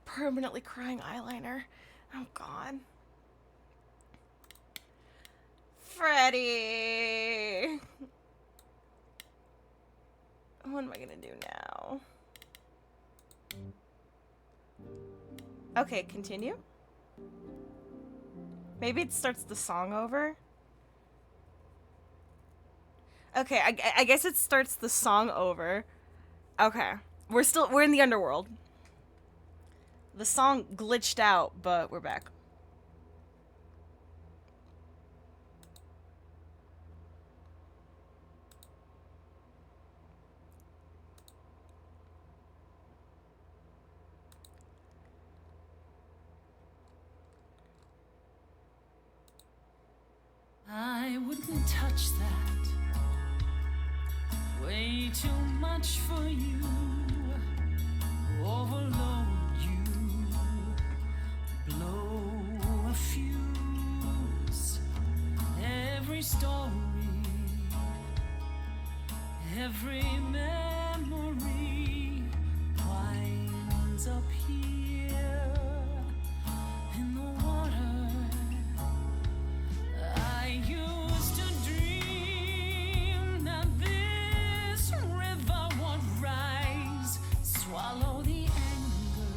Permanently crying eyeliner. Oh god. Freddy. What am I gonna do now? Okay, continue. Maybe it starts the song over. Okay, I guess it starts the song over. Okay. We're in the underworld. The song glitched out, but we're back. I wouldn't touch that. Way too much for you. Overload you. Blow a fuse. Every story. Every memory winds up here in the water. I used to dream that this river would rise, swallow the anger,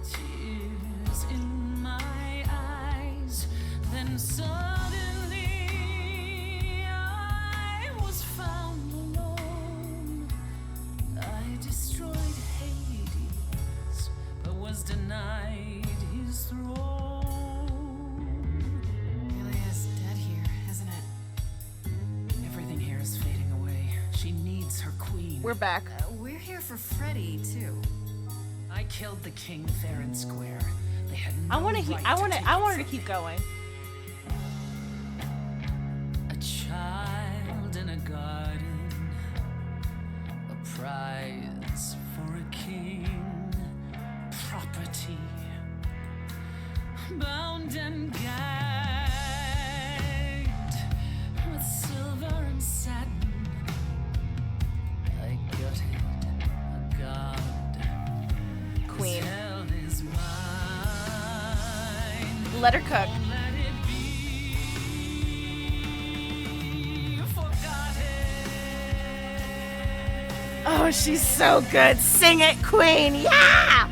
tears in my eyes. Then suddenly I was found alone. I destroyed Hades, but was denied his throne. Everything here is fading away. She needs her queen. We're back. We're here for Freddy, too. I killed the king fair and square. They had no I want her to keep going. A child in a garden, a prize for a king, property, bound and gagged with silver and satin. I gutted a god. Queen. Hell is mine. Let her cook. Let it be forgotten. Oh, she's so good. Sing it, Queen. Yeah!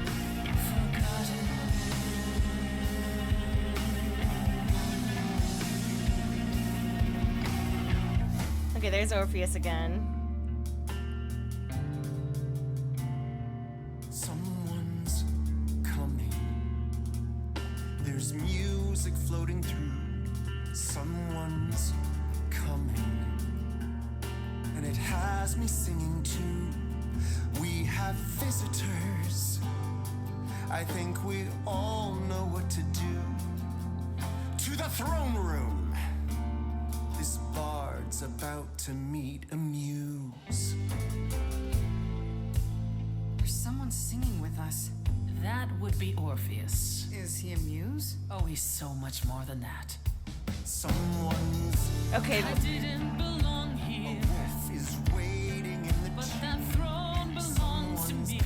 Okay, there's Orpheus again. has me singing too. We have visitors. I think we all know what to do. To the throne room. This bard's about to meet a muse. There's someone singing with us. That would be Orpheus. Is he a muse? Oh, he's so much more than that. Someone's Okay. I didn't belong here. A wolf is waiting in the But that throne belongs to me.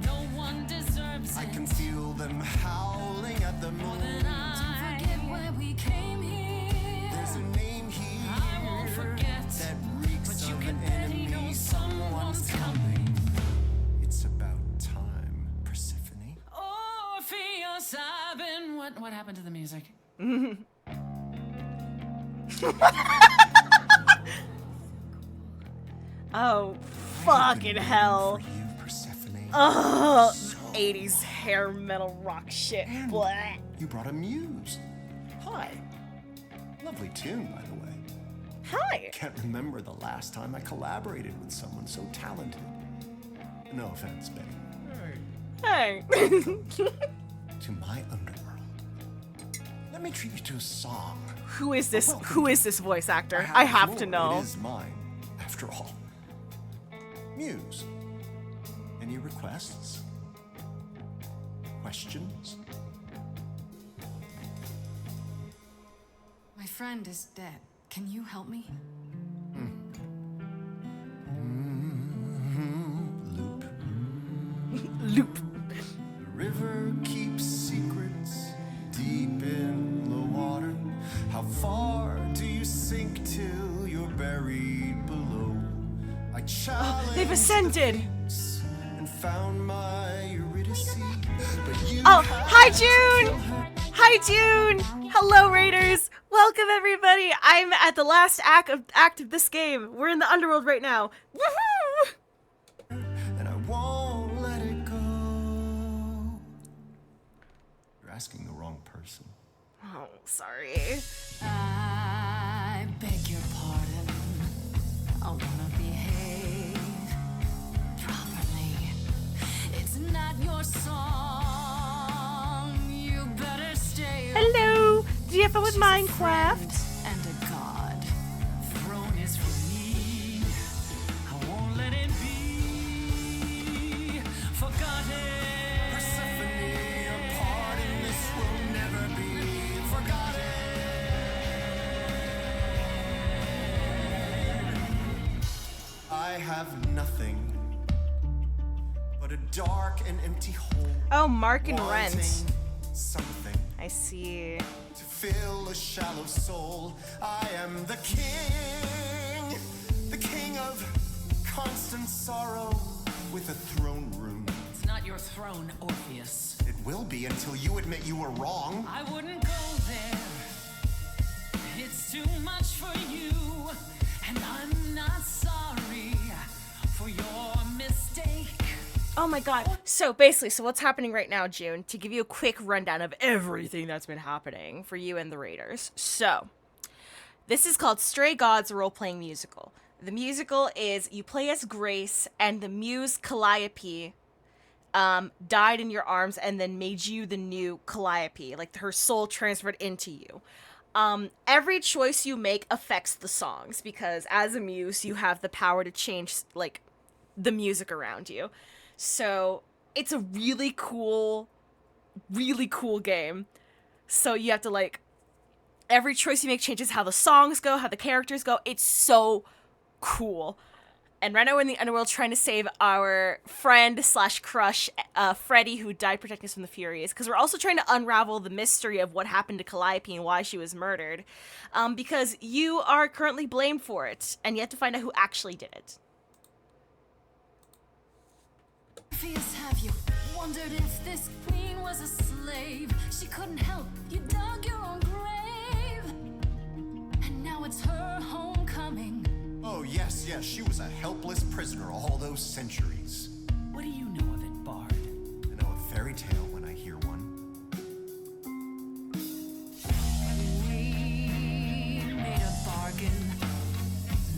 No one deserves it. I can feel them howling at the moon. Don't forget why we came here. There's a name here I won't forget. that reeks But you of can an bet he enemy. knows someone's coming. It's about time, Persephone. Orpheus, I've been. What happened to the music? Oh, fucking hell. Ugh, 80s hair metal rock shit. Blah. You brought a muse. Hi. Lovely tune, by the way. Hi. Can't remember the last time I collaborated with someone so talented. No offense, Betty. Hey. To my underworld. Let me treat you to a song. Who is this? Who is this voice actor? I have to know. It is mine, after all. Muse. Any requests? Questions? My friend is dead. Can you help me? Loop. The river keeps secrets deep in the water. How far do you sink till you're buried below? I challenged They've ascended. and found my Eurydice, but you Oh, had hi to June! kill her. Hi June! Hello Raiders! Welcome everybody! I'm at the last act of this game. We're in the underworld right now. Woohoo! And I won't let it go. You're asking the wrong person. Oh, sorry. I beg your pardon. I wanna behave properly. It's not your song. You better stay. Hello! Do you have fun with Minecraft? And a god. Throne is for me. I won't let it be forgotten. Persephone, your part in this will never be forgotten. I have nothing but a dark and empty hole. Oh, Mark and Rent. Wanting something I see. to fill a shallow soul. I am the king of constant sorrow with a throne room. It's not your throne, Orpheus. It will be until you admit you were wrong. I wouldn't go there. It's too much for you, and I'm not sorry for your mistake. Oh my god. So basically, what's happening right now, June, to give you a quick rundown of everything that's been happening for you and the Raiders. So, this is called Stray Gods Role-Playing Musical. The musical is you play as Grace, and the muse Calliope died in your arms and then made you the new Calliope. Like, her soul transferred into you. Every choice you make affects the songs, because as a muse, you have the power to change, like, the music around you. So it's a really cool game. So you have to, like, every choice you make changes how the songs go, how the characters go. It's so cool. And right now we're in the underworld trying to save our friend / crush, Freddy, who died protecting us from the Furies. Because we're also trying to unravel the mystery of what happened to Calliope and why she was murdered. Because you are currently blamed for it, and you have to find out who actually did it. Orpheus, have you wondered if this queen was a slave? She couldn't help, you dug your own grave. And now it's her homecoming. Oh, yes, she was a helpless prisoner all those centuries. What do you know of it, Bard? I know a fairy tale when I hear one. We made a bargain.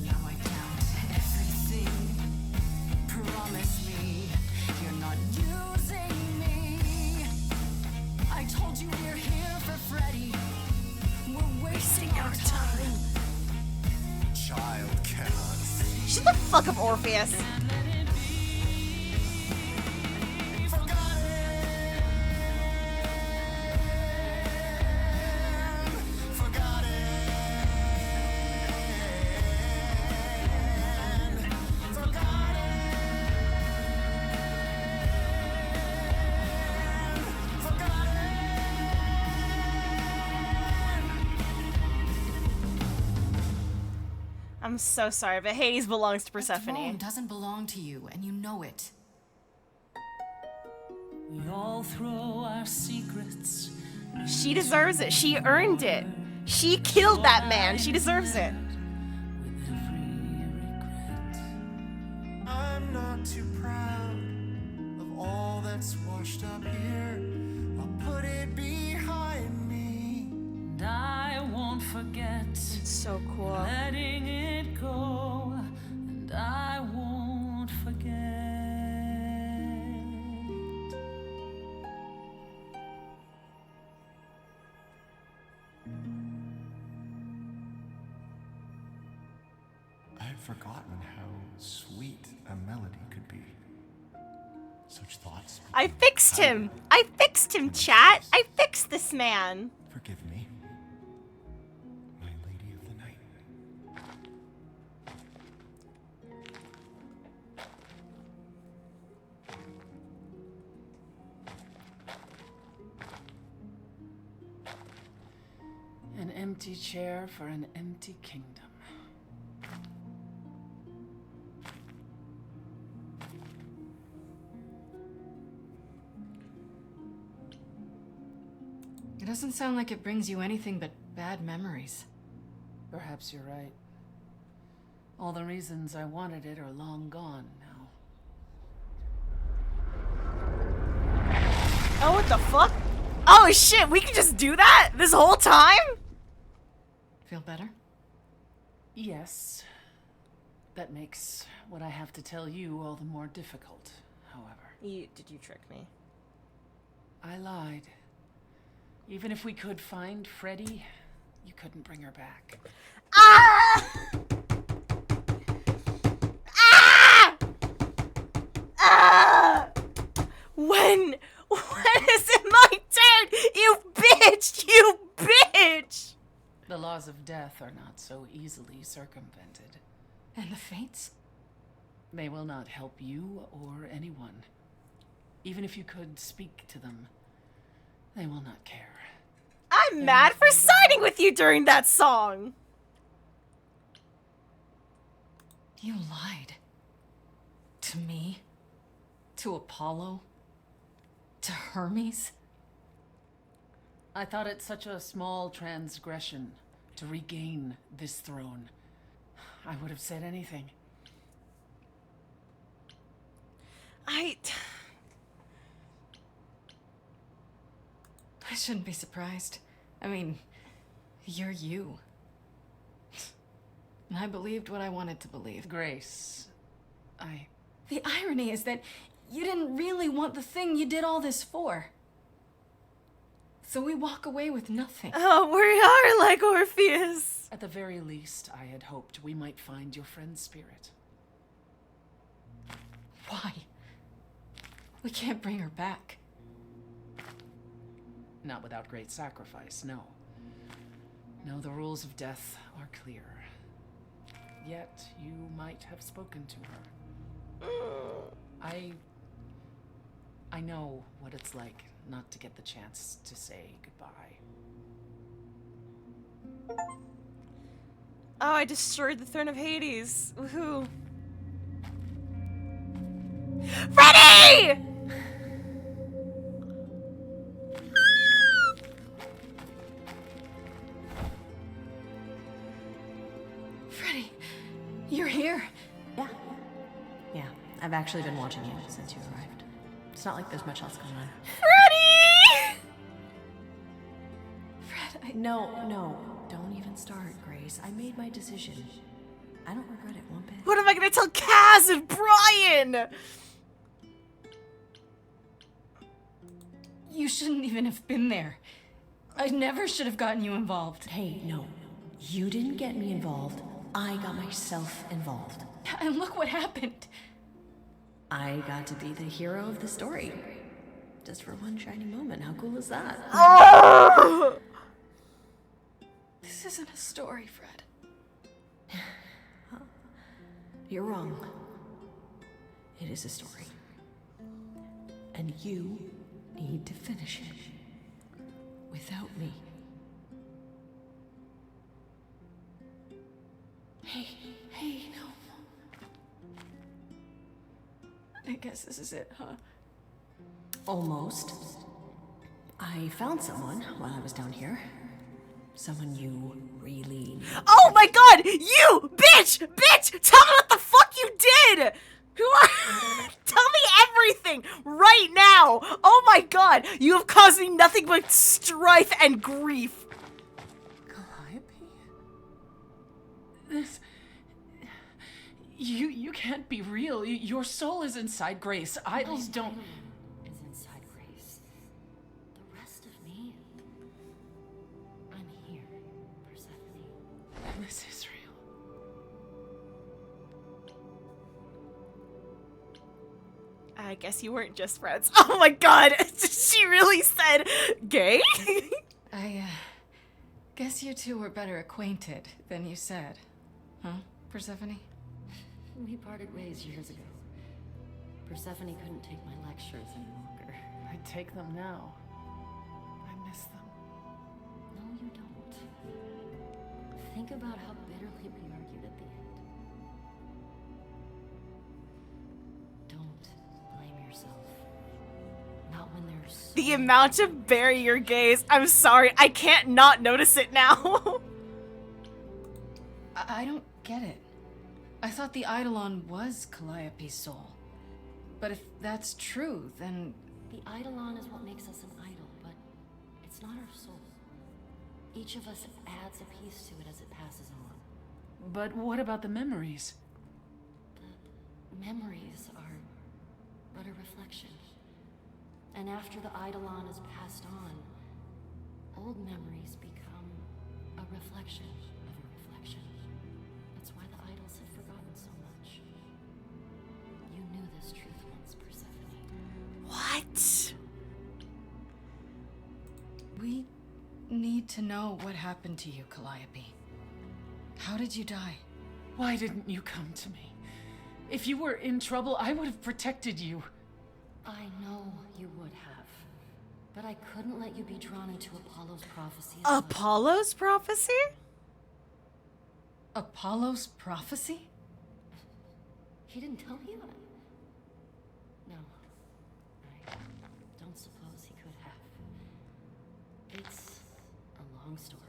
Now I doubt everything Shut the fuck up, Orpheus. I'm so sorry, but Hades belongs to Persephone. The throne doesn't belong to you, and you know it. We all throw our secrets. She deserves it. She earned it. She killed that man. She deserves it. I'm not too proud of all that's washed up here. I'll put it behind me. And I won't forget. It's so cool. Letting it go. And I won't forget. I've forgotten how sweet a melody could be. Such thoughts. I fixed him. I fixed him, chat. I fixed this man. Forgive me, my lady of the night. An empty chair for an empty kingdom. It doesn't sound like it brings you anything but bad memories. Perhaps you're right. All the reasons I wanted it are long gone now. Oh, what the fuck? Oh shit, we can just do that this whole time? Feel better? Yes. That makes what I have to tell you all the more difficult, however. Did you trick me? I lied. Even if we could find Freddie, you couldn't bring her back. Ah! Ah! Ah! When is it my turn? You bitch! You bitch! The laws of death are not so easily circumvented. And the fates? They will not help you or anyone. Even if you could speak to them, they will not care. I'm mad for siding with you during that song. You lied. To me? To Apollo? To Hermes? I thought it such a small transgression to regain this throne. I would have said anything. I shouldn't be surprised. I mean, you're you. And I believed what I wanted to believe. Grace, The irony is that you didn't really want the thing you did all this for. So we walk away with nothing. Oh, we are like Orpheus. At the very least, I had hoped we might find your friend's spirit. Why? We can't bring her back. Not without great sacrifice, no. No, the rules of death are clear. Yet, you might have spoken to her. I know what it's like not to get the chance to say goodbye. Oh, I destroyed the throne of Hades. Woohoo. Freddie! Freddie, you're here. Yeah, I've actually been watching you since you arrived. It's not like there's much else going on. Freddie! Fred, No, don't even start, Grace. I made my decision. I don't regret it one bit. What am I gonna tell Kaz and Brian? You shouldn't even have been there. I never should have gotten you involved. Hey, no. You didn't get me involved. I got myself involved. And look what happened. I got to be the hero of the story. Just for one shining moment. How cool is that? This isn't a story, Fred. You're wrong. It is a story. And you need to finish it. Without me. Hey, no. I guess this is it, huh? Almost. I found someone while I was down here. Someone you really need. Oh my god! You! Bitch! Bitch! Tell me what the fuck you did! Who are... Tell me everything! Right now! Oh my god! You have caused me nothing but strife and grief. Calliope? This... You can't be real. Your soul is inside Grace. Idols don't... Is inside Grace. The rest of me... I'm here, Persephone. This is real. I guess you weren't just friends. Oh my god! She really said gay? I, guess you two were better acquainted than you said. Huh, Persephone? We parted ways years ago. Persephone couldn't take my lectures any longer. I'd take them now. I miss them. No, you don't. Think about how bitterly we argued at the end. Don't blame yourself. Not when there's so The amount of bury your gaze. I'm sorry, I can't not notice it now. I don't get it. I thought the Eidolon was Calliope's soul. But if that's true, then... The Eidolon is what makes us an idol, but it's not our soul. Each of us adds a piece to it as it passes on. But what about the memories? The memories are but a reflection. And after the Eidolon is passed on, old memories become a reflection of a reflection. That's why the idols have forgotten so much. You knew this truth once, Persephone. What? We need to know what happened to you, Calliope. How did you die? Why didn't you come to me? If you were in trouble, I would have protected you. I know you would have. But I couldn't let you be drawn into Apollo's prophecy. Apollo's prophecy? Apollo's prophecy? He didn't tell you? No. I don't suppose he could have. It's a long story.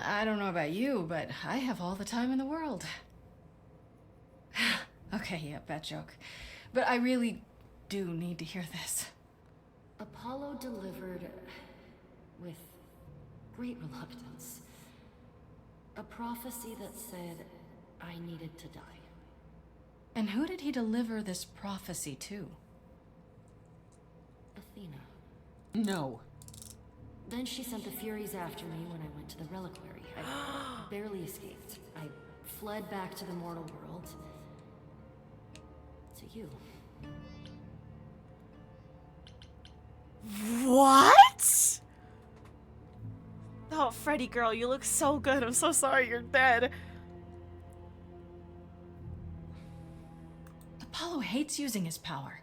I don't know about you, but I have all the time in the world. Okay, yeah, bad joke. But I really do need to hear this. Apollo delivered, with great reluctance, a prophecy that said I needed to die. And who did he deliver this prophecy to? Athena. No. Then she sent the Furies after me when I went to the reliquary. I barely escaped. I fled back to the mortal world. To you. What? Oh, Freddy girl, you look so good. I'm so sorry you're dead. Apollo hates using his power.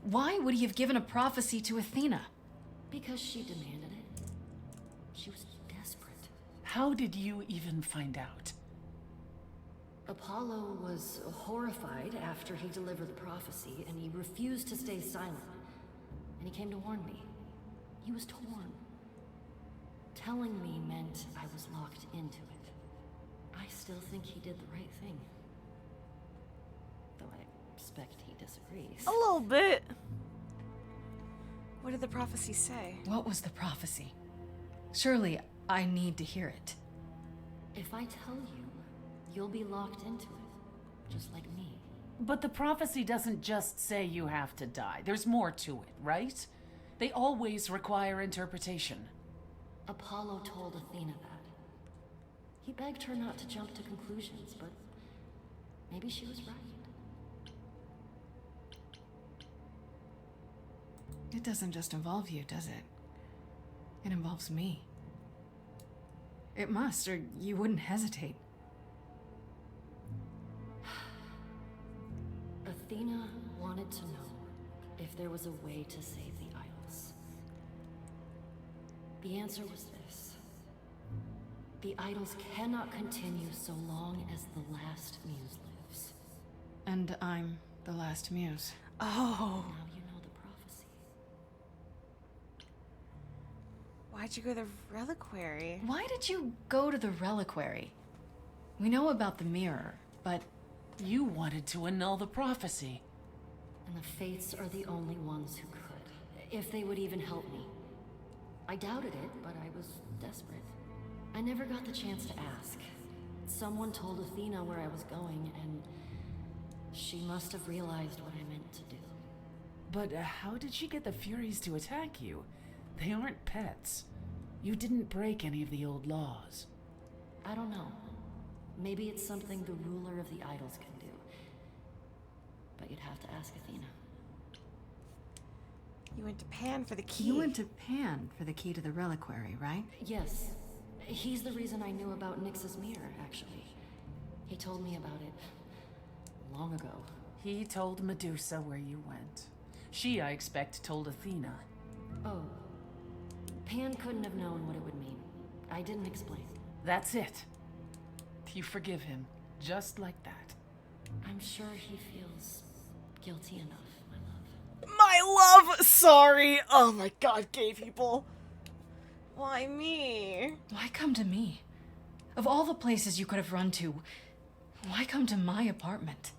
Why would he have given a prophecy to Athena? Because she demanded it. She was desperate. How did you even find out? Apollo was horrified after he delivered the prophecy, and he refused to stay silent. And he came to warn me. He was torn. Telling me meant I was locked into it. I still think he did the right thing. Though I expect he disagrees. A little bit. What did the prophecy say? What was the prophecy? Surely I need to hear it. If I tell you, you'll be locked into it, just like me. But the prophecy doesn't just say you have to die. There's more to it, right? They always require interpretation. Apollo told Athena that. He begged her not to jump to conclusions, but maybe she was right. It doesn't just involve you, does it? It involves me. It must, or you wouldn't hesitate. Athena wanted to know if there was a way to save the idols. The answer was this. The idols cannot continue so long as the last muse lives. And I'm the last muse. Oh. Now you know the prophecy. Why'd you go to the reliquary? Why did you go to the reliquary? We know about the mirror, but... You wanted to annul the prophecy. And the Fates are the only ones who could, if they would even help me. I doubted it, but I was desperate. I never got the chance to ask. Someone told Athena where I was going, and she must have realized what I meant to do. But how did she get the Furies to attack you? They aren't pets. You didn't break any of the old laws. I don't know. Maybe it's something the ruler of the idols can do. But you'd have to ask Athena. You went to Pan for the key. You went to Pan for the key to the reliquary, right? Yes. He's the reason I knew about Nyx's mirror, actually. He told me about it long ago. He told Medusa where you went. She, I expect, told Athena. Oh. Pan couldn't have known what it would mean. I didn't explain. That's it. You forgive him, just like that. I'm sure he feels guilty enough, my love. My love! Sorry! Oh my god, gay people. Why me? Why come to me? Of all the places you could have run to, why come to my apartment?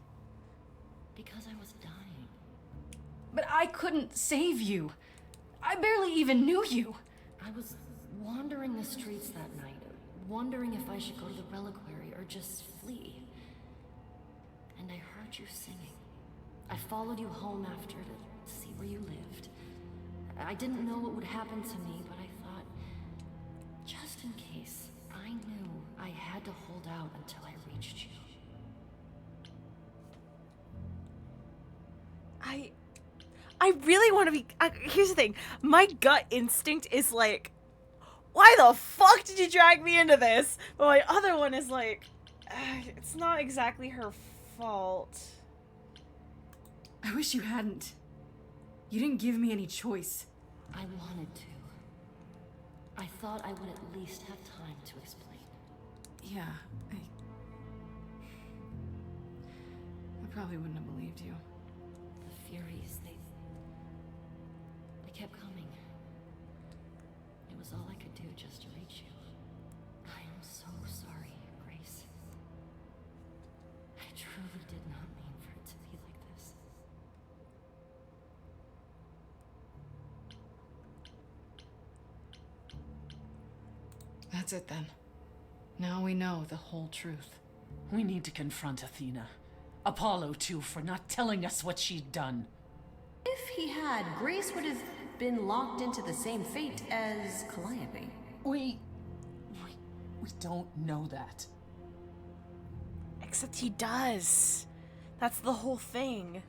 Because I was dying. But I couldn't save you. I barely even knew you. I was wandering the streets that night, wondering if I should go to the reliquary or just flee. And I heard you singing. I followed you home after to see where you lived. I didn't know what would happen to me, but I thought, just in case, I knew I had to hold out until I reached you. I really want to be... here's the thing. My gut instinct is like, why the fuck did you drag me into this? But my other one is like, it's not exactly her fault. I wish you hadn't. You didn't give me any choice. I wanted to. I thought I would at least have time to explain. Yeah, I probably wouldn't have believed you. The Furies, they kept coming. It was all I could do just to reach you. I am so sorry, Grace. I truly did not mean for it to be like this. That's it then. Now we know the whole truth. We need to confront Athena. Apollo, too, for not telling us what she'd done. If he had, Grace would have been locked into the same fate as Calliope. We don't know that. Except he does. That's the whole thing.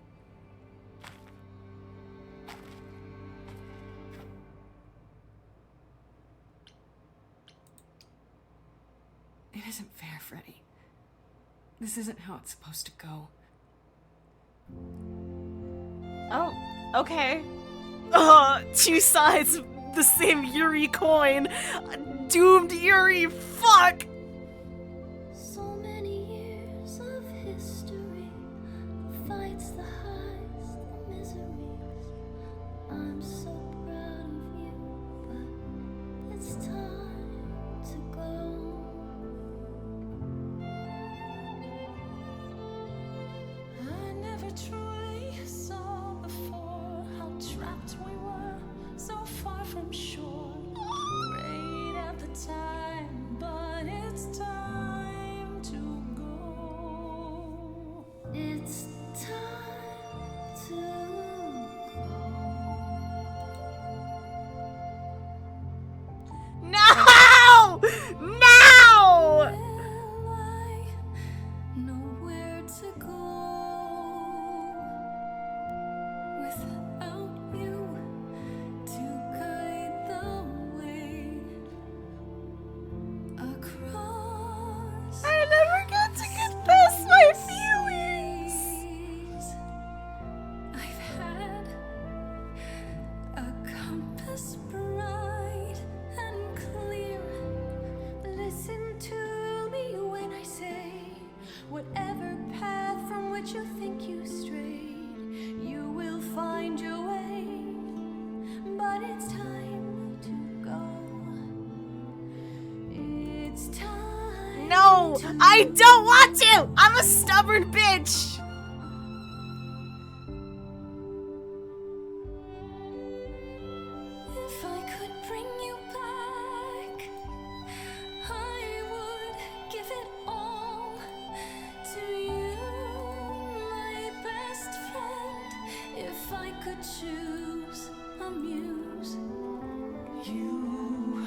It isn't fair, Freddy. This isn't how it's supposed to go. Oh, okay. Two sides of the same Yuri coin. Doomed Yuri, fuck! So many years of history, fights, the highs, the miseries. I'm so proud of you, but it's time to go. I never truly saw before how trapped we were, so far from shore. Great at the time, but it's No! I don't want to! I'm a stubborn bitch! If I could bring you back, I would give it all to you, my best friend. If I could choose a muse, You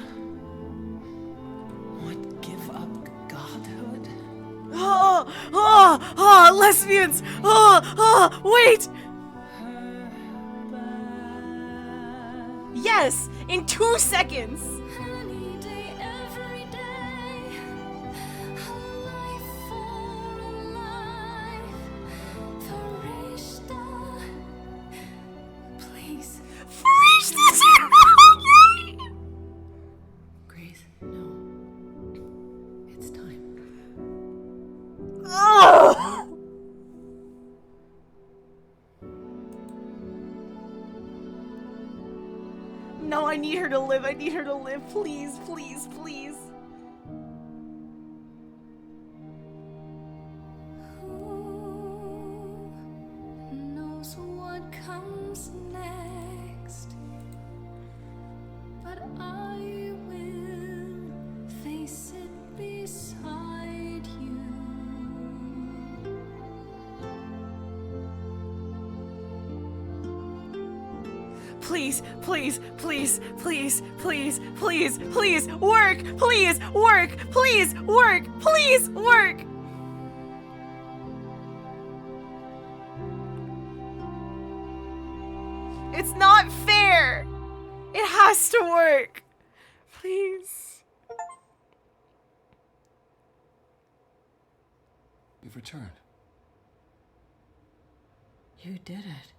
would give up godhood? Lesbians! Wait! Yes, in 2 seconds! any day, every day, a life for a life, Farishta. Please. Farishta! Grace, no. It's time. Oh! No, I need her to live. I need her to live. Please, please, please. Who knows what comes next? But I will face it beside you. Please, please, please, please, please, please, please, work! Please, work! Please, work! Please, work! It's not fair! It has to work! Please. You've returned. You did it.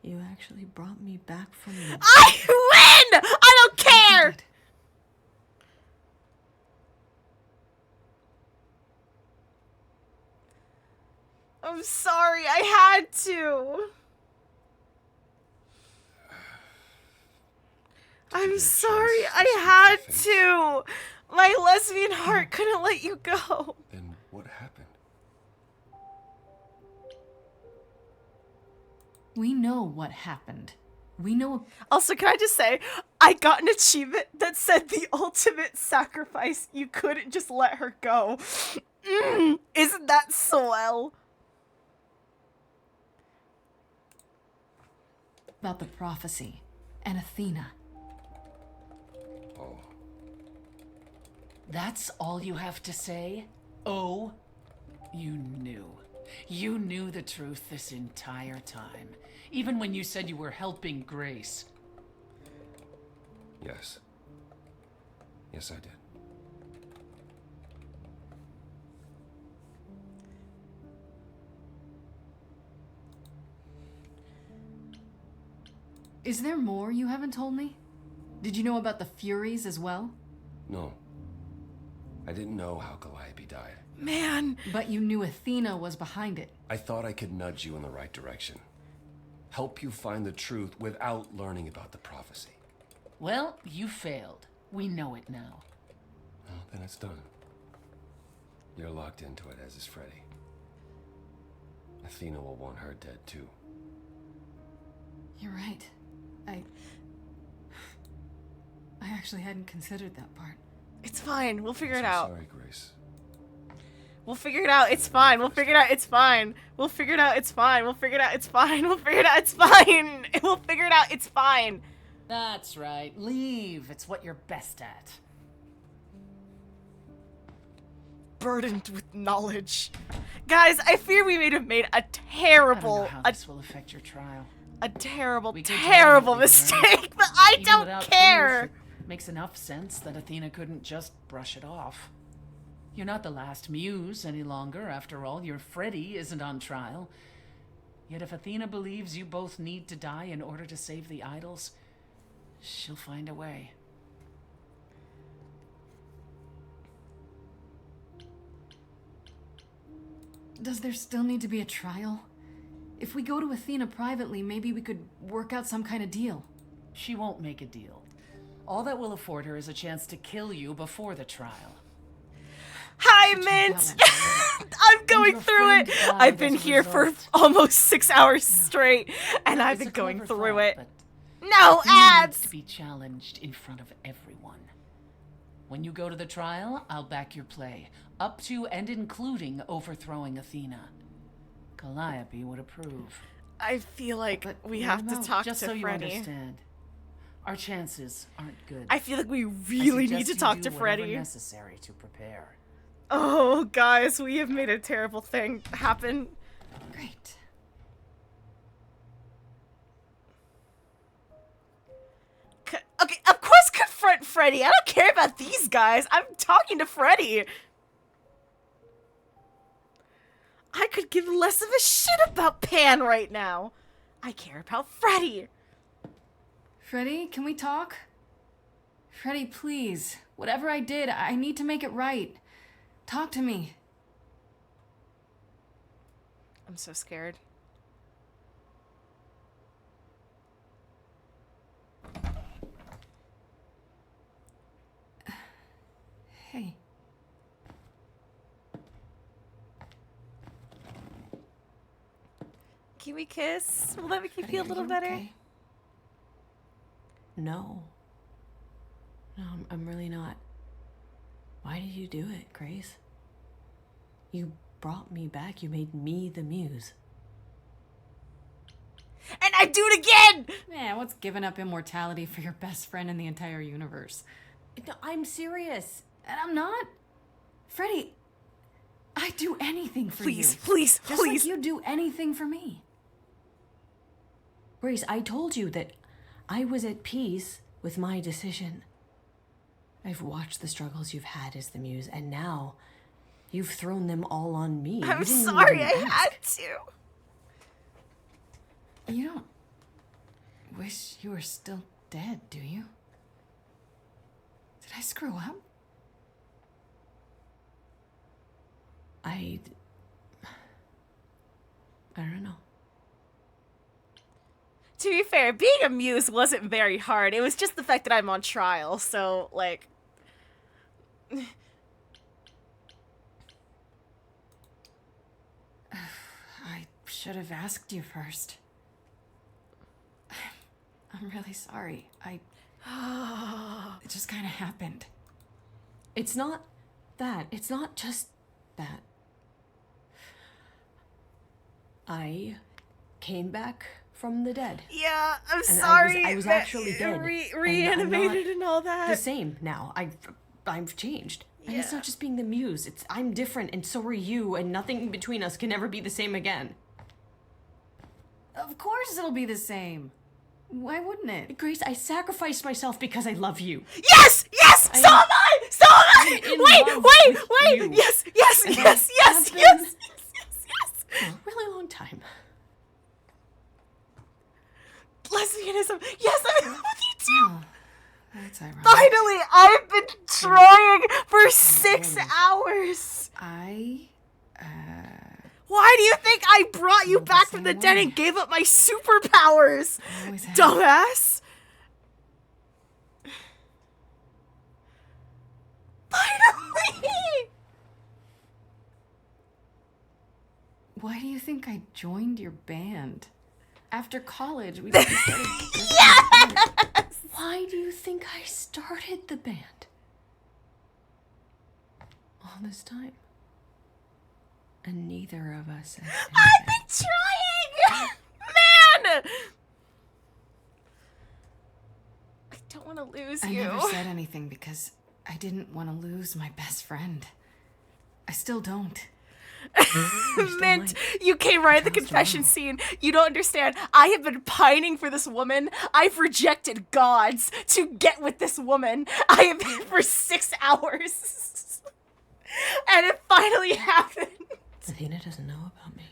You actually brought me back from the... I win! I don't care! I'm sorry, I had to. I'm sorry, I had to. My lesbian heart couldn't let you go. Then what happened? We know what happened. We know. Also, can I just say, I got an achievement that said the ultimate sacrifice. You couldn't just let her go. Isn't that swell? About the prophecy and Athena. Oh. That's all you have to say? Oh, you knew. You knew the truth this entire time. Even when you said you were helping Grace. Yes. Yes, I did. Is there more you haven't told me? Did you know about the Furies as well? No. I didn't know how Calliope died. Man. But you knew Athena was behind it. I thought I could nudge you in the right direction. Help you find the truth without learning about the prophecy. Well, you failed. We know it now. Well, then it's done. You're locked into it, as is Freddy. Athena will want her dead, too. You're right. I actually hadn't considered that part. It's fine. We'll figure it out. Sorry, Grace. We'll figure it out. It's fine. We'll figure it out. It's fine. We'll figure it out. It's fine. We'll figure it out. It's fine. We'll figure it out. It's fine. We'll figure it out. It's fine. That's right. Leave. It's what you're best at. Burdened with knowledge. Guys, I fear we may have made a terrible... I don't know how this will affect your trial. A terrible, We could terrible definitely learn. mistake, but I Even don't without care. proof, it makes enough sense that Athena couldn't just brush it off. You're not the last muse any longer, after all. Your Freddy isn't on trial. Yet if Athena believes you both need to die in order to save the idols, she'll find a way. Does there still need to be a trial? If we go to Athena privately, maybe we could work out some kind of deal. She won't make a deal. All that will afford her is a chance to kill you before the trial. Hi, Mint! I'm going through it! I've been here for almost 6 hours straight, and I've been going through it. No ads! To be challenged in front of everyone. When you go to the trial, I'll back your play, up to and including overthrowing Athena. Calliope would approve. I feel like we have to talk just to so Freddy. You understand, our chances aren't good. I feel like we really need to talk to Freddy. Necessary to prepare. Oh, guys, we have made a terrible thing happen. Great. Okay, of course confront Freddy. I don't care about these guys. I'm talking to Freddy. I could give less of a shit about Pan right now. I care about Freddy. Freddy, can we talk? Freddy, please. Whatever I did, I need to make it right. Talk to me. I'm so scared. Hey. Can we kiss? Will that make you feel a little better? Okay? No. No, I'm really not. Why did you do it, Grace? You brought me back. You made me the muse. And I do it again! Man, what's giving up immortality for your best friend in the entire universe? No, I'm serious. And I'm not. Freddy, I'd do anything for you. Please, Just like you'd do anything for me. Grace, I told you that I was at peace with my decision. I've watched the struggles you've had as the muse, and now you've thrown them all on me. I'm sorry, I had to. You don't wish you were still dead, do you? Did I screw up? I don't know. To be fair, being a muse wasn't very hard. It was just the fact that I'm on trial, so, like... I should have asked you first. I'm really sorry. It just kind of happened. It's not that. It's not just that. I came back from the dead. Yeah, I'm And sorry. I was actually dead. Reanimated and all that. The same now. I've changed. And it's not just being the muse. I'm different, and so are you, and nothing between us can ever be the same again. Of course it'll be the same. Why wouldn't it? Grace, I sacrificed myself because I love you. Yes! Yes! So am I! So am I! Wait! You. Yes! And I have been Yes! for a really long time. Lesbianism! Yes, I'm in love with you too! Oh, that's ironic. Finally! I've been trying for 6 hours! Why do you think I brought you back from the dead and gave up my superpowers? Dumbass! Finally! Why do you think I joined your band? After college, we just started... Yes! Why do you think I started the band? All this time. And neither of us has I've been trying! Man! I don't want to lose I you. never said anything because I didn't want to lose my best friend. I still don't. Mint, you came right at the confession scene. You don't understand. I have been pining for this woman. I've rejected gods to get with this woman. I have been for 6 hours. And it finally happened. Athena doesn't know about me.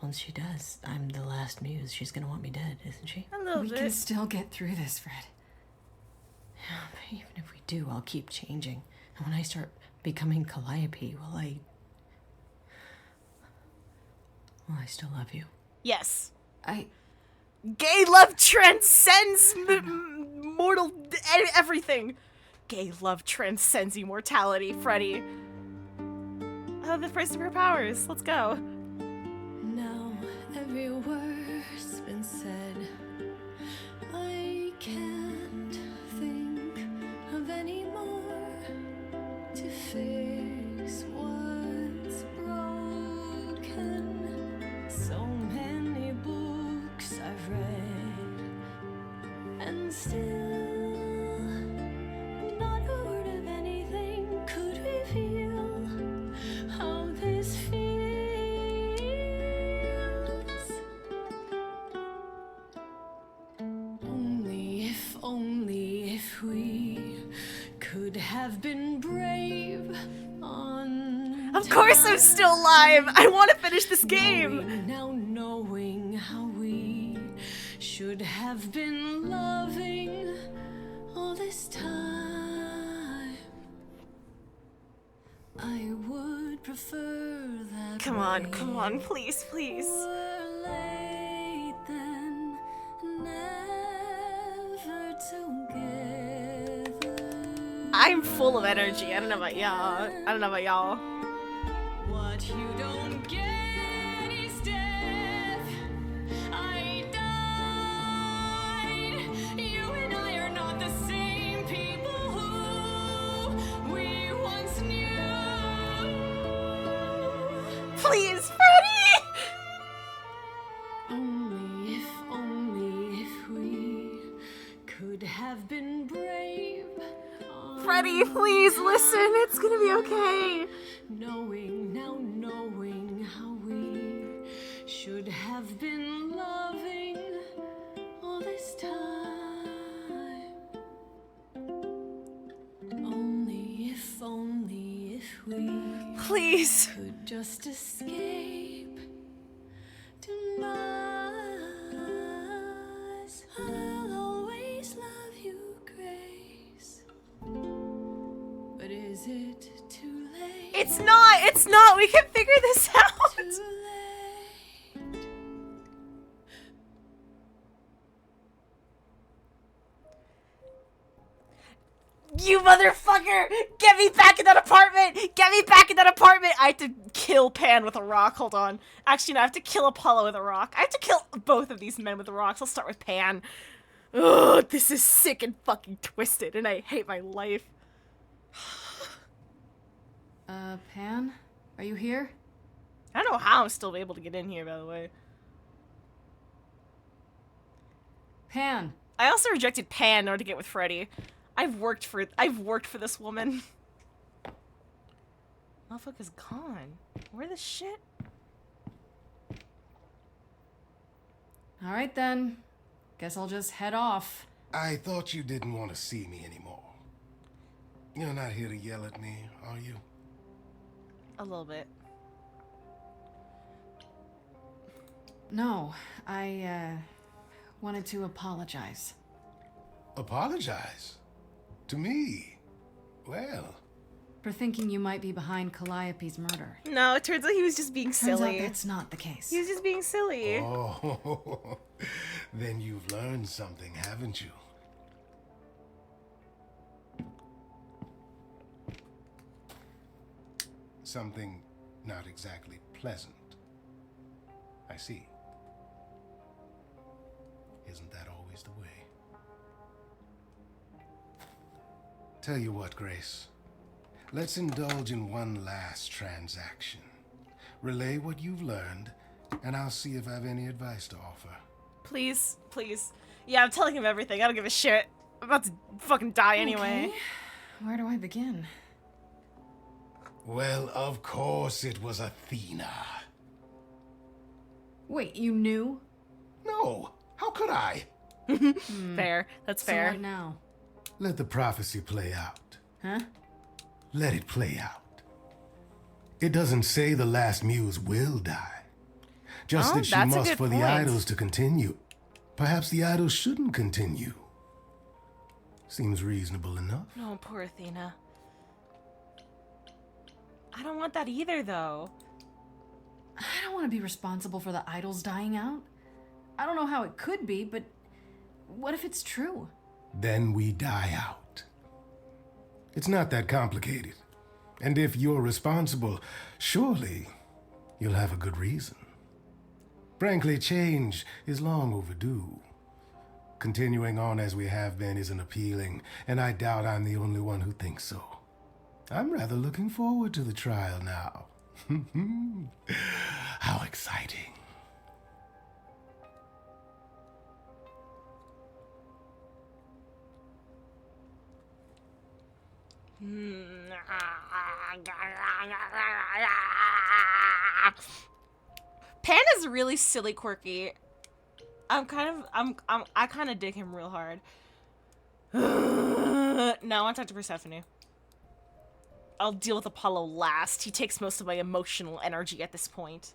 Once she does, I'm the last muse. She's gonna want me dead, isn't she? We can still get through this, Fred. Yeah, but even if we do, I'll keep changing. And when I start becoming Calliope, will I still love you? Yes. Gay love transcends mortal everything. Gay love transcends immortality, Freddy. Oh, the price of her powers. Let's go. Now every word's been said. I can't think of any more to fix what's broken. So many books I've read, and still not a word of anything could reveal how this feels. Only if we could have been brave on Of course I'm still alive! I want to finish this game! Knowing how we should have been loving all this time. I would prefer that. Come on, please, please. We're late then, never together. I'm full of energy. I don't know about y'all. What you don't get is death. I died. You and I are not the same people who we once knew. Please, Freddy! Only if we could have been brave. Freddy, please listen. It's gonna be okay. Knowing how we should have been loving all this time. Only if we Please. could just escape demise. I'll always love you, Grace. But is it too late? It's not. We can figure this out. Too late. You motherfucker! Get me back in that apartment! Get me back in that apartment! I have to kill Pan with a rock. Hold on. Actually, no, I have to kill Apollo with a rock. I have to kill both of these men with rocks. I'll start with Pan. Ugh, this is sick and fucking twisted, and I hate my life. Pan? Are you here? I don't know how I'm still able to get in here, by the way. Pan! I also rejected Pan in order to get with Freddy. I've worked for this woman. Motherfucker's gone. Where the shit? Alright then. Guess I'll just head off. I thought you didn't want to see me anymore. You're not here to yell at me, are you? A little bit. No, I, wanted to apologize. Apologize? To me? Well... For thinking you might be behind Calliope's murder. No, it turns out he was just being silly. Turns out that's not the case. He was just being silly. Oh, then you've learned something, haven't you? Something not exactly pleasant. I see. Isn't that always the way? Tell you what, Grace. Let's indulge in one last transaction. Relay what you've learned, and I'll see if I have any advice to offer. Please, please. Yeah, I'm telling him everything. I don't give a shit. I'm about to fucking die anyway. Okay. Where do I begin? Well, of course it was Athena. Wait, you knew? No, how could I? Fair, that's fair. So what now? Let the prophecy play out. Huh? Let it play out. It doesn't say the last muse will die. Just that she that's a must good for the point. idols to continue. Perhaps the idols shouldn't continue. Seems reasonable enough. No, poor Athena. I don't want that either, though. I don't want to be responsible for the idols dying out. I don't know how it could be, but what if it's true? Then we die out. It's not that complicated. And if you're responsible, surely you'll have a good reason. Frankly, change is long overdue. Continuing on as we have been isn't appealing, and I doubt I'm the only one who thinks so. I'm rather looking forward to the trial now. How exciting. Pan is really silly, quirky. I kind of dig him real hard. No, I want to talk to Persephone. I'll deal with Apollo last. He takes most of my emotional energy at this point.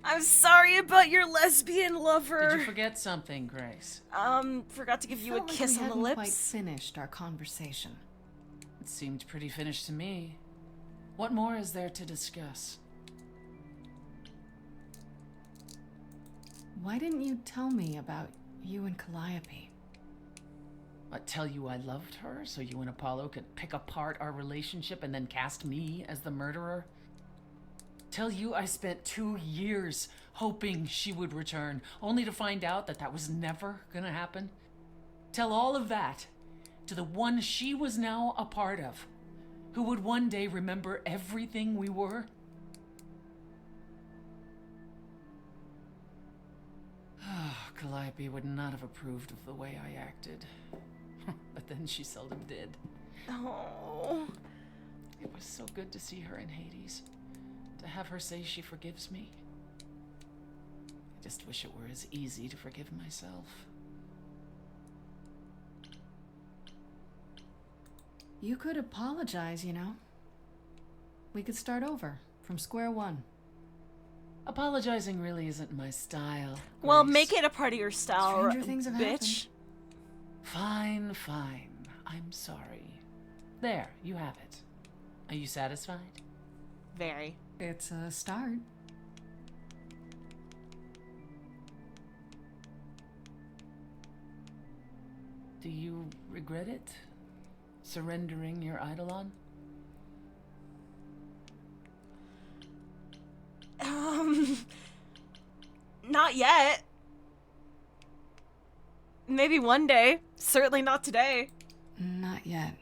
I'm sorry about your lesbian lover. Did you forget something, Grace? Forgot to give you a Felt like kiss we on the hadn't quite lips. finished our conversation. It seemed pretty finished to me. What more is there to discuss? Why didn't you tell me about you and Calliope? What, tell you I loved her so you and Apollo could pick apart our relationship and then cast me as the murderer? Tell you I spent 2 years hoping she would return, only to find out that that was never gonna happen? Tell all of that to the one she was now a part of, who would one day remember everything we were? Calliope would not have approved of the way I acted. But then she seldom did. Oh. It was so good to see her in Hades. To have her say she forgives me. I just wish it were as easy to forgive myself. You could apologize, you know. We could start over, from square one. Apologizing really isn't my style. Well, Grace. make it a part of your style, Stranger things have bitch. Fine, fine. I'm sorry. There, you have it. Are you satisfied? Very. It's a start. Do you regret it? Surrendering your Eidolon? Not yet. Maybe one day. Certainly not today. Not yet,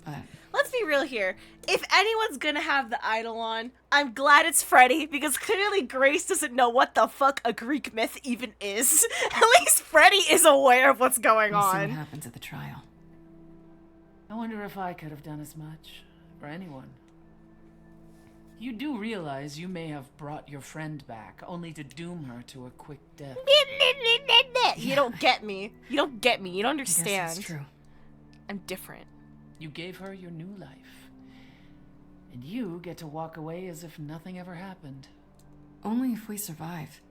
but... Let's be real here. If anyone's gonna have the Eidolon, I'm glad it's Freddy, because clearly Grace doesn't know what the fuck a Greek myth even is. At least Freddy is aware of what's going We'll see on. what happens at the trial. I wonder if I could have done as much for anyone. You do realize you may have brought your friend back, only to doom her to a quick death. You don't get me. You don't get me. You don't understand. I guess that's true. I'm different. You gave her your new life. And you get to walk away as if nothing ever happened. Only if we survive.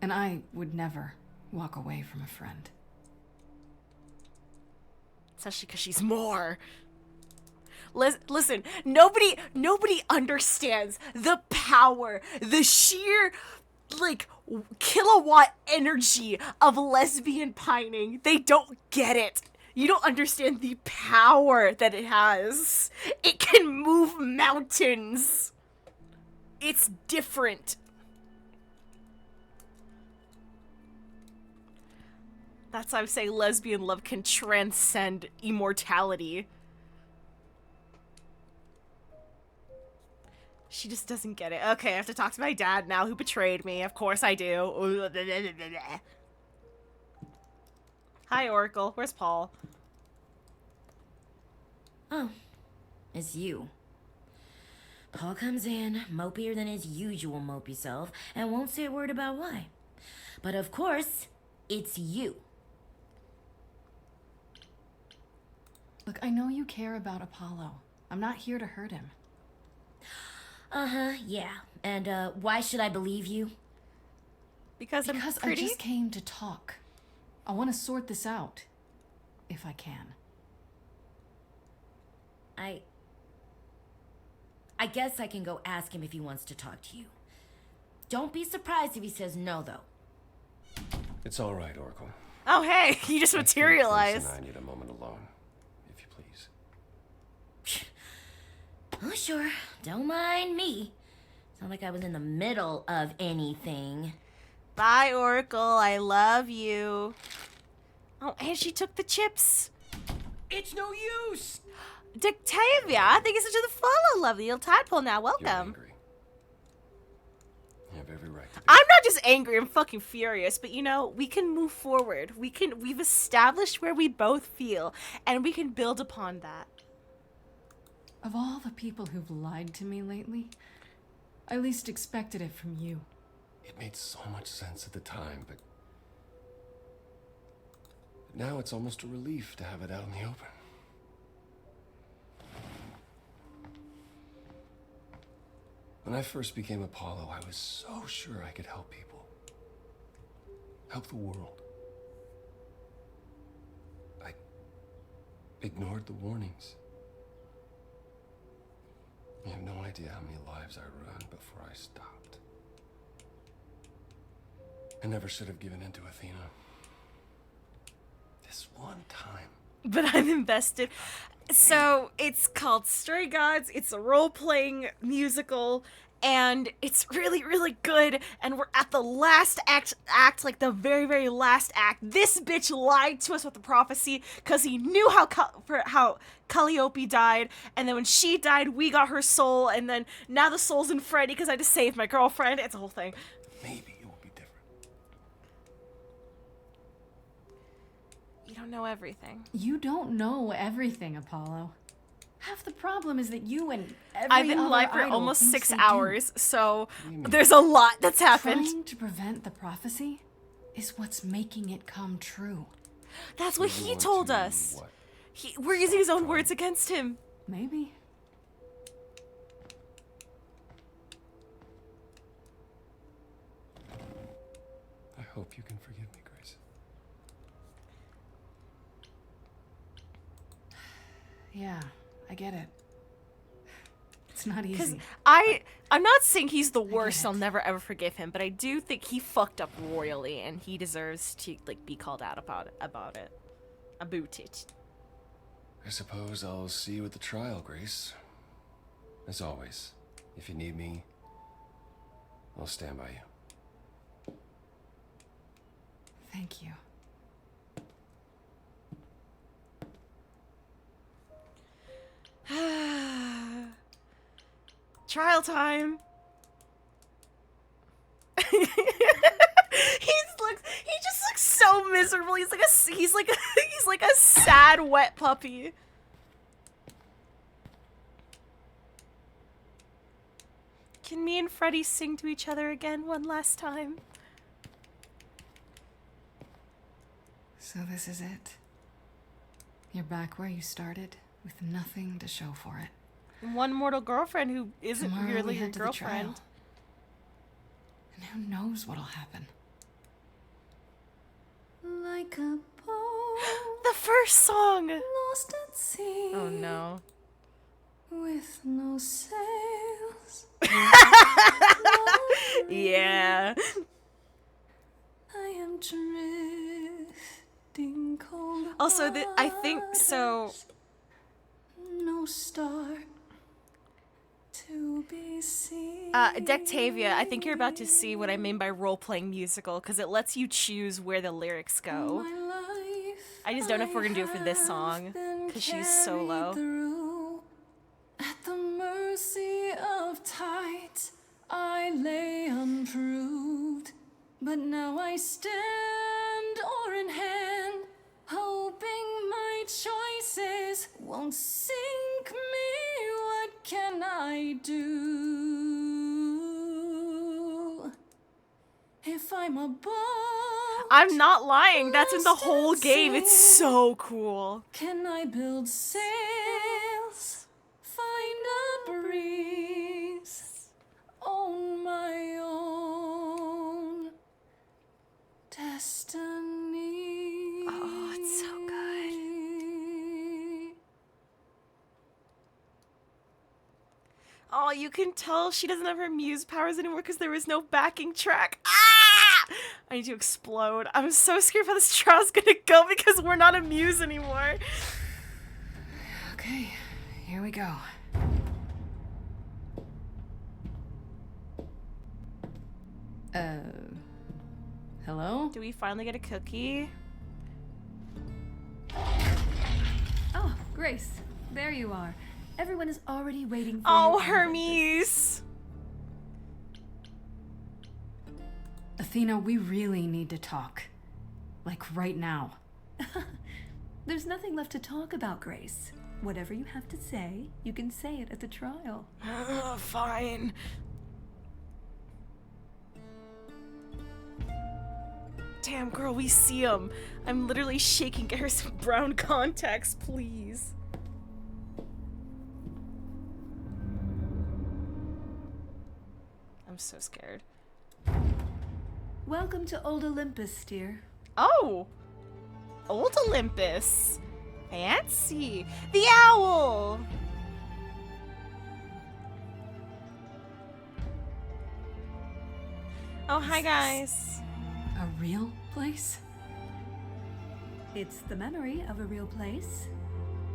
And I would never walk away from a friend. Especially because she's more. Listen, nobody understands the power, the sheer, like, kilowatt energy of lesbian pining. They don't get it. You don't understand the power that it has. It can move mountains. It's different. That's why I say lesbian love can transcend immortality. She just doesn't get it. Okay, I have to talk to my dad now, who betrayed me. Of course I do. Hi, Oracle. Where's Paul? Oh, it's you. Paul comes in, mopier than his usual mopey self, and won't say a word about why. But of course, it's you. Look, I know you care about Apollo. I'm not here to hurt him. Uh-huh, yeah. And, why should I believe you? Because I'm pretty? I just came to talk. I want to sort this out. If I can. I I guess I can go ask him if he wants to talk to you. Don't be surprised if he says no, though. It's all right, Oracle. Oh, hey, you just materialized. I need a moment alone, if you please. Oh, sure. Don't mind me. It's not like I was in the middle of anything. Bye, Oracle. I love you. Oh, and she took the chips. It's no use. Dictavia, thank you so much for the follow, lovely little tadpole. Now, You're welcome. angry. You have every right to be. I'm not just angry. I'm fucking furious. But you know, we can move forward. We've established where we both feel, and we can build upon that. Of all the people who've lied to me lately, I least expected it from you. It made so much sense at the time, but now it's almost a relief to have it out in the open. When I first became Apollo, I was so sure I could help people. Help the world. I ignored the warnings. You have no idea how many lives I ruined before I stopped. I never should have given in to Athena. This one time. But I'm invested. So it's called Stray Gods. It's a role-playing musical, and it's really, really good. And we're at the last act, like the very, very last act. This bitch lied to us with the prophecy because he knew how Calliope died, and then when she died, we got her soul, and then now the soul's in Freddy because I just saved my girlfriend. It's a whole thing. Maybe it will be different. You don't know everything. You don't know everything, Apollo. Half the problem is that you and every I've been other live for idol almost thinks 6 they hours, so there's a lot that's happened. Trying to prevent the prophecy is what's making it come true. That's what he told us. We're using his own words against him. Maybe. I hope you can forgive me, Grace. Yeah, I get it. It's not Because easy. I'm not saying he's the worst. I'll never ever forgive him, but I do think he fucked up royally, and he deserves to like be called out about it. About it. I suppose I'll see you at the trial, Grace. As always, if you need me, I'll stand by you. Thank you. Trial time. He just looks so miserable. He's like a sad wet puppy. Can me and Freddy sing to each other again one last time? So this is it. You're back where you started, with nothing to show for it. One mortal girlfriend who isn't Tomorrow we really your head to the trial. girlfriend. And who knows what'll happen? Like a boat The first song. lost at sea. Oh no. With no sails. Yeah. I am drifting cold. Also, I think so. No star to be seen. Dectavia, I think you're about to see what I mean by role-playing musical, because it lets you choose where the lyrics go. I just don't know if we're gonna do it for this song, because she's solo. Through. At the mercy of tides, I lay unproved. But now I stand oar in hand, hoping my choices won't sink me. What can I do? If I'm a boat, I'm not lying. That's in the whole game. It's so cool. can I build sails, find a breeze on my own destiny? Oh, it's so good. Oh, you can tell she doesn't have her muse powers anymore because there was no backing track. Ah! I need to explode. I'm so scared how this trial's gonna go because we're not a muse anymore. Okay, here we go. Hello? Do we finally get a cookie? Oh, Grace, there you are. Everyone is already waiting for you. Oh, Hermes! Athena, we really need to talk. Like, right now. There's nothing left to talk about, Grace. Whatever you have to say, you can say it at the trial. Fine. Damn, girl, we see him. I'm literally shaking. Get her some brown contacts, please. I'm so scared. Welcome to Old Olympus, dear. Oh! Old Olympus. Fancy. The owl! Oh, hi, guys. A real place? It's the memory of a real place,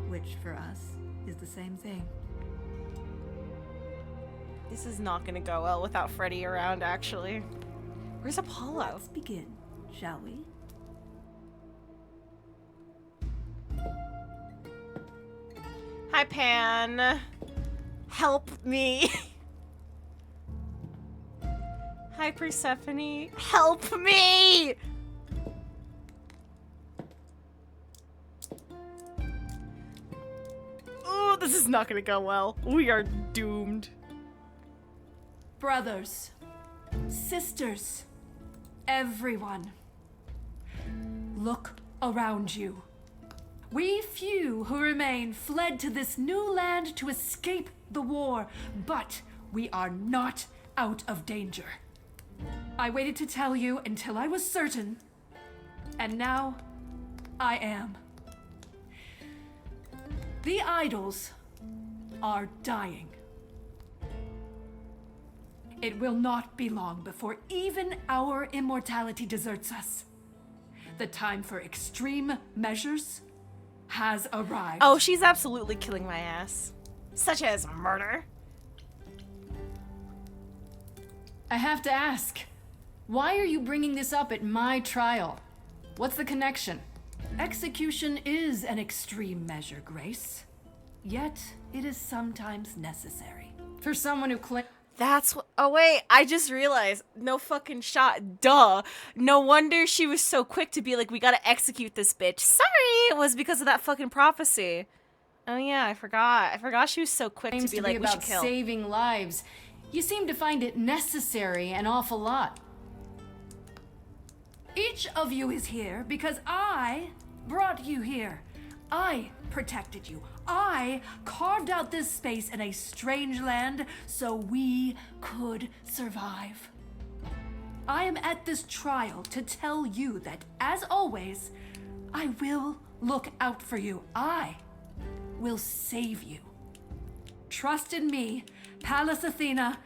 which for us is the same thing. This is not gonna go well without Freddy around, actually. Where's Apollo? Let's begin, shall we? Hi, Pan. Help me. Hi, Persephone. Help me! Oh, this is not gonna go well. We are doomed. Brothers, sisters, everyone, look around you. We few who remain fled to this new land to escape the war, but we are not out of danger. I waited to tell you until I was certain, and now I am. The idols are dying. It will not be long before even our immortality deserts us. The time for extreme measures has arrived. Oh, she's absolutely killing my ass. Such as murder. I have to ask, why are you bringing this up at my trial? What's the connection? Execution is an extreme measure, Grace. Yet, it is sometimes necessary. For someone who claims... That's what. Oh, wait. I just realized. No fucking shot. Duh. No wonder she was so quick to be like, we gotta execute this bitch. Sorry. It was because of that fucking prophecy. Oh, yeah. I forgot. I forgot she was so quick to be like, we should kill. Saving lives. You seem to find it necessary an awful lot. Each of you is here because I brought you here. I protected you. I carved out this space in a strange land so we could survive. I am at this trial to tell you that, as always, I will look out for you. I will save you. Trust in me, Pallas Athena,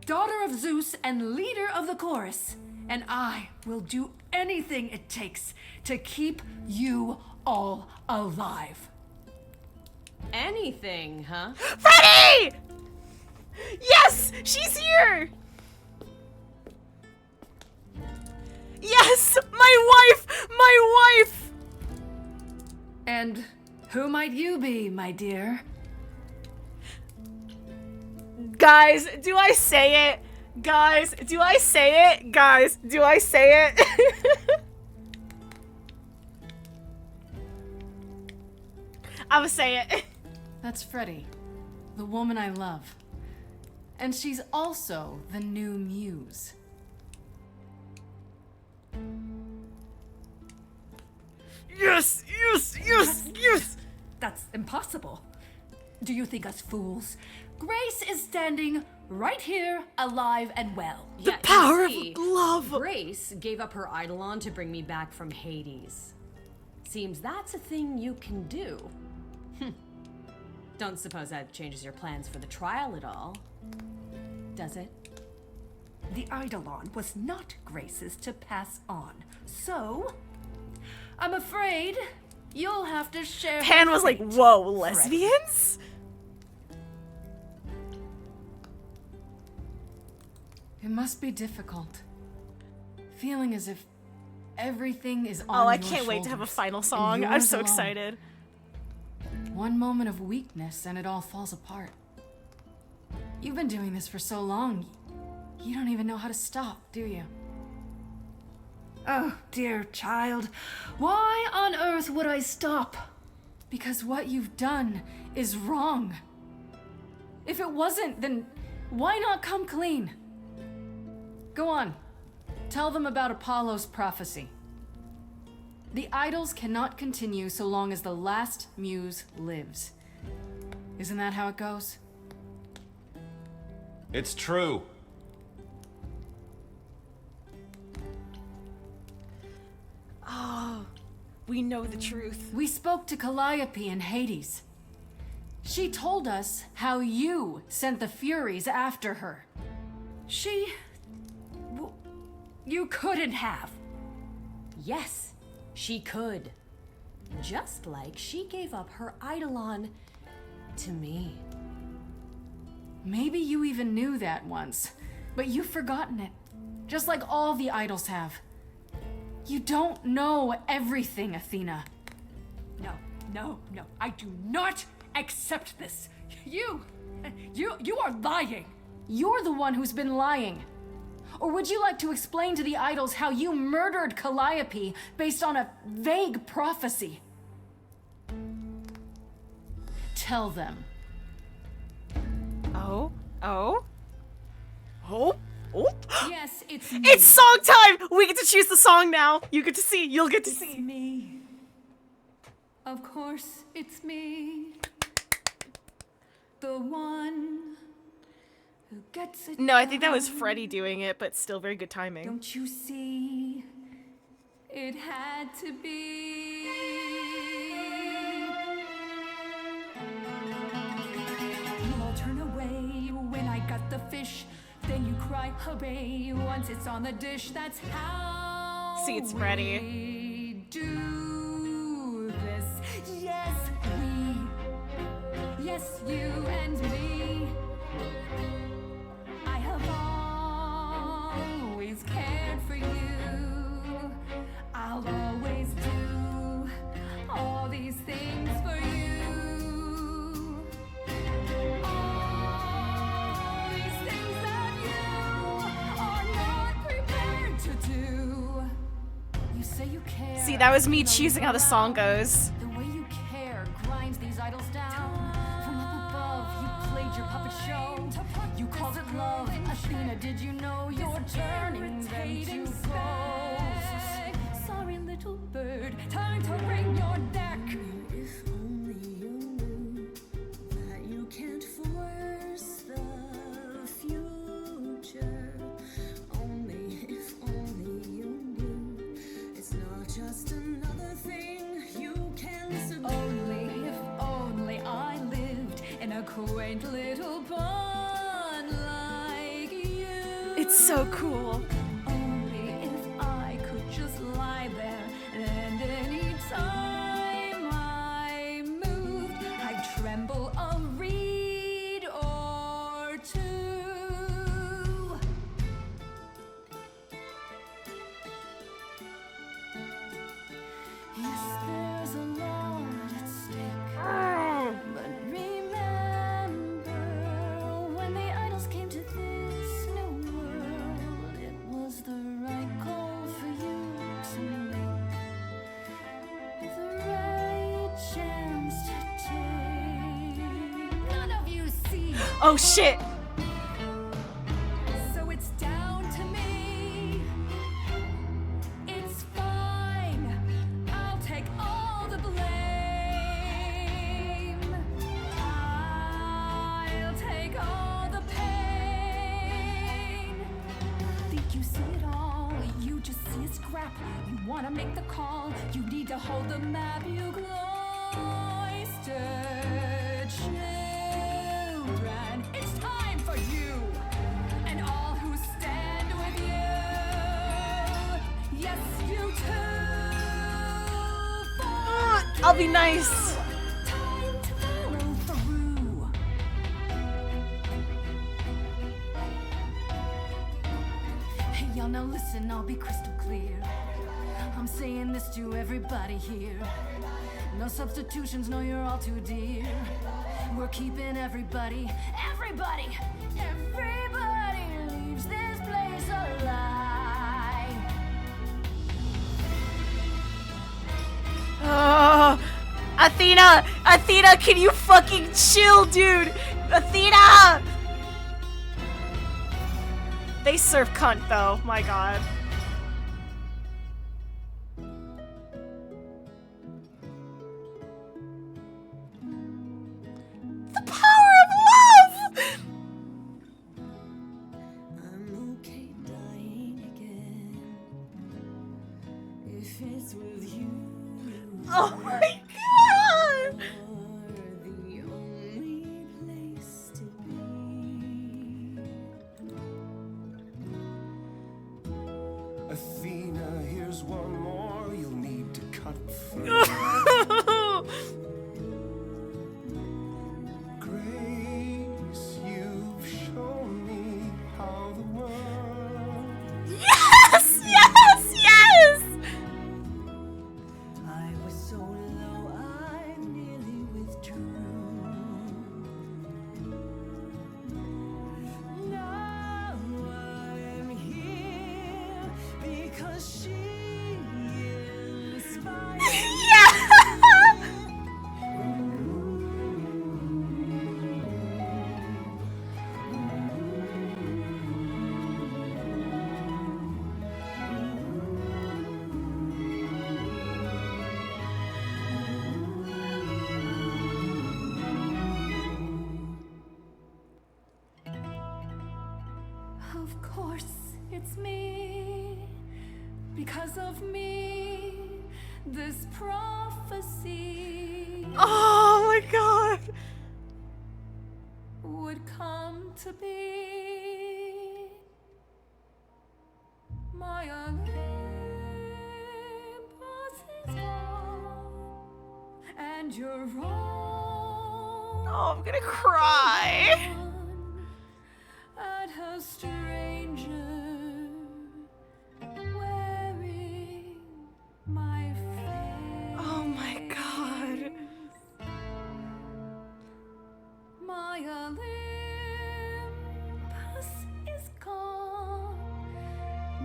daughter of Zeus and leader of the chorus, and I will do anything it takes to keep you all alive. Anything, huh? Freddy! Yes! She's here! Yes! My wife! My wife! And who might you be, my dear? Guys, do I say it? Guys, do I say it? Guys, do I say it? I'ma say it. That's Freddy, the woman I love. And she's also the new muse. Yes, yes, yes, yes! That's impossible. Do you think us fools? Grace is standing right here, alive and well. The power of love! Grace gave up her eidolon to bring me back from Hades. Seems that's a thing you can do. Don't suppose that changes your plans for the trial at all, does it? The Eidolon was not Grace's to pass on, so I'm afraid you'll have to share. Pan was like, whoa, lesbians? It must be difficult. Feeling as if everything is on Oh, I your can't wait to have a shoulders, final and song. I'm yours so alone. excited. One moment of weakness and it all falls apart. You've been doing this for so long, you don't even know how to stop, do you? Oh, dear child. Why on earth would I stop? Because what you've done is wrong. If it wasn't, then why not come clean? Go on. Tell them about Apollo's prophecy. The idols cannot continue so long as the last muse lives. Isn't that how it goes? It's true. Oh, we know the truth. We spoke to Calliope in Hades. She told us how you sent the Furies after her. You couldn't have. Yes, she could. Just like she gave up her Eidolon to me. Maybe you even knew that once, but you've forgotten it. Just like all the idols have. You don't know everything, Athena. No. I do not accept this. You are lying. You're the one who's been lying. Or would you like to explain to the idols how you murdered Calliope based on a vague prophecy? Tell them. Oh. Yes, it's me. It's song time! We get to choose the song now. You get to see. You'll get to It's see. me. Of course, it's me. The one who gets it. No, I think that was done. Freddie doing it, but still very good timing. Don't you see? It had to be. You all turn away when I got the fish. Then you cry, hooray, once it's on the dish. That's how See, it's Freddie. we do this. Yes, we. Yes, you and me. I have always cared for you. I'll always do all these things for you. All these things that you are not prepared to do. You say you care. See, that was me choosing how the song goes. The way you care grinds these idols down. From up above, you played your puppet show. You called it love. Athena, did you know you're turning them to ghosts? Sorry, little bird, time to bring your deck. If only you knew that you can't force the future. If only you knew it's not just another thing you can subdue. If only I lived in a quaint little pond like you. It's so cool. Only if I could just lie there, and any time I moved, I'd tremble a reed or two. Yes, there's a lot at stake. But remember, when the idols came to this new world, it was the right call for you to make. The right chance to take. None of you see. Oh shit. So it's down to me. It's fine. I'll take all the blame. I'll take all the pain. Think you see it all? You just see a scrap. You wanna make the call. You need to hold the map. You cloistered. I'll be nice. Time to follow through. Hey, y'all, now listen, I'll be crystal clear. I'm saying this to everybody here. No substitutions, no, you're all too dear. We're keeping everybody leaves this place alive. Athena, can you fucking chill, dude? Athena! They serve cunt though, my god. The power of love! I'm okay dying again if it's with you. Oh my god! You're the only place to be. Athena, here's one more you'll need to cut through. Grace, you've shown me how the world. Yes! Yes! Yes! I was so low, I nearly withdrew. Now I'm here because she inspired me. Yeah! Of course, it's me. Because of me, this prophecy Oh my god! would come to be. My Olympus is gone, and you're wrong. Oh, I'm gonna cry. At a stranger wearing my face. Oh my god. My Olympus is gone.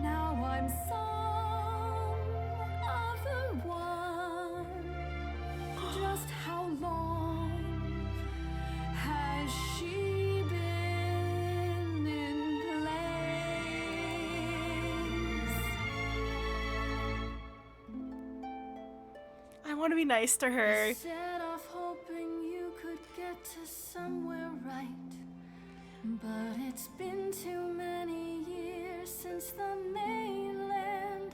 Now I'm some other one. Just how long has she been in place? I want to be nice to her. Set off hoping you could get to somewhere right. But it's been too many years since the mainland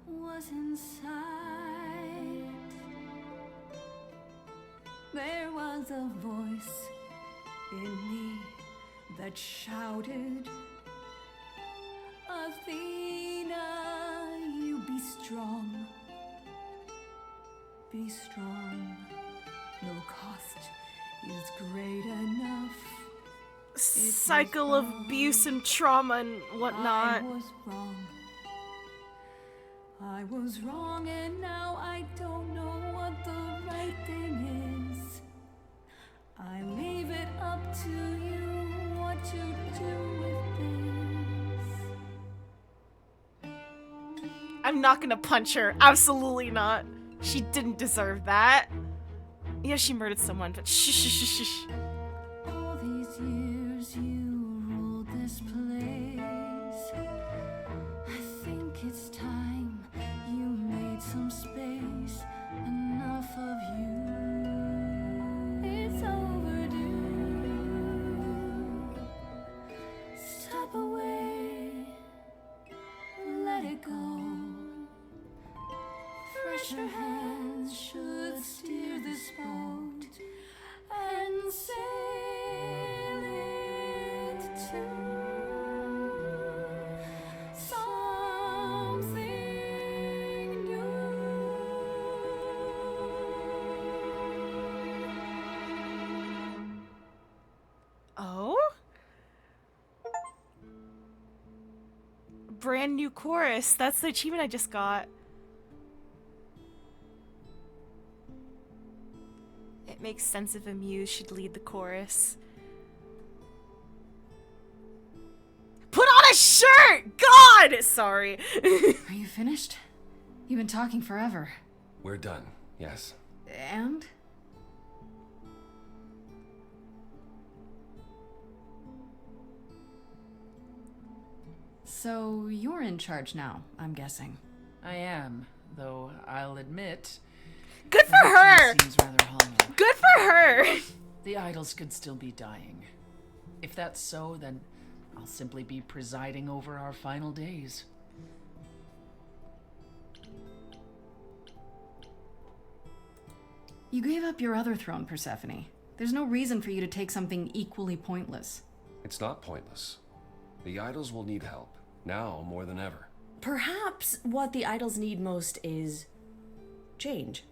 was in sight. There was a voice in me that shouted, Athena, you be strong. Be strong. No cost is great enough. Cycle of abuse and trauma and whatnot. I was wrong. I was wrong, and now I don't know what the right thing is. I leave it up to you what to do with this. I'm not gonna punch her. Absolutely not. She didn't deserve that. Yeah, she murdered someone, but shh, shh, shh, shh, shh. All these years you ruled this place. I think it's time you made some space. Enough of you. It's overdue. Step away. Let it go. Fresher hands should steer this boat and sail it to something new. brand new chorus. That's the achievement I just got. It makes sense if a muse should lead the chorus. Put on a shirt! God! Sorry. Are you finished? You've been talking forever. We're done, yes. And? So you're in charge now, I'm guessing. I am, though I'll admit. Good for her! Seems rather hollow. Good for her! The idols could still be dying. If that's so, then I'll simply be presiding over our final days. You gave up your other throne, Persephone. There's no reason for you to take something equally pointless. It's not pointless. The idols will need help, now more than ever. Perhaps what the idols need most is change.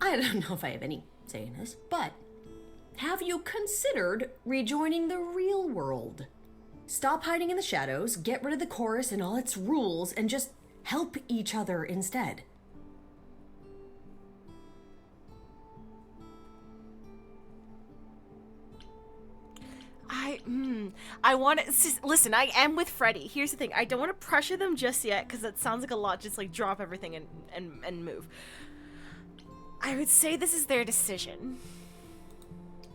I don't know if I have any say in this, but have you considered rejoining the real world? Stop hiding in the shadows, get rid of the chorus and all its rules, and just help each other instead. I want to listen. I am with Freddie. Here's the thing. I don't want to pressure them just yet because it sounds like a lot. Just like drop everything and move. I would say this is their decision.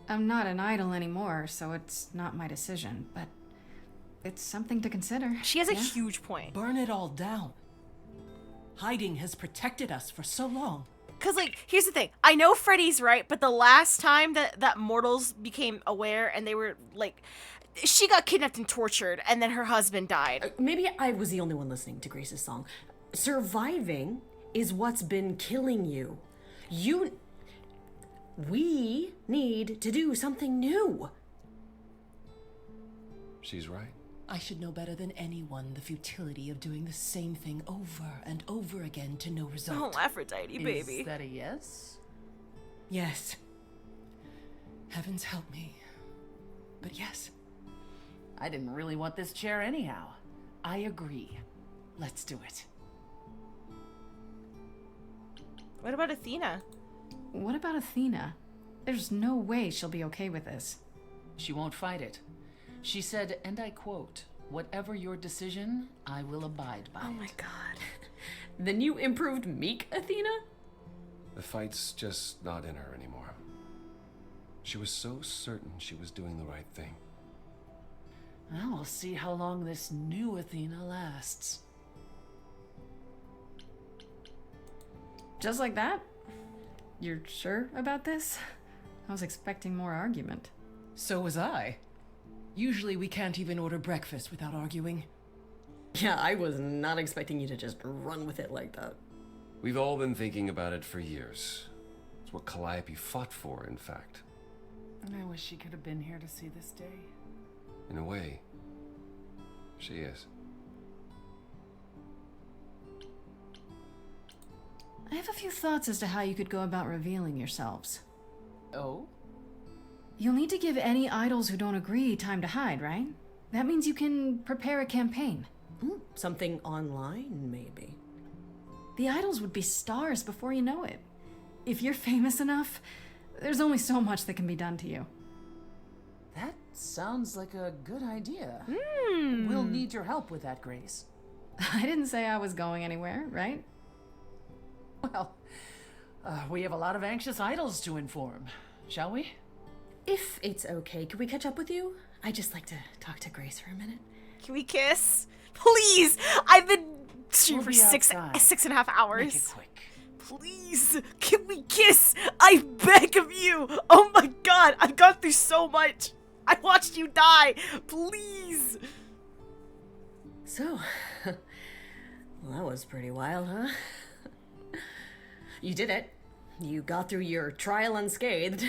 I'm not an idol anymore, so it's not my decision, but it's something to consider. She has a huge point. Burn it all down. Hiding has protected us for so long. Cause like, here's the thing. I know Freddy's right, but the last time that mortals became aware and they were like, she got kidnapped and tortured, and then her husband died. Maybe I was the only one listening to Grace's song. Surviving is what's been killing you. We need to do something new. She's right. I should know better than anyone the futility of doing the same thing over and over again to no result. Oh, Aphrodite, baby. Is that a yes? Yes. Heavens help me. But yes. I didn't really want this chair anyhow. I agree. Let's do it. What about Athena? What about Athena? There's no way she'll be okay with this. She won't fight it. She said, and I quote, "Whatever your decision, I will abide by it." Oh my god. Then you improved meek Athena? The fight's just not in her anymore. She was so certain she was doing the right thing. Well, we'll see how long this new Athena lasts. Just like that? You're sure about this? I was expecting more argument. So was I. Usually we can't even order breakfast without arguing. Yeah, I was not expecting you to just run with it like that. We've all been thinking about it for years. It's what Calliope fought for, in fact. And I wish she could have been here to see this day. In a way, she is. I have a few thoughts as to how you could go about revealing yourselves. Oh? You'll need to give any idols who don't agree time to hide, right? That means you can prepare a campaign. Something online, maybe. The idols would be stars before you know it. If you're famous enough, there's only so much that can be done to you. That sounds like a good idea. We'll need your help with that, Grace. I didn't say I was going anywhere, right? Well, we have a lot of anxious idols to inform, shall we? If it's okay, could we catch up with you? I'd just like to talk to Grace for a minute. Can we kiss? Please! I've been streaming We'll for be six outside. and a half hours. Make it quick. Please, can we kiss? I beg of you. Oh my god, I've gone through so much. I watched you die. Please. So, well, that was pretty wild, huh? You did it. You got through your trial unscathed.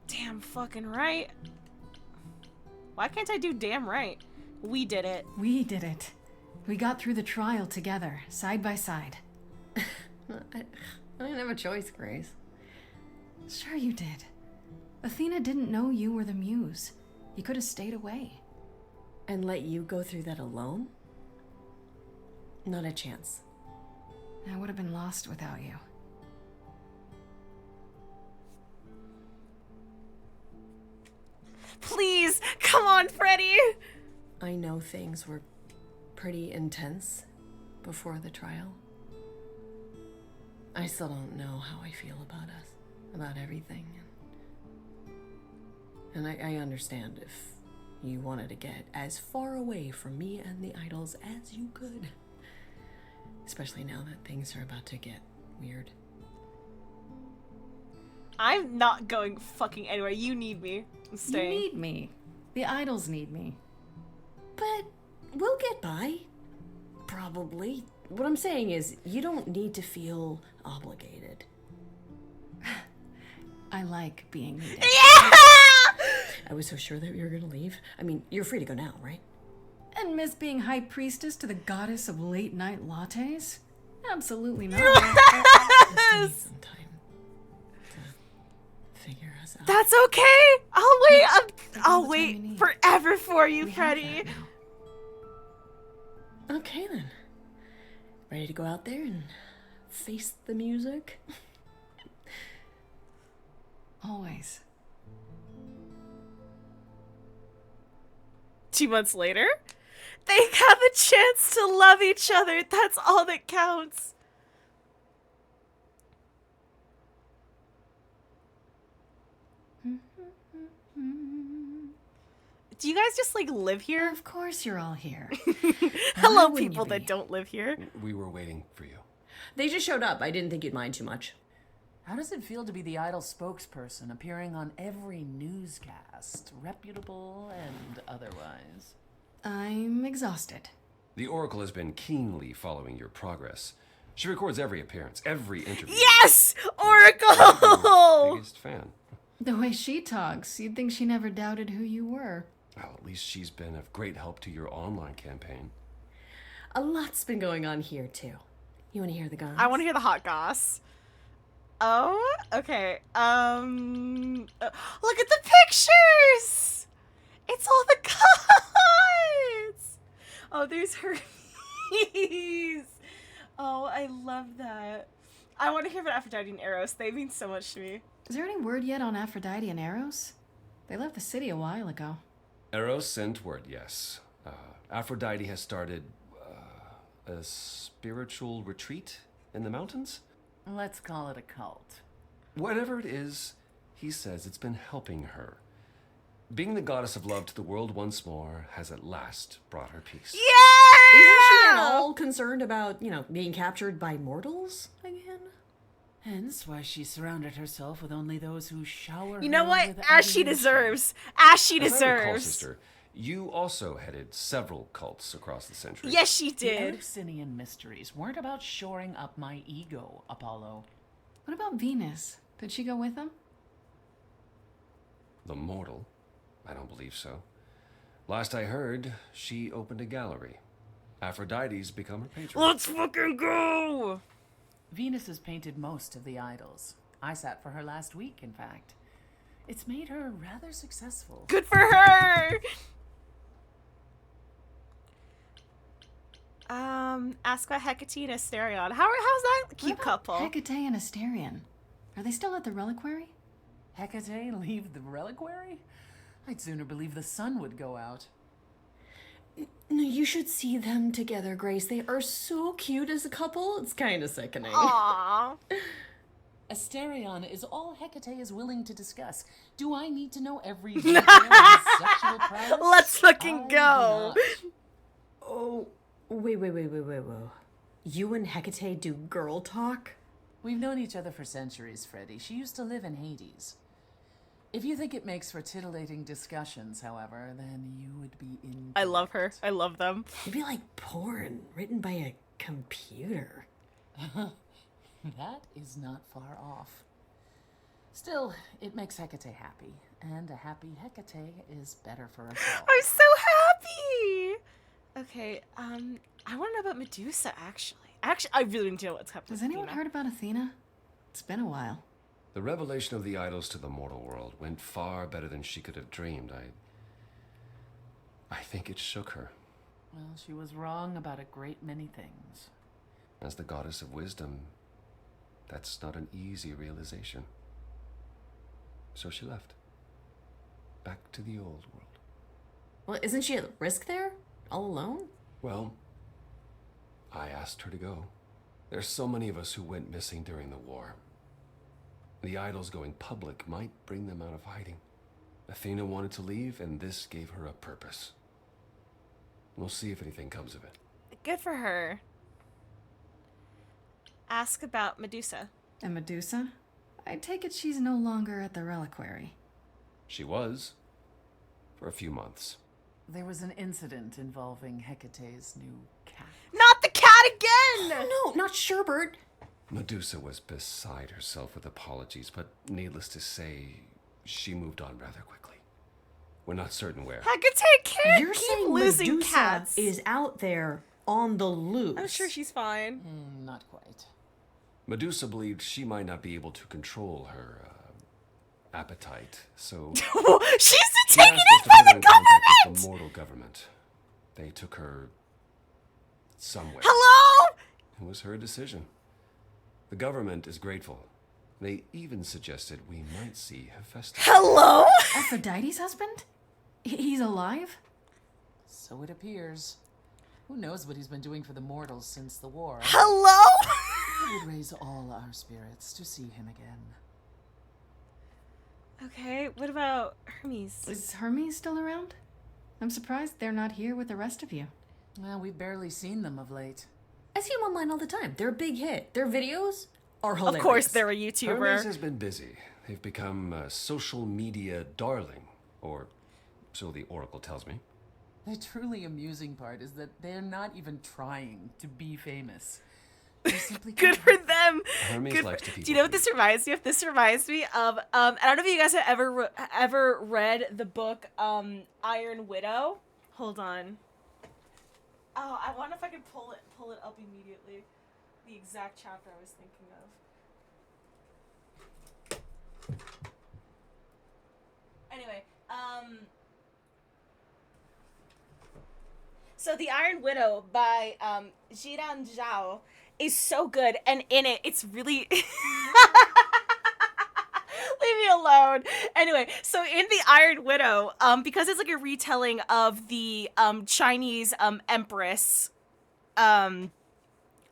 Damn fucking right. Why can't I do damn right? We did it. We did it. We got through the trial together, side by side. I didn't have a choice, Grace. Sure you did. Athena didn't know you were the muse. He could have stayed away. And let you go through that alone? Not a chance. I would have been lost without you. Please, come on, Freddie! I know things were pretty intense before the trial. I still don't know how I feel about us, about everything. And I understand if you wanted to get as far away from me and the idols as you could. Especially now that things are about to get weird. I'm not going fucking anywhere. You need me. I'm staying. You need me. The idols need me. But we'll get by. Probably. What I'm saying is, you don't need to feel obligated. I like being needed. Yeah! I was so sure that you were gonna leave. I mean, you're free to go now, right? And miss being high priestess to the goddess of late night lattes? Absolutely not. Yes! Some time to figure us out. That's okay. I'll wait forever for you, Freddie. Okay then. Ready to go out there and face the music? Always. 2 months later, they have a chance to love each other. That's all that counts. Do you guys just like live here? Of course you're all here. Hello, people that don't live here. We were waiting for you. They just showed up. I didn't think you'd mind too much. How does it feel to be the idol spokesperson, appearing on every newscast, reputable and otherwise? I'm exhausted. The Oracle has been keenly following your progress. She records every appearance, every interview. Yes! Oracle! Biggest fan. The way she talks, you'd think she never doubted who you were. Well, at least she's been of great help to your online campaign. A lot's been going on here, too. You want to hear the goss? I want to hear the hot goss. Oh, okay. Look at the pictures! It's all the gods! Oh, there's Hermes. Oh, I love that. I want to hear about Aphrodite and Eros. They mean so much to me. Is there any word yet on Aphrodite and Eros? They left the city a while ago. Eros sent word, yes. Aphrodite has started a spiritual retreat in the mountains? Let's call it a cult. Whatever it is, he says it's been helping her. Being the goddess of love to the world once more has at last brought her peace. Yeah! Isn't she at all concerned about, being captured by mortals again? Hence why she surrounded herself with only those who shower You know her what? with As she adoration. deserves. As she As I recall, deserves. sister, you also headed several cults across the centuries. Yes, she The did. Eleusinian mysteries weren't about shoring up my ego, Apollo. What about Venus? Did she go with them? The mortal? I don't believe so. Last I heard, she opened a gallery. Aphrodite's become her patron. Let's fucking go! Venus has painted most of the idols. I sat for her last week, in fact. It's made her rather successful. Good for her! Ask about Hecate and Asterion. How's that cute couple? Hecate and Asterion. Are they still at the reliquary? Hecate leave the reliquary? I'd sooner believe the sun would go out. No, you should see them together, Grace. They are so cute as a couple. It's kind of sickening. Aww. Asterion is all Hecate is willing to discuss. Do I need to know every detail of his sexual prowess? Let's fucking I go. do not. Oh, wait. You and Hecate do girl talk? We've known each other for centuries, Freddie. She used to live in Hades. If you think it makes for titillating discussions, however, then you would be in. I love her. I love them. It'd be like porn written by a computer. That is not far off. Still, it makes Hecate happy, and a happy Hecate is better for us all. I'm so happy! Okay, I want to know about Medusa, actually. I really need to know what's happening. Has anyone heard about Athena? It's been a while. The revelation of the idols to the mortal world went far better than she could have dreamed. I think it shook her. Well, she was wrong about a great many things. As the goddess of wisdom, that's not an easy realization. So she left. Back to the old world. Well, isn't she at risk there? All alone? Well, I asked her to go. There's so many of us who went missing during the war. The idols going public might bring them out of hiding. Athena wanted to leave, and this gave her a purpose. We'll see if anything comes of it. Good for her. Ask about Medusa. And Medusa? I take it she's no longer at the reliquary. She was. For a few months. There was an incident involving Hecate's new cat. Not the cat again! Oh, no, not Sherbert. Medusa was beside herself with apologies, but needless to say, she moved on rather quickly. We're not certain where. Hecate can't You're keep saying losing Medusa cats. is out there on the loose. I'm sure she's fine. Not quite. Medusa believed she might not be able to control her appetite, so she's she taken asked it us to by put her the in contact government! with the mortal government. They took her somewhere. Hello? It was her decision. The government is grateful. They even suggested we might see Hephaestus. Hello? Aphrodite's husband? He's alive? So it appears. Who knows what he's been doing for the mortals since the war? Hello? It would raise all our spirits to see him again. Okay, what about Hermes? Is Hermes still around? I'm surprised they're not here with the rest of you. Well, we've barely seen them of late. I see them online all the time. They're a big hit. Their videos are hilarious. Of course they're a YouTuber. Hermes has been busy. They've become a social media darling, or so the Oracle tells me. The truly amusing part is that they're not even trying to be famous. Good for them. Hermes likes to people. Do you know what this reminds me of? This reminds me of I don't know if you guys have ever read the book Iron Widow. Hold on. Oh, I wonder if I can pull it up immediately. The exact chapter I was thinking of. Anyway, so The Iron Widow by Jiran Zhao is so good, and in it, it's really... Leave me alone. Anyway, so in The Iron Widow, because it's like a retelling of the Chinese empress, oh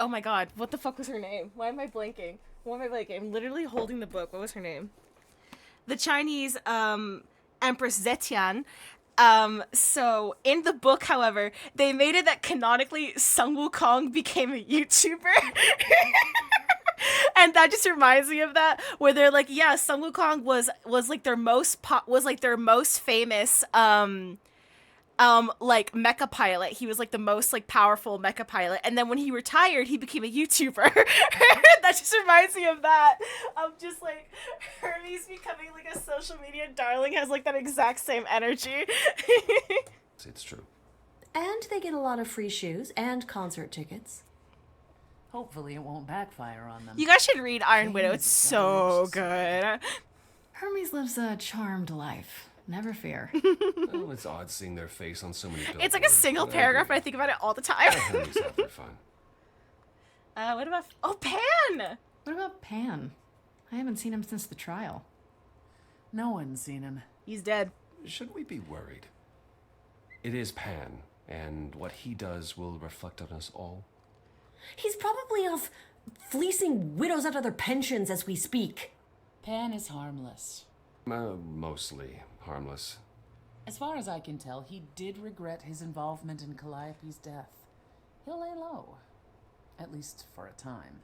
my god, what the fuck was her name? Why am I blanking? I'm literally holding the book. What was her name? The Chinese Empress Zetian. So in the book, however, they made it that canonically Sun Wukong became a YouTuber. And that just reminds me of that, where they're like, yeah, Sun Wukong was like their most famous like mecha pilot. He was like the most like powerful mecha pilot, and then when he retired, he became a YouTuber. That just reminds me of that. Of just like Hermes becoming like a social media darling has like that exact same energy. It's true. And they get a lot of free shoes and concert tickets. Hopefully it won't backfire on them. You guys should read Iron Widow. It's so good. Hermes lives a charmed life. Never fear. Well, it's odd seeing their face on so many billboards. It's like a single paragraph, but I think about it all the time. Hermes have their fun. What about... Oh, Pan! What about Pan? I haven't seen him since the trial. No one's seen him. He's dead. Should we be worried? It is Pan, and what he does will reflect on us all. He's probably off fleecing widows out of their pensions as we speak. Pan is harmless. Mostly harmless. As far as I can tell, he did regret his involvement in Calliope's death. He'll lay low. At least for a time.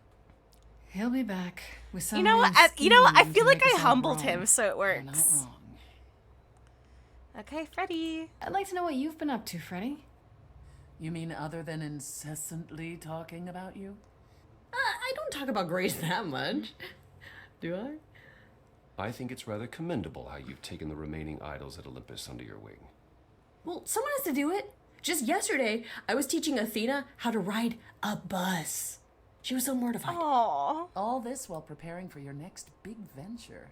He'll be back with some. You know what? I feel like I humbled him, so it works. You're not wrong. Okay, Freddy. I'd like to know what you've been up to, Freddy. You mean other than incessantly talking about you? I don't talk about Grace that much. Do I? I think it's rather commendable how you've taken the remaining idols at Olympus under your wing. Well, someone has to do it. Just yesterday, I was teaching Athena how to ride a bus. She was so mortified. Aww. All this this while preparing for your next big venture.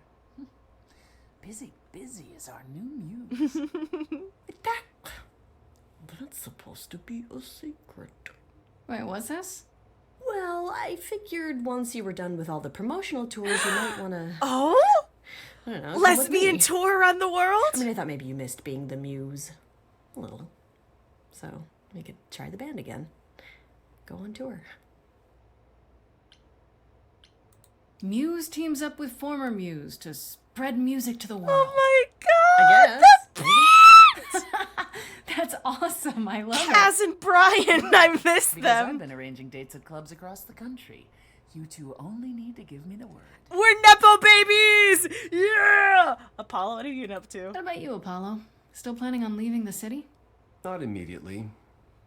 Busy is our new muse. That's supposed to be a secret. Wait, what's this? Well, I figured once you were done with all the promotional tours, you might want to... Oh? I don't know. come with Lesbian me. tour around the world? I mean, I thought maybe you missed being the muse. A little. So, we could try the band again. Go on tour. Muse teams up with former Muse to spread music to the world. Oh my god! I guess. That's awesome. I love Cass and Brian, I miss Because them. I've been arranging dates at clubs across the country. You two only need to give me the word. We're Nepo babies! Yeah! Apollo, what have you been up to? What about you, Apollo? Still planning on leaving the city? Not immediately.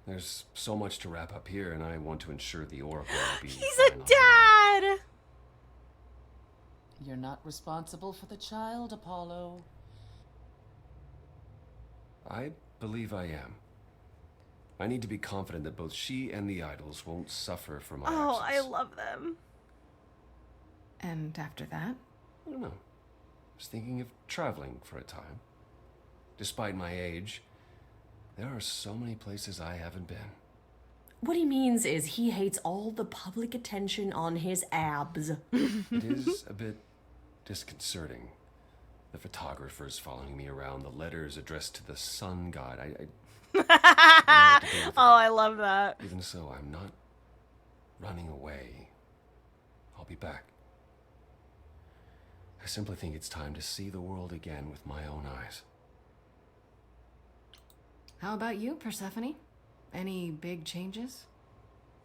There's so much to wrap up here, and I want to ensure the Oracle will be... He's a dad! You're not responsible for the child, Apollo. I believe I am. I need to be confident that both she and the idols won't suffer from my Oh, absence. I love them. And after that? I don't know. I was thinking of traveling for a time. Despite my age, there are so many places I haven't been. What he means is he hates all the public attention on his abs. It is a bit disconcerting. The photographers following me around, the letters addressed to the sun god. Oh, I love that. Even so, I'm not running away. I'll be back. I simply think it's time to see the world again with my own eyes. How about you, Persephone? Any big changes?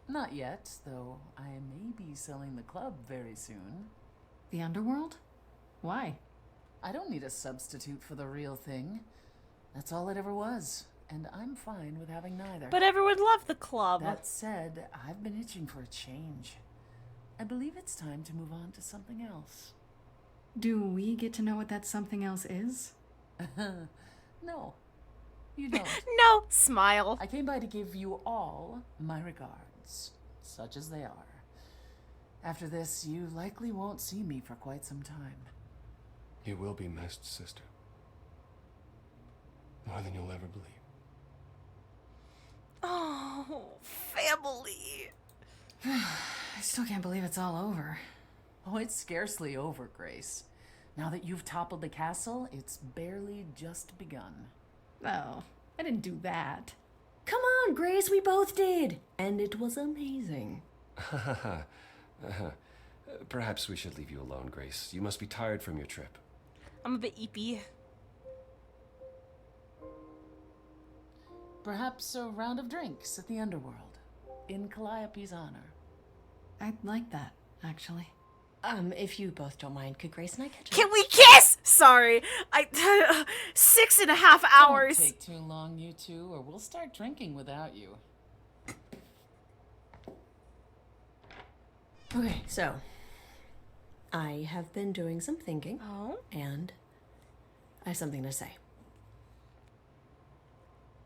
Not yet, though I may be selling the club very soon. The underworld? Why? I don't need a substitute for the real thing. That's all it ever was, and I'm fine with having neither. But everyone loved the club. That said, I've been itching for a change. I believe it's time to move on to something else. Do we get to know what that something else is? No, you don't. No, smile. I came by to give you all my regards, such as they are. After this, you likely won't see me for quite some time. You will be missed, sister. More than you'll ever believe. Oh, family. I still can't believe it's all over. Oh, it's scarcely over, Grace. Now that you've toppled the castle, it's barely just begun. Oh, I didn't do that. Come on, Grace, we both did. And it was amazing. Perhaps we should leave you alone, Grace. You must be tired from your trip. I'm a bit eepy. Perhaps a round of drinks at the underworld, in Calliope's honor. I'd like that, actually. If you both don't mind, could Grace and I catch up? Can we kiss? Sorry. 6.5 hours. Don't take too long, you two, or we'll start drinking without you. Okay, so I have been doing some thinking. Oh? And I have something to say.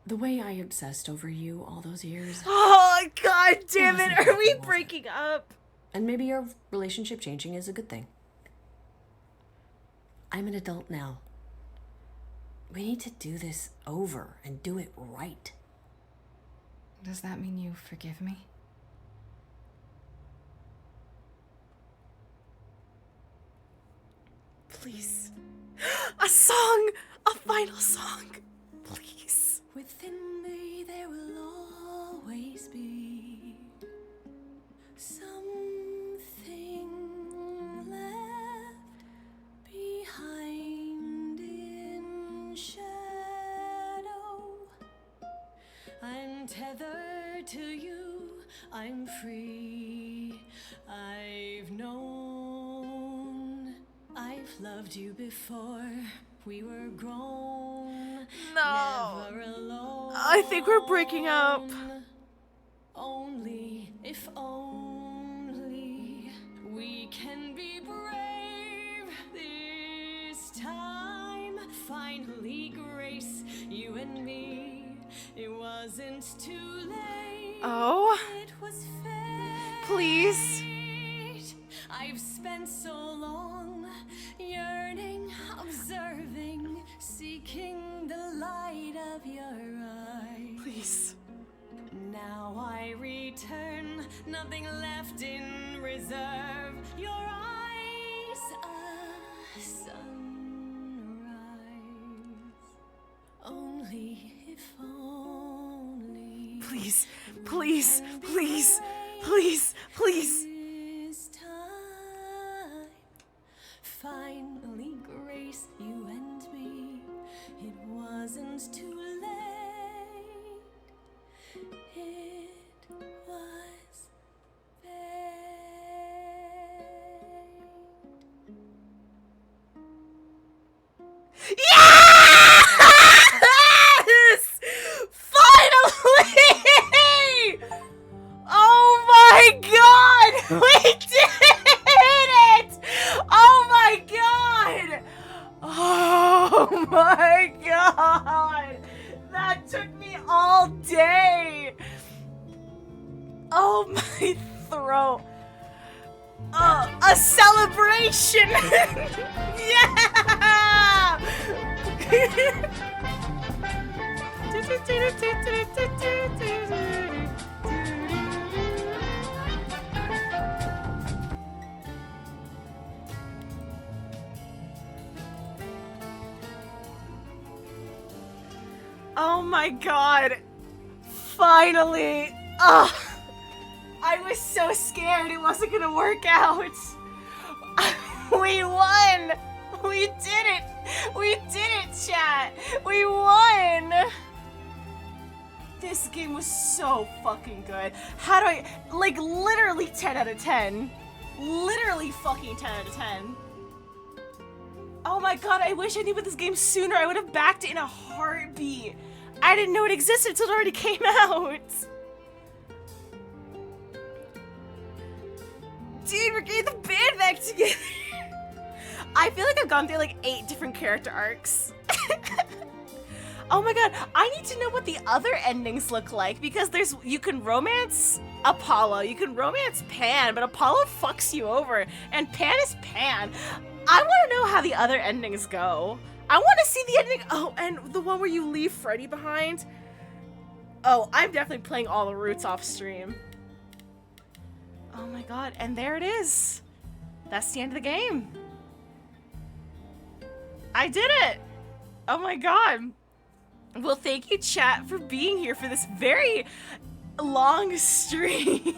The way I obsessed over you all those years. Oh, god damn it. Are we breaking up? And maybe our relationship changing is a good thing. I'm an adult now. We need to do this over and do it right. Does that mean you forgive me? Please. A song! A final song! Please. Within me there will always be something left behind in shadow. I'm tethered to you, I'm free. I've known, I've loved you before. We were grown, No. never alone. I think we're breaking up. Only, if only, we can be brave this time. Finally, Grace, you and me, it wasn't too late. Oh? It was fate. Please. I I've spent so long yearning, observing, seeking the light of your eyes. Please. Now I return, nothing left in reserve. Your eyes, a sunrise. Only if only. Please, please, please, please, please. This time, finally, Grace, you and me. It wasn't too late. It was Yes! Finally! Oh my god! We did it! Oh my god! Oh my god! That took me all day! Oh my throat! A celebration! Yeah! Oh my god! Finally! Ugh! I was so scared it wasn't gonna work out! We won! We did it! We did it, chat! We won! This game was so fucking good. How do I... Like, literally 10 out of 10. Literally fucking 10 out of 10. Oh my god, I wish I knew about this game sooner. I would have backed it in a heartbeat. I didn't know it existed until it already came out. Dude, we're getting the band back together. I feel like I've gone through like 8 different character arcs. Oh my god, I need to know what the other endings look like because you can romance Apollo, you can romance Pan, but Apollo fucks you over, and Pan is Pan. I want to know how the other endings go. I want to see the ending. Oh, and the one where you leave Freddy behind. Oh, I'm definitely playing all the routes off stream. Oh my god, and there it is. That's the end of the game. I did it! Oh my god. Well, thank you, chat, for being here for this very long stream.